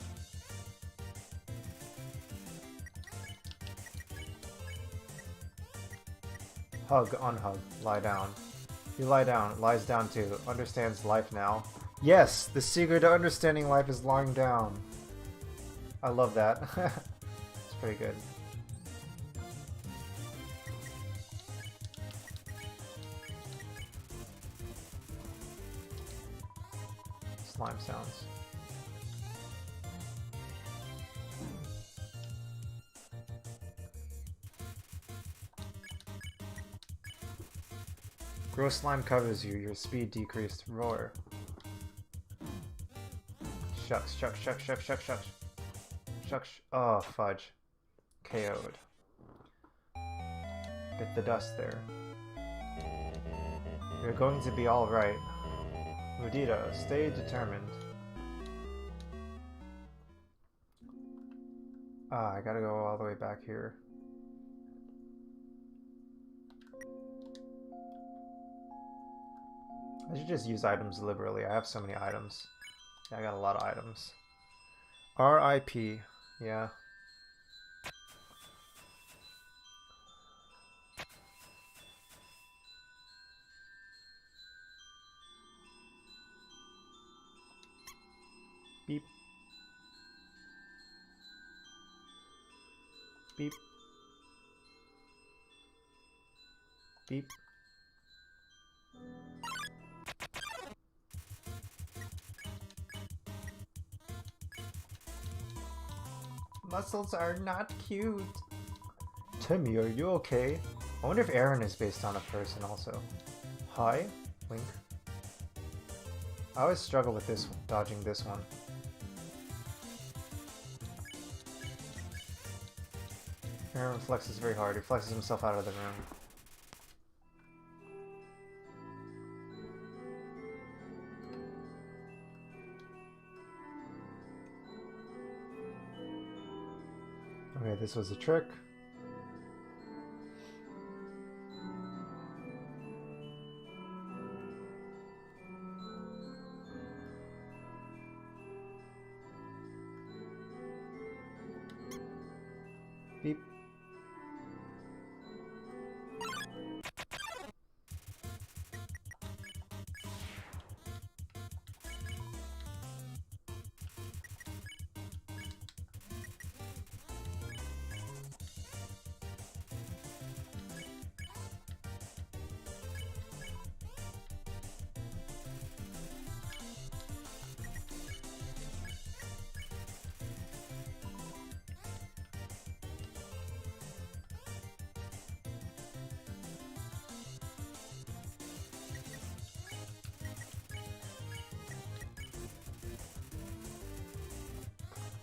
Hug, unhug, lie down. You lie down, lies down too, understands life now. Yes, the secret to understanding life is lying down. I love that. It's pretty good. Slime sounds. Gross slime covers you, your speed decreased. Roar. Shucks, shucks, shucks, shucks, shucks, shucks. Shucks. Oh, fudge. KO'd. Bit the dust there. You're going to be alright. Mudita, stay determined. Ah, I gotta go all the way back here. I should just use items liberally. I have so many items. Yeah, I got a lot of items. R.I.P. Yeah. Beep. Beep. Beep. Muscles are not cute. Temmie, are you okay? I wonder if Aaron is based on a person also. Hi? Wink. I always struggle with this, dodging this one. Aaron flexes very hard. He flexes himself out of the room. Okay, this was a trick. Beep.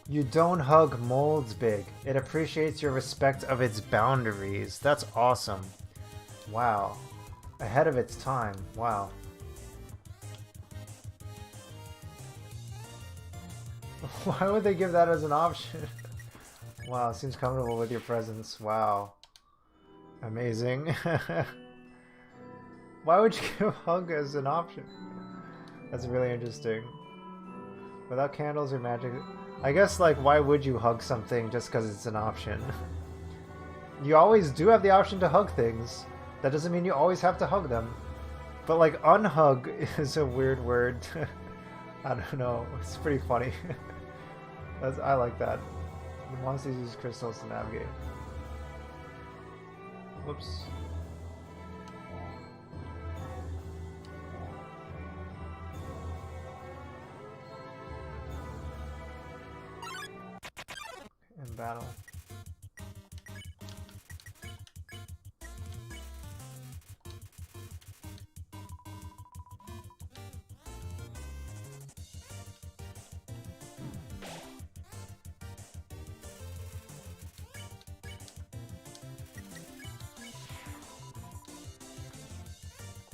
You don't hug molds big. It appreciates your respect of its boundaries. That's awesome. Wow. Ahead of its time. Wow. Why would they give that as an option? Wow, seems comfortable with your presence. Wow. Amazing. Why would you give hug as an option? That's really interesting. Without candles or magic... I guess, like, why would you hug something just because it's an option? You always do have the option to hug things. That doesn't mean you always have to hug them. But, like, unhug is a weird word. I don't know. It's pretty funny. I like that. The monsters use crystals to navigate. Whoops. In battle.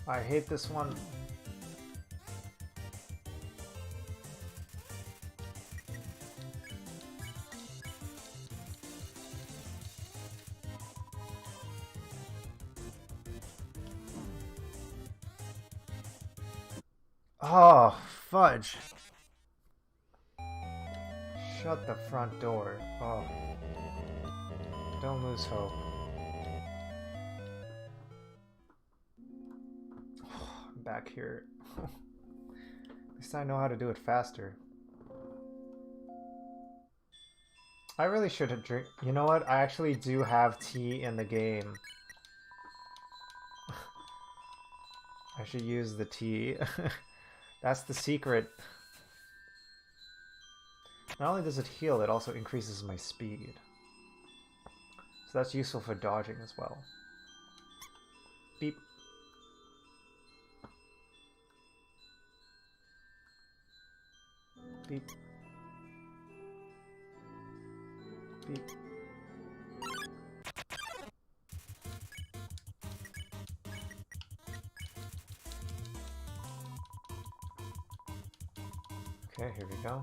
I hate this one. Oh, fudge. Shut the front door. Oh. Don't lose hope. I'm back here. At least I know how to do it faster. I really should have drink. You know what? I actually do have tea in the game. I should use the tea. That's the secret. Not only does it heal, it also increases my speed. So that's useful for dodging as well. Beep. Beep. Beep. Okay, here we go.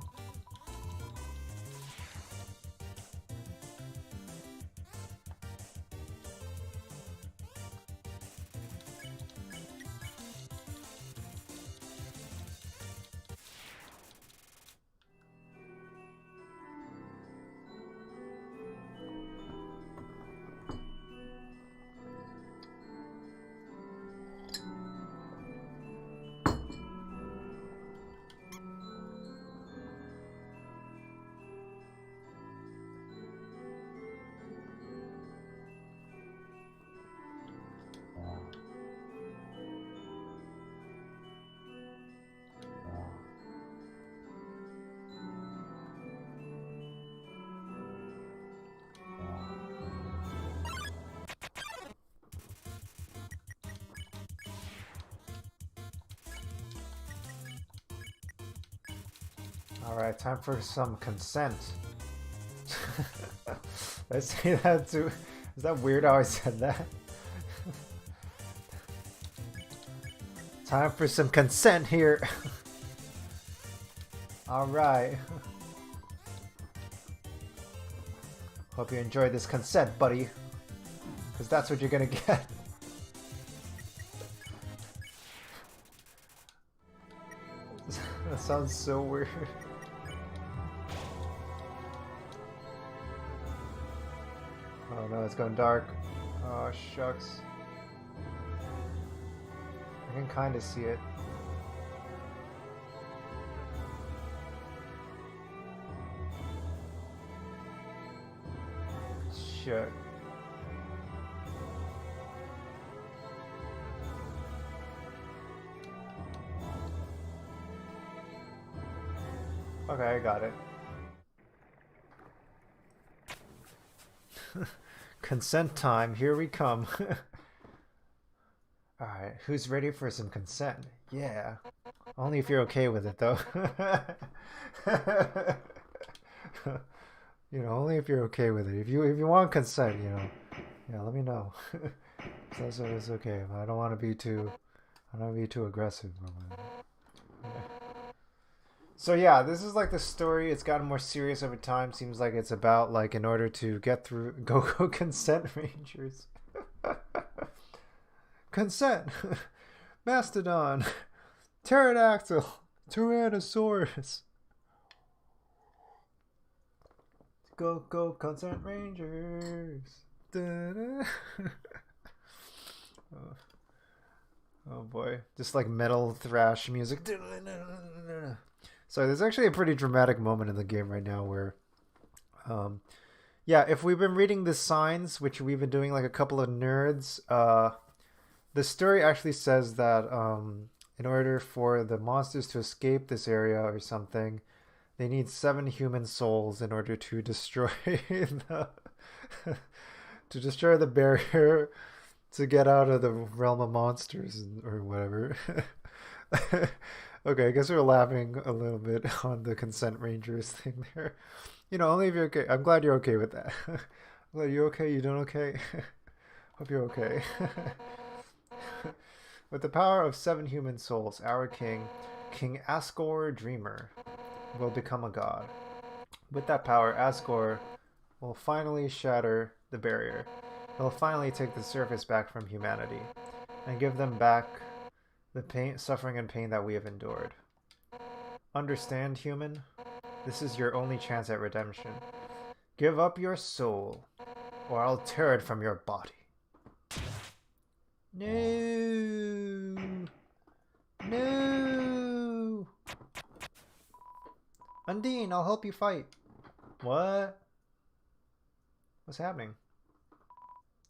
Alright, time for some consent. Let's say that too. Is that weird how I said that? Time for some consent here. Alright. Hope you enjoyed this consent, buddy. Because that's what you're gonna get. That sounds so weird. Oh no, it's going dark. Oh shucks. I can kind of see it. Shit. Okay, I got it. Consent time, here we come. Alright, who's ready for some consent? Yeah. Only if you're okay with it, though. You know, only if you're okay with it. If you want consent, you know, yeah, let me know. So it's okay. I don't want to be too aggressive. So yeah, this is like the story. It's gotten more serious over time. Seems like it's about like in order to get through go consent rangers. Consent, mastodon, pterodactyl, tyrannosaurus. Go consent rangers. Oh. Oh boy, just like metal thrash music. So there's actually a pretty dramatic moment in the game right now where, yeah, if we've been reading the signs, which we've been doing like a couple of nerds, the story actually says that in order for the monsters to escape this area or something, they need 7 human souls in order to destroy the to destroy the barrier to get out of the realm of monsters or whatever. Okay, I guess we're laughing a little bit on the consent rangers thing there. You know, only if you're okay. I'm glad you're okay with that. I'm glad you're okay. You doing okay? Hope you're okay. With the power of 7 human souls, our king, King Asgore Dreamer, will become a god. With that power, Asgore will finally shatter the barrier. He'll finally take the surface back from humanity and give them back the pain, suffering and pain that we have endured. Understand, human? This is your only chance at redemption. Give up your soul, or I'll tear it from your body. No! No! Undine, I'll help you fight. What? What's happening?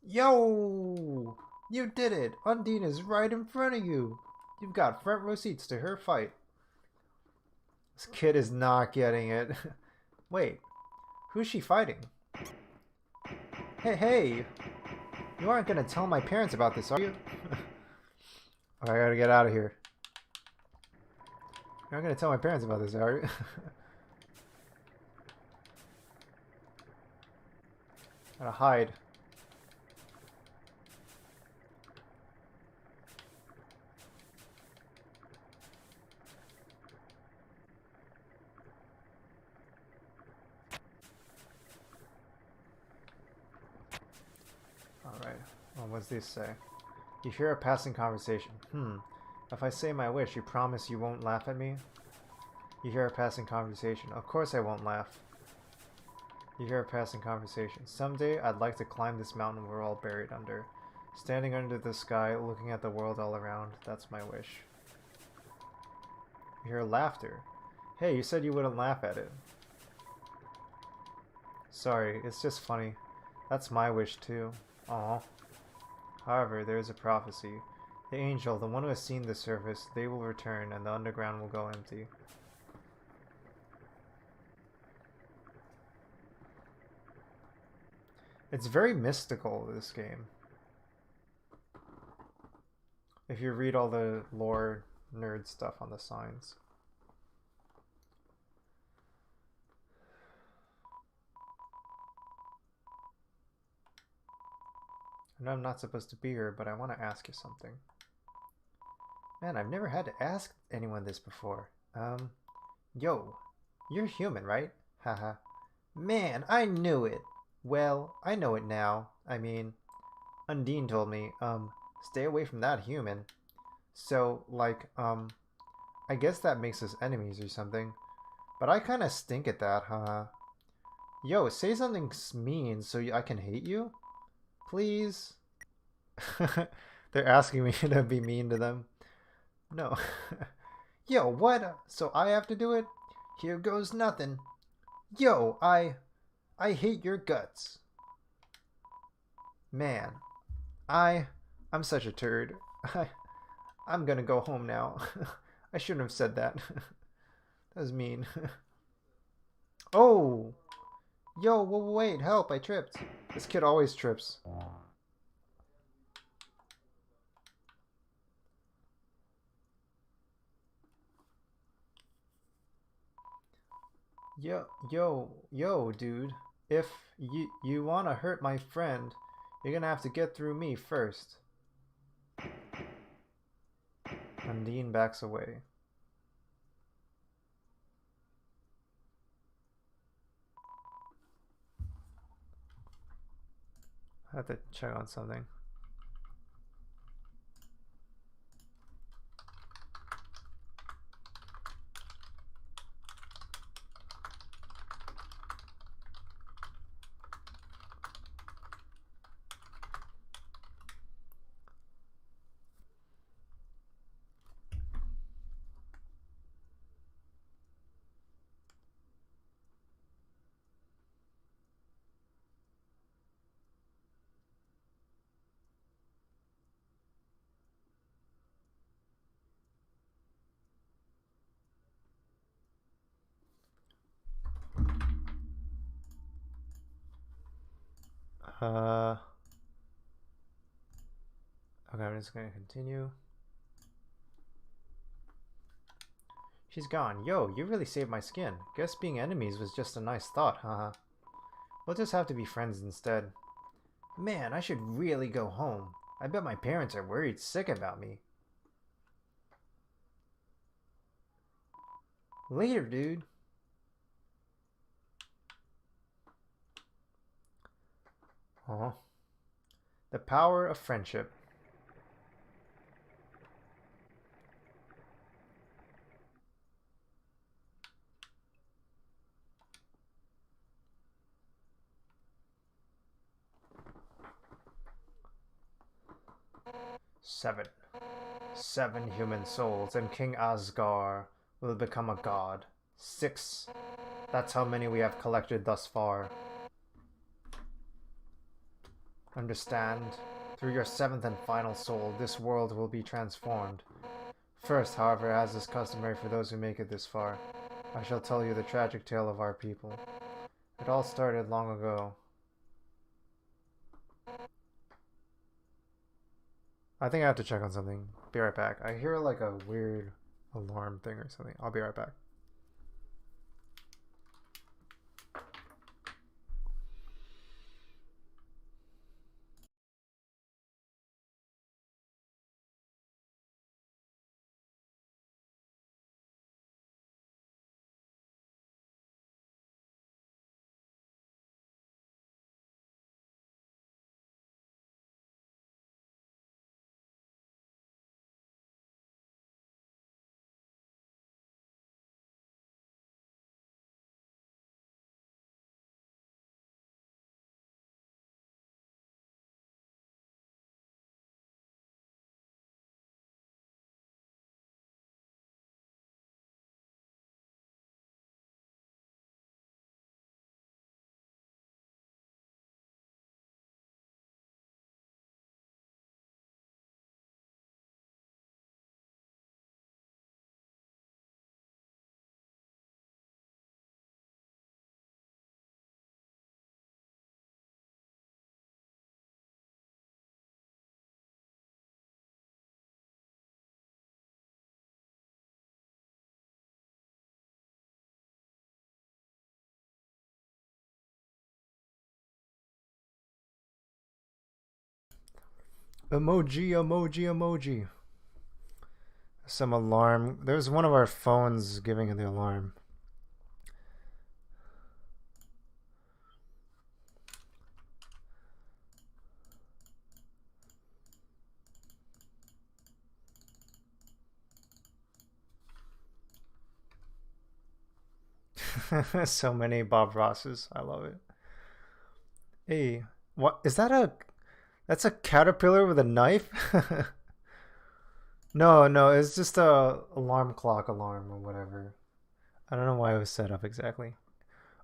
Yo! You did it! Undine is right in front of you! You've got front row seats to her fight. This kid is not getting it. Wait, who's she fighting? Hey! You aren't gonna tell my parents about this, are you? Oh, I gotta get out of here. You're not gonna tell my parents about this, are you? Gotta hide. Alright, well, what's this say? You hear a passing conversation. If I say my wish, you promise you won't laugh at me? You hear a passing conversation. Of course I won't laugh. You hear a passing conversation. Someday I'd like to climb this mountain we're all buried under. Standing under the sky, looking at the world all around. That's my wish. You hear laughter. Hey, you said you wouldn't laugh at it. Sorry, it's just funny. That's my wish too. Aw. However, there is a prophecy. The angel, the one who has seen the surface, they will return and the underground will go empty. It's very mystical, this game. If you read all the lore nerd stuff on the signs. I know I'm not supposed to be here, but I want to ask you something. Man, I've never had to ask anyone this before. Yo, you're human, right? Haha. Man, I knew it. Well, I know it now. I mean, Undine told me, stay away from that human. So, like, I guess that makes us enemies or something. But I kinda stink at that, huh? Yo, say something mean so I can hate you? Please? They're asking me to be mean to them. No. Yo, what? So I have to do it? Here goes nothing. Yo, I hate your guts. Man, I'm such a turd. I'm gonna go home now. I shouldn't have said that. That was mean. Oh! Yo, wait, help, I tripped. This kid always trips. Yo, dude. If you wanna hurt my friend, you're gonna have to get through me first. Undine backs away. I have to check on something. Okay, I'm just gonna continue. She's gone. Yo, you really saved my skin. Guess being enemies was just a nice thought, haha. We'll just have to be friends instead. Man, I should really go home. I bet my parents are worried sick about me. Later, dude. Oh. The power of friendship. Seven. 7 human souls, and King Asgar will become a god. 6. That's how many we have collected thus far. Understand? Through your 7th and final soul, this world will be transformed. First, however, as is customary for those who make it this far, I shall tell you the tragic tale of our people. It all started long ago. I think I have to check on something. Be right back. I hear like a weird alarm thing or something. I'll be right back. Emoji. Some alarm. There's one of our phones giving the alarm. So many Bob Rosses. I love it. Hey, what is that a that's a caterpillar with a knife? No, no, it's just a alarm clock alarm or whatever. I don't know why it was set up exactly.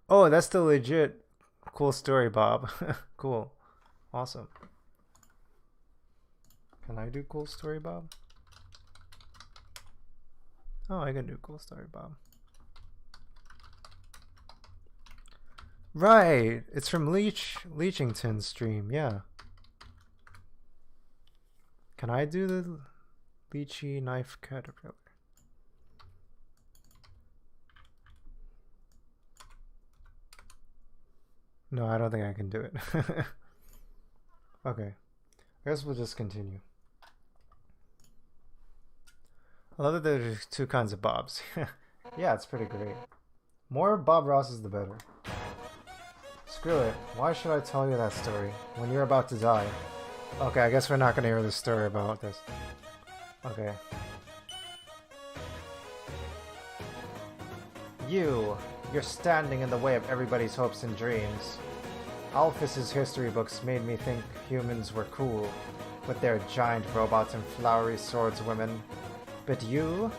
Oh, that's the legit cool story, Bob. Cool. Awesome. Can I do cool story, Bob? Oh, I can do cool story, Bob. Right, it's from Leechington's stream, yeah. Can I do the Leechy knife caterpillar? No, I don't think I can do it. Okay, I guess we'll just continue. I love that there's two kinds of Bobs. Yeah, it's pretty great. More Bob Rosses the better. Screw it. Why should I tell you that story when you're about to die? Okay, I guess we're not gonna hear the story about this. Okay. You're standing in the way of everybody's hopes and dreams. Alphys's history books made me think humans were cool, with their giant robots and flowery swordswomen. But you're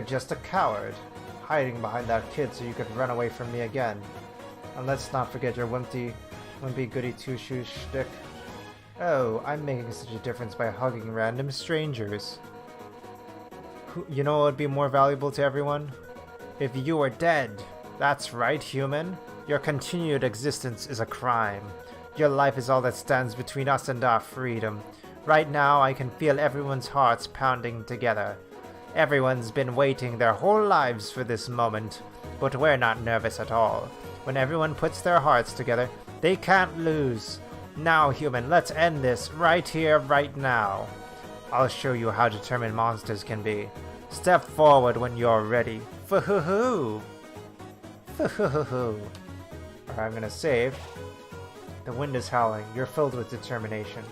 just a coward, hiding behind that kid so you could run away from me again. And let's not forget your wimpy goody two-shoes shtick. Oh, I'm making such a difference by hugging random strangers. You know what would be more valuable to everyone? If you were dead. That's right, human. Your continued existence is a crime. Your life is all that stands between us and our freedom. Right now, I can feel everyone's hearts pounding together. Everyone's been waiting their whole lives for this moment, but we're not nervous at all. When everyone puts their hearts together, they can't lose. Now, human, let's end this right here, right now. I'll show you how determined monsters can be. Step forward when you're ready. Foo-hoo-hoo. Foo-hoo-hoo. Alright, I'm gonna save. The wind is howling. You're filled with determination.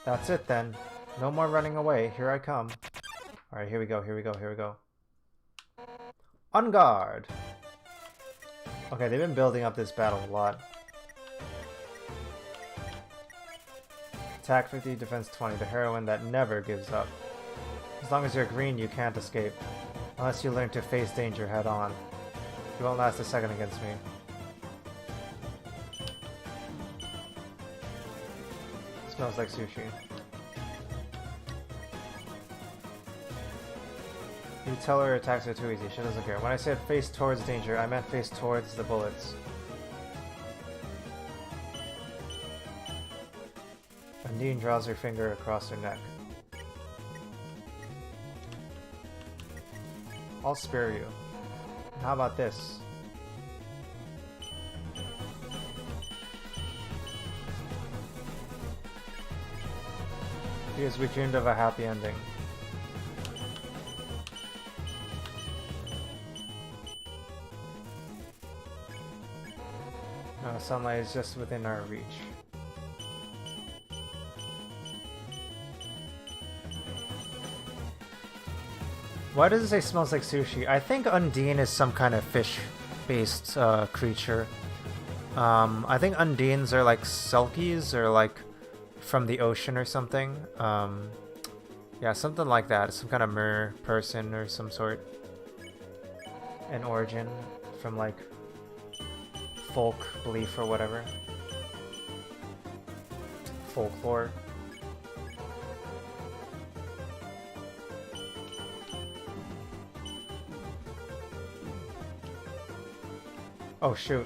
That's it then. No more running away. Here I come. Alright, here we go, here we go, here we go. On guard! Okay, they've been building up this battle a lot. Attack 50, defense 20. The heroine that never gives up. As long as you're green, you can't escape. Unless you learn to face danger head on. You won't last a second against me. Smells like sushi. You tell her attacks are too easy. She doesn't care. When I said face towards danger, I meant face towards the bullets. Undine draws her finger across her neck. I'll spare you. And how about this? Because we dreamed of a happy ending. No, sunlight is just within our reach. Why does it say smells like sushi? I think Undine is some kind of fish-based creature. I think Undines are like Selkies or like from the ocean or something. Yeah, something like that. Some kind of mer person or some sort. An origin from like folk belief or whatever. Folklore. Oh shoot.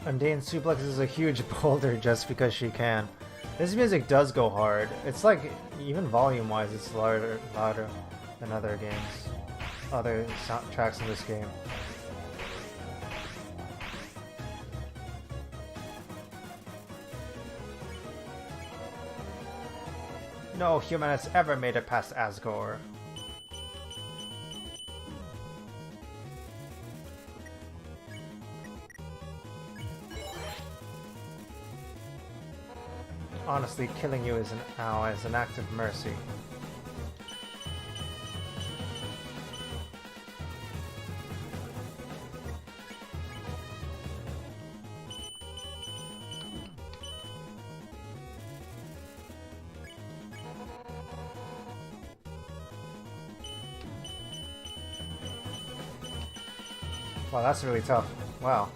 Undine suplexes a huge boulder just because she can. This music does go hard. It's like, even volume-wise, it's louder than other games. Other soundtracks in this game. No human has ever made it past Asgore. Honestly, killing you is an act of mercy. Wow, that's really tough. Wow.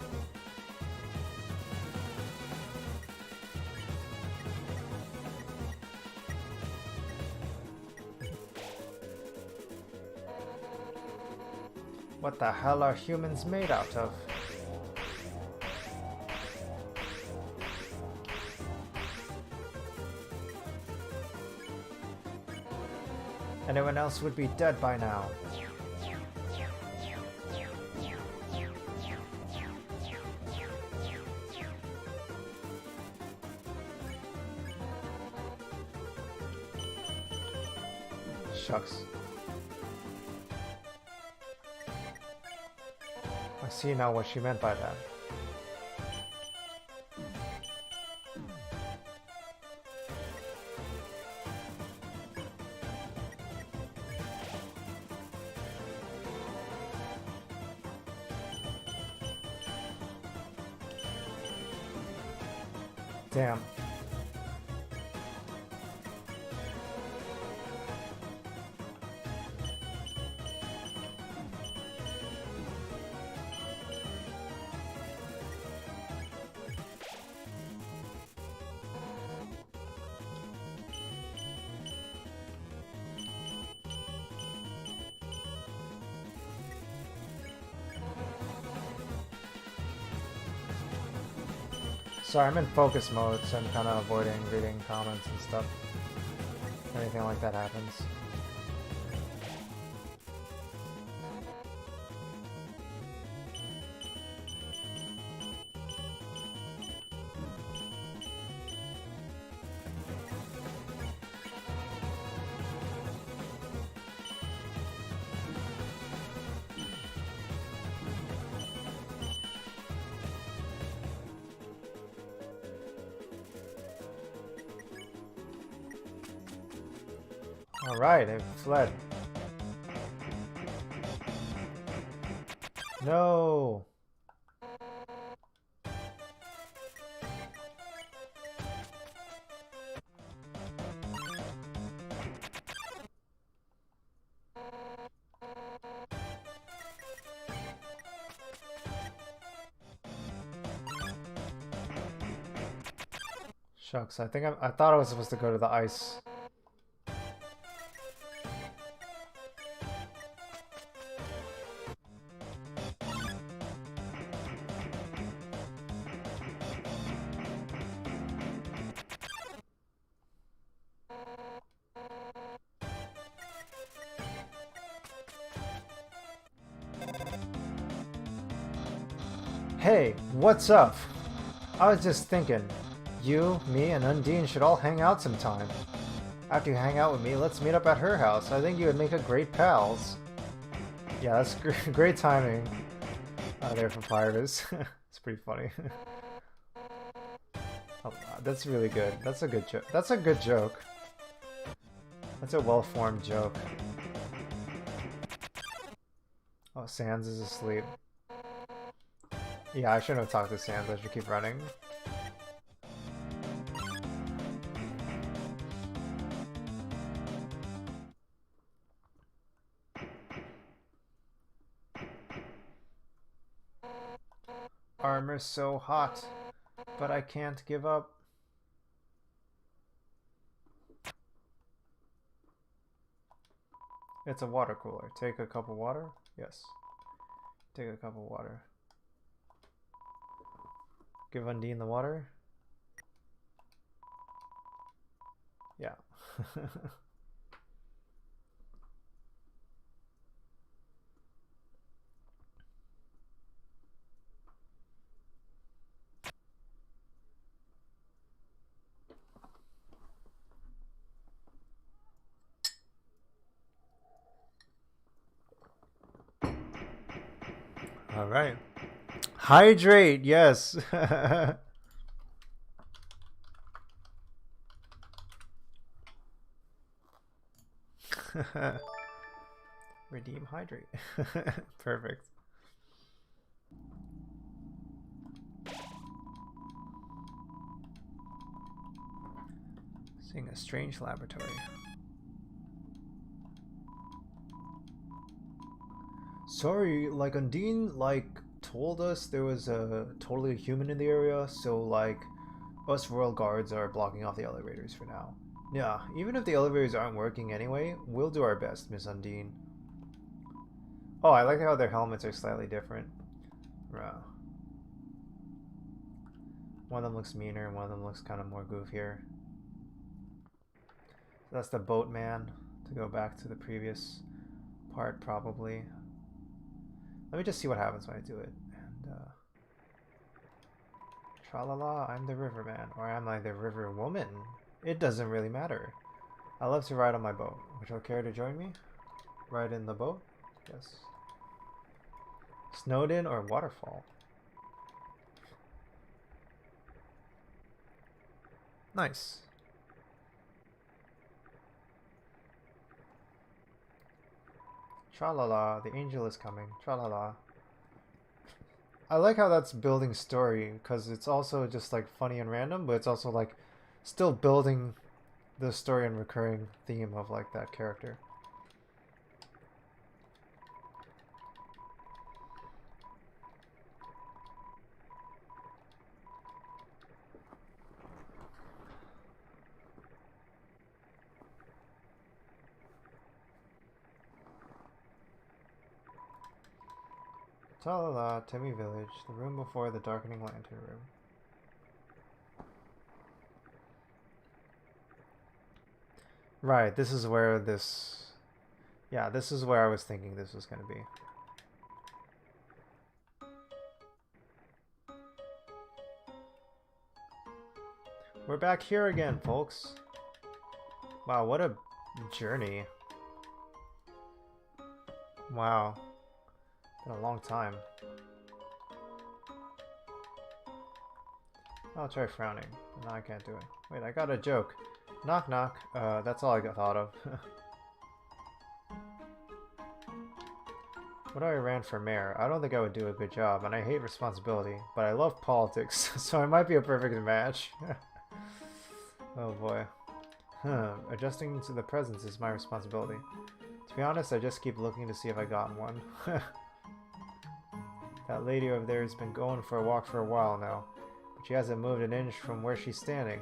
What the hell are humans made out of? Anyone else would be dead by now. Shucks. I see now what she meant by that. Damn. Sorry, I'm in focus mode, so I'm kind of avoiding reading comments and stuff. If anything like that happens. Alright, it fled. No! Shucks, I think I thought I was supposed to go to the ice. Hey, what's up? I was just thinking, you, me, and Undine should all hang out sometime. After you hang out with me, let's meet up at her house. I think you would make a great pals. Yeah, that's great timing there for Pirates. It's pretty funny. Oh, that's really good. That's a good joke. That's a good joke. That's a well-formed joke. Oh, Sans is asleep. Yeah, I shouldn't have talked to Sans. I should keep running. Armor's so hot, but I can't give up. It's a water cooler. Take a cup of water? Yes. Take a cup of water. Give Undine the water? Yeah. All right. Hydrate, yes. Redeem hydrate. Perfect. Seeing a strange laboratory. Sorry, like Undine told us there was a totally human in the area, so like us royal guards are blocking off the elevators for now. Yeah, even if the elevators aren't working anyway, we'll do our best, Miss Undine. Oh, I like how their helmets are slightly different. Wow. One of them looks meaner, and one of them looks kind of more goofier. So that's the boatman, to go back to the previous part, probably. Let me just see what happens when I do it. And, tra-la-la, I'm the riverman, or am I the river woman? It doesn't really matter. I love to ride on my boat. Would you care to join me? Ride in the boat? Yes. Snowden or waterfall? Nice. Tra-la-la, the angel is coming. Tra-la-la. I like how that's building story, because it's also just like funny and random, but it's also like still building the story and recurring theme of like that character. Ta-la-la, Timmy Village, the room before the darkening lantern room. Right, this is where this... Yeah, this is where I was thinking this was going to be. We're back here again, folks. Wow, what a journey. Wow. Been a long time. I'll try frowning. No, I can't do it. Wait, I got a joke. Knock knock. That's all I thought of. What if I ran for mayor? I don't think I would do a good job, and I hate responsibility, but I love politics, so I might be a perfect match. Oh boy. Adjusting to the presents is my responsibility. To be honest, I just keep looking to see if I got one. That lady over there has been going for a walk for a while now, but she hasn't moved an inch from where she's standing.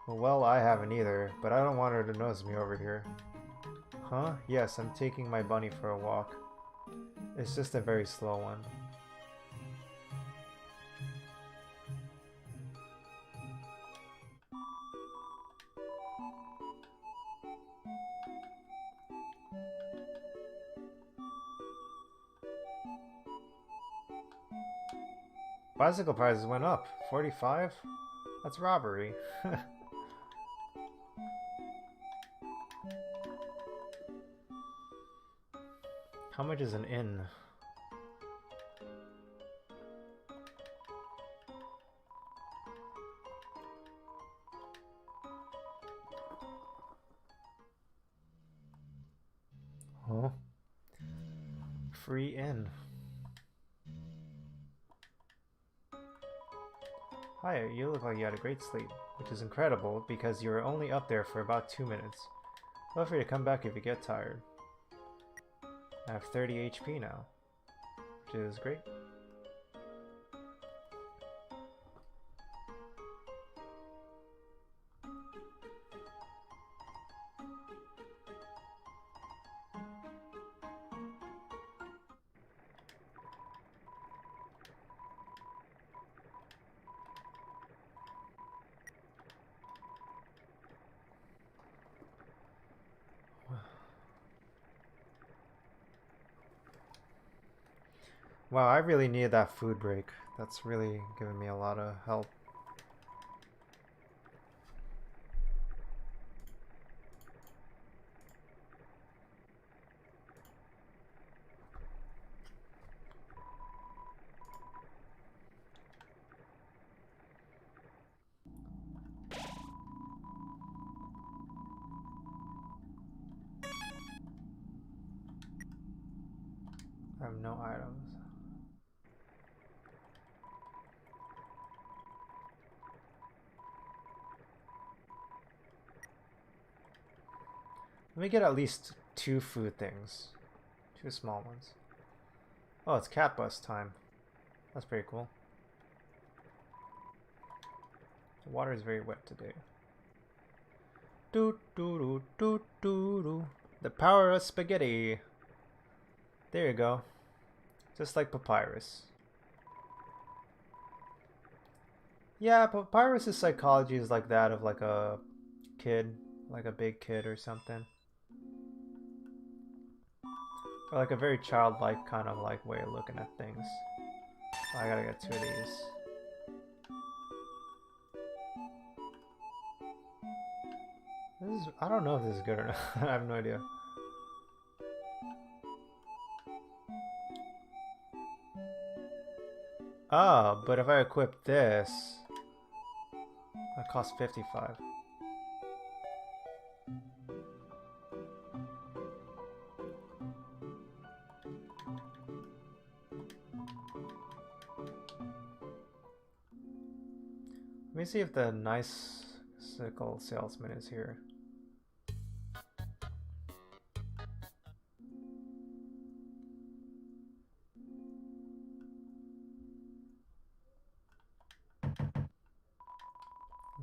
Well, I haven't either, but I don't want her to notice me over here. Huh? Yes, I'm taking my bunny for a walk. It's just a very slow one. Bicycle prices went up. 45? That's robbery. How much is an inn? Huh? Free inn. Hi, you look like you had a great sleep, which is incredible because you were only up there for about 2 minutes. Feel free to come back if you get tired. I have 30 HP now, which is great. Wow, I really needed that food break. That's really given me a lot of help. I have no items. Let me get at least 2 food things. 2 small ones. Oh, it's cat bus time. That's pretty cool. The water is very wet today. Doo doo doo doo doo doo. The power of spaghetti. There you go. Just like Papyrus. Yeah, Papyrus's psychology is like that of like a kid, like a big kid or something. Or like a very childlike kind of like way of looking at things. Oh, I gotta get 2 of these. I don't know if this is good or not. I have no idea. Ah, but if I equip this, it costs 55. Let me see if the nice sickle salesman is here.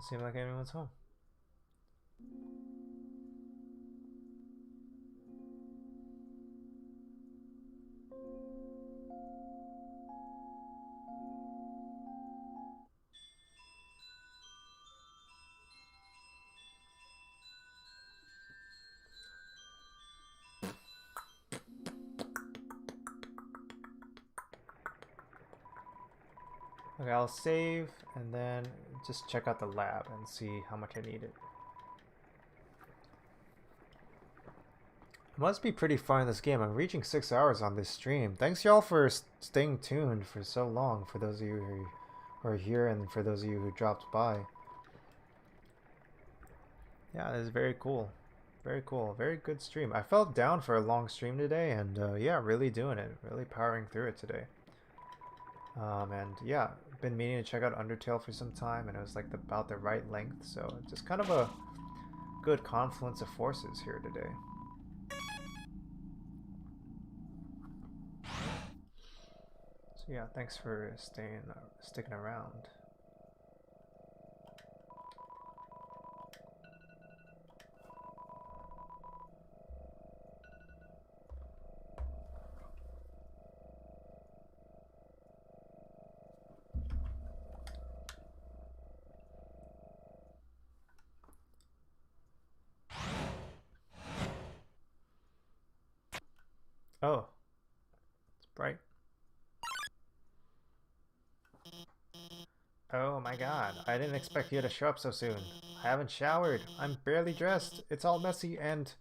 Doesn't seem like anyone's home. Okay, I'll save and then just check out the lab and see how much I need it. It must be pretty fun in this game. I'm reaching 6 hours on this stream. Thanks y'all for staying tuned for so long, for those of you who are here and for those of you who dropped by. Yeah, this is very cool. Very cool. Very good stream. I felt down for a long stream today and yeah, really doing it. Really powering through it today. And yeah, been meaning to check out Undertale for some time, and it was like about the right length, so just kind of a good confluence of forces here today. So yeah, thanks for sticking around. Oh, it's bright. Oh my god, I didn't expect you to show up so soon. I haven't showered. I'm barely dressed. It's all messy and...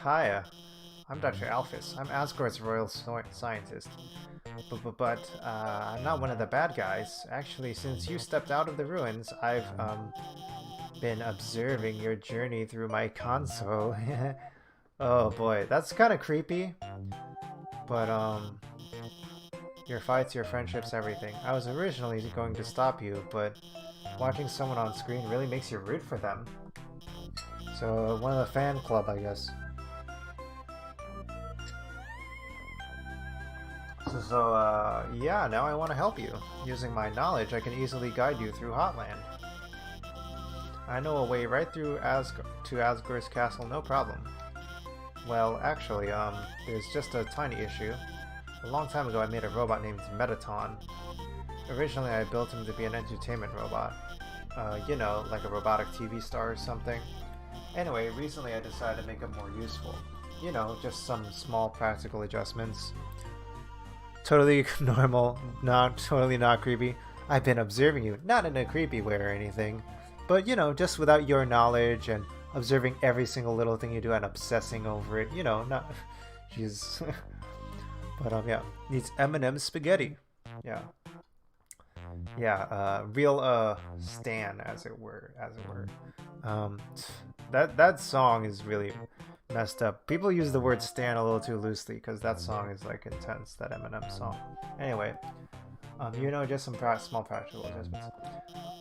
Hiya. I'm Dr. Alphys. I'm Asgard's royal scientist. But I'm not one of the bad guys. Actually, since you stepped out of the ruins, I've been observing your journey through my console. Oh boy, that's kind of creepy. But your fights, your friendships, everything. I was originally going to stop you, but watching someone on screen really makes you root for them. So one of the fan club, I guess. So yeah, now I want to help you. Using my knowledge, I can easily guide you through Hotland. I know a way right through to Asgard's castle, no problem. Well, actually, there's just a tiny issue. A long time ago, I made a robot named Muditaheart. Originally, I built him to be an entertainment robot. You know, like a robotic TV star or something. Anyway, recently I decided to make him more useful. You know, just some small practical adjustments. Totally normal, totally not creepy. I've been observing you, not in a creepy way or anything, but you know, just without your knowledge and observing every single little thing you do and obsessing over it, you know, not... Jeez. But yeah, needs M&M spaghetti. Yeah. Yeah, real stan, as it were. That song is really messed up. People use the word stan a little too loosely because that song is like intense. That Eminem song. Anyway, just some small practical adjustments,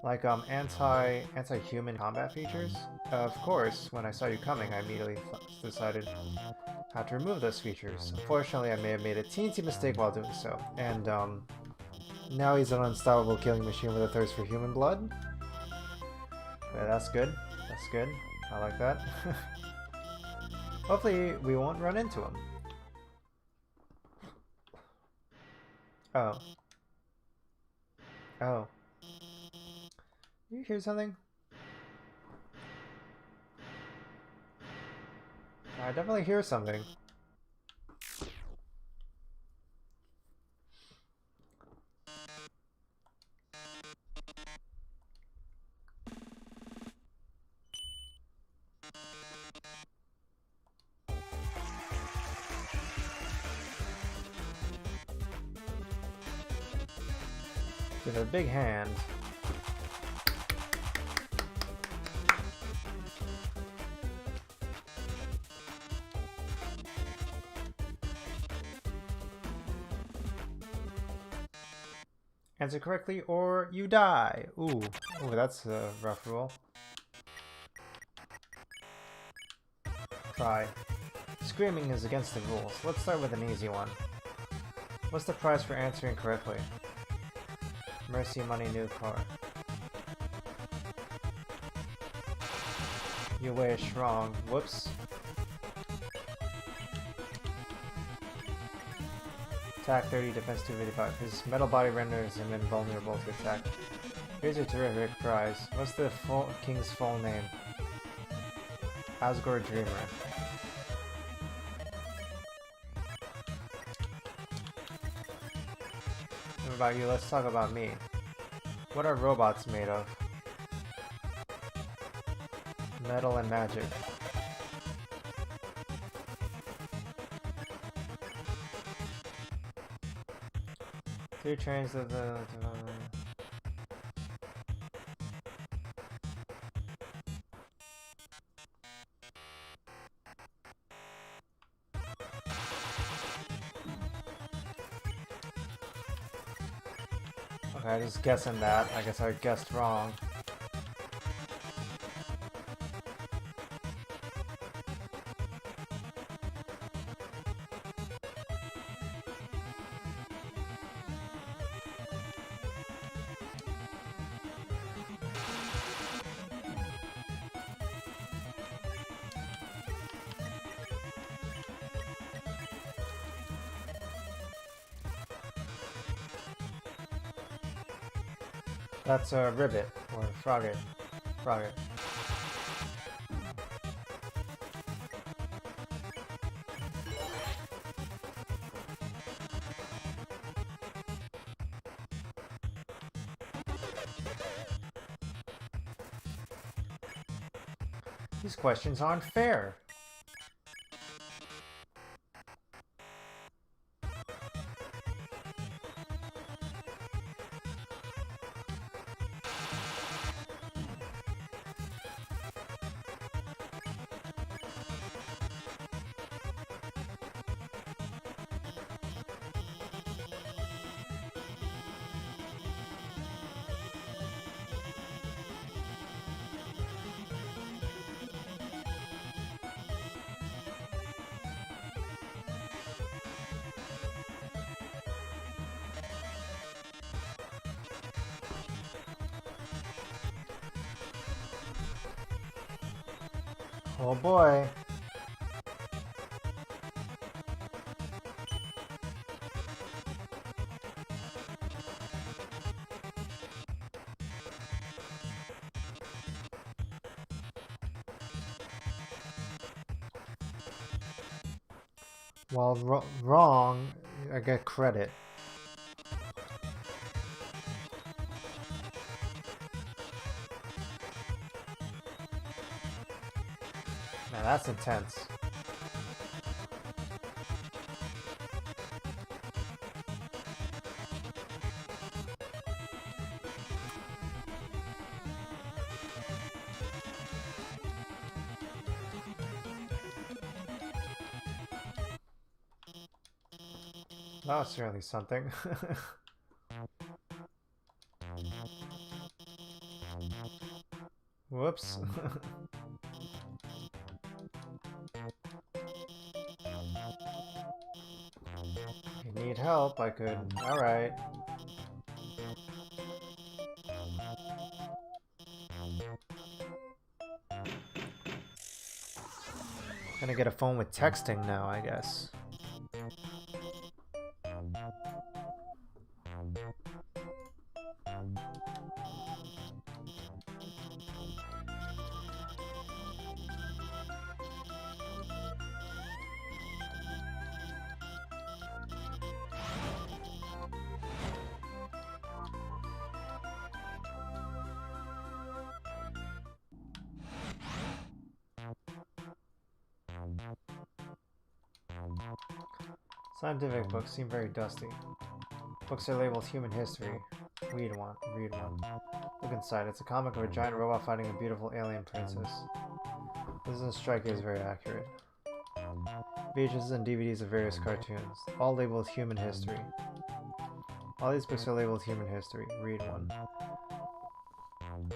like anti-human combat features. Of course, when I saw you coming, I immediately decided how to remove those features. Unfortunately, I may have made a teensy mistake while doing so, and now he's an unstoppable killing machine with a thirst for human blood. Yeah, that's good. That's good. I like that. Hopefully, we won't run into him. Oh. Oh. You hear something? I definitely hear something. With a big hand. Answer correctly or you die. Ooh, that's a rough rule. Try. Screaming is against the rules. Let's start with an easy one. What's the price for answering correctly? Mercy, money, new car. You wish. Wrong. Whoops. Attack 30, defense 255. His metal body renders him invulnerable to attack. Here's your terrific prize. What's the king's full name? Asgore Dreamer. What about you? Let's talk about me. What are robots made of? Metal and magic. Three trains of the... Okay, I just guessing that. I guess I guessed wrong. That's a ribbit, or frogget. Frogget. These questions aren't fair. Oh boy. While wrong, I get credit. Now that's intense. That was certainly something. Whoops. You need help? I could. Alright. Gonna get a phone with texting now, I guess. Scientific books seem very dusty. Books are labeled human history. Read one. Read one. Look inside. It's a comic of a giant robot fighting a beautiful alien princess. This doesn't strike you as very accurate. VHS and DVDs of various cartoons, all labeled human history. All these books are labeled human history. Read one.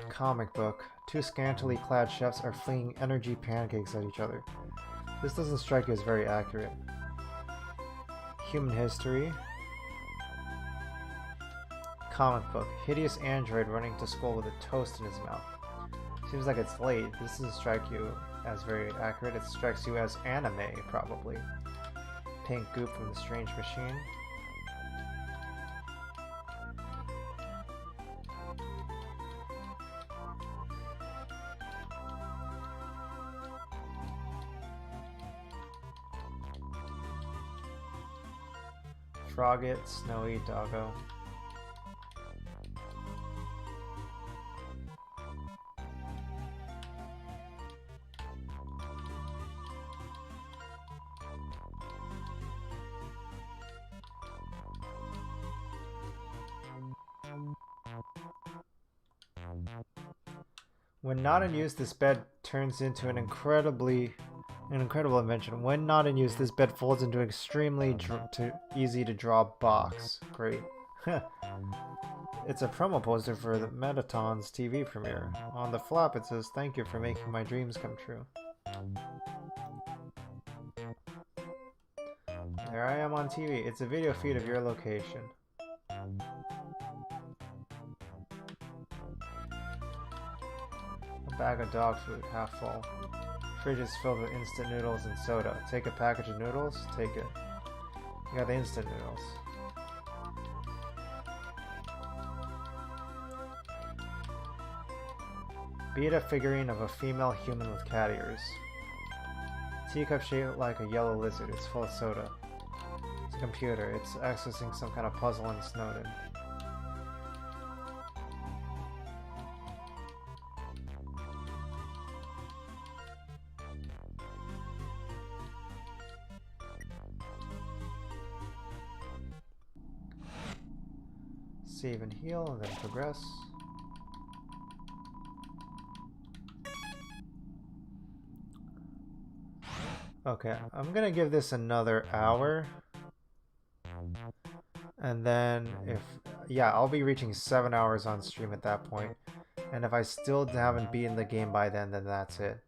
Comic book. Two scantily clad chefs are flinging energy pancakes at each other. This doesn't strike you as very accurate. Human history. Comic book. Hideous android running to school with a toast in his mouth. Seems like it's late. This doesn't strike you as very accurate. It strikes you as anime, probably. Pink goop from the strange machine. Frogget, snowy, doggo. When not in use, this bed turns into an incredible invention. When not in use, this bed folds into an extremely easy to draw box. Great. It's a promo poster for the Metaton's TV premiere. On the flap it says, "Thank you for making my dreams come true." There I am on TV. It's a video feed of your location. A bag of dog food, half full. Fridge is filled with instant noodles and soda. Take a package of noodles? Take it. You got the instant noodles. Beat a figurine of a female human with cat ears. Teacup shaped like a yellow lizard. It's full of soda. It's a computer. It's accessing some kind of puzzle in Snowden. Save and heal, and then progress. Okay, I'm gonna give this another hour. And then I'll be reaching 7 hours on stream at that point. And if I still haven't beaten the game by then that's it.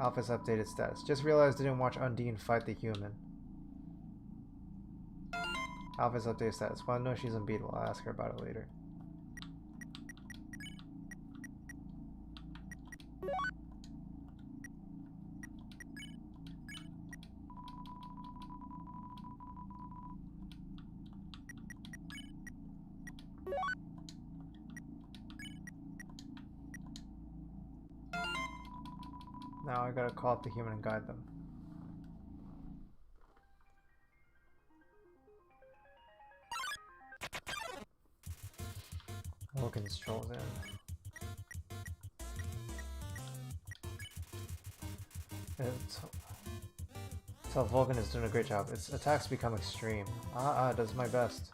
Alpha's updated status. Just realized I didn't watch Undine fight the human. Alpha's updated status. Well, no, she's unbeatable. I'll ask her about it later. Now I gotta call up the human and guide them. Logan strolls in. So Vulcan is doing a great job. Its attacks become extreme. Does my best.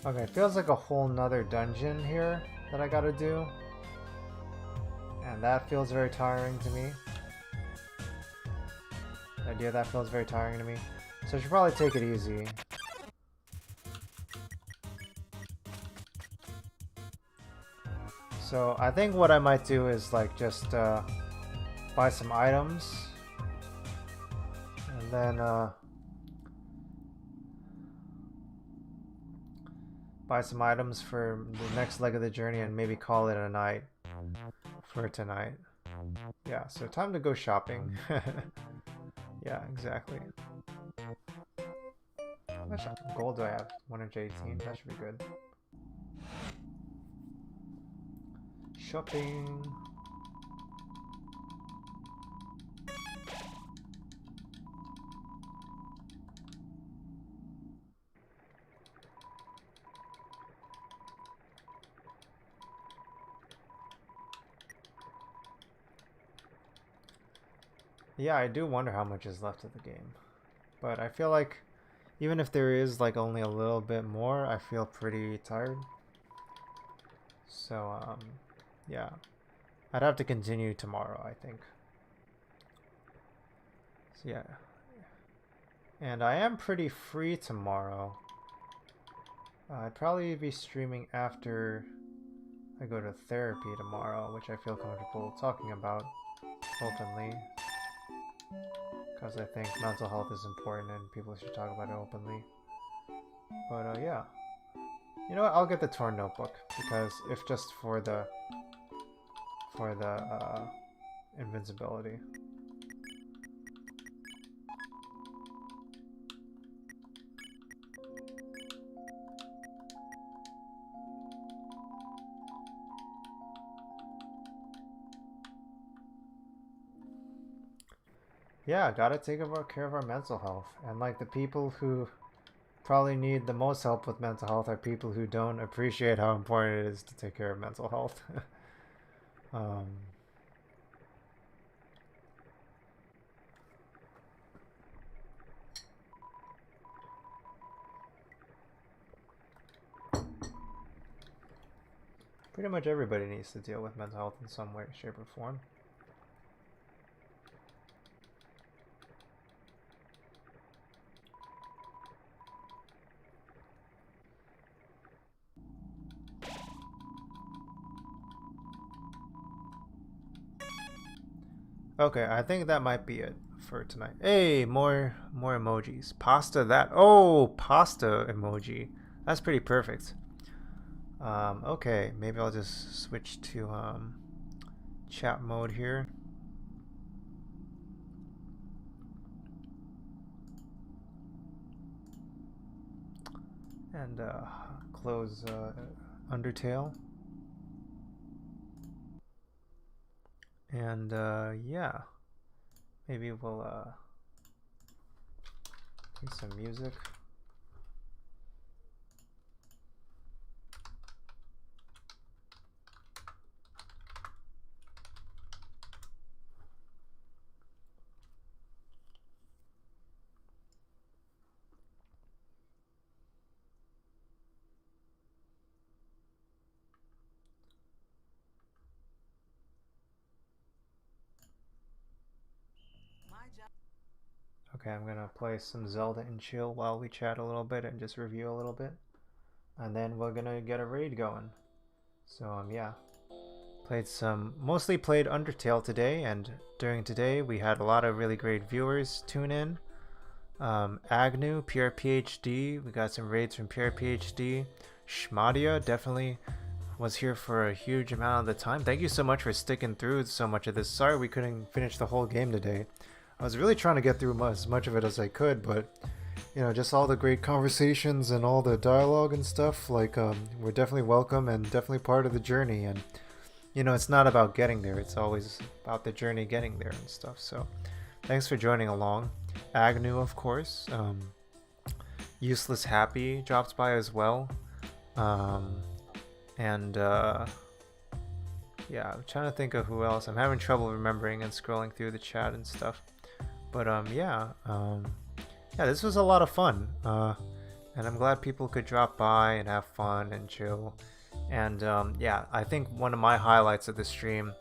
Okay, it feels like a whole nother dungeon here that I gotta do. And that feels very tiring to me. The idea of that feels very tiring to me. So I should probably take it easy. So I think what I might do is like just buy some items. And then buy some items for the next leg of the journey and maybe call it a night for tonight. Yeah, so time to go shopping. Yeah, exactly. How much gold do I have? 118. That should be good. Shopping. Yeah, I do wonder how much is left of the game. But I feel like even if there is like only a little bit more, I feel pretty tired. So, yeah. I'd have to continue tomorrow, I think. So, yeah. And I am pretty free tomorrow. I'd probably be streaming after I go to therapy tomorrow, which I feel comfortable talking about openly. Because I think mental health is important and people should talk about it openly. But yeah. You know what? I'll get the torn notebook because if just for the invincibility. Yeah, gotta take care of our mental health. And like the people who probably need the most help with mental health are people who don't appreciate how important it is to take care of mental health. um, pretty much everybody needs to deal with mental health in some way, shape, or form. Okay, I think that might be it for tonight. Hey, more emojis. Pasta that. Oh, pasta emoji. That's pretty perfect. Okay, maybe I'll just switch to chat mode here. And close Undertale. And yeah, maybe we'll take some music. Okay, I'm gonna play some Zelda and chill while we chat a little bit and just review a little bit. And then we're gonna get a raid going. So yeah. Mostly played Undertale today, and during today we had a lot of really great viewers tune in. Agnew, PRPHD, we got some raids from PRPHD. Shmadia definitely was here for a huge amount of the time. Thank you so much for sticking through so much of this. Sorry we couldn't finish the whole game today. I was really trying to get through as much of it as I could, but you know, just all the great conversations and all the dialogue and stuff, like, we're definitely welcome and definitely part of the journey. And, you know, it's not about getting there, it's always about the journey getting there and stuff. So, thanks for joining along. Agnew, of course. Useless Happy drops by as well. And, yeah, I'm trying to think of who else. I'm having trouble remembering and scrolling through the chat and stuff. But, yeah, this was a lot of fun. and I'm glad people could drop by and have fun and chill. And yeah, I think one of my highlights of the stream,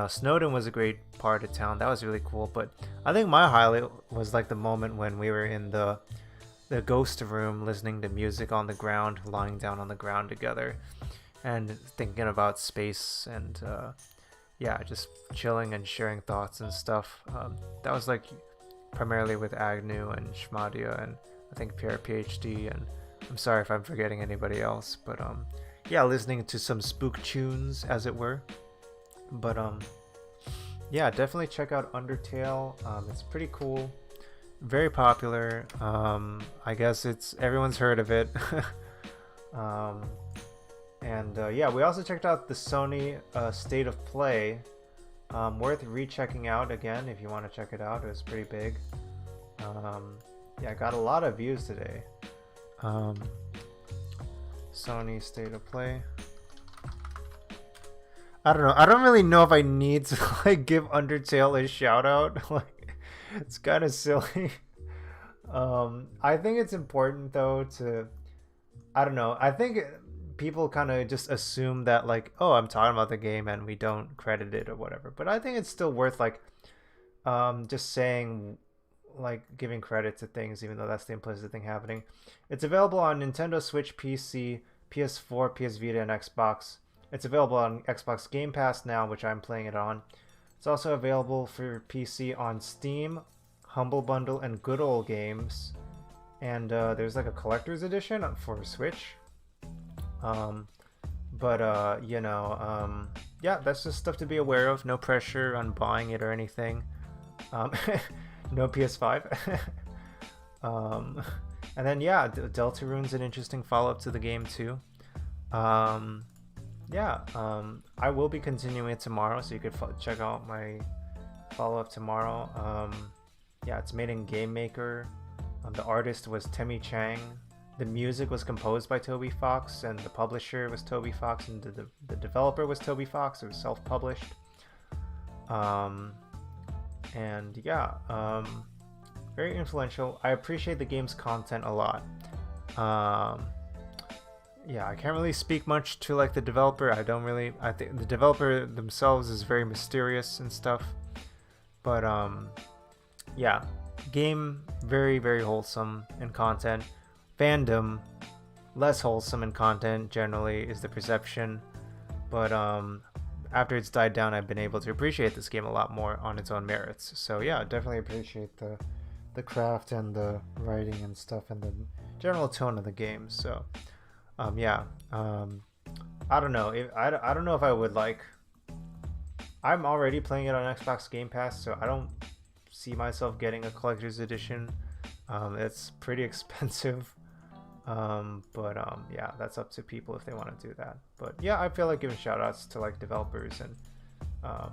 Snowden was a great part of town. That was really cool. But I think my highlight was like the moment when we were in the ghost room listening to music on the ground, lying down on the ground together, and thinking about space and yeah, just chilling and sharing thoughts and stuff. That was like primarily with Agnew and Shmadia and I think Pierre PhD, and I'm sorry if I'm forgetting anybody else, but yeah, listening to some Spook tunes as it were. But yeah, definitely check out Undertale. It's pretty cool, very popular. I guess everyone's heard of it. um, and yeah, we also checked out the Sony State of Play. Worth rechecking out again if you want to check it out. It was pretty big. Yeah, I got a lot of views today. Sony State of Play. I don't know. I don't really know if I need to like give Undertale a shout out. Like, it's kind of silly. I think it's important though to. I don't know. I think people kind of just assume that like, oh, I'm talking about the game and we don't credit it or whatever. But I think it's still worth like, just saying, like giving credit to things, even though that's the implicit thing happening. It's available on Nintendo Switch, PC, PS4, PS Vita, and Xbox. It's available on Xbox Game Pass now, which I'm playing it on. It's also available for PC on Steam, Humble Bundle, and Good Old Games. And there's like a collector's edition for Switch. Yeah, that's just stuff to be aware of. No pressure on buying it or anything. No PS5. And then yeah, Deltarune's an interesting follow-up to the game too. I will be continuing it tomorrow, so you could check out my follow-up tomorrow. Yeah, it's made in Game Maker. The artist was Temi Chang. The music was composed by Toby Fox, and the publisher was Toby Fox, and the developer was Toby Fox. It was self-published. And yeah, very influential. I appreciate the game's content a lot. Yeah, I can't really speak much to like the developer. I think the developer themselves is very mysterious and stuff. But yeah, game very, very wholesome in content. Fandom less wholesome in content generally is the perception. But after it's died down, I've been able to appreciate this game a lot more on its own merits. So yeah, definitely appreciate the craft and the writing and stuff and the general tone of the game. So yeah, I don't know. I don't know if I would like. I'm already playing it on Xbox Game Pass, so I don't see myself getting a collector's edition. It's pretty expensive. Yeah, that's up to people if they want to do that. But yeah, I feel like giving shout outs to like developers and I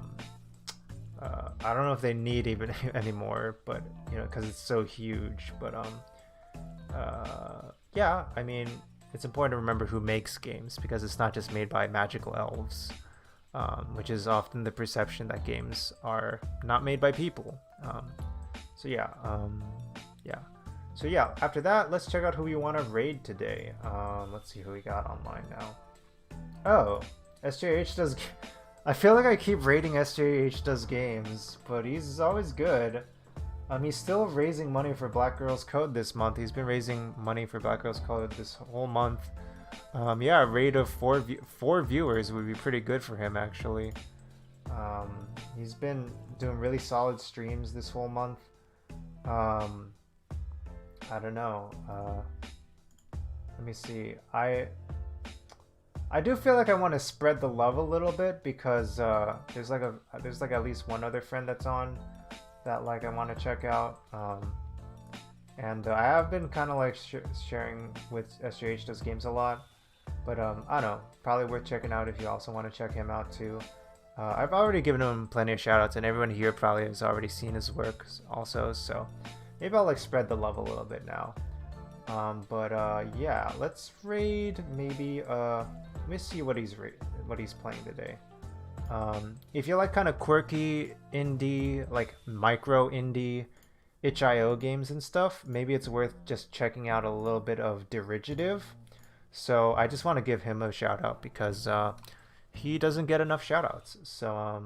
don't know if they need even anymore, but because it's so huge. But yeah, I mean, it's important to remember who makes games, because it's not just made by magical elves, which is often the perception that games are not made by people. So yeah, yeah. So yeah, after that, let's check out who we want to raid today. Let's see who we got online now. Oh, SJH does... I feel like I keep raiding SJH does games, but he's always good. He's still raising money for Black Girls Code this month. He's been raising money for Black Girls Code this whole month. Yeah, a rate of four viewers would be pretty good for him, actually. He's been doing really solid streams this whole month. I don't know. Let me see. I do feel like I want to spread the love a little bit, because there's like at least one other friend that's on that like I want to check out. And I have been kind of like sharing with SJH Does Games a lot, but I don't know. Probably worth checking out if you also want to check him out too. I've already given him plenty of shout outs, and everyone here probably has already seen his work also, so maybe I'll like spread the love a little bit now. Yeah, let's raid maybe let me see what he's playing today. If you like kind of quirky indie, like micro indie, itch.io games and stuff, maybe it's worth just checking out a little bit of Dirigitive. So I just want to give him a shout out because he doesn't get enough shout outs. So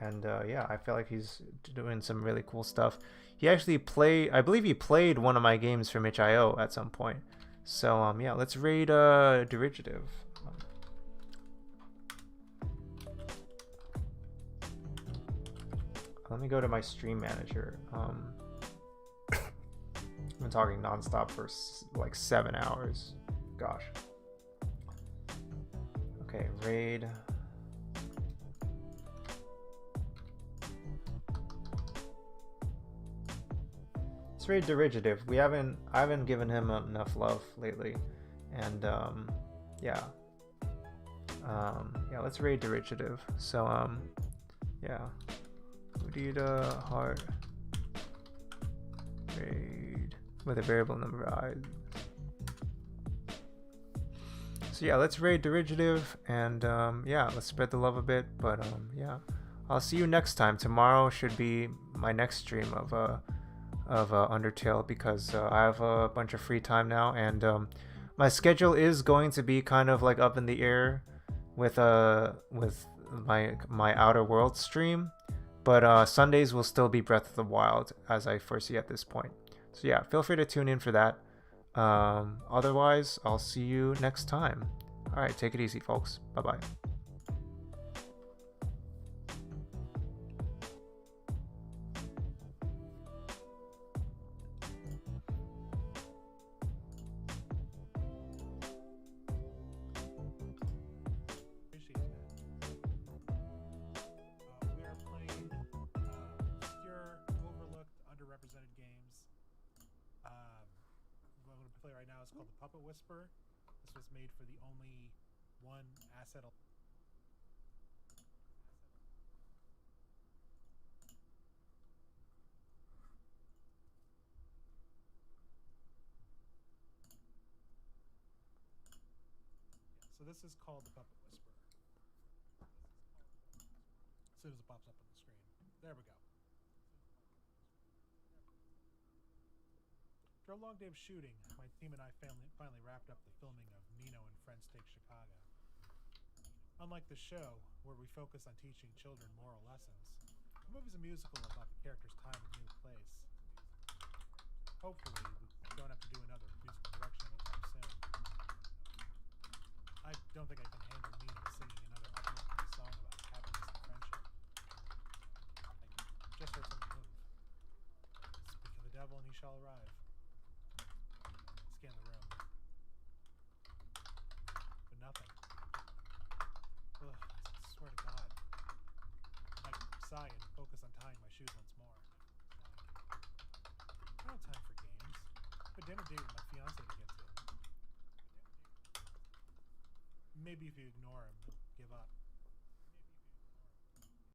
yeah, I feel like he's doing some really cool stuff. He actually I believe he played one of my games from itch.io at some point. So yeah, let's raid Dirigitive. Let me go to my stream manager. I've been talking nonstop for like 7 hours. Gosh. Okay, raid. Let's raid Dirigitive. I haven't given him enough love lately, and yeah. Yeah, let's raid Dirigitive. So yeah. Muditaheart raid with a variable number I. So yeah, let's raid Dirigitive, and yeah, let's spread the love a bit. But yeah, I'll see you next time. Tomorrow should be my next stream of Undertale because I have a bunch of free time now, and my schedule is going to be kind of like up in the air with my Outer Worlds stream. But Sundays will still be Breath of the Wild, as I foresee at this point. So yeah, feel free to tune in for that. Otherwise, I'll see you next time. All right, take it easy, folks. Bye-bye. Called the Puppet Whisperer. This was made for the only one asset. So this is called the Puppet Whisperer. As soon as it pops up on the screen. There we go. After a long day of shooting, my team and I finally wrapped up the filming of Nino and Friends Take Chicago. Unlike the show, where we focus on teaching children moral lessons, the movie's a musical about the character's time in a new place. Hopefully, we don't have to do another musical production anytime soon. I don't think I can handle Nino singing another uplifting song about happiness and friendship. I just heard something move. Speak of the devil and he shall arrive. Scan the room. But nothing. Ugh, I swear to God. I sigh and focus on tying my shoes once more. I don't have time for games. I have a dinner date with my fiance to get to. Maybe if you ignore him, he'll give up.